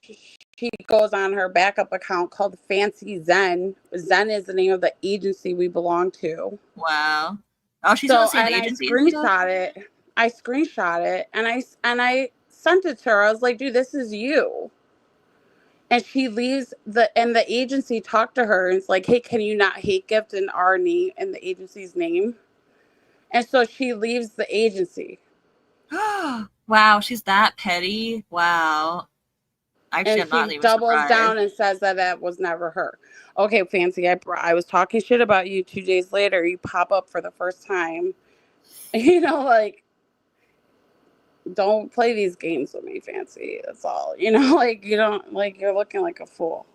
[SPEAKER 7] she goes on her backup account called Fancy Zen. Zen is the name of the agency we belong to.
[SPEAKER 1] Wow. Oh, she's in the same agency.
[SPEAKER 7] I screenshot it and I sent it to her. I was like, dude, this is you. And she leaves and the agency talked to her and it's like, hey, can you not hate gift in our name in the agency's name? And so she leaves the agency.
[SPEAKER 1] Wow, she's that petty. Wow. Actually, I'm not
[SPEAKER 7] And she
[SPEAKER 1] even
[SPEAKER 7] doubles
[SPEAKER 1] surprised.
[SPEAKER 7] down and says that was never her. Okay, Fancy, I was talking shit about you 2 days later. You pop up for the first time. You know, like, don't play these games with me, Fancy. That's all. You know, like, you don't, like, you're looking like a fool.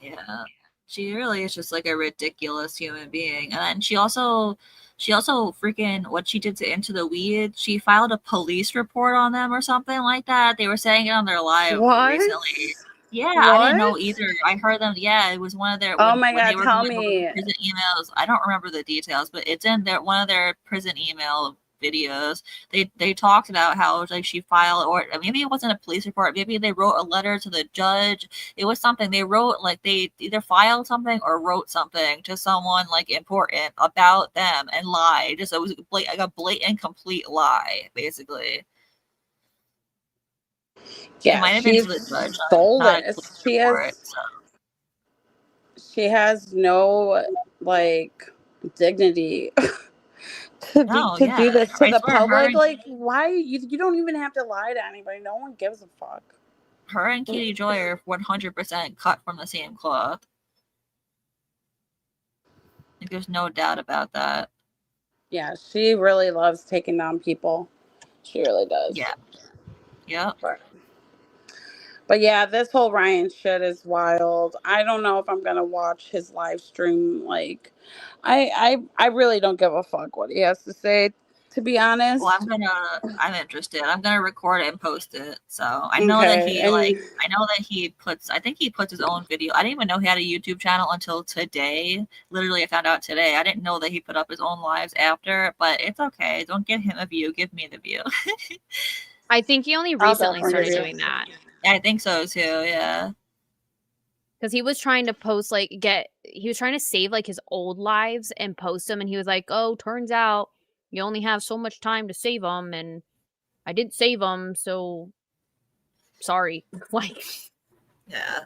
[SPEAKER 1] Yeah. She really is just like a ridiculous human being. And then she also freaking what she did to Into the Weed, she filed a police report on them or something like that. They were saying it on their live recently. Yeah, I didn't know either. I heard them. Yeah, it was one of their.
[SPEAKER 7] Oh my God,
[SPEAKER 1] they were
[SPEAKER 7] tell
[SPEAKER 1] going over
[SPEAKER 7] me.
[SPEAKER 1] the prison emails. I don't remember the details, but it's in one of their prison email videos. They talked about how like she filed, or maybe it wasn't a police report. Maybe they wrote a letter to the judge. It was something they wrote, like they either filed something or wrote something to someone like important about them and lied. Just it was like a blatant, complete lie, basically.
[SPEAKER 7] Yeah,
[SPEAKER 1] it might have been to the judge.
[SPEAKER 7] She has no like dignity to do this to the public. Like, why you don't even have to lie to anybody. No one gives a fuck.
[SPEAKER 1] Her and Katie Joy are 100% cut from the same cloth. Like, there's no doubt about that.
[SPEAKER 7] Yeah, she really loves taking down people. She really does.
[SPEAKER 1] Yeah. Yep.
[SPEAKER 7] But yeah, this whole Ryan shit is wild. I don't know if I'm gonna watch his live stream. Like, I really don't give a fuck what he has to say, to be honest.
[SPEAKER 1] Well, I'm interested. I'm gonna record it and post it. So I know that he puts his own video. I didn't even know he had a YouTube channel until today. Literally, I found out today. I didn't know that he put up his own lives after, but it's okay. Don't give him a view. Give me the view.
[SPEAKER 6] I think he only recently started doing that.
[SPEAKER 1] I think so too, yeah.
[SPEAKER 6] Because he was trying to post, he was trying to save, his old lives and post them, and he was like, oh, turns out you only have so much time to save them, and I didn't save them, so sorry.
[SPEAKER 1] Yeah.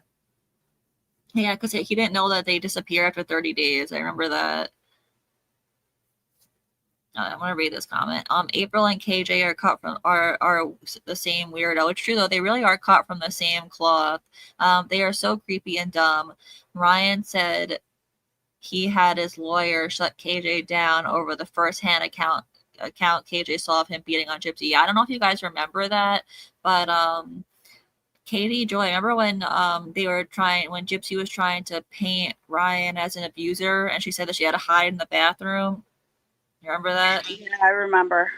[SPEAKER 1] Yeah, because he didn't know that they disappear after 30 days. I remember that. I'm gonna read this comment. April and KJ are cut from are the same weirdo. It's true though, they really are cut from the same cloth. They are so creepy and dumb. Ryan said he had his lawyer shut KJ down over the first-hand account KJ saw of him beating on Gypsy. Yeah, I don't know if you guys remember that, but Katie Joy, remember when when Gypsy was trying to paint Ryan as an abuser and she said that she had to hide in the bathroom? You remember that?
[SPEAKER 7] Yeah, I remember.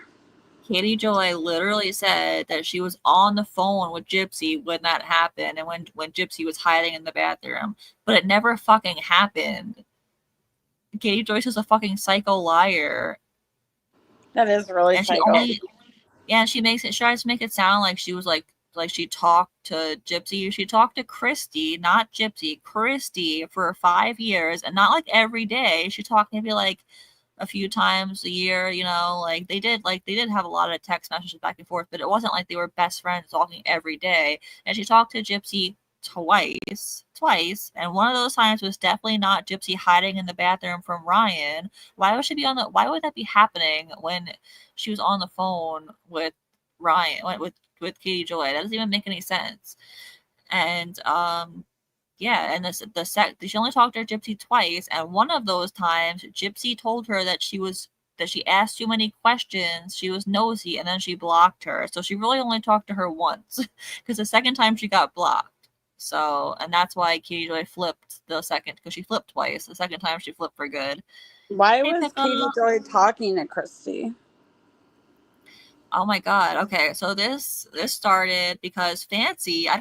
[SPEAKER 1] Katie Joy literally said that she was on the phone with Gypsy when that happened and when Gypsy was hiding in the bathroom. But it never fucking happened. Katie Joyce is a fucking psycho liar.
[SPEAKER 7] That is really psycho.
[SPEAKER 1] She tries to make it sound like she was like she talked to Gypsy. She talked to Christy, not Gypsy, Christy, for 5 years, and not like every day. She talked maybe like a few times a year, you know, they did have a lot of text messages back and forth, but it wasn't like they were best friends talking every day. And she talked to Gypsy twice, and one of those times was definitely not Gypsy hiding in the bathroom from Ryan. Why would that be happening when she was on the phone with Ryan, with Katie Joy? That doesn't even make any sense. And yeah, and she only talked to Gypsy twice, and one of those times, Gypsy told her that she asked too many questions, she was nosy, and then she blocked her. So she really only talked to her once, because the second time she got blocked. So, and that's why Katie Joy flipped the second, because she flipped twice. The second time she flipped for good.
[SPEAKER 7] Why was Katie Joy talking to Christy?
[SPEAKER 1] Oh my God. Okay. So this started because Fancy, I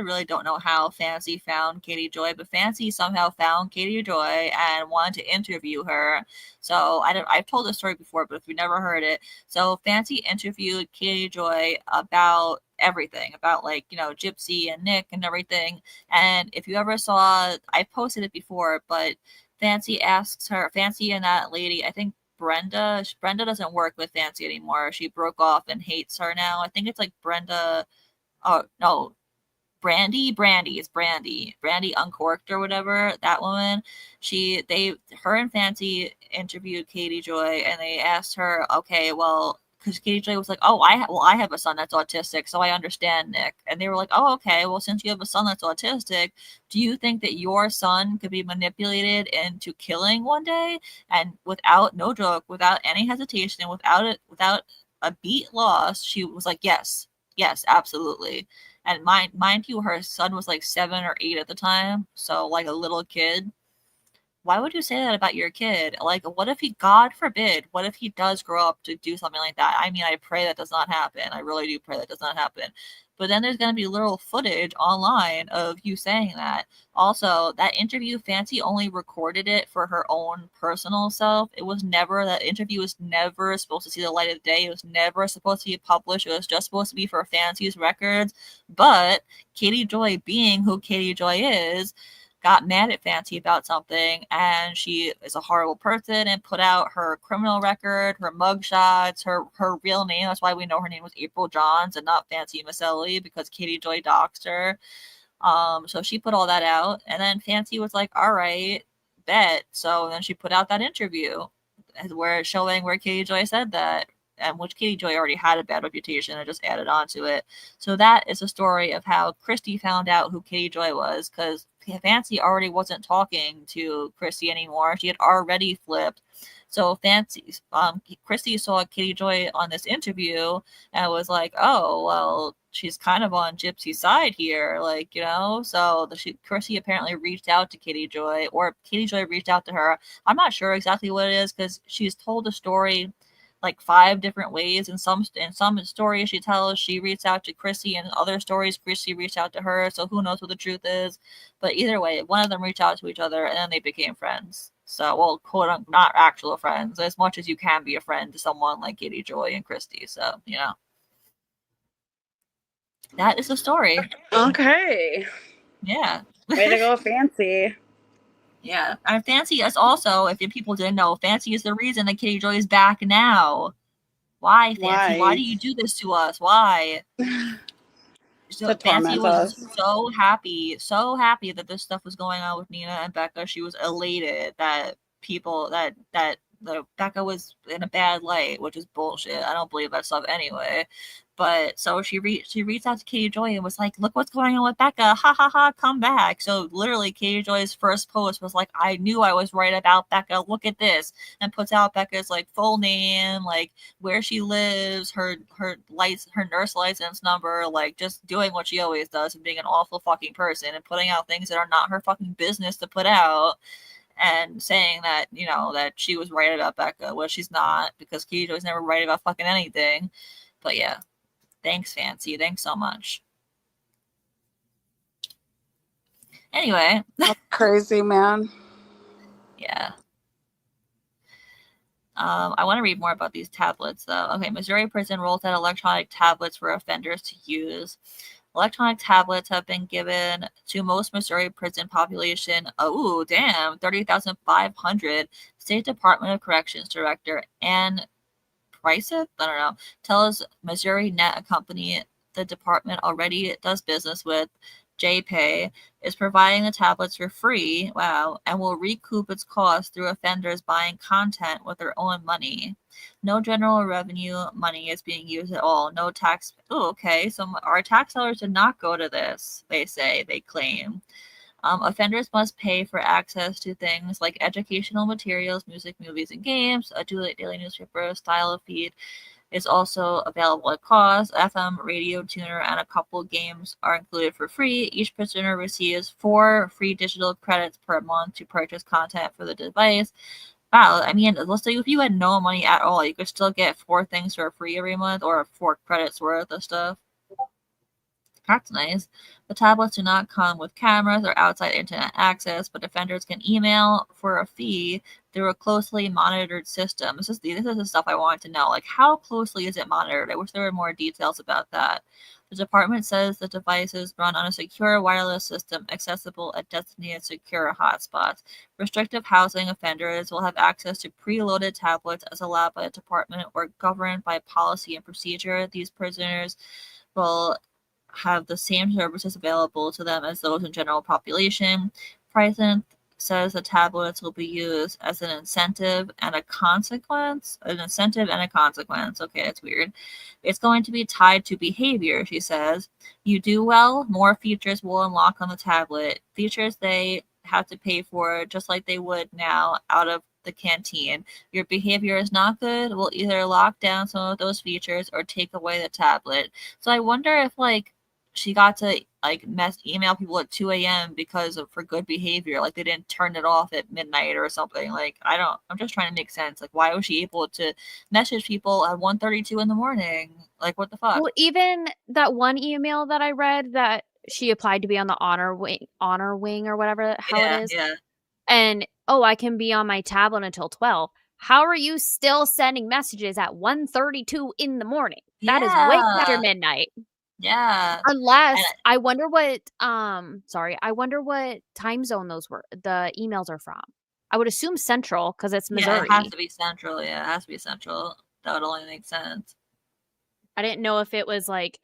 [SPEAKER 1] really don't know how Fancy found Katie Joy, but Fancy somehow found Katie Joy and wanted to interview her. So I've told this story before, but if you never heard it. So Fancy interviewed Katie Joy about everything about like, you know, Gypsy and Nick and everything. And if you ever saw, I posted it before, but Fancy and that lady, I think Brenda doesn't work with Fancy anymore. She broke off and hates her now. I think it's like Brenda. Oh no, it's Brandy Uncorked or whatever, that woman. Her and Fancy interviewed Katie Joy, and they asked her, okay, well, because Katie Joy was like, oh, I have a son that's autistic, so I understand Nick. And they were like, oh, okay, well, since you have a son that's autistic, do you think that your son could be manipulated into killing one day? And without, no joke, without any hesitation, without a beat lost, she was like, yes, absolutely. And mind you, her son was like 7 or 8 at the time, so like a little kid. Why would you say that about your kid? Like, what if he, God forbid, what if he does grow up to do something like that? I mean, I pray that does not happen. I really do pray that does not happen. But then there's going to be little footage online of you saying that. Also, that interview, Fancy only recorded it for her own personal self. That interview was never supposed to see the light of day. It was never supposed to be published. It was just supposed to be for Fancy's records. But Katie Joy, being who Katie Joy is, got mad at Fancy about something, and she is a horrible person and put out her criminal record, her mugshots, her real name. That's why we know her name was April Johns and not Fancy Maselli, because Katie Joy doxed her. So she put all that out, and then Fancy was like, all right, bet. So then she put out that interview where Katie Joy said that, and which Katie Joy already had a bad reputation and just added on to it. So that is a story of how Christy found out who Katie Joy was, because Fancy already wasn't talking to Christy anymore. She had already flipped. So Christy saw Katie Joy on this interview and was like, oh, well, she's kind of on Gypsy's side here, like, you know. So Christy apparently reached out to Katie Joy, or Katie Joy reached out to her. I'm not sure exactly what it is, because she's told the story like 5 different ways. In some stories she tells she reached out to Chrissy, and other stories Chrissy reached out to her, so who knows what the truth is. But either way, one of them reached out to each other, and then they became friends. So, well, quote unquote, not actual friends, as much as you can be a friend to someone like Katie Joy and Christy. So, you know, that is the story.
[SPEAKER 7] Okay.
[SPEAKER 1] Yeah.
[SPEAKER 7] Way to go, Fancy.
[SPEAKER 1] Yeah, and Fancy is also, if people didn't know, Fancy is the reason that Katie Joy is back now. Why, Fancy? Why do you do this to us? Why? So Fancy was so happy that this stuff was going on with Nina and Becca. She was elated that Becca was in a bad light, which is bullshit. I don't believe that stuff anyway. But so she reached out to Katie Joy and was like, look what's going on with Becca. Ha ha ha, come back. So literally Katie Joy's first post was like, I knew I was right about Becca. Look at this. And puts out Becca's like full name, like where she lives, her nurse license number, like just doing what she always does and being an awful fucking person and putting out things that are not her fucking business to put out. And saying that, you know, that she was right about Becca. Well, she's not, because Katie Joy's never right about fucking anything. But yeah. Thanks, Fancy. Thanks so much. Anyway.
[SPEAKER 7] That's crazy, man.
[SPEAKER 1] Yeah. I want to read more about these tablets, though. Okay, Missouri prison rolls out electronic tablets for offenders to use. Electronic tablets have been given to most Missouri prison population. Oh, damn, 30,500. State Department of Corrections Director Ann Price-it? I don't know. Tells Missouri Net, a company the department already does business with, JPay, is providing the tablets for free, wow, and will recoup its cost through offenders buying content with their own money. No general revenue money is being used at all. No tax. Oh, okay. So our tax dollars did not go to this, they claim. Offenders must pay for access to things like educational materials, music, movies, and games. A daily newspaper style of feed is also available at cost. FM, radio tuner, and a couple games are included for free. Each prisoner receives 4 free digital credits per month to purchase content for the device. Wow, I mean, let's say if you had no money at all, you could still get 4 things for free every month, or 4 credits worth of stuff. That's nice. The tablets do not come with cameras or outside internet access, but offenders can email for a fee through a closely monitored system. This is the stuff I wanted to know. Like, how closely is it monitored? I wish there were more details about that. The department says the devices run on a secure wireless system accessible at designated secure hotspots. Restrictive housing offenders will have access to preloaded tablets as allowed by the department or governed by policy and procedure. These prisoners will have the same services available to them as those in general population. President says the tablets will be used as an incentive and a consequence. An incentive and a consequence. Okay, that's weird. It's going to be tied to behavior, she says. You do well, more features will unlock on the tablet. Features they have to pay for just like they would now out of the canteen. Your behavior is not good, we'll either lock down some of those features or take away the tablet. So I wonder if like she got to like email people at 2 a.m. because of for good behavior. Like they didn't turn it off at midnight or something. Like I'm just trying to make sense. Like why was she able to message people at 1:32 in the morning? Like what the fuck?
[SPEAKER 6] Well, even that one email that I read that she applied to be on the honor wing or whatever it is.
[SPEAKER 1] Yeah.
[SPEAKER 6] And I can be on my tablet until 12. How are you still sending messages at 1:32 in the morning? That is way after midnight.
[SPEAKER 1] Yeah.
[SPEAKER 6] Unless I wonder what I wonder what time zone the emails are from. I would assume Central because it's Missouri.
[SPEAKER 1] Yeah, it has to be Central. Yeah, it has to be Central. That would only make sense.
[SPEAKER 6] I didn't know if it was like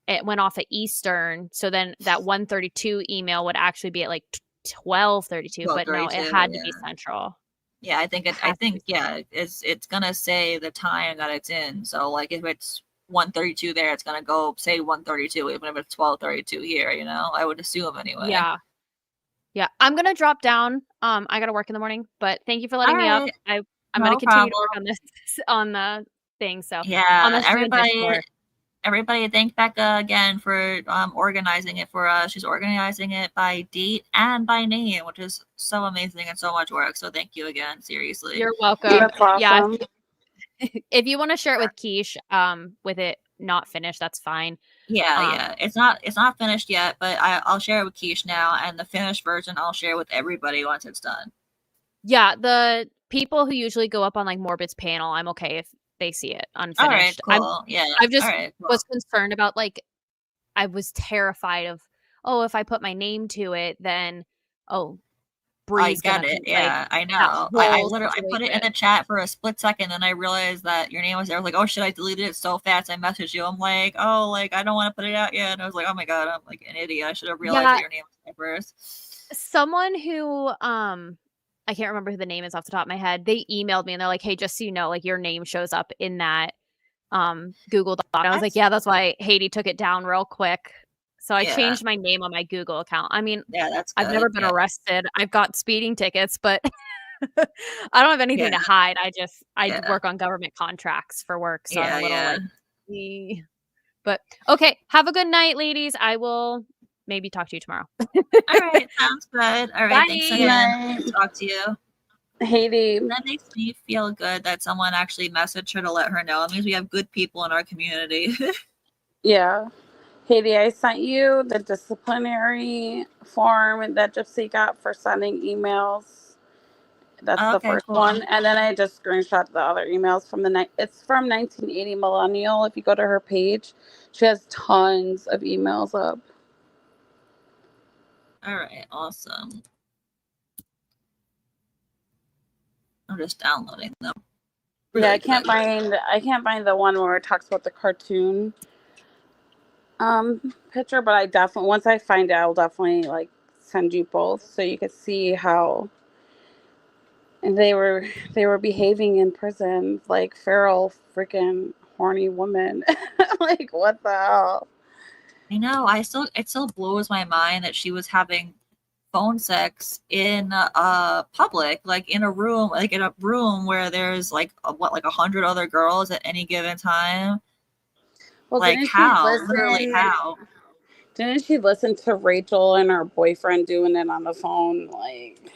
[SPEAKER 6] it went off at Eastern, so then that 1:32 email would actually be at like 12:32, but no, it had to be Central.
[SPEAKER 1] Yeah, I think it's gonna say the time that it's in. So like if it's 1:32 there, it's gonna go say 1:32, even if it's 12:32 here. You know, I would assume anyway.
[SPEAKER 6] Yeah. I'm gonna drop down. I gotta work in the morning, but thank you for letting me up. I'm gonna continue to work on this on the thing. So
[SPEAKER 1] yeah, everybody thank Becca again for organizing it for us. She's organizing it by date and by name, which is so amazing and so much work. So thank you again, seriously.
[SPEAKER 6] You're welcome.
[SPEAKER 7] That's awesome.
[SPEAKER 6] Yeah. If you want to share it with Quiche, with it not finished, that's fine.
[SPEAKER 1] Yeah. It's not finished yet, but I'll share it with Quiche now, and the finished version I'll share with everybody once it's done.
[SPEAKER 6] Yeah, the people who usually go up on like Morbid's panel, I'm okay if they see it unfinished.
[SPEAKER 1] All right, cool.
[SPEAKER 6] I just was concerned about like I was terrified of if I put my name to it, then Bree's
[SPEAKER 1] I get it. Yeah, I know. I literally I put it in the chat for a split second, and I realized that your name was there. I was like, oh shit, I deleted it so fast. I messaged you. I'm like, I don't want to put it out yet. And I was like, oh my god, I'm like an idiot. I should have realized that your name was there first.
[SPEAKER 6] Someone who I can't remember who the name is off the top of my head. They emailed me and they're like, hey, just so you know, like your name shows up in that Google Doc. And I was like, yeah, that's why Haiti took it down real quick. So I changed my name on my Google account. I mean,
[SPEAKER 1] that's good.
[SPEAKER 6] I've never been arrested. I've got speeding tickets, but I don't have anything to hide. I work on government contracts for work. So I'm a little but okay. Have a good night, ladies. I will maybe talk to you tomorrow.
[SPEAKER 1] All right. Sounds good. All right.
[SPEAKER 6] Bye.
[SPEAKER 1] Thanks again. Talk to you.
[SPEAKER 7] Haiti.
[SPEAKER 1] That makes me feel good that someone actually messaged her to let her know. It means we have good people in our community.
[SPEAKER 7] Yeah. Haiti, I sent you the disciplinary form that Gypsy got for sending emails. That's the first one. And then I just screenshot the other emails from it's from 1980 Millennial. If you go to her page, she has tons of emails up.
[SPEAKER 1] All right, awesome. I'm just downloading them.
[SPEAKER 7] Really I can't find the one where it talks about the cartoon picture, but I definitely once I find it, I'll definitely like send you both so you could see how they were behaving in prison like feral freaking horny women. Like what the hell?
[SPEAKER 1] I know. It still blows my mind that she was having phone sex in public, like in a room where there's like 100 other girls at any given time.
[SPEAKER 7] Well,
[SPEAKER 1] like how? Literally how?
[SPEAKER 7] Didn't she listen to Rachel and her boyfriend doing it on the phone? Like,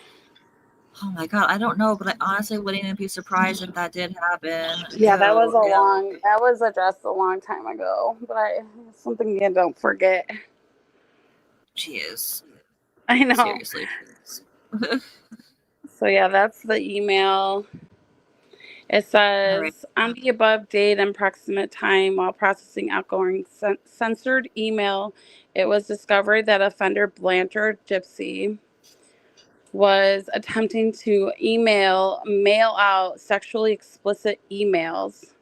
[SPEAKER 1] Oh my god, I don't know, but I honestly wouldn't even be surprised if that did happen.
[SPEAKER 7] Yeah, that was
[SPEAKER 1] Ew.
[SPEAKER 7] that was addressed a long time ago, but something you don't forget.
[SPEAKER 1] Jeez.
[SPEAKER 7] I know.
[SPEAKER 1] Seriously.
[SPEAKER 7] So yeah, that's the email. It
[SPEAKER 1] All right.
[SPEAKER 7] says, on the above date and proximate time, while processing outgoing censored email, it was discovered that offender Blanchard Gypsy was attempting to mail out sexually explicit emails.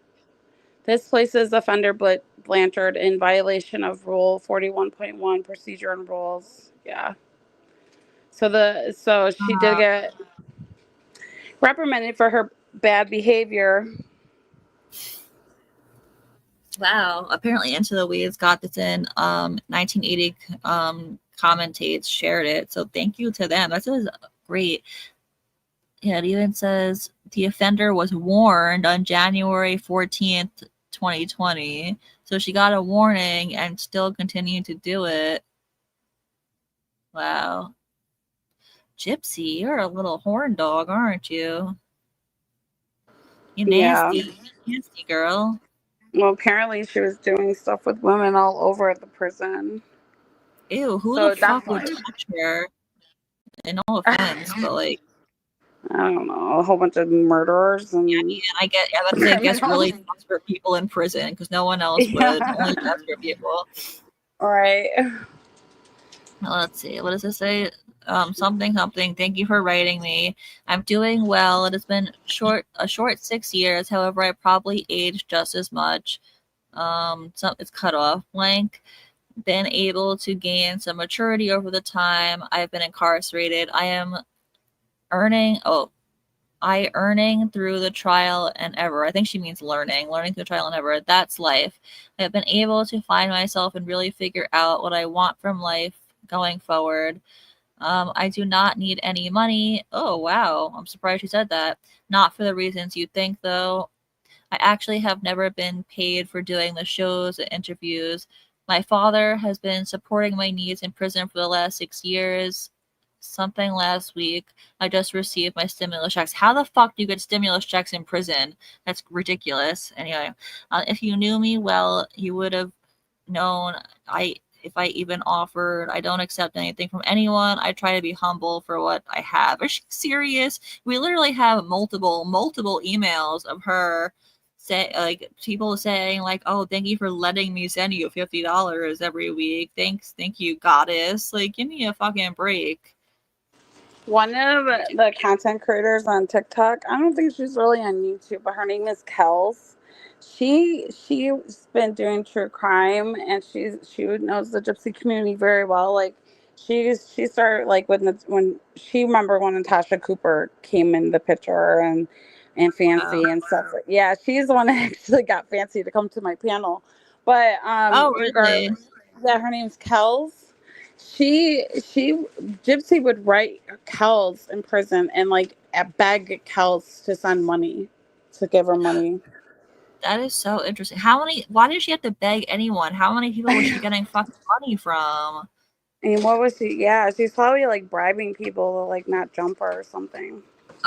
[SPEAKER 7] This places offender Blanchard in violation of Rule 41.1 Procedure and Rules. Yeah. So she did get reprimanded for her bad behavior.
[SPEAKER 1] Wow. Apparently Into the Weeds got this in 1980 commentates shared it. So thank you to them. This is great. Yeah, it even says the offender was warned on January 14th, 2020. So she got a warning and still continued to do it. Wow. Gypsy, you're a little horn dog, aren't you? You nasty. Nasty girl.
[SPEAKER 7] Well, apparently she was doing stuff with women all over the prison.
[SPEAKER 1] Ew, who
[SPEAKER 7] So
[SPEAKER 1] the fuck would
[SPEAKER 7] definitely-
[SPEAKER 1] touch her? And no offense, but like,
[SPEAKER 7] I don't know, a whole bunch of murderers and
[SPEAKER 1] I guess really desperate people in prison because no one else would. Only desperate people.
[SPEAKER 7] All right.
[SPEAKER 1] Let's see. What does it say? Something. Thank you for writing me. I'm doing well. It has been a short 6 years. However, I probably aged just as much. So it's cut off. Blank. Been able to gain some maturity over the time I've been incarcerated. I earning through the trial and ever. I think she means learning through the trial and ever. That's life. I've been able to find myself and really figure out what I want from life going forward. I do not need any money. Oh, wow. I'm surprised she said that. Not for the reasons you think, though. I actually have never been paid for doing the shows and interviews. My father has been supporting my needs in prison for the last 6 years. Something last week. I just received my stimulus checks. How the fuck do you get stimulus checks in prison? That's ridiculous. Anyway, if you knew me well, you would have known if I even offered. I don't accept anything from anyone. I try to be humble for what I have. Is she serious? We literally have multiple emails of her people saying like, oh, thank you for letting me send you $50 every week. Thank you, goddess. Like, give me a fucking break.
[SPEAKER 7] One of the content creators on TikTok, I don't think she's really on YouTube, but her name is Kels. She's been doing true crime, and she knows the Gypsy community very well. Like she started like when she remember when Natasha Cooper came in the picture and Fancy and stuff. Yeah, she's the one that actually got Fancy to come to my panel. But
[SPEAKER 1] Oh, really?
[SPEAKER 7] Yeah, her name's Kels. Gypsy would write Kels in prison and like beg Kels to send money, to give her money.
[SPEAKER 1] That is so interesting. Why did she have to beg anyone? How many people was she getting fucking money from?
[SPEAKER 7] And what was she? Yeah, she's probably like bribing people to like not jump her or something.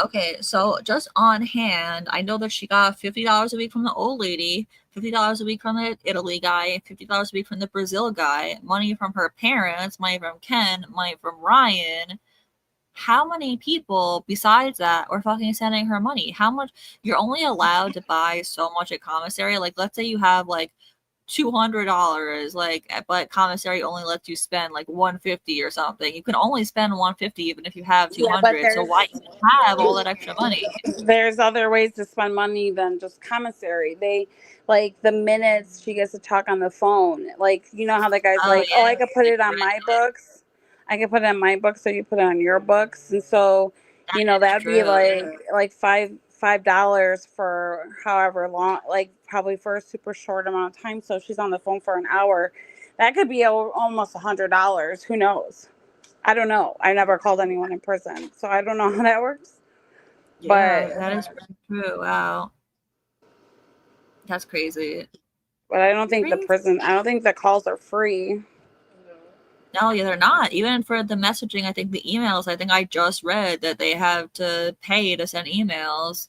[SPEAKER 1] Okay, so just on hand, I know that she got $50 a week from the old lady, $50 a week from the Italy guy, $50 a week from the Brazil guy, money from her parents, money from Ken, money from Ryan. How many people besides that are fucking sending her money? How much? You're only allowed to buy so much at commissary. Like, let's say you have like $200, like, but commissary only lets you spend like $150 or something. You can only spend $150 even if you have $200. So why even have all that extra money?
[SPEAKER 7] There's other ways to spend money than just commissary. They like the minutes she gets to talk on the phone. Like, you know how the guy's I could put it on my books. I could put it on my books, so you put it on your books, and so that'd be like $5 for however long, like probably for a super short amount of time. So if she's on the phone for an hour, that could be almost $100. Who knows? I don't know. I never called anyone in prison, so I don't know how that works.
[SPEAKER 1] Yeah,
[SPEAKER 7] But
[SPEAKER 1] that is true. Wow, that's crazy.
[SPEAKER 7] But I don't think I don't think the calls are free.
[SPEAKER 1] No, yeah, they're not. Even for the messaging, I think the emails, I think I just read that they have to pay to send emails.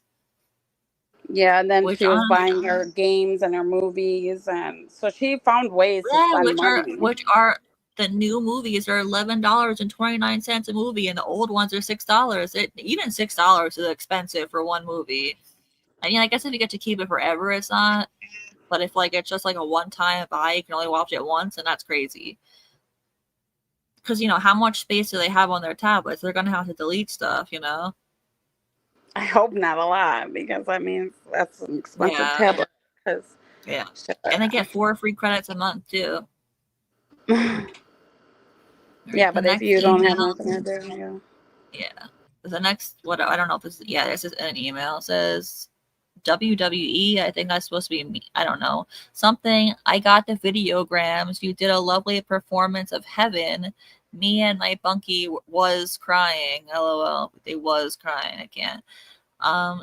[SPEAKER 7] Yeah, and then
[SPEAKER 1] Which
[SPEAKER 7] she was
[SPEAKER 1] honestly,
[SPEAKER 7] buying her games and her movies, and so she found ways to spend money.
[SPEAKER 1] which are the new movies are $11.29 a movie, and the old ones are $6. Even $6 is expensive for one movie. I mean, I guess if you get to keep it forever, it's not. But if like it's just like a one-time buy, you can only watch it once, and that's crazy. Because how much space do they have on their tablets? They're gonna have to delete stuff,
[SPEAKER 7] I hope not a lot, because I mean that's an expensive
[SPEAKER 1] Yeah.
[SPEAKER 7] tablet. Because
[SPEAKER 1] Yeah, and they get 4 free credits a month too.
[SPEAKER 7] yeah, but if you don't have nothing to do,
[SPEAKER 1] yeah. The next, what I don't know if this is an email. It says WWE. I think that's supposed to be me. I don't know. Something. I got the videograms. You did a lovely performance of Heaven. Me and my bunkie was crying. LOL. They was crying. I can't.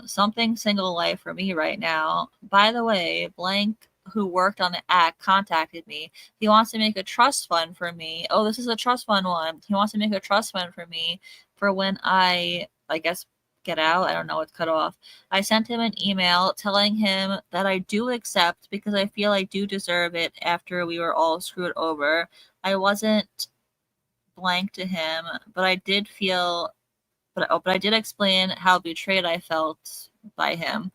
[SPEAKER 1] Something single life for me right now. By the way, blank who worked on the act contacted me. He wants to make a trust fund for me. Oh, this is a trust fund one. He wants to make a trust fund for me for when I guess get out. I don't know, it's cut off. I sent him an email telling him that I do accept because I feel I do deserve it after we were all screwed over. I wasn't blank to him, but I did feel but I did explain how betrayed I felt by him.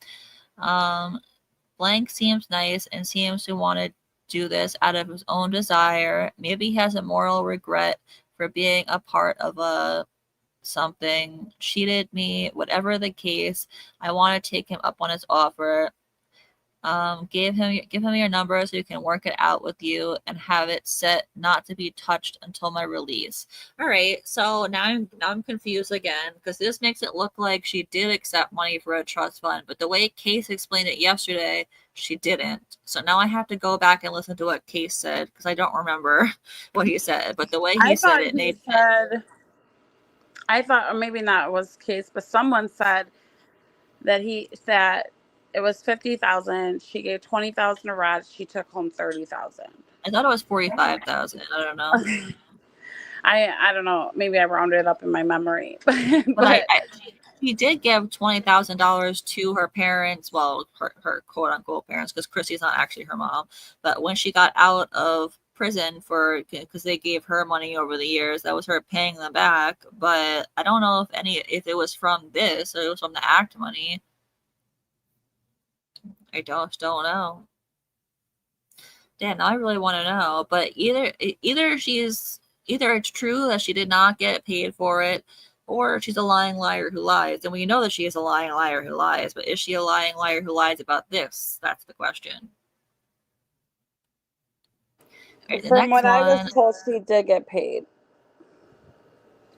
[SPEAKER 1] Blank seems nice and seems to want to do this out of his own desire. Maybe he has a moral regret for being a part of a something, cheated me, whatever the case. I want to take him up on his offer. Give him your number so you can work it out with you and have it set not to be touched until my release. All right, so now I'm confused again because this makes it look like she did accept money for a trust fund, but the way Case explained it yesterday, she didn't. So now I have to go back and listen to what Case said because I don't remember what he said, but the way he said it made sense.
[SPEAKER 7] I thought, or maybe not was Case, but someone said that it was 50,000. She gave 20,000 to Rod. She took home 30,000.
[SPEAKER 1] I thought it was 45,000. I don't know.
[SPEAKER 7] I don't know. Maybe I rounded it up in my memory,
[SPEAKER 1] but she did give $20,000 to her parents. Well, her quote unquote parents, because Chrissy's not actually her mom. But when she got out of prison because they gave her money over the years, that was her paying them back. But I don't know if it was from this or it was from the act money. I don't know. Damn, now I really want to know. But either it's true that she did not get paid for it, or she's a lying liar who lies. And we know that she is a lying liar who lies. But is she a lying liar who lies about this? That's the question. Right,
[SPEAKER 7] from what I was told, she did get paid.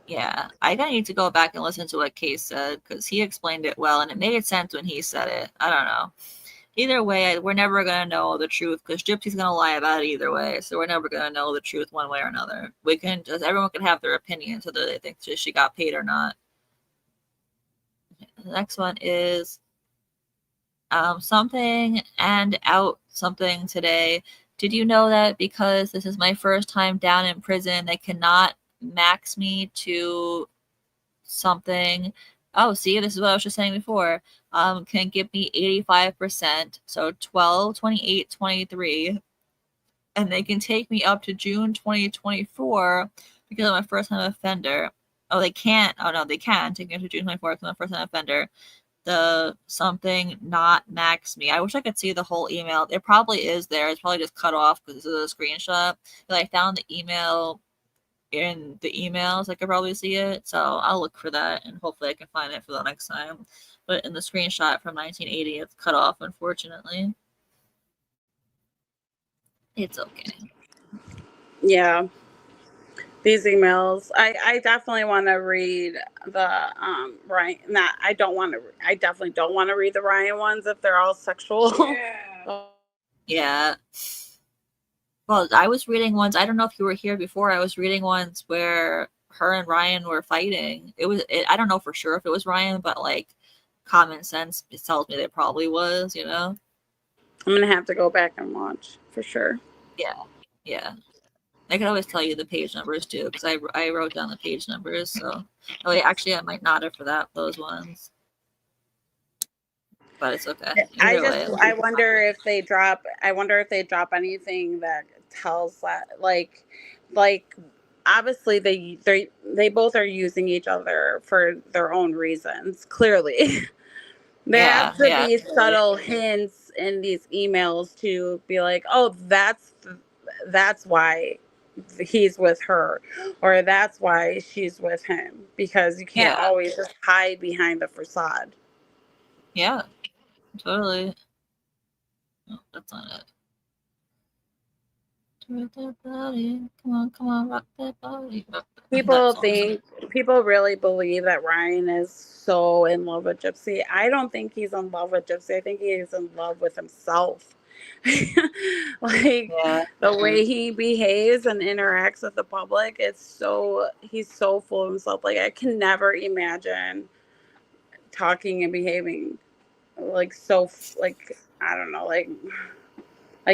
[SPEAKER 1] Yeah, I gotta need to go back and listen to what Case said because he explained it well and it made sense when he said it. I don't know. Either way, we're never gonna know the truth because Gypsy's gonna lie about it either way. So we're never gonna know the truth one way or another. Everyone can have their opinion, whether they think she got paid or not. The next one is something and out something today. Did you know that because this is my first time down in prison, they cannot max me to something? Oh, see, this is what I was just saying before. Can give me 85%, so 12, 28, 23, and they can take me up to June 2024 because I'm a first-time offender. Oh, they can't. Oh, no, they can take me up to June 24 because I'm a first-time offender. The something not max me. I wish I could see the whole email. It probably is there. It's probably just cut off because this is a screenshot. But I found the email in the emails. I could probably see it. So I'll look for that and hopefully I can find it for the next time. But in the screenshot from 1980, it's cut off, unfortunately. It's okay.
[SPEAKER 7] Yeah. These emails, I definitely want to read the Ryan. I definitely don't want to read the Ryan ones if they're all sexual.
[SPEAKER 1] Yeah. Well, I was reading ones. I don't know if you were here before. I was reading ones where her and Ryan were fighting. I don't know for sure if it was Ryan, but like common sense it tells me that it probably was.
[SPEAKER 7] I'm gonna have to go back and watch for sure.
[SPEAKER 1] Yeah. I can always tell you the page numbers too, because I wrote down the page numbers. So, oh, wait, actually, I might not have for those ones, but it's okay. Either way,
[SPEAKER 7] I wonder if they drop. I wonder if they drop anything that tells that like obviously they both are using each other for their own reasons. Clearly, there has to be subtle hints in these emails to be like, oh, that's why he's with her, or that's why she's with him, because you can't always just hide behind the facade.
[SPEAKER 1] Yeah, totally. Oh, that's not it. Rock that body. Come on, rock that body.
[SPEAKER 7] People really believe that Ryan is so in love with Gypsy. I don't think he's in love with Gypsy. I think he's in love with himself. The way he behaves and interacts with the public, he's so full of himself. Like, I can never imagine talking and behaving like so, like, I don't know, like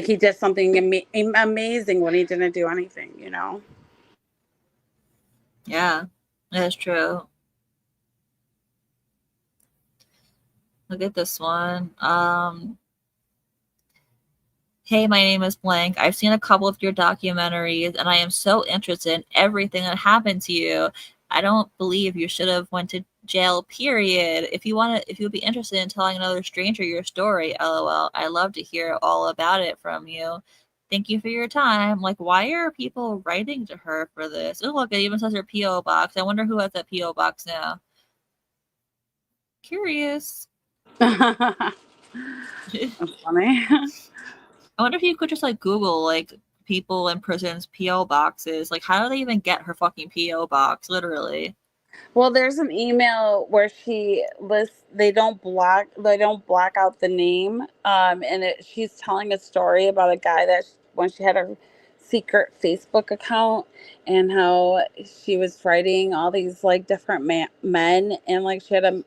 [SPEAKER 7] he did something amazing when he didn't do anything, you know?
[SPEAKER 1] Yeah, that's true. Look at this one. Hey, my name is blank. I've seen a couple of your documentaries, and I am so interested in everything that happened to you. I don't believe you should have went to jail, period. If you would be interested in telling another stranger your story, LOL. I'd love to hear all about it from you. Thank you for your time. Like, why are people writing to her for this? Oh, look, it even says her P.O. box. I wonder who has that P.O. box now. Curious.
[SPEAKER 7] That's funny.
[SPEAKER 1] I wonder if you could just like Google like people in prisons P.O. boxes. Like, how do they even get her fucking P.O. box? Literally.
[SPEAKER 7] Well, there's an email where she lists, they don't black out the name, and she's telling a story about a guy that when she had a secret Facebook account, and how she was writing all these like different men, and like she had an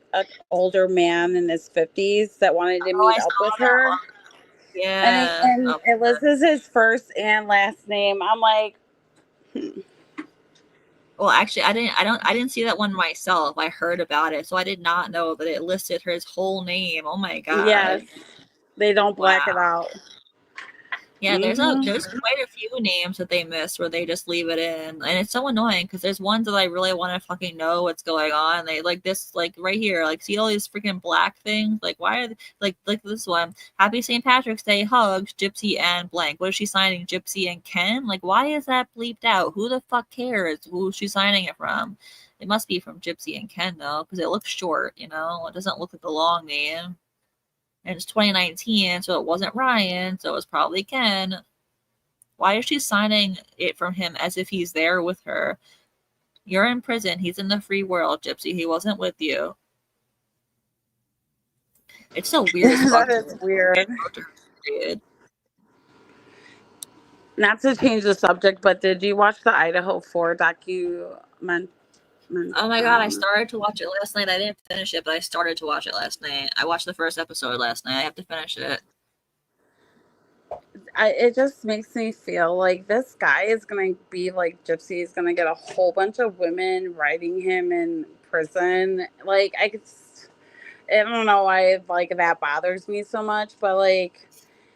[SPEAKER 7] older man in his 50s that wanted to meet up with her.
[SPEAKER 1] One. Yeah.
[SPEAKER 7] And it lists his first and last name. I'm like,
[SPEAKER 1] Well, actually, I didn't see that one myself. I heard about it, so I did not know that it listed his whole name. Oh my god.
[SPEAKER 7] yes, they don't black it out.
[SPEAKER 1] Yeah, there's quite a few names that they miss where they just leave it in, and it's so annoying because there's ones that I really want to fucking know what's going on. They like this, like right here, like see all these freaking black things. Like why are they, like this one? Happy St. Patrick's Day, hugs, Gypsy and blank. What is she signing? Gypsy and Ken? Like why is that bleeped out? Who the fuck cares who she's signing it from? It must be from Gypsy and Ken though, because it looks short. You know, it doesn't look like a long name. And it's 2019, so it wasn't Ryan, so it was probably Ken. Why is she signing it from him as if he's there with her? You're in prison. He's in the free world, Gypsy. He wasn't with you. It's so weird.
[SPEAKER 7] That is weird. Not to change the subject, but did you watch the Idaho 4 document?
[SPEAKER 1] Oh my god, I started to watch it last night. I didn't finish it, but I started to watch it last night. I watched the first episode last night. I have to finish it.
[SPEAKER 7] It just makes me feel like this guy is going to be like Gypsy. He's going to get a whole bunch of women writing him in prison. Like, I don't know why like that bothers me so much, but like,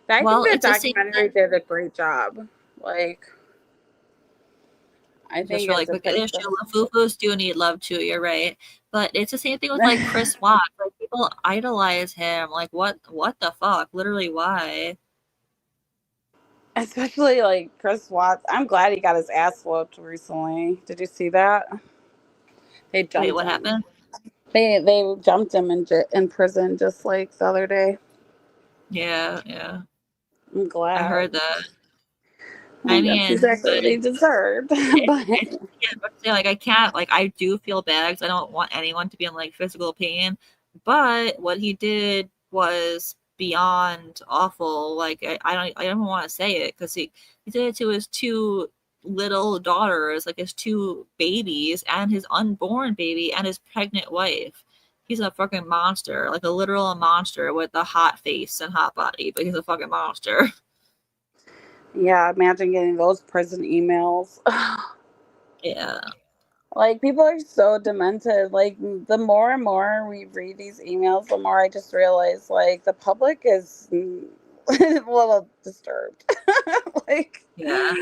[SPEAKER 7] I think the documentary did a great job. Like, I think
[SPEAKER 1] just really quick, Fufus do need love too. You're right, but it's the same thing with like Chris Watts. Like people idolize him. Like what the fuck? Literally, why?
[SPEAKER 7] Especially like Chris Watts. I'm glad he got his ass whooped recently. Did you see that? They jumped him.
[SPEAKER 1] What happened?
[SPEAKER 7] They jumped him in prison just like the other day.
[SPEAKER 1] Yeah.
[SPEAKER 7] I'm glad.
[SPEAKER 1] I heard that.
[SPEAKER 7] I mean, that's exactly what he deserved.
[SPEAKER 1] I can't, like, I do feel bad because I don't want anyone to be in like physical pain, but what he did was beyond awful. Like, I don't want to say it because he did it to his two little daughters, like his two babies and his unborn baby and his pregnant wife. He's a fucking monster, like a literal monster with a hot face and hot body, but he's a fucking monster.
[SPEAKER 7] Yeah, imagine getting those prison emails.
[SPEAKER 1] Yeah.
[SPEAKER 7] Like, people are so demented. Like, the more and more we read these emails, the more I just realize, like, the public is a little disturbed. Like,
[SPEAKER 1] Yeah.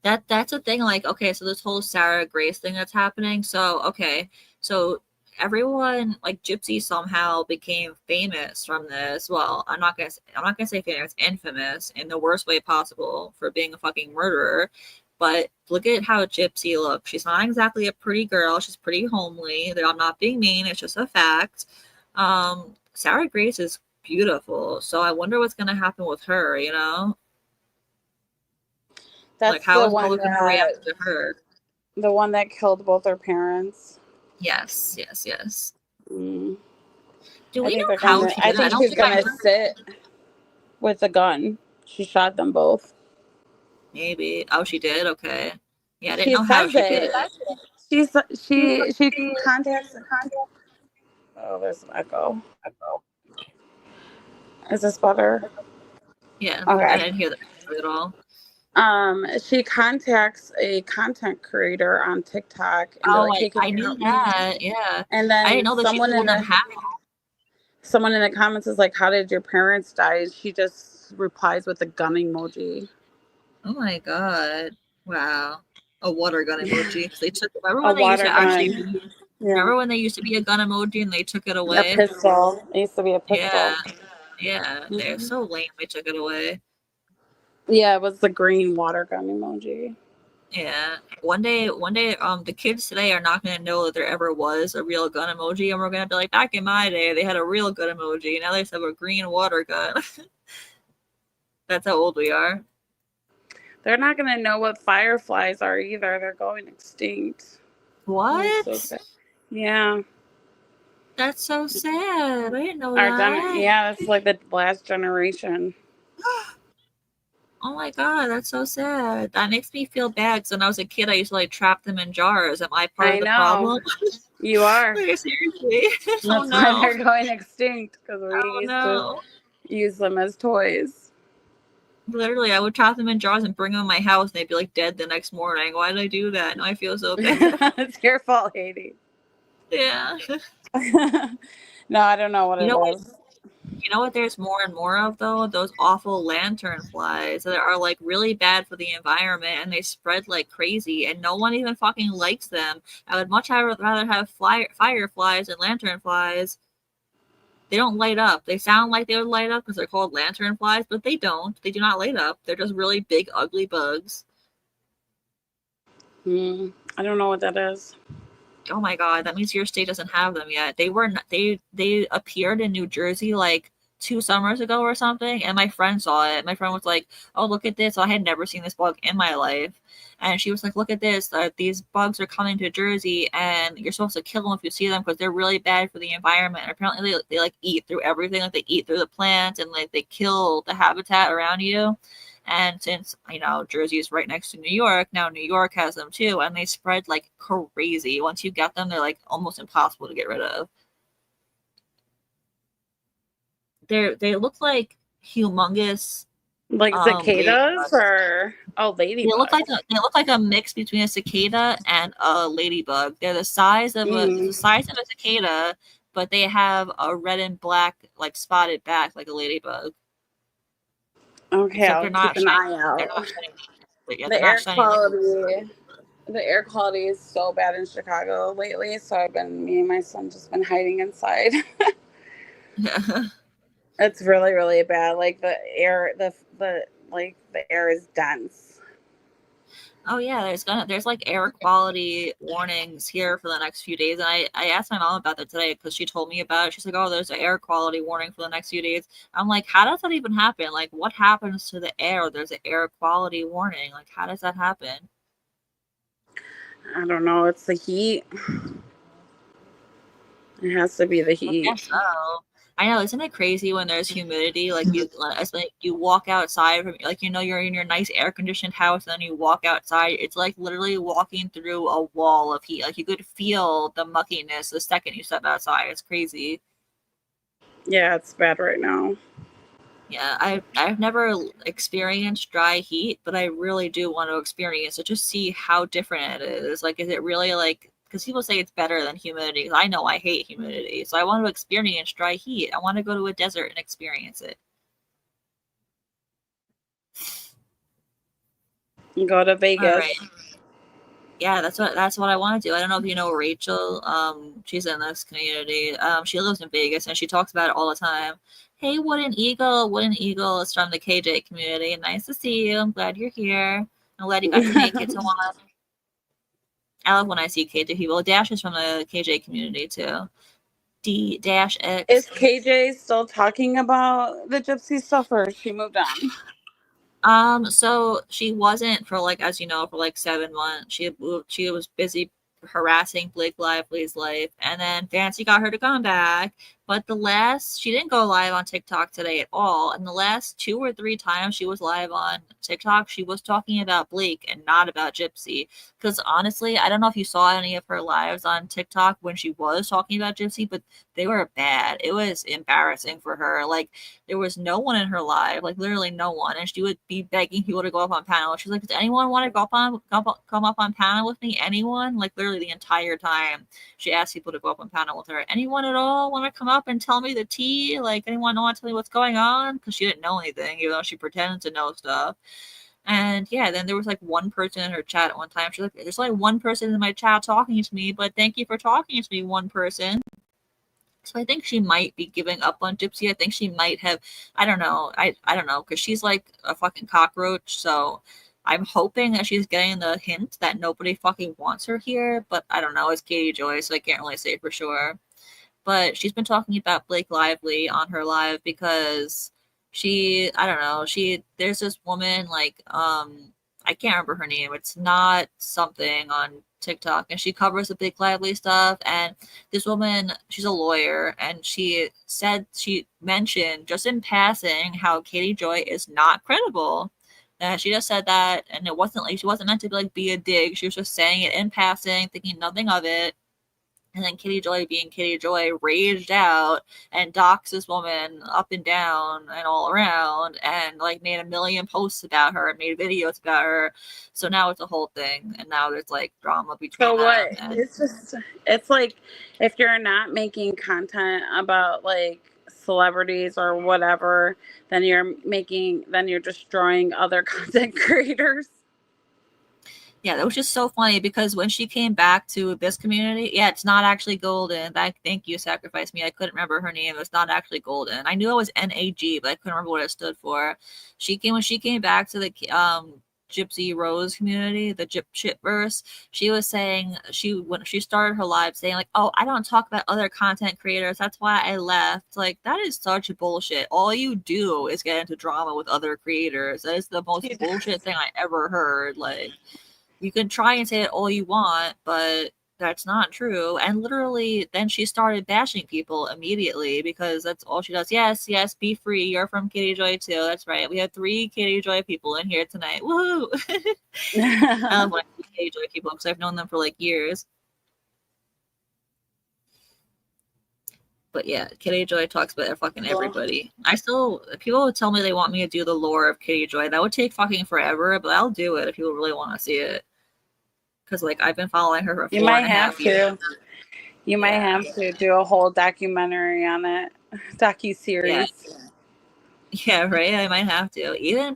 [SPEAKER 1] That's a thing. Like, okay, so this whole Sarah Grace thing that's happening. So, okay, so everyone, like, Gypsy somehow became famous from this. Well, I'm not gonna say famous, infamous in the worst way possible for being a fucking murderer. But look at how Gypsy looks. She's not exactly a pretty girl. She's pretty homely. I'm not being mean. It's just a fact. Sarah Grace is beautiful. So I wonder what's gonna happen with her. You know, like,
[SPEAKER 7] that's
[SPEAKER 1] how
[SPEAKER 7] the
[SPEAKER 1] is
[SPEAKER 7] one
[SPEAKER 1] Lola gonna react to her?
[SPEAKER 7] that killed both her parents.
[SPEAKER 1] Yes, yes, yes.
[SPEAKER 7] Mm.
[SPEAKER 1] Do
[SPEAKER 7] I
[SPEAKER 1] we
[SPEAKER 7] think
[SPEAKER 1] know
[SPEAKER 7] they're
[SPEAKER 1] how
[SPEAKER 7] gonna.
[SPEAKER 1] she
[SPEAKER 7] I
[SPEAKER 1] did it? I
[SPEAKER 7] think
[SPEAKER 1] don't
[SPEAKER 7] she's
[SPEAKER 1] think I
[SPEAKER 7] gonna
[SPEAKER 1] heard.
[SPEAKER 7] sit with a gun. She shot them both.
[SPEAKER 1] Maybe. Oh, she did? Okay. Yeah, I didn't
[SPEAKER 7] She
[SPEAKER 1] know how
[SPEAKER 7] says
[SPEAKER 1] she did
[SPEAKER 7] it.
[SPEAKER 1] it.
[SPEAKER 7] She contacts. Oh, there's an echo. Is this better?
[SPEAKER 1] Yeah, I
[SPEAKER 7] Okay.
[SPEAKER 1] didn't hear that at all.
[SPEAKER 7] She contacts a content creator on TikTok, and they're
[SPEAKER 1] Oh,
[SPEAKER 7] like, "Hey, can
[SPEAKER 1] I
[SPEAKER 7] you
[SPEAKER 1] knew
[SPEAKER 7] help me?"
[SPEAKER 1] that. Yeah.
[SPEAKER 7] And
[SPEAKER 1] I didn't
[SPEAKER 7] then
[SPEAKER 1] know that she was the one that had it.
[SPEAKER 7] someone in the comments is like, "How did your parents die?" And she just replies with a gun emoji.
[SPEAKER 1] Oh my God. Wow. A water gun emoji. Because they took, remember
[SPEAKER 7] A
[SPEAKER 1] when they used
[SPEAKER 7] water
[SPEAKER 1] to actually
[SPEAKER 7] gun.
[SPEAKER 1] be,
[SPEAKER 7] Yeah.
[SPEAKER 1] remember when they used to be a gun emoji and they took it
[SPEAKER 7] A
[SPEAKER 1] away?
[SPEAKER 7] pistol. It used to be a
[SPEAKER 1] Yeah.
[SPEAKER 7] pistol.
[SPEAKER 1] Yeah. They're
[SPEAKER 7] Mhm.
[SPEAKER 1] so lame. They took it away.
[SPEAKER 7] Yeah, it was the green water gun emoji.
[SPEAKER 1] Yeah. One day, the kids today are not gonna know that there ever was a real gun emoji, and we're gonna be like, back in my day, they had a real gun emoji. Now they just have a green water gun. That's how old we are.
[SPEAKER 7] They're not gonna know what fireflies are either. They're going extinct.
[SPEAKER 1] What?
[SPEAKER 7] So sad. Yeah.
[SPEAKER 1] That's so sad. I didn't know that.
[SPEAKER 7] Yeah, it's like the last generation.
[SPEAKER 1] Oh my God, that's so sad. That makes me feel bad. Because when I was a kid, I used to like trap them in jars. Am I part
[SPEAKER 7] I
[SPEAKER 1] of the
[SPEAKER 7] know.
[SPEAKER 1] problem?
[SPEAKER 7] You are.
[SPEAKER 1] Like, seriously?
[SPEAKER 7] That's
[SPEAKER 1] Oh
[SPEAKER 7] why
[SPEAKER 1] no.
[SPEAKER 7] they're going extinct, because we
[SPEAKER 1] Oh
[SPEAKER 7] used
[SPEAKER 1] no.
[SPEAKER 7] to use them as toys.
[SPEAKER 1] Literally, I would trap them in jars and bring them in my house, and they'd be like dead the next morning. Why did I do that? Now I feel so bad.
[SPEAKER 7] It's your fault, Haiti.
[SPEAKER 1] Yeah.
[SPEAKER 7] No, I don't know what
[SPEAKER 1] You
[SPEAKER 7] it
[SPEAKER 1] know what?
[SPEAKER 7] is.
[SPEAKER 1] You know what? There's more and more of though. Those awful lantern flies that are like really bad for the environment, and they spread like crazy, and no one even fucking likes them. I would much rather have fireflies and lantern flies. They don't light up. They sound like they would light up because they're called lantern flies, but they don't. They do not light up. They're just really big, ugly bugs.
[SPEAKER 7] I don't know what that is.
[SPEAKER 1] Oh my God, that means your state doesn't have them yet. They were not, they appeared in New Jersey like 2 summers ago or something, and my friend saw it. My friend was like, "Oh, look at this!" I had never seen this bug in my life, and she was like, "Look at this! These bugs are coming to Jersey, and you're supposed to kill them if you see them because they're really bad for the environment." And apparently, they like eat through everything. Like they eat through the plants, and like they kill the habitat around you. And since, Jersey is right next to New York, now New York has them too, and they spread like crazy. Once you get them, they're like almost impossible to get rid of. They look like humongous,
[SPEAKER 7] Like cicadas
[SPEAKER 1] ladybugs.
[SPEAKER 7] or ladybugs.
[SPEAKER 1] They look like a mix between a cicada and a ladybug. They're the size of a cicada, but they have a red and black like spotted back like a ladybug.
[SPEAKER 7] Okay,
[SPEAKER 1] Except
[SPEAKER 7] I'll
[SPEAKER 1] they're not
[SPEAKER 7] keep an
[SPEAKER 1] shiny.
[SPEAKER 7] eye out.
[SPEAKER 1] They're not shiny. But yeah,
[SPEAKER 7] The
[SPEAKER 1] they're
[SPEAKER 7] air
[SPEAKER 1] not shiny.
[SPEAKER 7] the air quality is so bad in Chicago lately, so me and my son just been hiding inside. It's really, really bad. Like the air, the air is dense.
[SPEAKER 1] Oh yeah, there's like air quality warnings here for the next few days, and I asked my mom about that today because she told me about it. She's like, "Oh, there's an air quality warning for the next few days." I'm like, "How does that even happen? Like, what happens to the air? There's an air quality warning. Like, how does that happen?"
[SPEAKER 7] I don't know. It's the heat. It has to be the
[SPEAKER 1] I
[SPEAKER 7] heat.
[SPEAKER 1] guess so. I know, isn't it crazy when there's humidity? Like it's like you walk outside from you're in your nice air conditioned house, and then you walk outside. It's like literally walking through a wall of heat. Like you could feel the muckiness the second you step outside. It's crazy.
[SPEAKER 7] Yeah, it's bad right now.
[SPEAKER 1] Yeah, I've never experienced dry heat, but I really do want to experience it, just see how different it is. Like, is it really like, because people say it's better than humidity. 'Cause I know I hate humidity, so I want to experience dry heat. I want to go to a desert and experience it.
[SPEAKER 7] Go to
[SPEAKER 1] All
[SPEAKER 7] Vegas.
[SPEAKER 1] right. Yeah, that's what I want to do. I don't know if you know Rachel. She's in this community. She lives in Vegas and she talks about it all the time. Hey, Wooden Eagle. Wooden Eagle is from the KJ community. Nice to see you. I'm glad you're here. I'm glad you got to make it to one. I love when I see KJ people. Dash is from the KJ community too. D-X.
[SPEAKER 7] Is KJ still talking about the Gypsy stuff, or she moved on?
[SPEAKER 1] So she wasn't for like, as you know, for like 7 months. She had moved, she was busy harassing Blake Lively's life, and then Fancy got her to come back. But she didn't go live on TikTok today at all. And the last 2 or 3 times she was live on TikTok, she was talking about Blake and not about Gypsy. Because honestly, I don't know if you saw any of her lives on TikTok when she was talking about Gypsy, but they were bad. It was embarrassing for her. Like, there was no one in her live, like literally no one, and she would be begging people to go up on panel. She's like, "Does anyone want to come up on panel with me? Anyone?" Like literally the entire time, she asked people to go up on panel with her. Anyone at all want to come up and tell me the tea? Like, anyone want to tell me what's going on? Because she didn't know anything, even though she pretended to know stuff. And yeah, then there was like one person in her chat at one time. She's like, "There's only one person in my chat talking to me, but thank you for talking to me, one person." So I think she might be giving up on Gypsy. I think she might have, I don't know. I don't know, because she's like a fucking cockroach. So I'm hoping that she's getting the hint that nobody fucking wants her here. But I don't know. It's Katie Joy, so I can't really say for sure. But she's been talking about Blake Lively on her live because I don't know, there's this woman, like, I can't remember her name. It's not something on TikTok, and she covers the Blake Lively stuff. And this woman, she's a lawyer, and she mentioned just in passing how Katie Joy is not credible. She just said that, and it wasn't like she wasn't meant to be a dig. She was just saying it in passing, thinking nothing of it. And then Kitty Joy, being Kitty Joy, raged out and doxed this woman up and down and all around, and like made a million posts about her and made videos about her. So now it's a whole thing, and now there's like drama between
[SPEAKER 7] So
[SPEAKER 1] them.
[SPEAKER 7] what?
[SPEAKER 1] And
[SPEAKER 7] It's like, if you're not making content about like celebrities or whatever, then you're destroying other content creators.
[SPEAKER 1] yeah, that was just so funny because when she came back to this community, yeah, it's not actually Golden. Thank you, Sacrifice Me. I couldn't remember her name. It's not actually Golden. I knew it was NAG, but I couldn't remember what it stood for. When she came back to the Gypsy Rose community, the Gyp Shitverse, she was saying, when she started her live saying like, "Oh, I don't talk about other content creators. That's why I left." Like, that is such bullshit. All you do is get into drama with other creators. That is the most bullshit thing I ever heard. Like, you can try and say it all you want, but that's not true. And literally, then she started bashing people immediately because that's all she does. Yes, be free. You're from Kitty Joy too. That's right. We have 3 Kitty Joy people in here tonight. Woohoo! I love when I see Kitty Joy people because I've known them for like years. But yeah, Kitty Joy talks about fucking everybody. People would tell me they want me to do the lore of Kitty Joy. That would take fucking forever, but I'll do it if people really want to see it. Because like, I've been following her for 4.5 years.
[SPEAKER 7] You might have to do a whole documentary on it, docu-series.
[SPEAKER 1] Yeah, right. I might have to. Even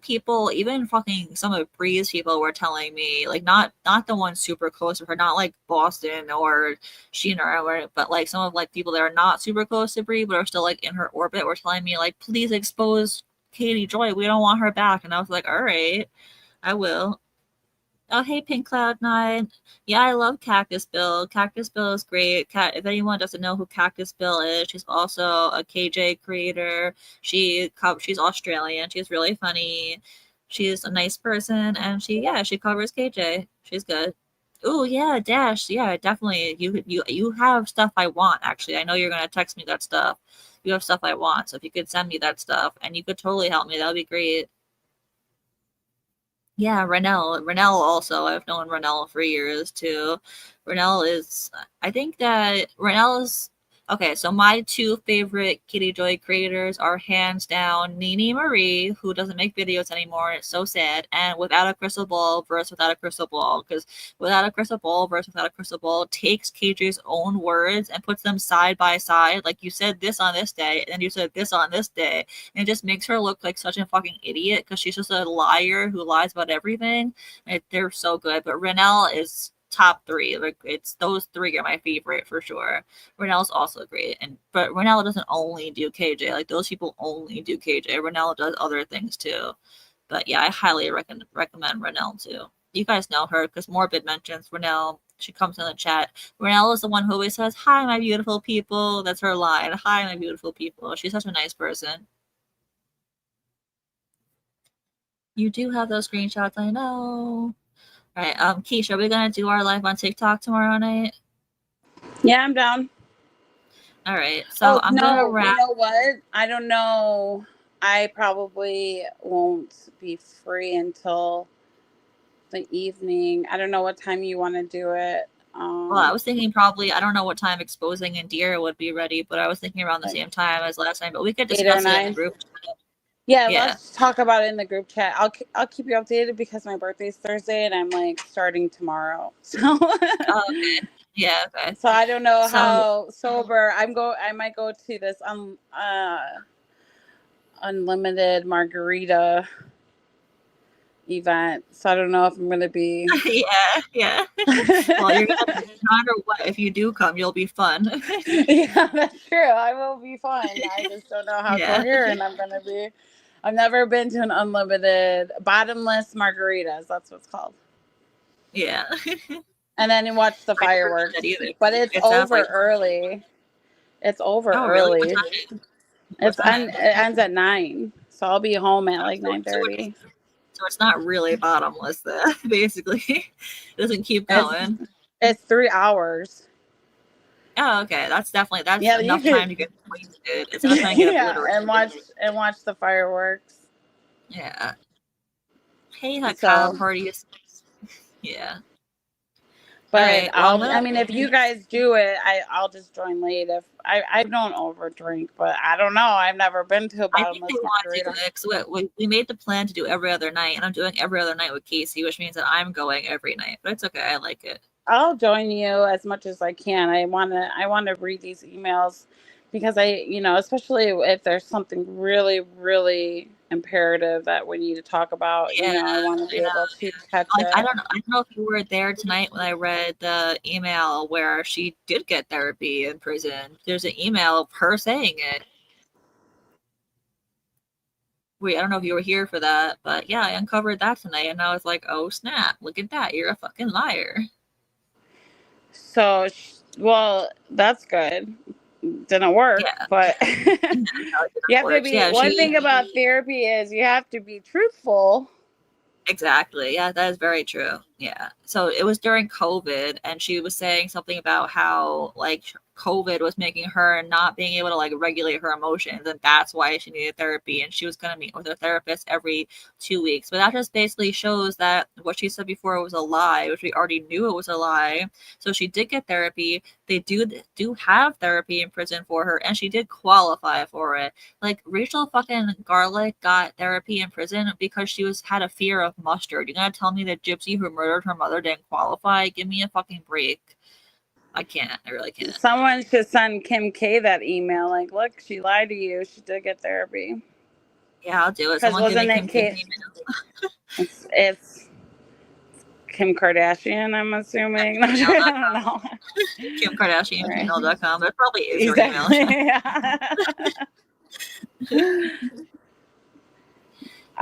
[SPEAKER 1] fucking some of Bree's people were telling me, like, not the ones super close to her, not like Boston or Sheena or whatever, but like some of like people that are not super close to Bree but are still like in her orbit were telling me like, please expose Katie Joy. We don't want her back. And I was like, all right, I will. Oh, hey, Pink Cloud 9. Yeah, I love Cactus Bill. Cactus Bill is great. If anyone doesn't know who Cactus Bill is, she's also a KJ creator. She's Australian. She's really funny. She's a nice person, and she covers KJ. She's good. Oh yeah, Dash. Yeah, definitely. You have stuff I want. Actually, I know you're gonna text me that stuff. You have stuff I want. So if you could send me that stuff, and you could totally help me, that would be great. Yeah, Renell also. I've known Renell for years too. I think that Renell is Okay, so my two favorite Kitty Joy creators are hands down Nene Marie, who doesn't make videos anymore. It's so sad. And Without a Crystal Ball versus Without a Crystal Ball, because Without a Crystal Ball versus Without a Crystal Ball takes KJ's own words and puts them side by side. Like, you said this on this day, and then you said this on this day, and it just makes her look like such a fucking idiot because she's just a liar who lies about everything. They're so good. But Renelle is top three. Like, it's those three are my favorite for sure. Renelle's also great, but Renelle doesn't only do KJ. Like, those people only do KJ. Renelle does other things too. But yeah, I highly recommend Renelle too. You guys know her because Morbid mentions Renelle. She comes in the chat. Renelle is the one who always says, "Hi, my beautiful people." That's her line. "Hi, my beautiful people." She's such a nice person. You do have those screenshots, I know. All right, Keisha, are we gonna do our live on TikTok tomorrow night?
[SPEAKER 7] Yeah, I'm down.
[SPEAKER 1] All right, so I'm gonna wrap.
[SPEAKER 7] You know what? I don't know. I probably won't be free until the evening. I don't know what time you want to do it.
[SPEAKER 1] Well, I was thinking probably, I don't know what time Exposing and Deer would be ready, but I was thinking around the same time as last time. But we could discuss it in the group.
[SPEAKER 7] Yeah, let's talk about it in the group chat. I'll keep you updated because my birthday's Thursday and I'm like starting tomorrow. So
[SPEAKER 1] okay. Yeah, okay.
[SPEAKER 7] So I don't know how sober I might go to this unlimited margarita event. So I don't know if I'm gonna be
[SPEAKER 1] yeah. Well, you're gonna, no matter what, if you do come, you'll be fun.
[SPEAKER 7] Yeah, that's true. I will be fun. I just don't know how coherent I'm gonna be. I've never been to an unlimited bottomless margaritas. That's what it's called.
[SPEAKER 1] Yeah.
[SPEAKER 7] And then you watch the fireworks. But it's over early. It's over early. Really? It ends at 9. So I'll be home at like 9:30.
[SPEAKER 1] So it's not really bottomless then, basically. It doesn't keep going.
[SPEAKER 7] It's 3 hours.
[SPEAKER 1] Oh, okay. That's enough time to get wasted. It's enough time to get obliterated.
[SPEAKER 7] and watch the fireworks.
[SPEAKER 1] Yeah. Hey, that cow party is yeah.
[SPEAKER 7] But right, I mean, if you guys do it, I'll just join late. If I don't overdrink, but I don't know. I've never been to a bottomless margarita.
[SPEAKER 1] We made the plan to do every other night, and I'm doing every other night with Casey, which means that I'm going every night. But it's okay. I like it.
[SPEAKER 7] I'll join you as much as I can. I want to read these emails because especially if there's something really, really imperative that we need to talk about. I want to be able to catch it.
[SPEAKER 1] I don't know if you were there tonight when I read the email where she did get therapy in prison. There's an email of her saying it. Wait, I don't know if you were here for that, but yeah, I uncovered that tonight, and I was like, oh snap, look at that, you're a fucking liar.
[SPEAKER 7] So, well, that's good. Didn't work, but you have to be. One thing about therapy is you have to be truthful.
[SPEAKER 1] Exactly. Yeah, that is very true. Yeah. So it was during COVID, and she was saying something about how like COVID was making her not being able to like regulate her emotions, and that's why she needed therapy, and she was going to meet with her therapist every 2 weeks. But that just basically shows that what she said before was a lie, which we already knew it was a lie. So she did get therapy. They do have therapy in prison for her, and she did qualify for it. Like Rachel fucking Garlic got therapy in prison because she had a fear of mustard. You're gonna tell me that Gypsy who murdered her mother didn't qualify? Give me a fucking break. I can't. I really can't.
[SPEAKER 7] Someone should send Kim K that email. Like, look, she lied to you. She did get therapy.
[SPEAKER 1] Yeah, I'll do it. Someone
[SPEAKER 7] wasn't it Kim? It's Kim Kardashian, I'm assuming. I don't know.
[SPEAKER 1] Kim Kardashian, gmail.com. That probably is your email.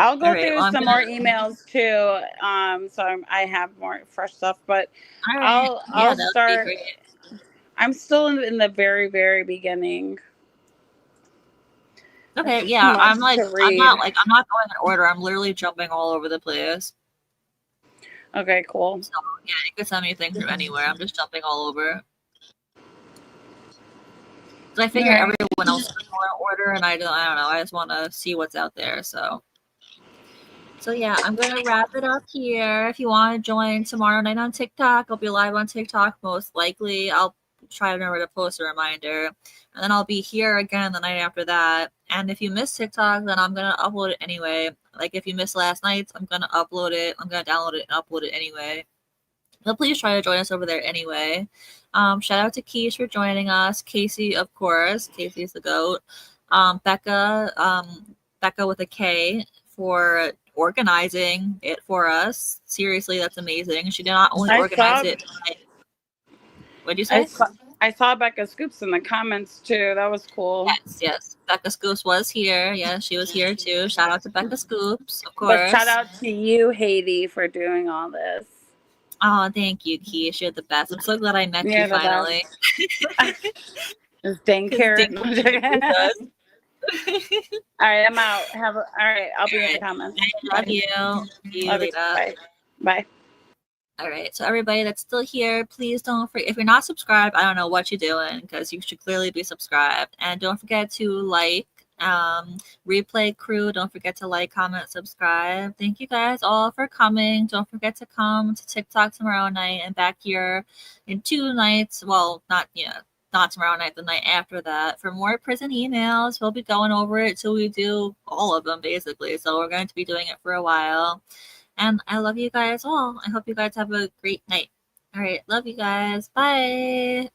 [SPEAKER 7] I'll go through some more emails too. So I have more fresh stuff, but I'll start. I'm still in the very, very beginning.
[SPEAKER 1] Okay, yeah, I'm not going in order. I'm literally jumping all over the place.
[SPEAKER 7] Okay, cool.
[SPEAKER 1] So yeah, you can send me things from anywhere. I'm just jumping all over. Because I figure everyone else is in order, and I don't know. I just want to see what's out there. So yeah, I'm gonna wrap it up here. If you want to join tomorrow night on TikTok, I'll be live on TikTok most likely. I'll try to remember to post a reminder. And then I'll be here again the night after that. And if you miss TikTok, then I'm going to upload it anyway. Like if you missed last night, I'm going to upload it. I'm going to download it and upload it anyway. But please try to join us over there anyway. Shout out to Keish for joining us. Casey, of course. Casey's the GOAT. Becca with a K, for organizing it for us. Seriously, that's amazing. She did not only organize it. What'd you say?
[SPEAKER 7] I saw Becca Scoops in the comments too. That was cool.
[SPEAKER 1] Yes. Becca Scoops was here. Yeah, she was here too. Shout out to Becca Scoops, of course.
[SPEAKER 7] But shout out to you, Haiti, for doing all this.
[SPEAKER 1] Oh, thank you, Keish. You're the best. I'm so glad I met you finally.
[SPEAKER 7] This dang carrot. All right, I'm out. All right, I'll be in the comments.
[SPEAKER 1] Love you.
[SPEAKER 7] Love you. Bye. Bye.
[SPEAKER 1] All right, so everybody that's still here, please don't forget, if you're not subscribed, I don't know what you're doing, because you should clearly be subscribed. And don't forget to like, replay crew, don't forget to like, comment, subscribe. Thank you guys all for coming. Don't forget to come to TikTok tomorrow night and back here in 2 nights. Well, not tomorrow night, the night after that, for more prison emails. We'll be going over it till we do all of them, basically. So we're going to be doing it for a while. And I love you guys all. I hope you guys have a great night. All right. Love you guys. Bye.